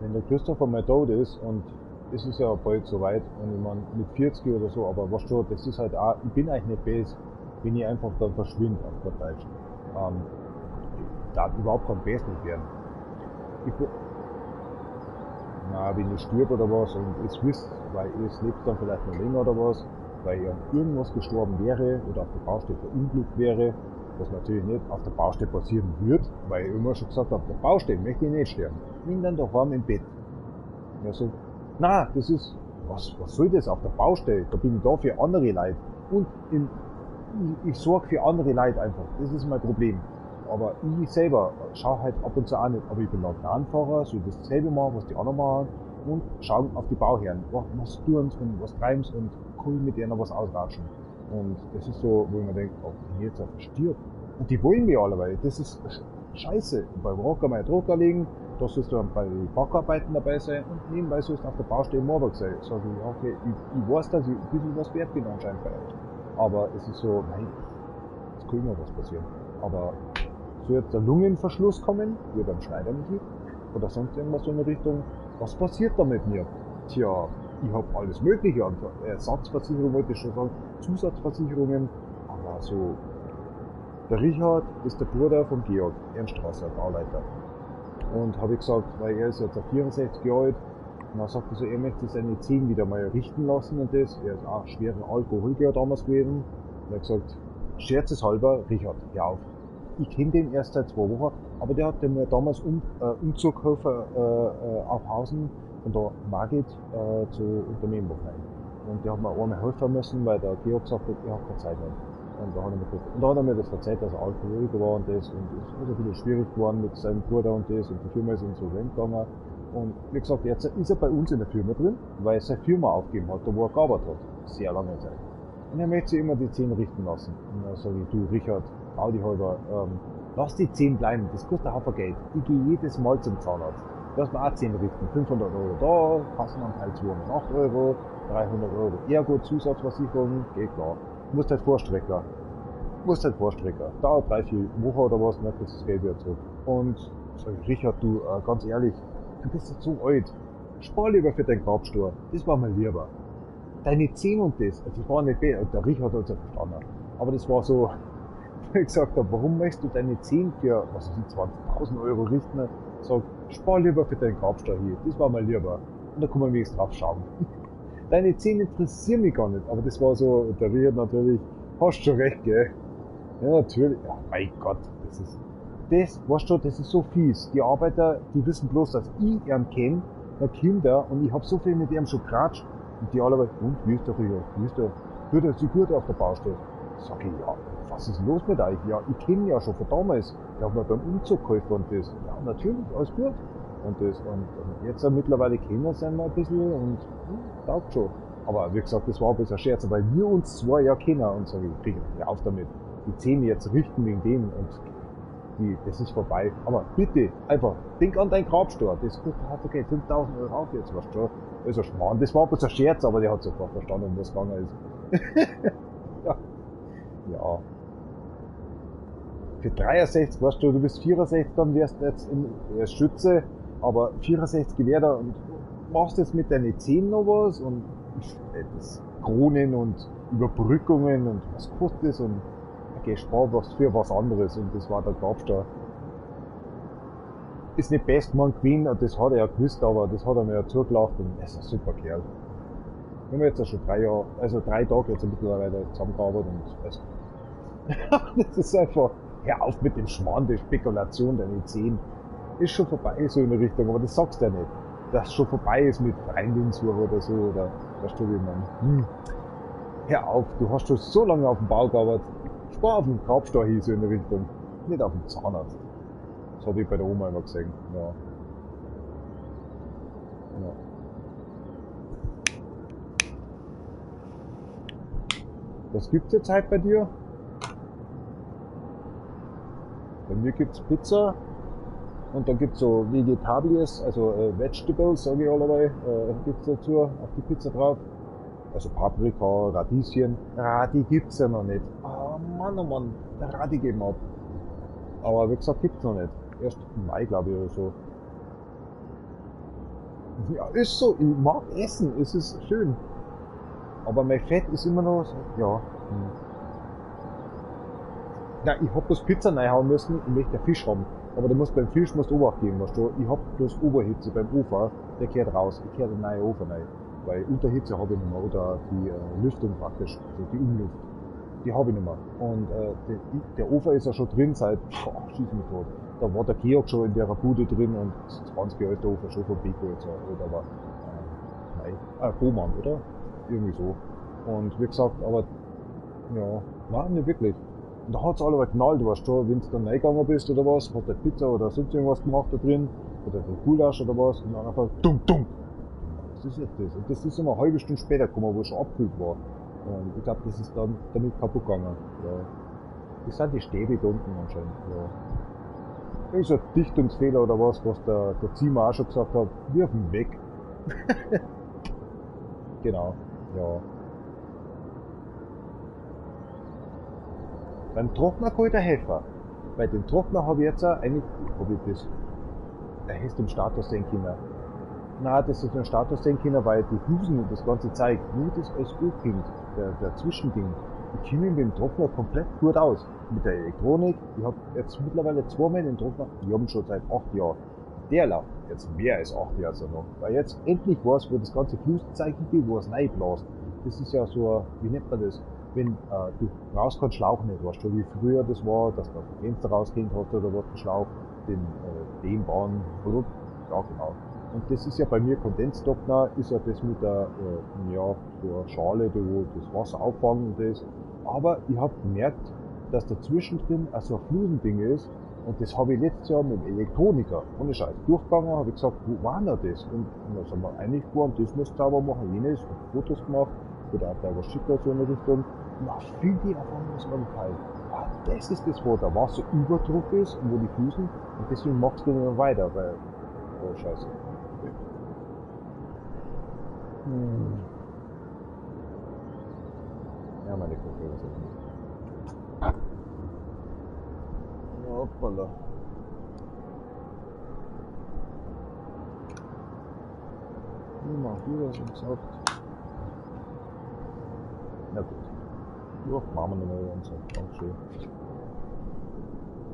Wenn der Christopher mal tot ist und es ist ja bald soweit und ich meine mit 40 oder so, aber was schon, das ist halt auch, ich bin eigentlich nicht böse, wenn ich einfach dann verschwinde auf der Deutsch. Darf überhaupt kein Best nicht werden. Wenn ich stirb oder was und es wisst, weil ich lebt dann vielleicht noch länger oder was, weil ich an irgendwas gestorben wäre oder auf der Baustelle verunglückt wäre, was natürlich nicht auf der Baustelle passieren wird, weil ich immer schon gesagt habe, auf der Baustelle möchte ich nicht sterben. Ich bin dann daheim im Bett. Ja, so, na, das ist, was soll das auf der Baustelle? Da bin ich da für andere Leute. Und ich sorge für andere Leute einfach. Das ist mein Problem. Aber ich selber schaue halt ab und zu auch nicht, aber ich bin Ladenfahrer, soll das selber machen, was die anderen machen und schauen auf die Bauherren. Was tun sie und was treiben sie und kann mit denen was ausratschen. Und das ist so, wo ich mir denke, oh, wenn ich jetzt auf stirb. Und die wollen mich alle, weil das ist scheiße. Beim Rocker mal Drucker legen, da sollst du dann bei den Backarbeiten dabei sein und nebenbei sollst du auf der Baustelle Morbach sein. Sag ich, okay, ich weiß, dass ich ein bisschen was wert bin anscheinend bei euch. Aber es ist so, nein, es kann immer was passieren. Aber soll jetzt der Lungenverschluss kommen, wie beim Schneider nicht, oder sonst irgendwas so in der Richtung. Was passiert da mit mir? Tja, ich habe alles mögliche an Ersatzversicherung, wollte ich schon sagen, Zusatzversicherungen, aber so. Der Richard ist der Bruder von Georg, Ernstrasser, Bauleiter. Und habe ich gesagt, weil er ist jetzt 64 Jahre alt, und dann sagt er so, er möchte seine Zehen wieder mal richten lassen und das. Er ist auch schwerer Alkoholiker damals gewesen. Und er hat gesagt, scherzeshalber, Richard, hör auf. Ich kenne den erst seit 2 Wochen, aber der hat mir damals Umzug geholfen auf Hausen von der Margit zu Unternehmen. Und der hat mir einmal helfen müssen, weil der Georg gesagt hat, er hat keine Zeit mehr. Und da hat er mir das erzählt, dass er Alkoholiker war und das. Und es ist ein bisschen schwierig geworden mit seinem Bruder und das. Und die Firma ist insolvent gegangen. Und wie gesagt, jetzt ist er bei uns in der Firma drin, weil er seine Firma aufgegeben hat, da wo er gearbeitet hat. Sehr lange Zeit. Und er möchte sich immer die Zähne richten lassen. Und dann sage ich, du Richard, trau dich halber, lass die Zähne bleiben, das kostet ein Haufen Geld. Ich gehe jedes Mal zum Zahnarzt. Lass mir auch Zähne richten, 500 € da, Kassenanteil 208 €, 300 € Ergo, Zusatzversicherung, geht klar. Du musst halt vorstrecken. Dauert 3-4 Wochen oder was, dann kriegst du das Geld wieder zurück. Und sag ich, Richard, du, ganz ehrlich, du bist jetzt so alt. Spar lieber für deinen Grabstor. Das war mir lieber. Deine Zähne und das war nicht besser. Der Richard hat es ja verstanden. Aber das war so, wie ich gesagt habe, warum möchtest du deine Zähne für, was weiß ich, 20.000 € richten? Sag, spar lieber für deinen Grabstor hier. Das war mir lieber. Und da kann man wenigstens drauf schauen. Deine Zähne interessieren mich gar nicht. Aber das war so, der Richard natürlich, hast schon recht, gell? Ja, natürlich. Ja, mein Gott, weißt du, das ist so fies. Die Arbeiter, die wissen bloß, dass ich ihn kenne, der Kinder, und ich hab so viel mit ihm schon geratscht. Und die alle, und wie ist der Richard? Fühlt er sich gut auf der Baustelle? Sag ich, ja, was ist los mit euch? Ja, ich kenne ihn ja schon von damals. Der hat mir beim Umzug geholfen und das. Ja, natürlich, alles gut. Und das, und jetzt mittlerweile kennen sie ihn ein bisschen und taugt schon. Aber wie gesagt, das war ein bisschen ein Scherz, weil wir uns 2 Jahre kennen und sag ich, Richard, hör auf damit. Die Zähne jetzt richten wegen dem und das ist vorbei. Aber bitte, einfach, denk an deinen Grabstor. Das kostet okay, 5.000 € auf jetzt, weißt du. Das ist ein Schmarrn. Das war bloß ein Scherz, aber der hat sofort verstanden, um was gegangen ist. ja. Für 63, weißt du, du bist 64, dann wärst du jetzt als Schütze, aber 64 Gewehr da und machst jetzt mit deinen Zähnen noch was und das Kronen und Überbrückungen und was kostet das und gespart was für was anderes und das war der Grabstor. Ist nicht Bestmann gewesen, das hat er ja gewusst, aber das hat er mir ja zugelacht und er ist ein super Kerl. Wir haben jetzt ja schon 3 Jahre, also 3 Tage jetzt mittlerweile zusammengearbeitet und also das ist einfach, hör auf mit dem Schmarrn, der Spekulation deine Zähne. Ist schon vorbei so in der Richtung, aber das sagst du ja nicht. Dass schon vorbei ist mit Freundinnsuche oder so, oder weißt du, wie man. Hör auf, du hast schon so lange auf dem Bau gearbeitet. Spar auf dem Grabstor hier so in der Richtung. Nicht auf dem Zahnarzt. Das habe ich bei der Oma immer gesehen. Ja. Was gibt's jetzt heute bei dir? Bei mir gibt's Pizza. Und dann gibt's so Vegetables, also Vegetables, sage ich allerweil, gibt's dazu, auf die Pizza drauf. Also Paprika, Radieschen. Radi gibt's ja noch nicht. Oh Mann, der Radi geben ab. Aber wie gesagt, gibt's noch nicht. Erst im Mai, glaube ich, oder so. Ja, ist so, ich mag essen, es ist schön. Aber mein Fett ist immer noch so, ja. Nein, ich hab das Pizza reinhauen müssen, ich möchte Fisch haben. Aber beim Fisch musst du Obacht geben, weißt du. Ich hab bloß Oberhitze beim Ofen, der kehrt raus, ich kehr den neuen Ofen rein. Weil Unterhitze habe ich nicht mehr, oder die Lüftung praktisch, also die Umluft, die habe ich nicht mehr. Und der Ofen ist ja schon drin seit, schieß mich tot. Da war der Georg schon in der Bude drin und 20 Jahre ist der Ofen schon von Beko jetzt, oder war, nein, Bohmann, oder? Irgendwie so. Und wie gesagt, aber, ja, nein, nicht wirklich. Und da hat's alle geknallt, weißt du, wenn du dann reingegangen bist oder was, hat der Pizza oder sonst irgendwas gemacht da drin, oder der Gulasch oder was, und dann einfach dumm. Das ist jetzt das. Und das ist immer eine halbe Stunde später gekommen, wo es schon abgekühlt war. Und ich glaube, das ist dann damit kaputt gegangen. Ja. Das sind die Stäbe da unten anscheinend. Ja. Irgend so ein Dichtungsfehler oder was der Zimmer auch schon gesagt hat, wirf ihn weg. Genau, ja. Beim Trockner geholter Helfer. Bei dem Trockner habe ich jetzt auch eigentlich, habe ich das, der heißt im Status sehen können. Nein, das ist ein Status sehen können, weil die Flusen und das ganze zeigt, nur das als Ölkind, der Zwischending. Ich komme mit dem Trockner komplett gut aus. Mit der Elektronik, ich habe jetzt mittlerweile zweimal den Trockner, ich habe ihn schon seit 8 Jahren. Der läuft jetzt mehr als 8 Jahre noch. Weil jetzt endlich weiß, wo das ganze Flusenzeichen geht, wo es reinbläst. Das ist ja so, wie nennt man das? Wenn du raus kannst Schlauch nicht, weißt du, wie früher das war, dass du das Fenster rausgehen hast oder was der Schlauch, den bauen, Produkt, ja genau. Und das ist ja bei mir Kondenstrockner, ist ja das mit der, ja, so eine Schale, wo das Wasser auffangen und das. Aber ich habe gemerkt, dass dazwischen drin so ein Flusending ist. Und das habe ich letztes Jahr mit dem Elektroniker, ohne Scheiß, durchgegangen, habe ich gesagt, wo war denn das? Und dann sind wir einig geworden, das muss sauber machen, jenes, und Fotos gemacht, oder auch gleich was schickt, so in die Richtung. Und auch viel die Erfahrung ist angefallen. Ah, das ist das, wo der Wasserüberdruck ist, und wo die Flusen, und deswegen machst du dann weiter, weil, oh Scheiße. Ja, meine Kopfhörer sind nicht. Hoppala. Wie macht ihr das und sagt? Na gut. Ja, machen wir nochmal und sagt, ganz schön.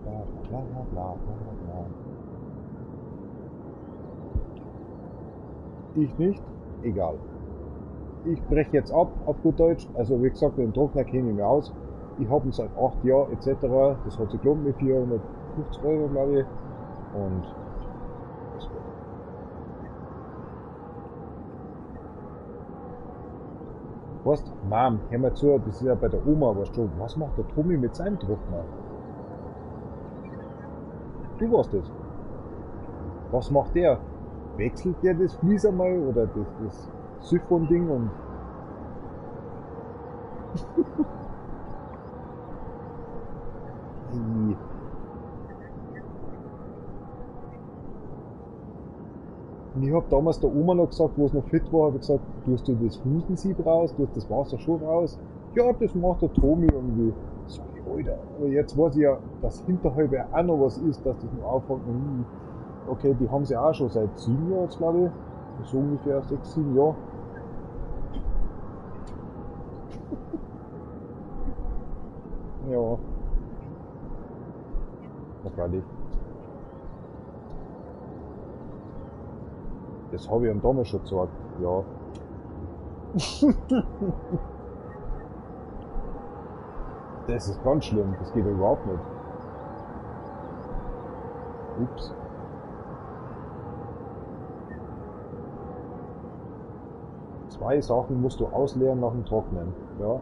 Bla bla bla bla bla bla. Ich nicht? Egal. Ich breche jetzt ab, auf gut Deutsch. Also wie gesagt, den Trockner kenne ich mir aus. Ich habe ihn seit 8 Jahren etc. Das hat sich gelohnt mit 450 Euro, glaube ich. Und das ist gut. Weißt du, Mom, hör mal zu, das ist ja bei der Oma, weißt du, was macht der Tommy mit seinem Trockner? Du weißt das. Was macht der? Wechselt der das Vlies einmal oder das Siphon-Ding und Und ich habe damals der Oma noch gesagt, wo es noch fit war, habe ich gesagt, tust du das Flusensieb raus, tust das Wasser schon raus? Ja, das macht der Tommy irgendwie. Sag ich, Alter, aber jetzt weiß ich ja, dass hinterhalb auch noch was ist, dass das noch aufhängt. Okay, die haben sie auch schon seit 7 Jahren jetzt, glaube ich. So ungefähr 6, 7 Jahre. Ja. Das war nicht. Das habe ich ihm damals schon gesagt, ja. Das ist ganz schlimm, das geht überhaupt nicht. Ups. Zwei Sachen musst du ausleeren nach dem Trocknen, ja. Ja.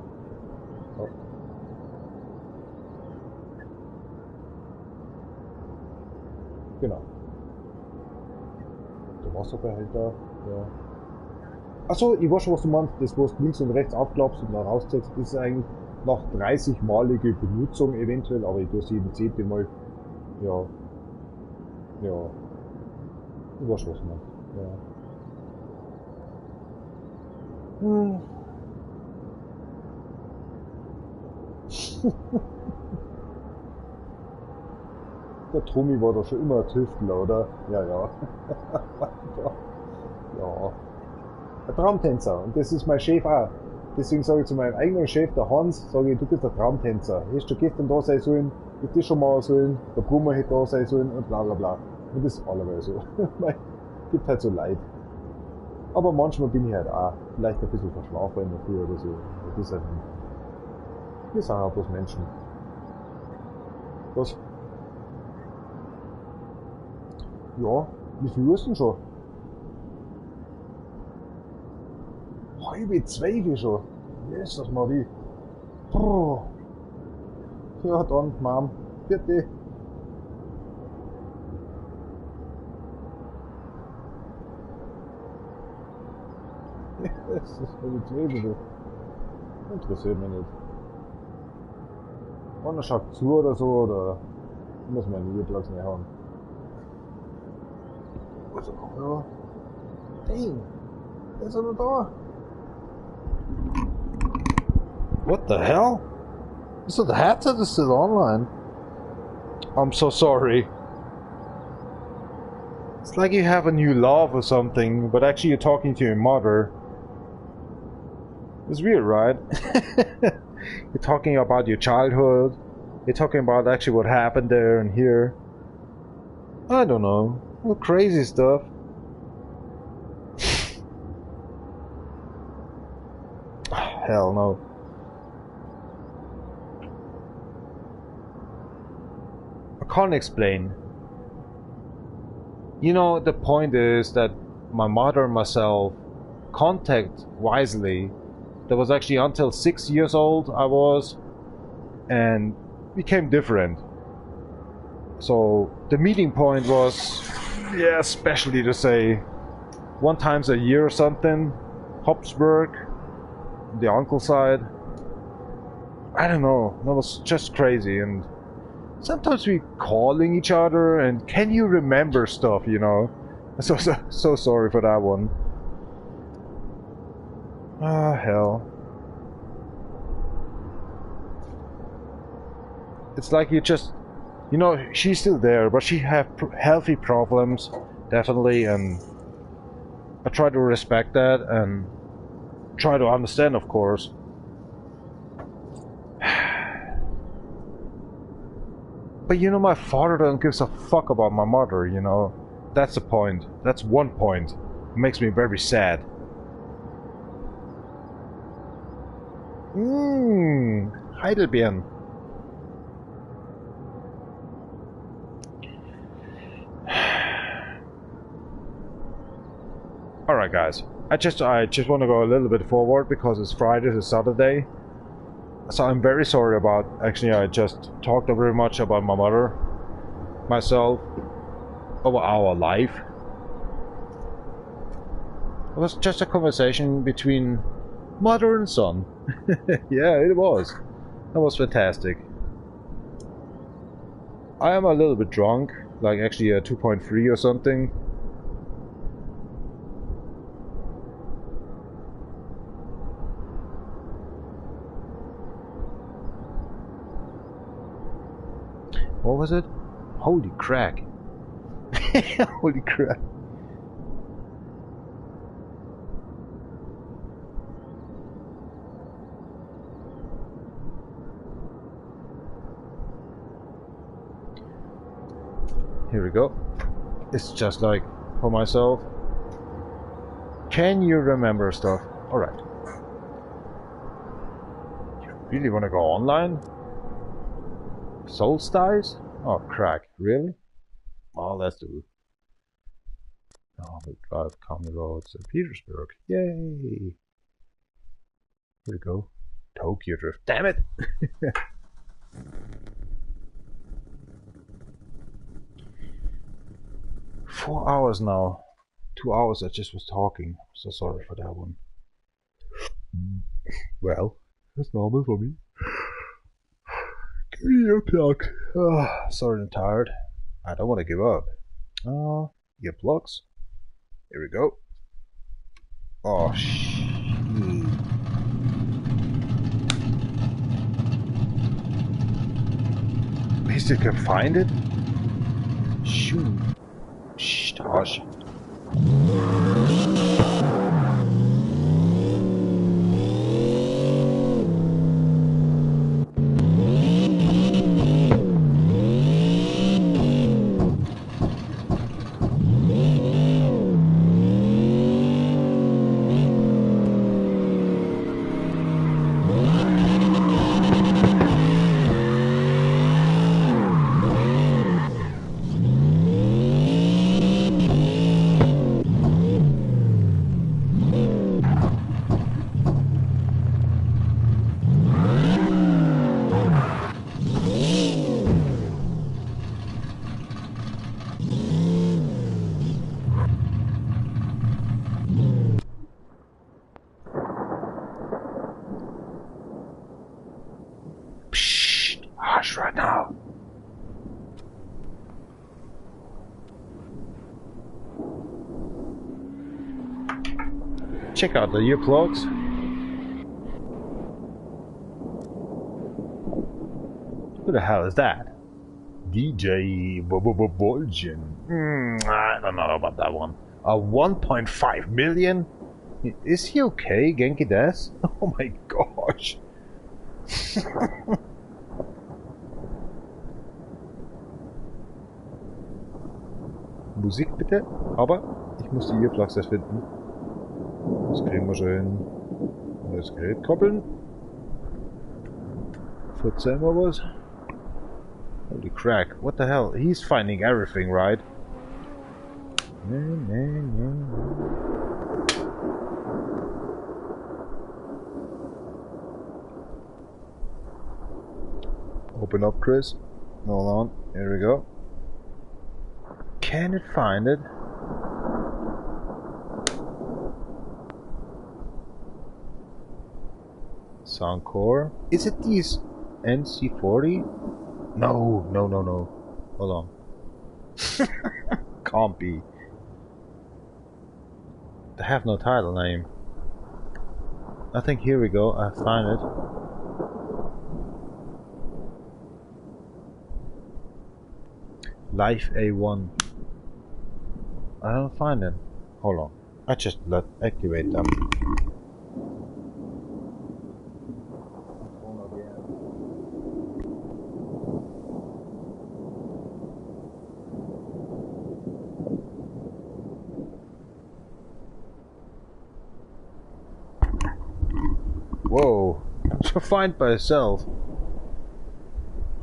Genau. Der Wasserbehälter, ja. Achso, ich weiß schon, was du meinst. Das, was du links und rechts aufklappst und dann rausziehst, ist eigentlich nach 30-malige Benutzung eventuell, aber ich tue es jeden 10. Mal. Ja. Ja. Ich weiß schon, was du meinst. Ja. Der Tommy war doch schon immer ein Tüftler, oder? Ja, ja. Ja. Ein Traumtänzer. Und das ist mein Chef auch. Deswegen sage ich zu meinem eigenen Chef, der Hans, sage ich, du bist ein Traumtänzer. Hättest du gestern da sein sollen, hättest du schon mal sollen, der Brummer hätte da sein sollen und bla bla bla. Und das ist alleweil so. Gibt halt so Leid. Aber manchmal bin ich halt auch vielleicht ein bisschen verschlafen in der Früh oder so. Das ist halt nicht. Wir sind auch bloß Menschen. Was? Ja, wie viel Uhr ist denn schon? 1:30 schon. Jesus Marie. Brrr. Ja dann, Mom. Bitte. Das ist für die Zwiebel. Interessiert mich nicht. Und er schaut zu oder so, oder muss man einen Platz mehr haben. Also, ja. Dang. Der ist er noch da. What the hell? Is it hat? Is it online? I'm so sorry. It's like you have a new love or something, but actually you're talking to your mother. It's weird, right? You're talking about your childhood. You're talking about actually what happened there and here. I don't know. All crazy stuff. Hell no. I can't explain. You know, the point is that my mother and myself contact wisely. That was actually until 6 years old I was, and became different. So the meeting point was, yeah, especially to say, one times a year or something, Habsburg, the uncle side. I don't know, that was just crazy. And sometimes we calling each other and can you remember stuff, you know? So sorry for that one. Ah, hell. It's like you just, you know, she's still there, but she have healthy problems, definitely, and I try to respect that and try to understand, of course. But you know, my father doesn't give a fuck about my mother, you know? That's the point. That's one point. It makes me very sad. Heidelbeeren. Alright guys, I just want to go a little bit forward because it's Friday to Saturday. So I'm very sorry about, actually I just talked very much about my mother, myself, over our life. It was just a conversation between mother and son. Yeah, it was. That was fantastic. I am a little bit drunk, like actually a 2.3 or something. What was it? Holy crack. Holy crap. Here we go. It's just like for myself. Can you remember stuff? Alright. You really want to go online? Solstice? Oh, crack. Really? Oh, let's do it. Oh, we drive county roads to Petersburg. Yay! Here we go. Tokyo Drift. Damn it! 4 hours now. 2 hours I just was talking. So sorry for that one. Well, that's normal for me. Give me your plug. Oh, sorry I'm tired. I don't want to give up. Earplugs. Here we go. Oh, shit. At least you can find it? Shoot. Shh, hush. Right now. Check out the earplugs. Who the hell is that? DJ Volgin. I don't know about that one. 1.5 million? Is he okay, Genki Des? Oh my gosh. Musik bitte, aber ich muss die Earplugs erst finden. Das kriegen wir schon hin. Das Gerät koppeln. Verzeih mal was. Holy crack, what the hell? He's finding everything, right? Open up, Chris. Hold on, here we go. Can it find it? Soundcore. Is it these NC40? No. Hold on. Can't be. They have no title name. I think here we go. I find it. Life A1. I don't find them. Hold on. I just activate them. Whoa, to find by itself.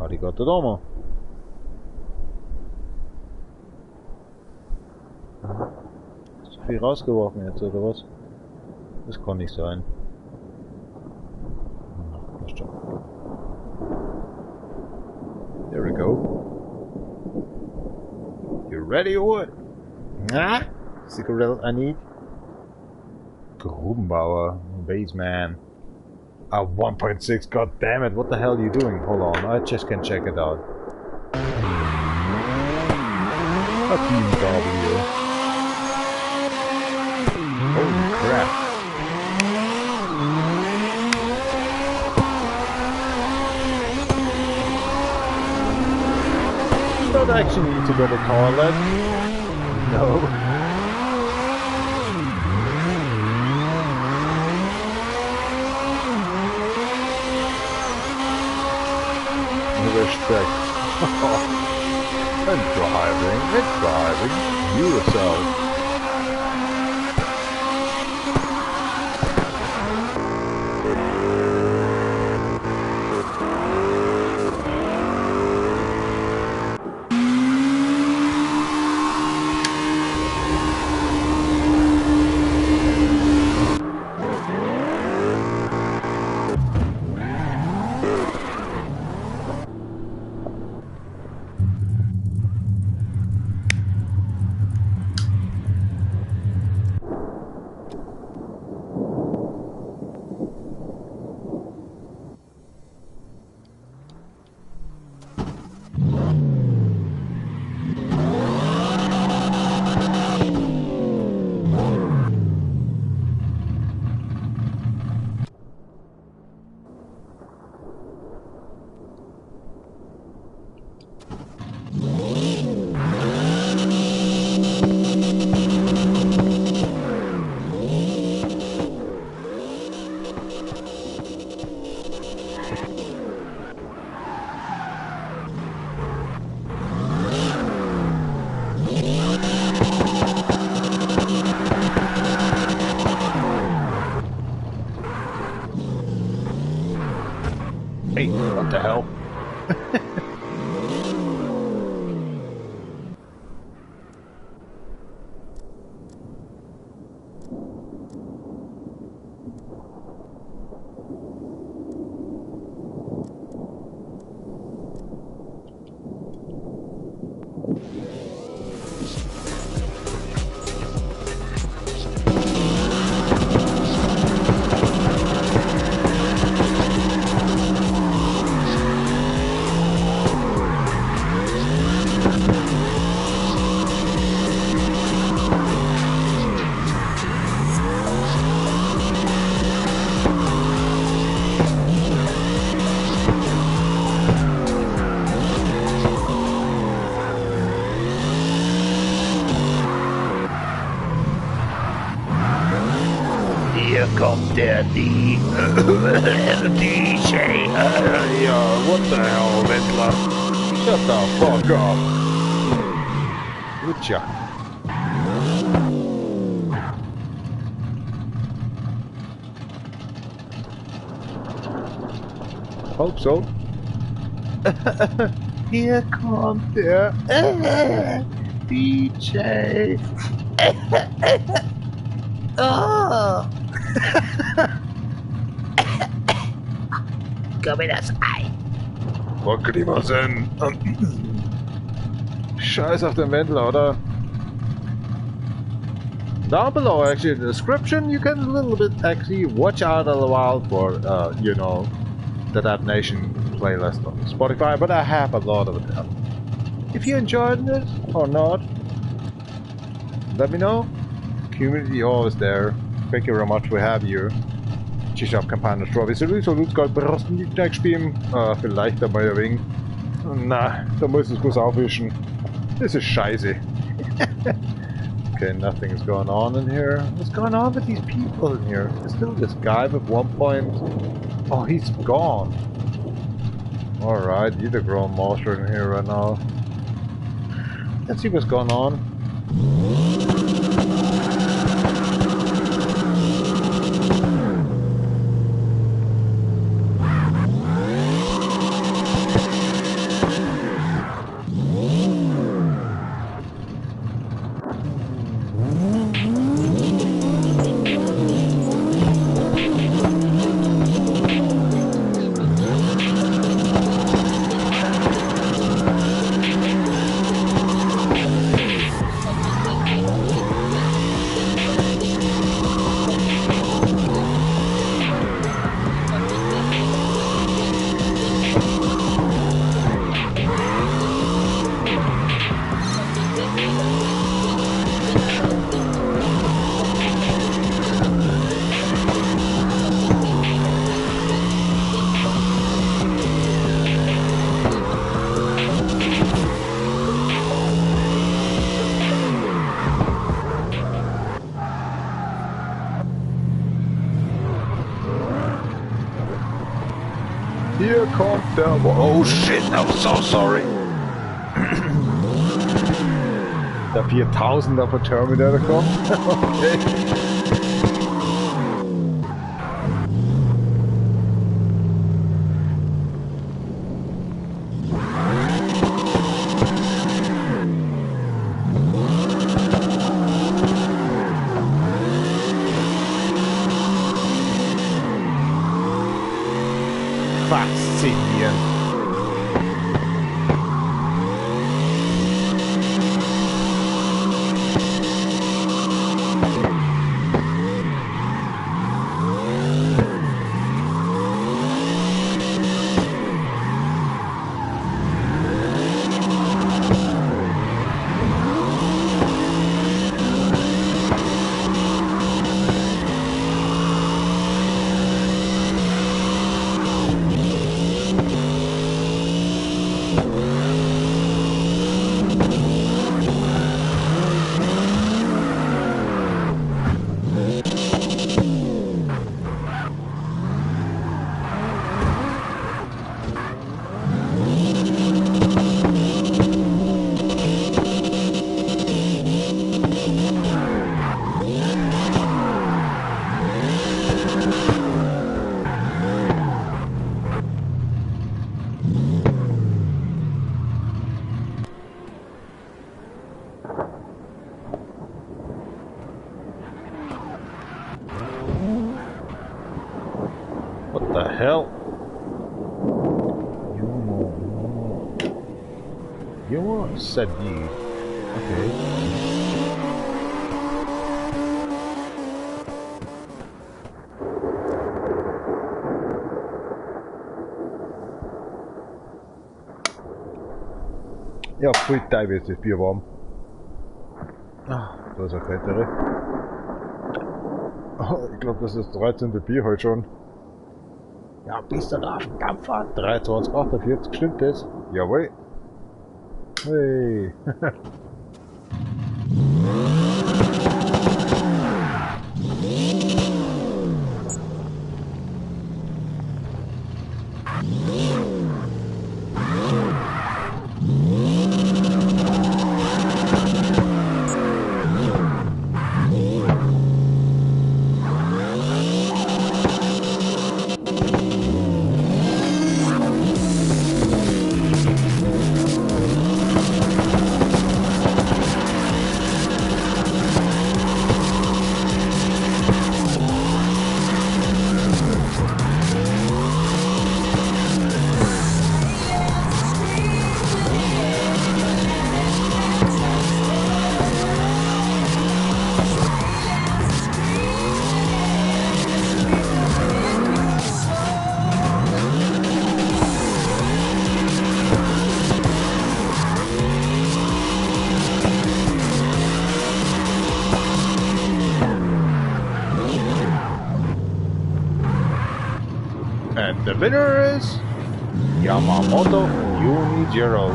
Arigato. Zu viel rausgeworfen jetzt, oder was? Das kann nicht sein. There we go. You ready or what? Ah? Cigarette I need? Grubenbauer, baseman. 1.6, god damn it, what the hell are you doing? Hold on, I just can check it out. A BMW. Holy crap. You don't actually need to go to the toilet. No. Respect. And driving. You yourself. Hey, what the hell?
Hier kommt der DJ.
Ja, what the hell, Wendler? Shut the fuck up. Gut, ja. Hope so. Hier kommt der DJ.
Oh. Komm in das Ei.
Wakrimasen. Scheiß auf den Wendler, oder? Down below, actually, in the description, you can a little bit actually watch out a while for, you know, the Dab Nation playlist on Spotify, but I have a lot of them. If you enjoyed this or not, let me know. Community always there. Thank you very much for having you. Tschüss auf Kampagne Strawberry Solution, Lutzgold, Brosten, die Tag spielen. Vielleicht dabei ein wenig. Na, da muss ich kurz aufwischen. Das ist scheiße. Okay, nothing is going on in here. What's going on with these people in here? There's still this guy with 1 point. Oh, he's gone. Alright, you're the grown monster in here right now. Let's see what's going on. Hier kommt der... Oh shit, I'm so sorry. Der 4000er von Terminator kommt. Okay. Faszinierend. What the hell? You said you. Okay. Ja, voll Teil jetzt ist Bier warm. Ah, da ist ein kältere. Oh, ich glaube, das ist das 13. Bier heute schon. Ja, bist du da auf dem Dampfer? 23,48, stimmt das? Jawohl. Hey. And the winner is Yamamoto Unijiro.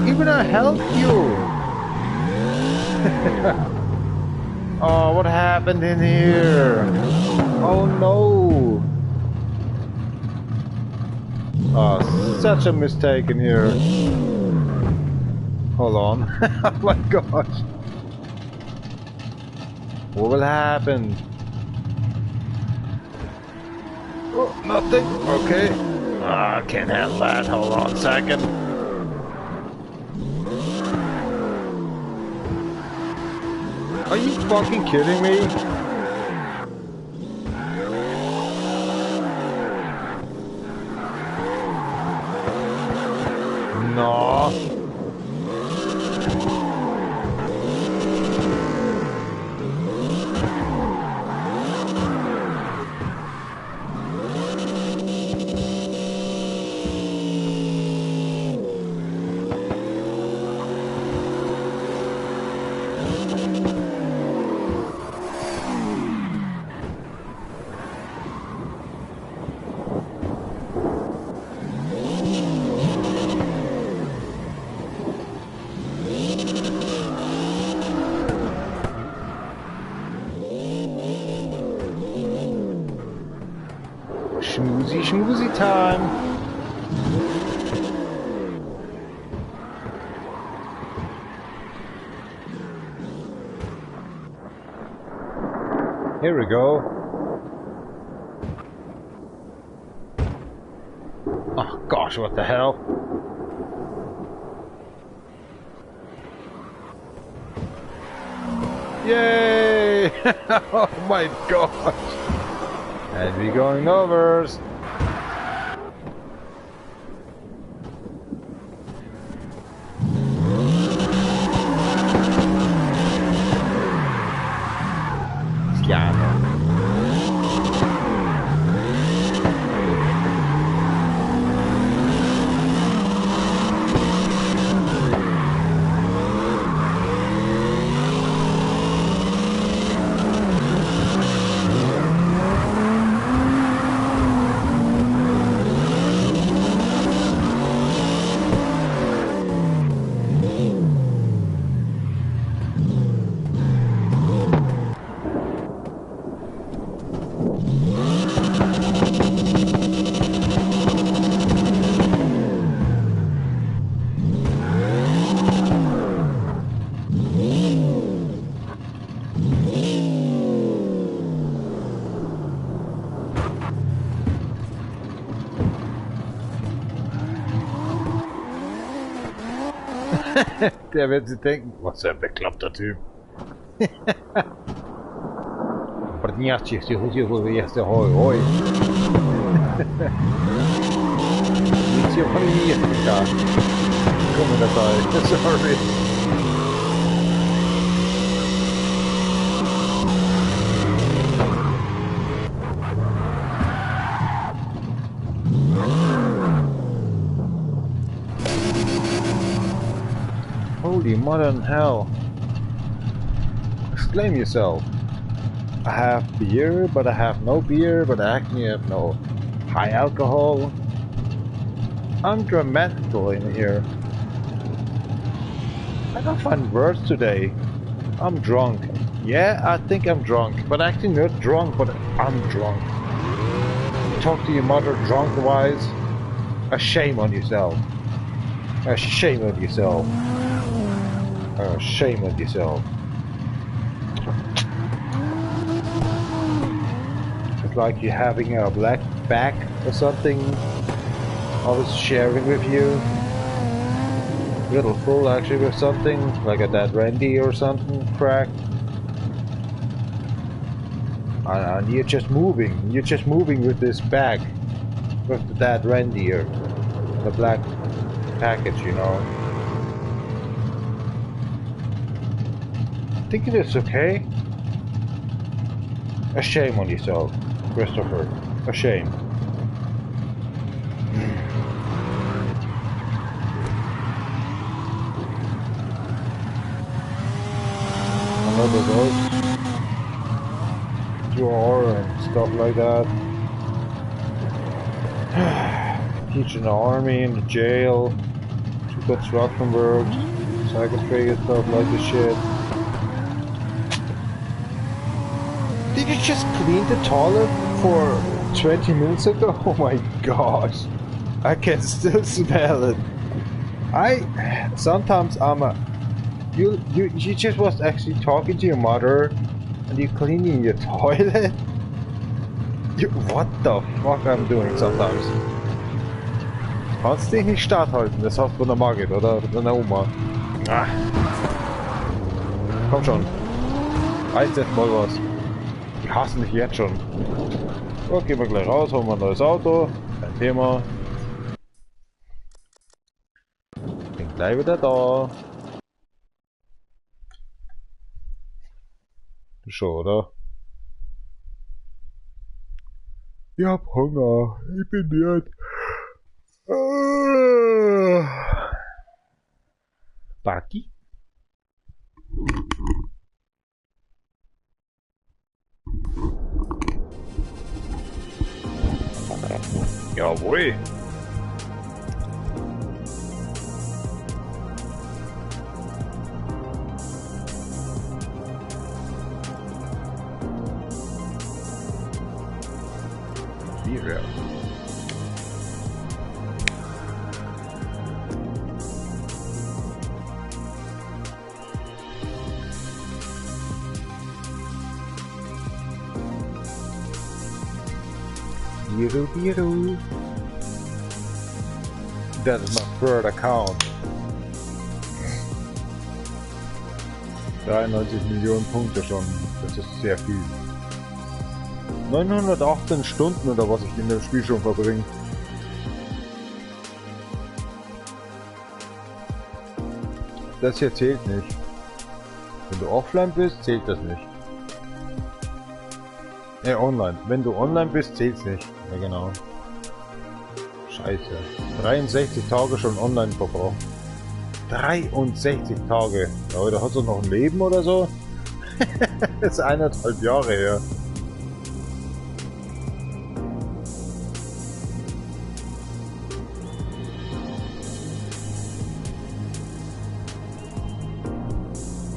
Even I helped you. Oh, what happened in here? Oh no. Oh, such a mistake in here. Hold on. Oh my gosh. What will happen? Oh, nothing. Okay. I can't handle that. Hold on a second. Are you fucking kidding me? No. Schmoozy, schmoozy time. Here we go. Oh gosh, what the hell? Yay! Oh my gosh! And we're going overs. Der wird sich denken, was ein bekloppter Typ. Подняться, если есть ой. Ничего не есть пока. Come da sai, sorry. Holy mother in hell. Exclaim yourself. I have beer, but I have no beer, but I actually have no high alcohol. I'm dramatical in here. I don't find words today. I'm drunk. Yeah, I think I'm drunk, but actually not drunk, but I'm drunk. Talk to your mother drunk-wise. A shame on yourself. A shame on yourself. Shame on yourself. It's like you're having a black back or something. I was sharing with you. A little full actually with something, like a dead Randy or something cracked. And you're just moving with this bag. With the dead Randy or the black package, you know. Think it is okay? A shame on yourself, Christopher. A shame. Another those drawer and stuff like that. Teaching the army in the jail. Took that Rothenberg. Psychiatry stuff like this shit. Did you just clean the toilet for 20 minutes ago? Oh my gosh. I can still smell it. Sometimes I'm a... You just was actually talking to your mother and you cleaning your toilet? What the fuck I'm doing sometimes? Kannst dich nicht starthalten, das hast du von der Margit oder von der Oma. Ah. Komm schon. Reißt jetzt mal was. Die hassen mich jetzt schon. So, gehen wir gleich raus, holen wir ein neues Auto. Kein Thema. Bin gleich wieder da. Schon, oder? Ich hab Hunger. Ich bin müde. Barki? Jawohl. Bier. Biru. That is my third account. 93 Millionen Punkte schon. Das ist sehr viel. 918 Stunden oder was ich in dem Spiel schon verbringe. Das hier zählt nicht. Wenn du offline bist, zählt das nicht. Online. Wenn du online bist, zählt's nicht. Ja, genau. Scheiße. 63 Tage schon online verbraucht. 63 Tage. Ja, oder hast du noch ein Leben oder so? Das ist 1,5 Jahre her.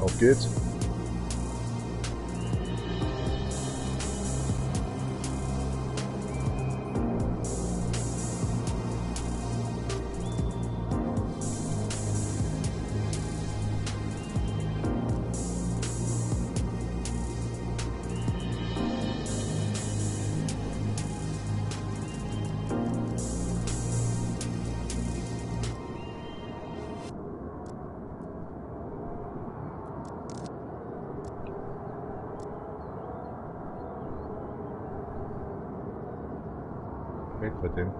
Auf geht's. Weg mit dem.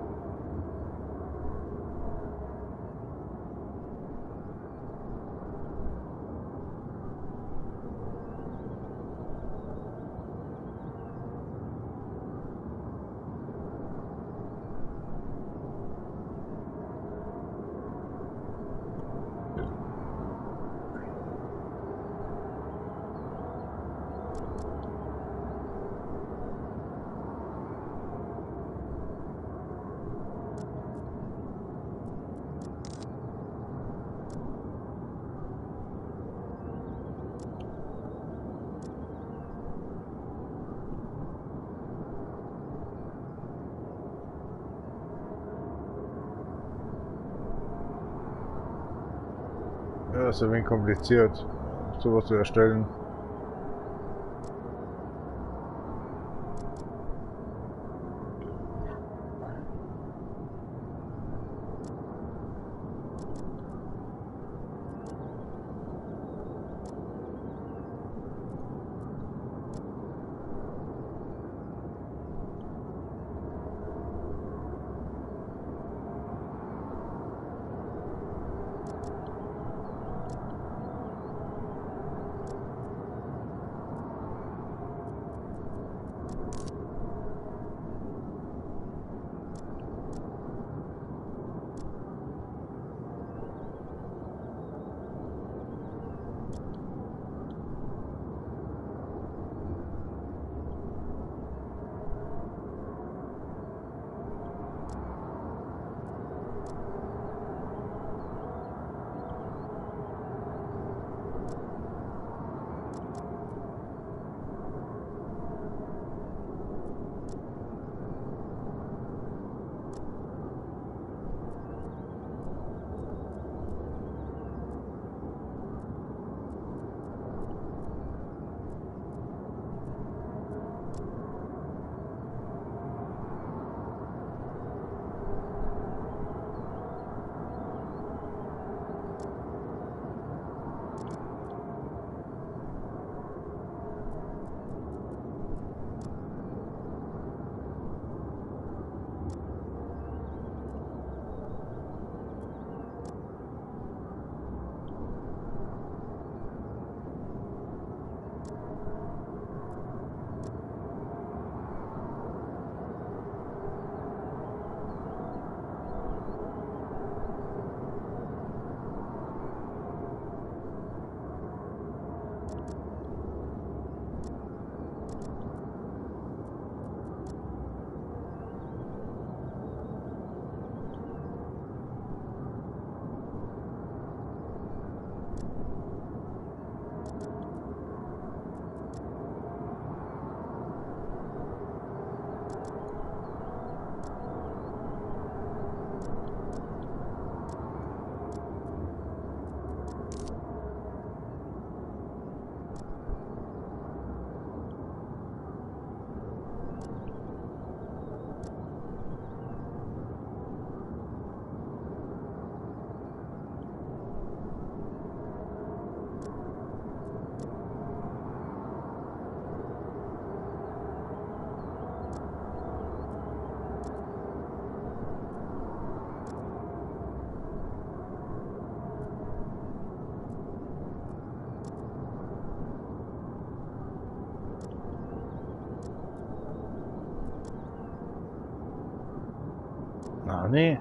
Ja, ist ein wenig kompliziert, sowas zu erstellen. Nani?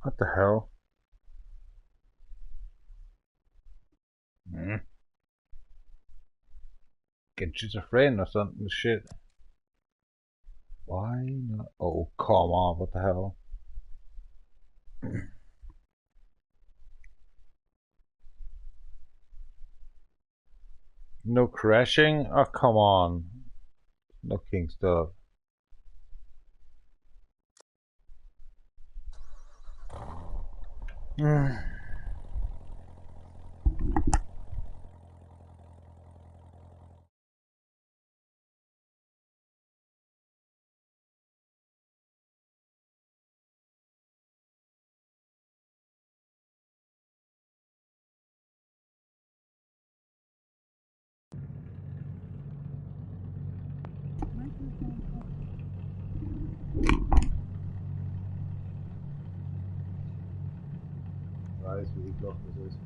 What the hell? Hmm. Get schizophrenic or something shit. Why not? Oh, come on, what the hell? No crashing? Oh, come on. No king stuff. weiß, wie Loch das ist.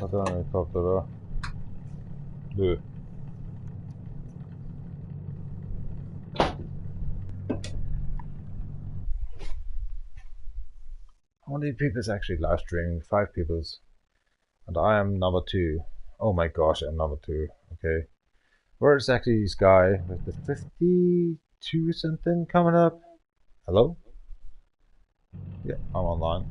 Hat er einen gekauft, oder? Nö. How many people is actually live streaming? 5 people's. And I am number 2. Oh my gosh, I'm number 2. Okay. Where is actually this guy with the 52 something coming up? Hello? Yeah, I'm online.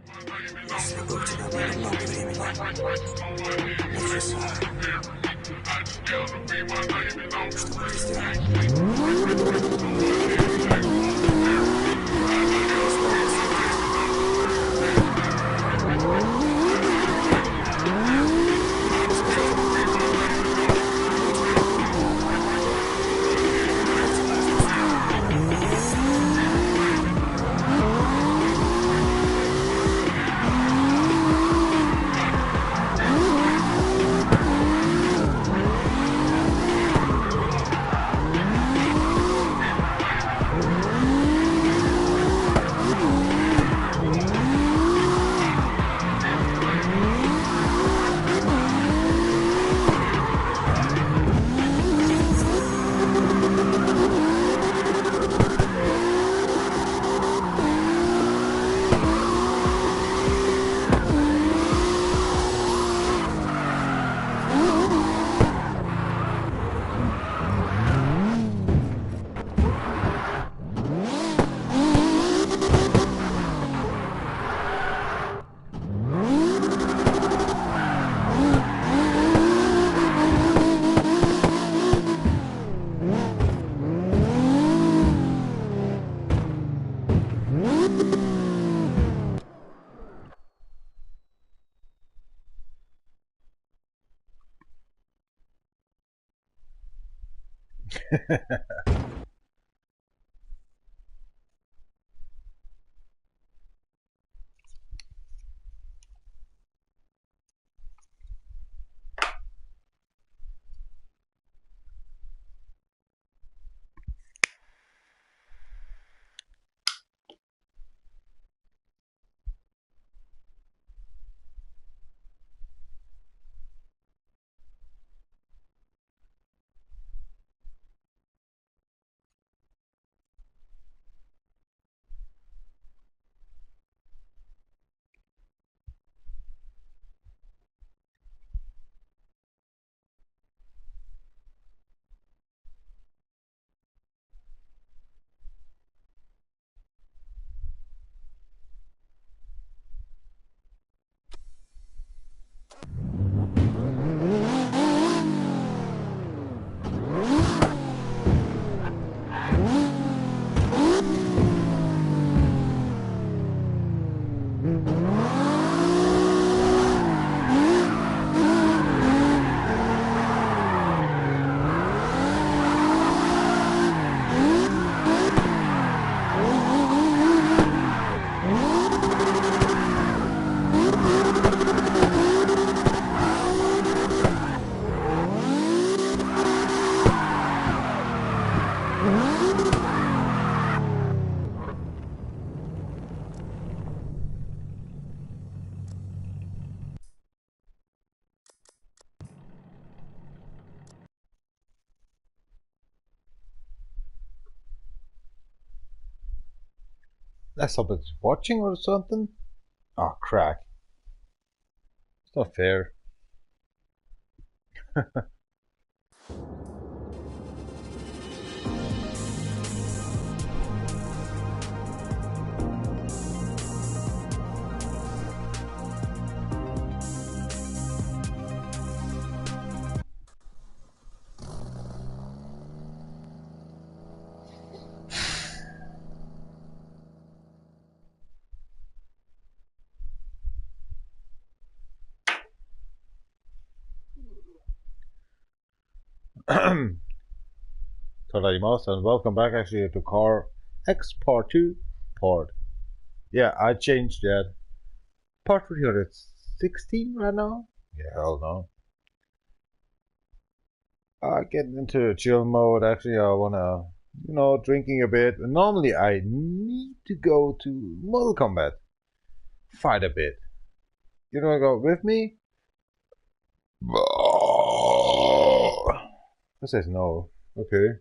Если бы у тебя было много времени, на часах, что бы ты сделал?
That's somebody's watching or something? Oh, crack. It's not fair. Tadaimasu and welcome back actually to Car X Part 2 Part. Yeah, I changed that. Part 316 right now? Yeah, hell no. Getting into chill mode. Actually, I wanna, drinking a bit. Normally, I need to go to Mortal Kombat. Fight a bit. You wanna go with me? Who says no? Okay.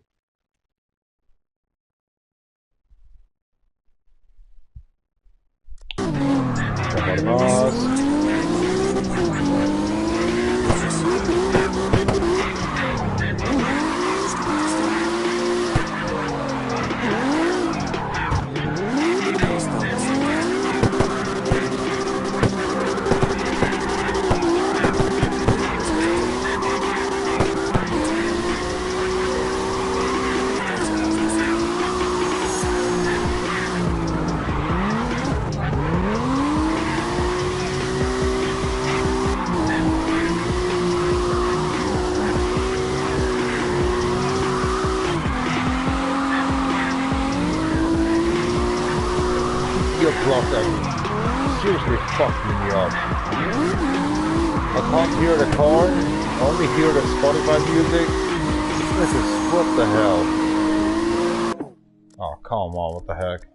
fucking me up. I can't hear the car, only hear the Spotify music. This is, what the hell? Oh, come on, what the heck?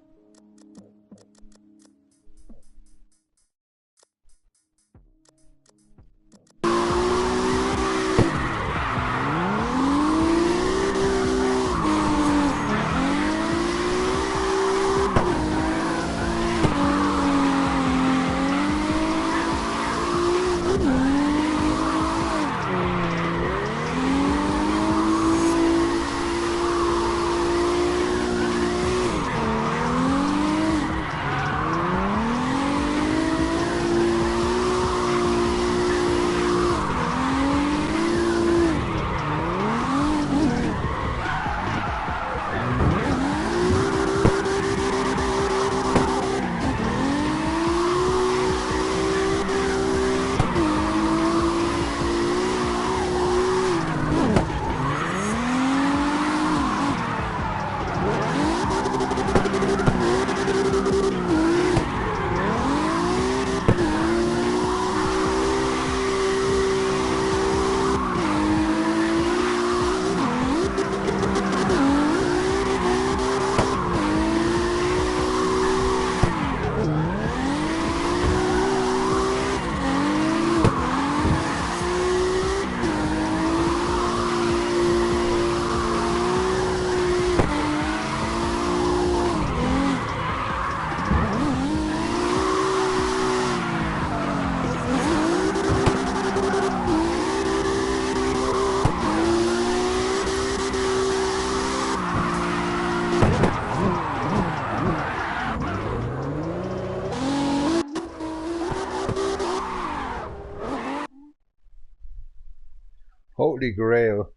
Holy Grail.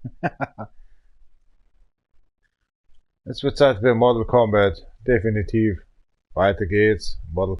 Es wird Zeit für Mortal Kombat. Definitiv. Weiter geht's. Mortal